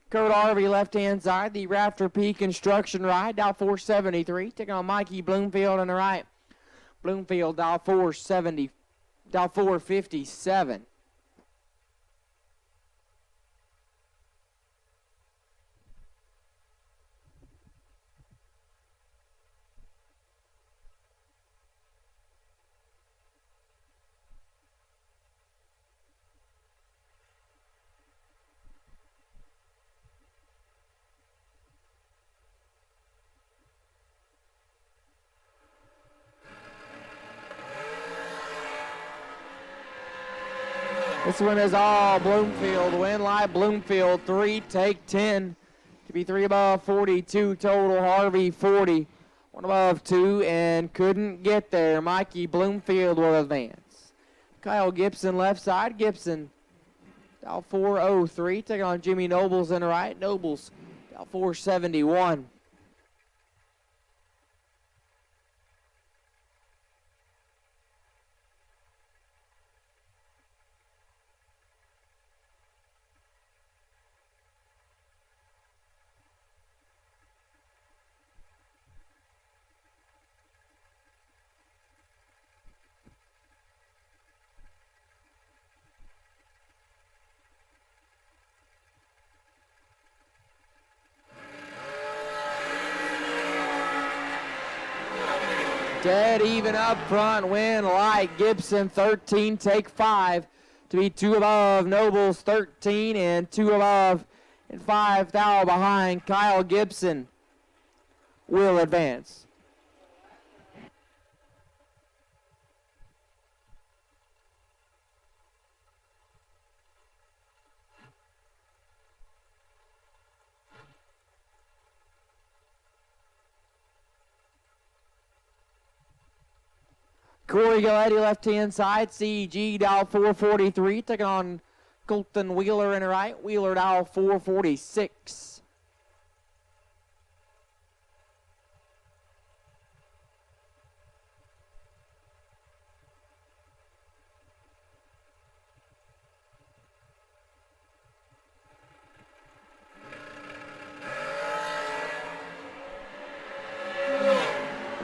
Kurt Harvey, left-hand side, the Rafter P Construction ride, dial 473, taking on Mikey Bloomfield on the right. Bloomfield, dial 457. This one is all Bloomfield. Win live Bloomfield, 3, take 10 to be 3 above 42 total. Harvey 40, 1 above 2 and couldn't get there. Mikey Bloomfield will advance. Kyle Gibson left side. Gibson dial 403, taking on Jimmy Nobles in the right. Nobles dial 471. Dead even up front, win light. Gibson 13, take 5 to be 2 above. Nobles 13 and 2 above and 5 thou behind. Kyle Gibson will advance. Corey Galletti, left-hand side. CG dial 443, taking on Colton Wheeler in the right. Wheeler dial 446.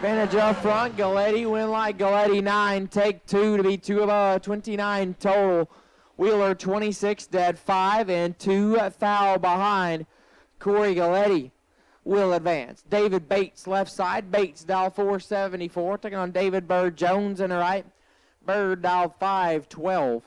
Advantage up front, Galletti, win like Galletti 9, take 2 to be 2 above 29 total. Wheeler 26, dead 5 and 2 foul behind. Corey Galletti will advance. David Bates left side, Bates dial 474, taking on David Bird Jones in the right. Bird dial 512.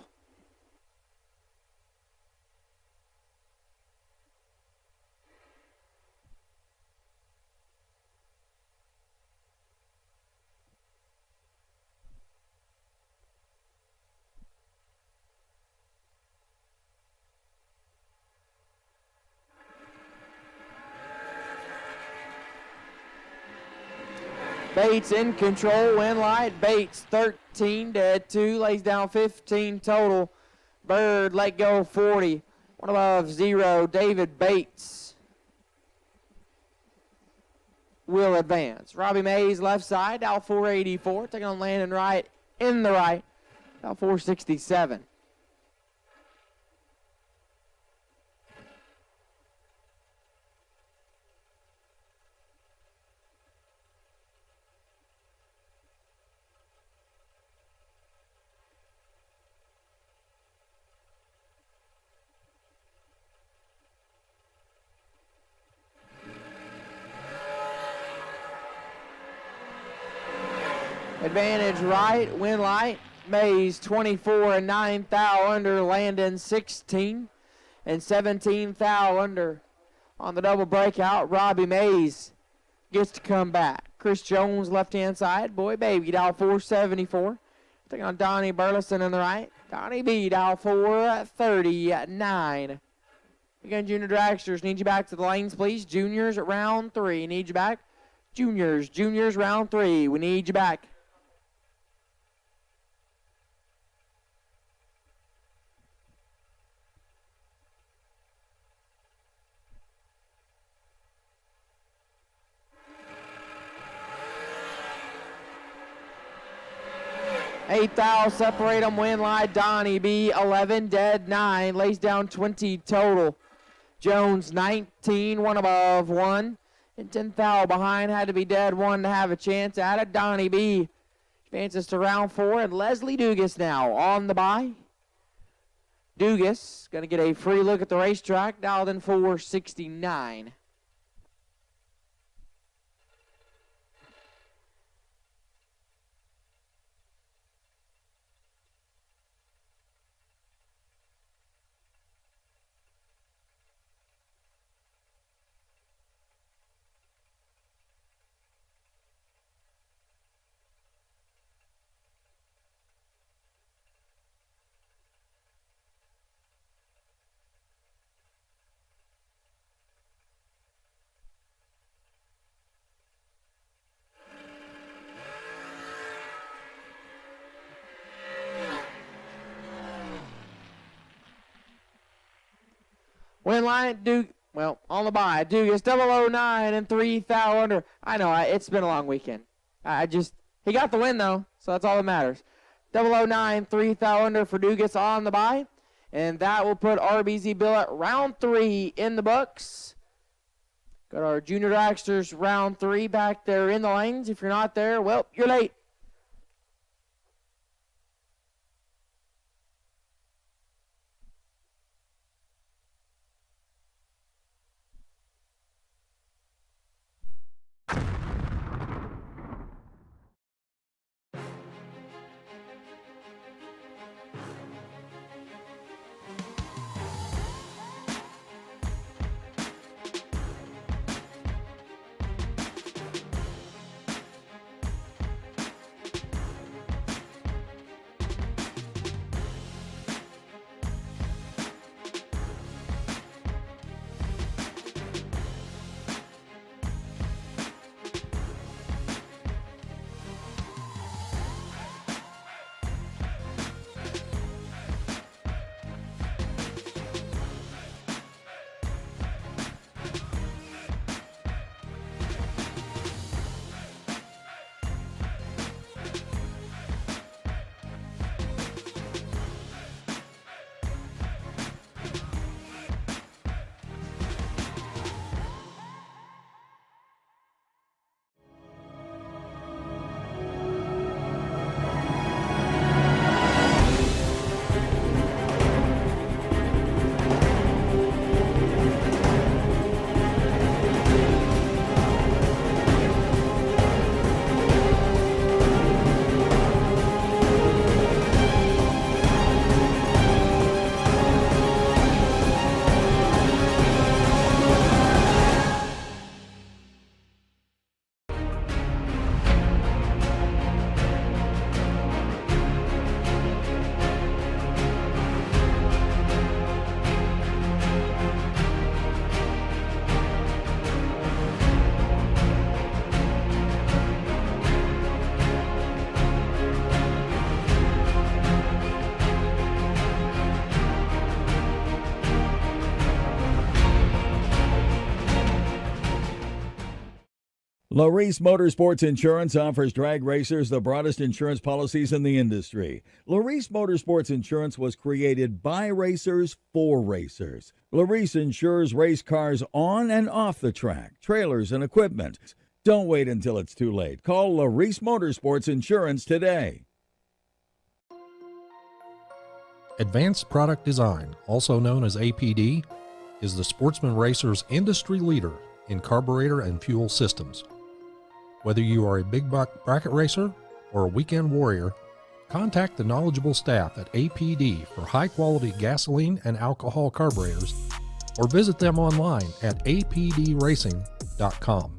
Bates in control, win light. Bates 13, dead 2, lays down 15 total. Bird let go 40, 1 above 0. David Bates will advance. Robbie Mays left side, dial 484, taking on Landon Wright in the right, dial 467. Advantage right, win light. Mays 24 and 9 thou under. Landon 16 and 17 thou under. On the double breakout, Robbie Mays gets to come back. Chris Jones left hand side. Boy baby dial 474. Taking on Donnie Burleson in the right. Donnie B dial 439. Again, junior dragsters, need you back to the lanes, please. Juniors, round 3. Need you back. Juniors, round 3. We need you back. Eighth thou, separate them, win line, Donnie B, 11, dead 9, lays down 20 total. Jones, 19, one above, 1. And 10th thou behind, had to be dead 1 to have a chance at it. Donnie B advances to round 4, and Leslie Dugas now on the bye. Dugas going to get a free look at the racetrack, dialed in 469. Win line, on the bye. Dugas, 009 and 3 thou under. I know, it's been a long weekend. He got the win, though, so that's all that matters. 009, 3 thou under for Dugas on the bye. And that will put RBZ Bill at round 3 in the books. Got our junior dragsters round 3 back there in the lanes. If you're not there, well, you're late. Larice Motorsports Insurance offers drag racers the broadest insurance policies in the industry. Larice Motorsports Insurance was created by racers for racers. Larice insures race cars on and off the track, trailers, and equipment. Don't wait until it's too late. Call Larice Motorsports Insurance today. Advanced Product Design, also known as APD, is the Sportsman Racer's industry leader in carburetor and fuel systems. Whether you are a big buck bracket racer or a weekend warrior, contact the knowledgeable staff at APD for high-quality gasoline and alcohol carburetors, or visit them online at apdracing.com.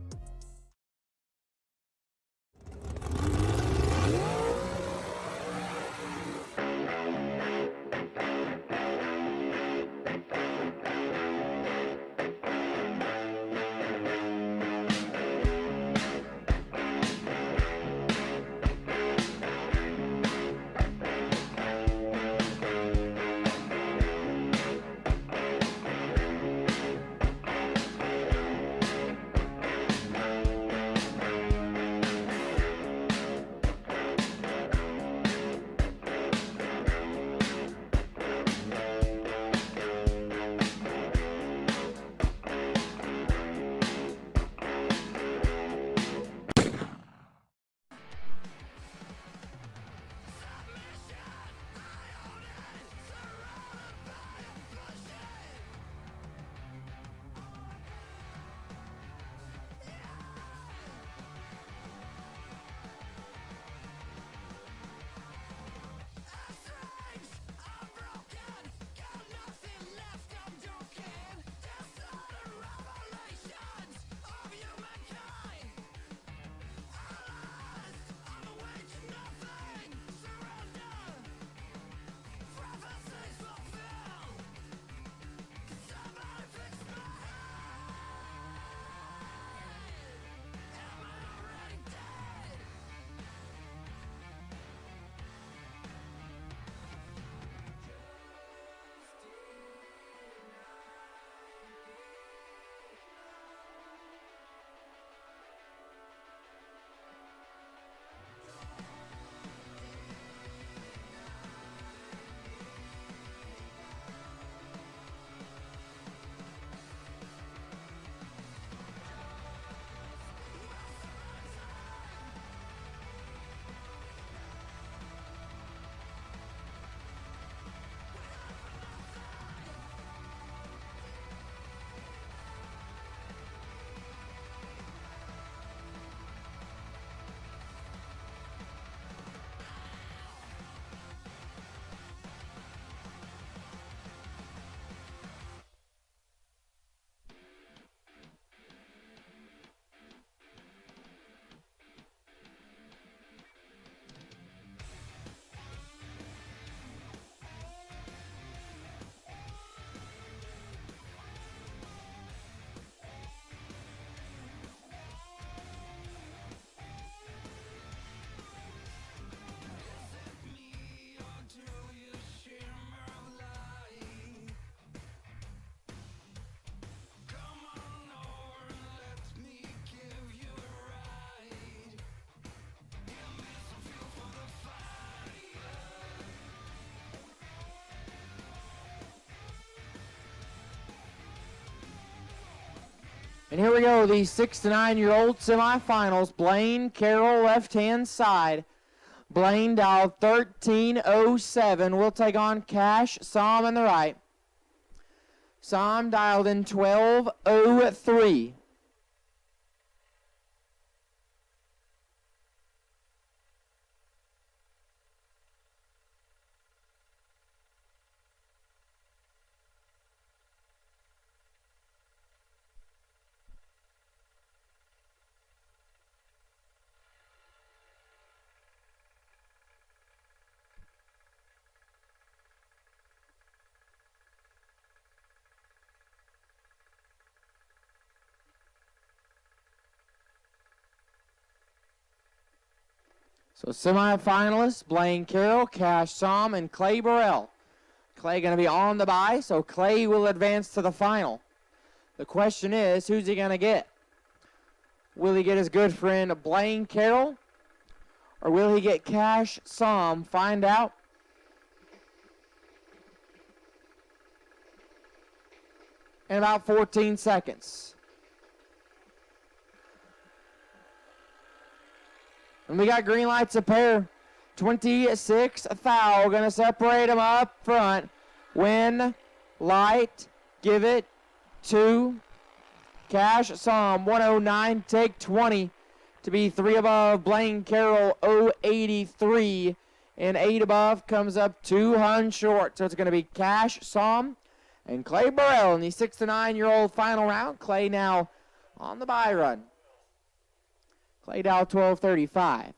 And here we go, the 6 to 9-year-old semifinals. Blaine Carroll, left-hand side. Blaine dialed 1307. We'll take on Cash Som on the right. Som dialed in 1203. So semifinalists, Blaine Carroll, Cash Som, and Clay Burrell. Clay going to be on the bye, so Clay will advance to the final. The question is, who's he going to get? Will he get his good friend Blaine Carroll, or will he get Cash Som? Find out. In about 14 seconds. And we got green lights a pair. 26 thou. Going to separate them up front. Win, light, give it to Cash Som. 109, take 20 to be 3 above. Blaine Carroll, 083. And 8 above comes up 2 hun short. So it's going to be Cash Som and Clay Burrell in the 6 to 9-year-old final round. Clay now on the bye run. Clay Dow 1235.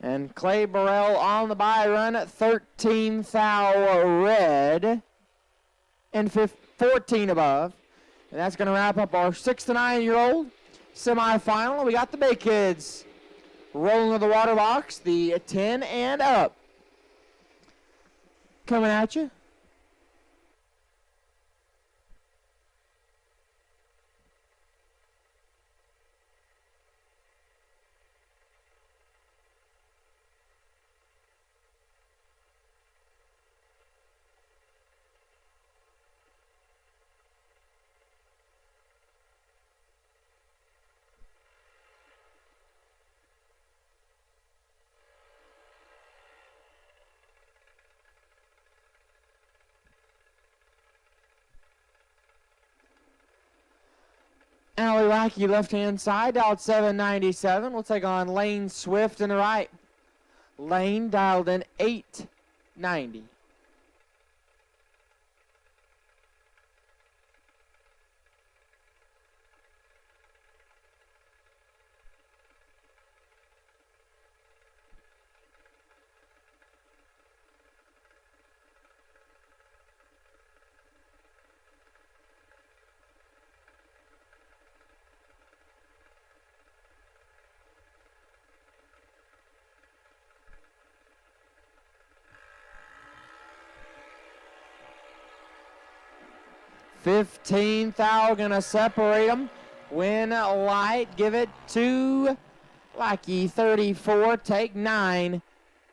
And Clay Burrell on the bye run at 13 thou red and 14 above. And that's going to wrap up our 6 to 9-year-old semifinal. We got the big kids rolling to the water box, the 10 and up. Coming at you. Allie Lackey, left-hand side, dialed 797. We'll take on Lane Swift in the right. Lane dialed in 890. $15 thou gonna separate them. Win light, give it to Lackey. 34, take 9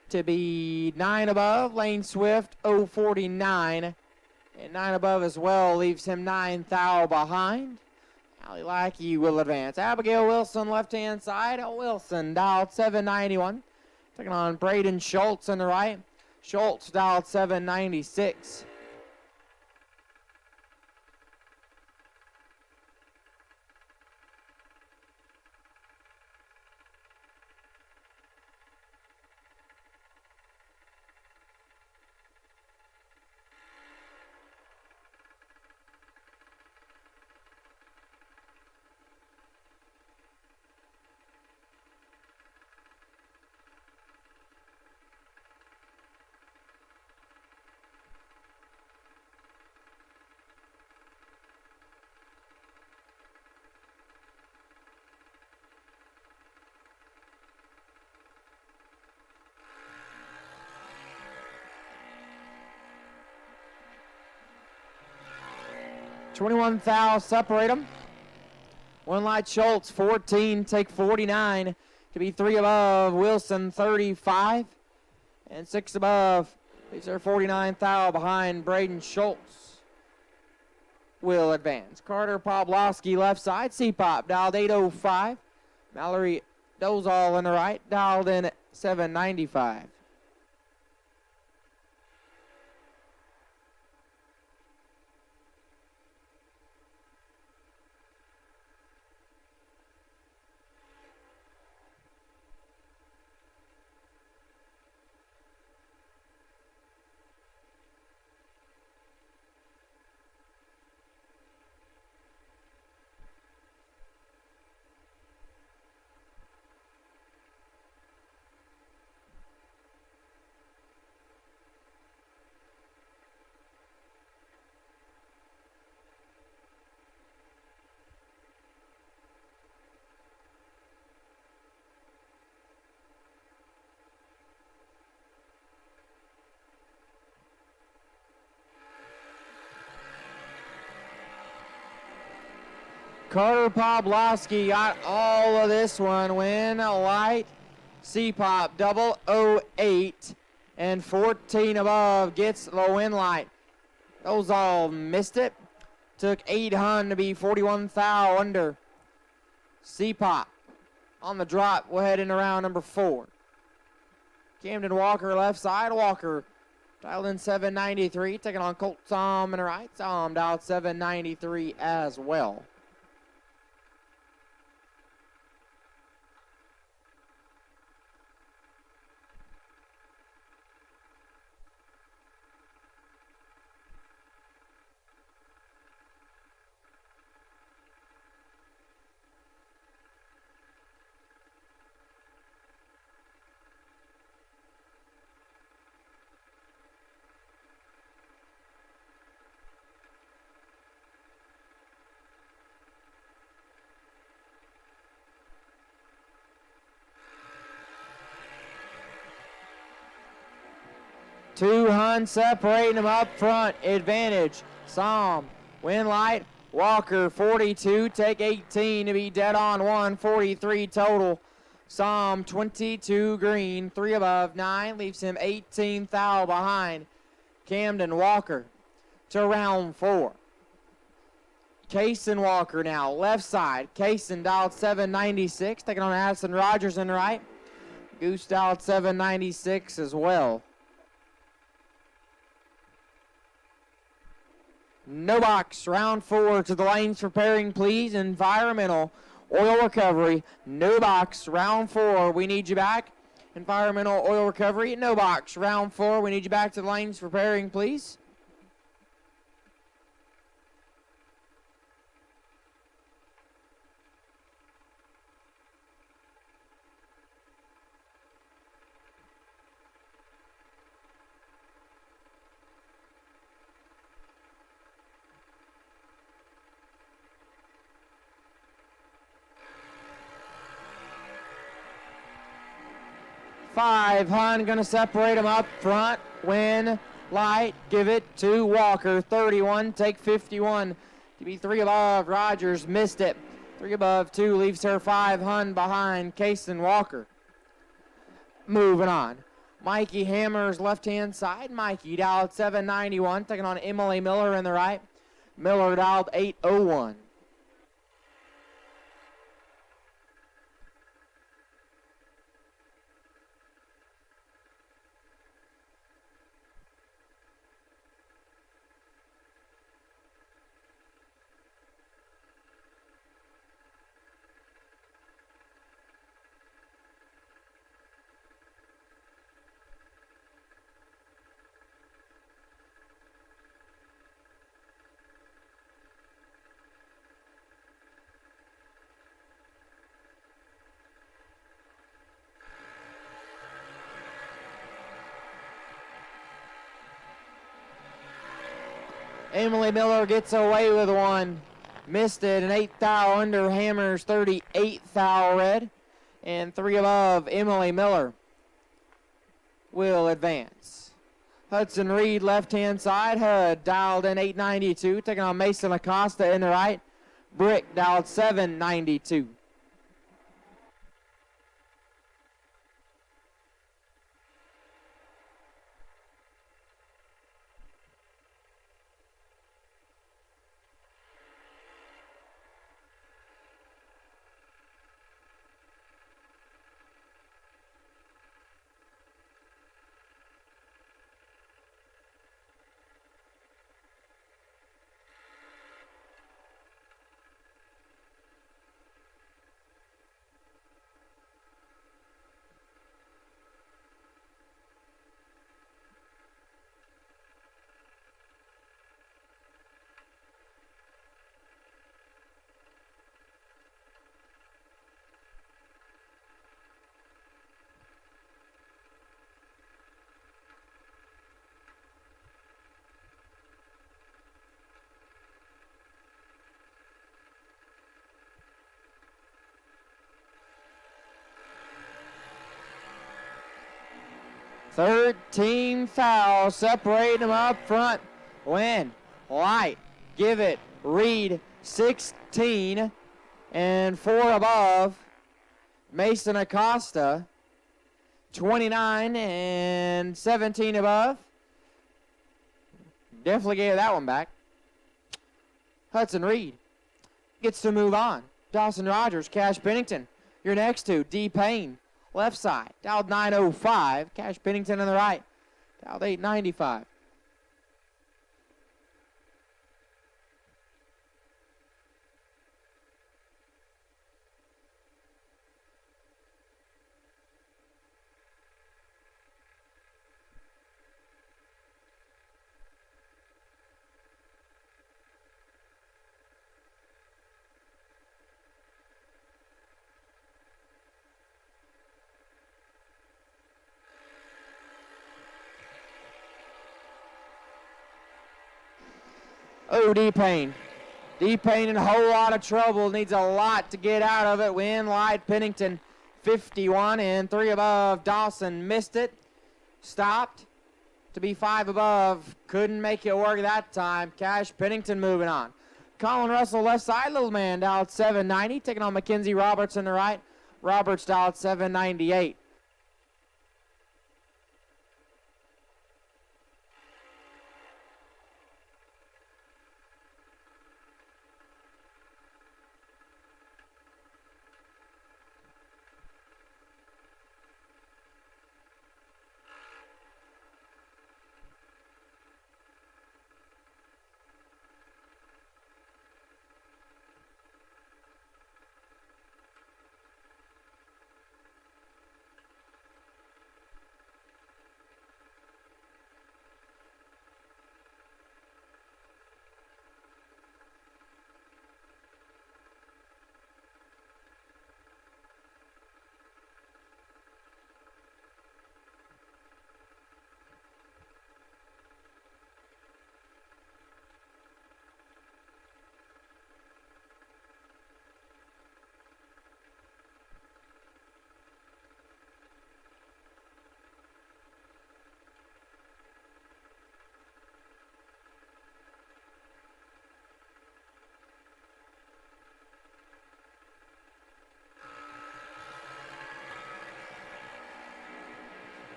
to be 9 above. Lane Swift 049 and 9 above as well leaves him 9 thou behind. Allie Lackey will advance. Abigail Wilson, left hand side. Wilson dialed 791, taking on Braden Schultz on the right. Schultz dialed 796. 21 thou separate them. One light Schultz, 14, take 49 to be 3 above. Wilson, 35, and 6 above. These are 49 thou behind Braden Schultz. Will advance. Carter Pawlowski left side. C-Pop dialed 805. Mallory Dozal in the right, dialed in 795. Carter Pawlowski got all of this one. Win light. C-Pop double 08 and 14 above gets the win light. Those all missed it. Took 800 to be 41 thou under. C-Pop on the drop. We'll head into round number 4. Camden Walker left side. Walker dialed in 793. Taking on Colt Tom in the right. Tom dialed 793 as well. Two Huns separating them up front. Advantage. Psalm. Win light. Walker 42. Take 18 to be dead on 143 total. Psalm 22 green. 3 above 9. Leaves him 18 thou behind. Camden Walker to round 4. Kaysen Walker now. Left side. Kaysen dialed 796. Taking on Addison Rogers in the right. Goose dialed 796 as well. No box, round 4 to the lanes preparing, please. Environmental, oil recovery, no box, round 4, we need you back. Environmental, oil recovery, no box, round 4, we need you back to the lanes preparing, please. Five, Hun gonna separate them up front. Win, light, give it to Walker. 31, take 51 to be 3 above. Rogers missed it. 3 above 2 leaves her 5. Hun behind Kaysen Walker. Moving on. Mikey Hammers left-hand side. Mikey dialed 791, taking on Emily Miller in the right. Miller dialed 801. Emily Miller gets away with one. Missed it. An 8 thou under. Hammers 38 thou red. And 3 above. Emily Miller will advance. Hudson Reed, left-hand side. Hud dialed in 892, taking on Mason Acosta in the right. Brick dialed 792. Third team foul, separating them up front. Win, Light, give it, Reed, 16 and 4 above. Mason Acosta, 29 and 17 above. Definitely gave that one back. Hudson Reed gets to move on. Dawson Rogers, Cash Pennington. Your next two, D. Payne. Left side, dialed 905. Cash Pennington on the right, dialed 895. Oh, D-Payne. D-Payne in a whole lot of trouble. Needs a lot to get out of it. Win, Light, Pennington, 51 and 3 above. Dawson missed it. Stopped to be 5 above. Couldn't make it work that time. Cash Pennington moving on. Colin Russell, left side. Little man dialed 790. Taking on Mackenzie Roberts on the right. Roberts dialed 798.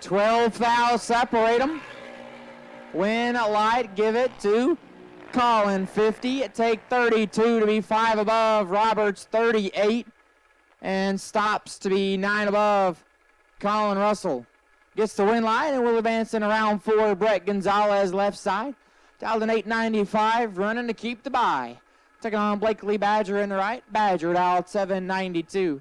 Twelve fouls separate them. Win, Light, give it to Colin, 50. Take 32 to be 5 above. Roberts, 38. And stops to be 9 above. Colin Russell gets the win line and will advance in round 4. Brett Gonzalez, left side. Dialed an 895, running to keep the bye. Taking on Blakely Badger in the right. Badger dialed 792.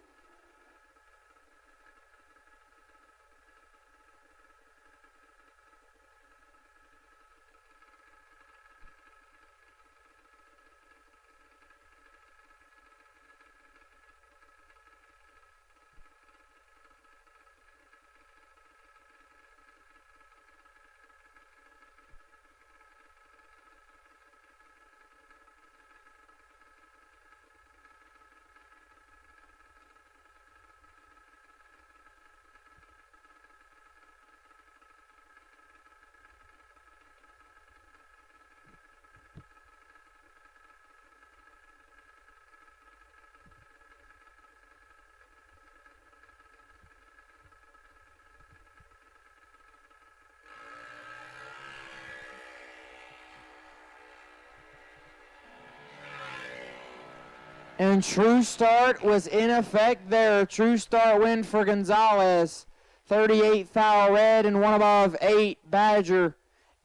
And True Start was in effect there. True Start win for Gonzalez. 38 Thal Red and 1 above 8 Badger.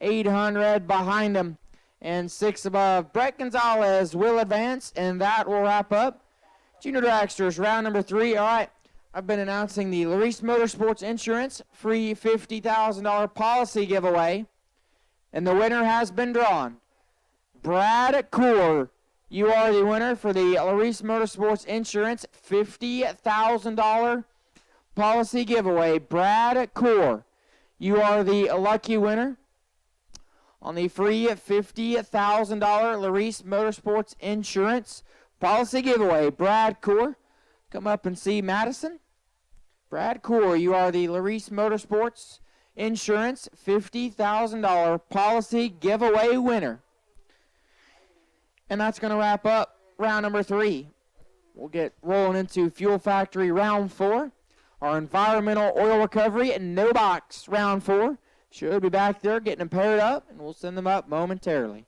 800 behind him. And 6 above. Brett Gonzalez will advance, and that will wrap up Junior Dragsters round number 3. All right, I've been announcing the Larice Motorsports Insurance free $50,000 policy giveaway, and the winner has been drawn. Brad Coor, you are the winner for the Larice Motorsports Insurance $50,000 policy giveaway. Brad Coor, you are the lucky winner on the free $50,000 Larice Motorsports Insurance policy giveaway. Brad Coor, come up and see Madison. Brad Coor, you are the Larice Motorsports Insurance $50,000 policy giveaway winner. And that's going to wrap up round number 3. We'll get rolling into Fuel Factory round 4. Our environmental oil recovery and no box round 4 should be back there getting them paired up, and we'll send them up momentarily.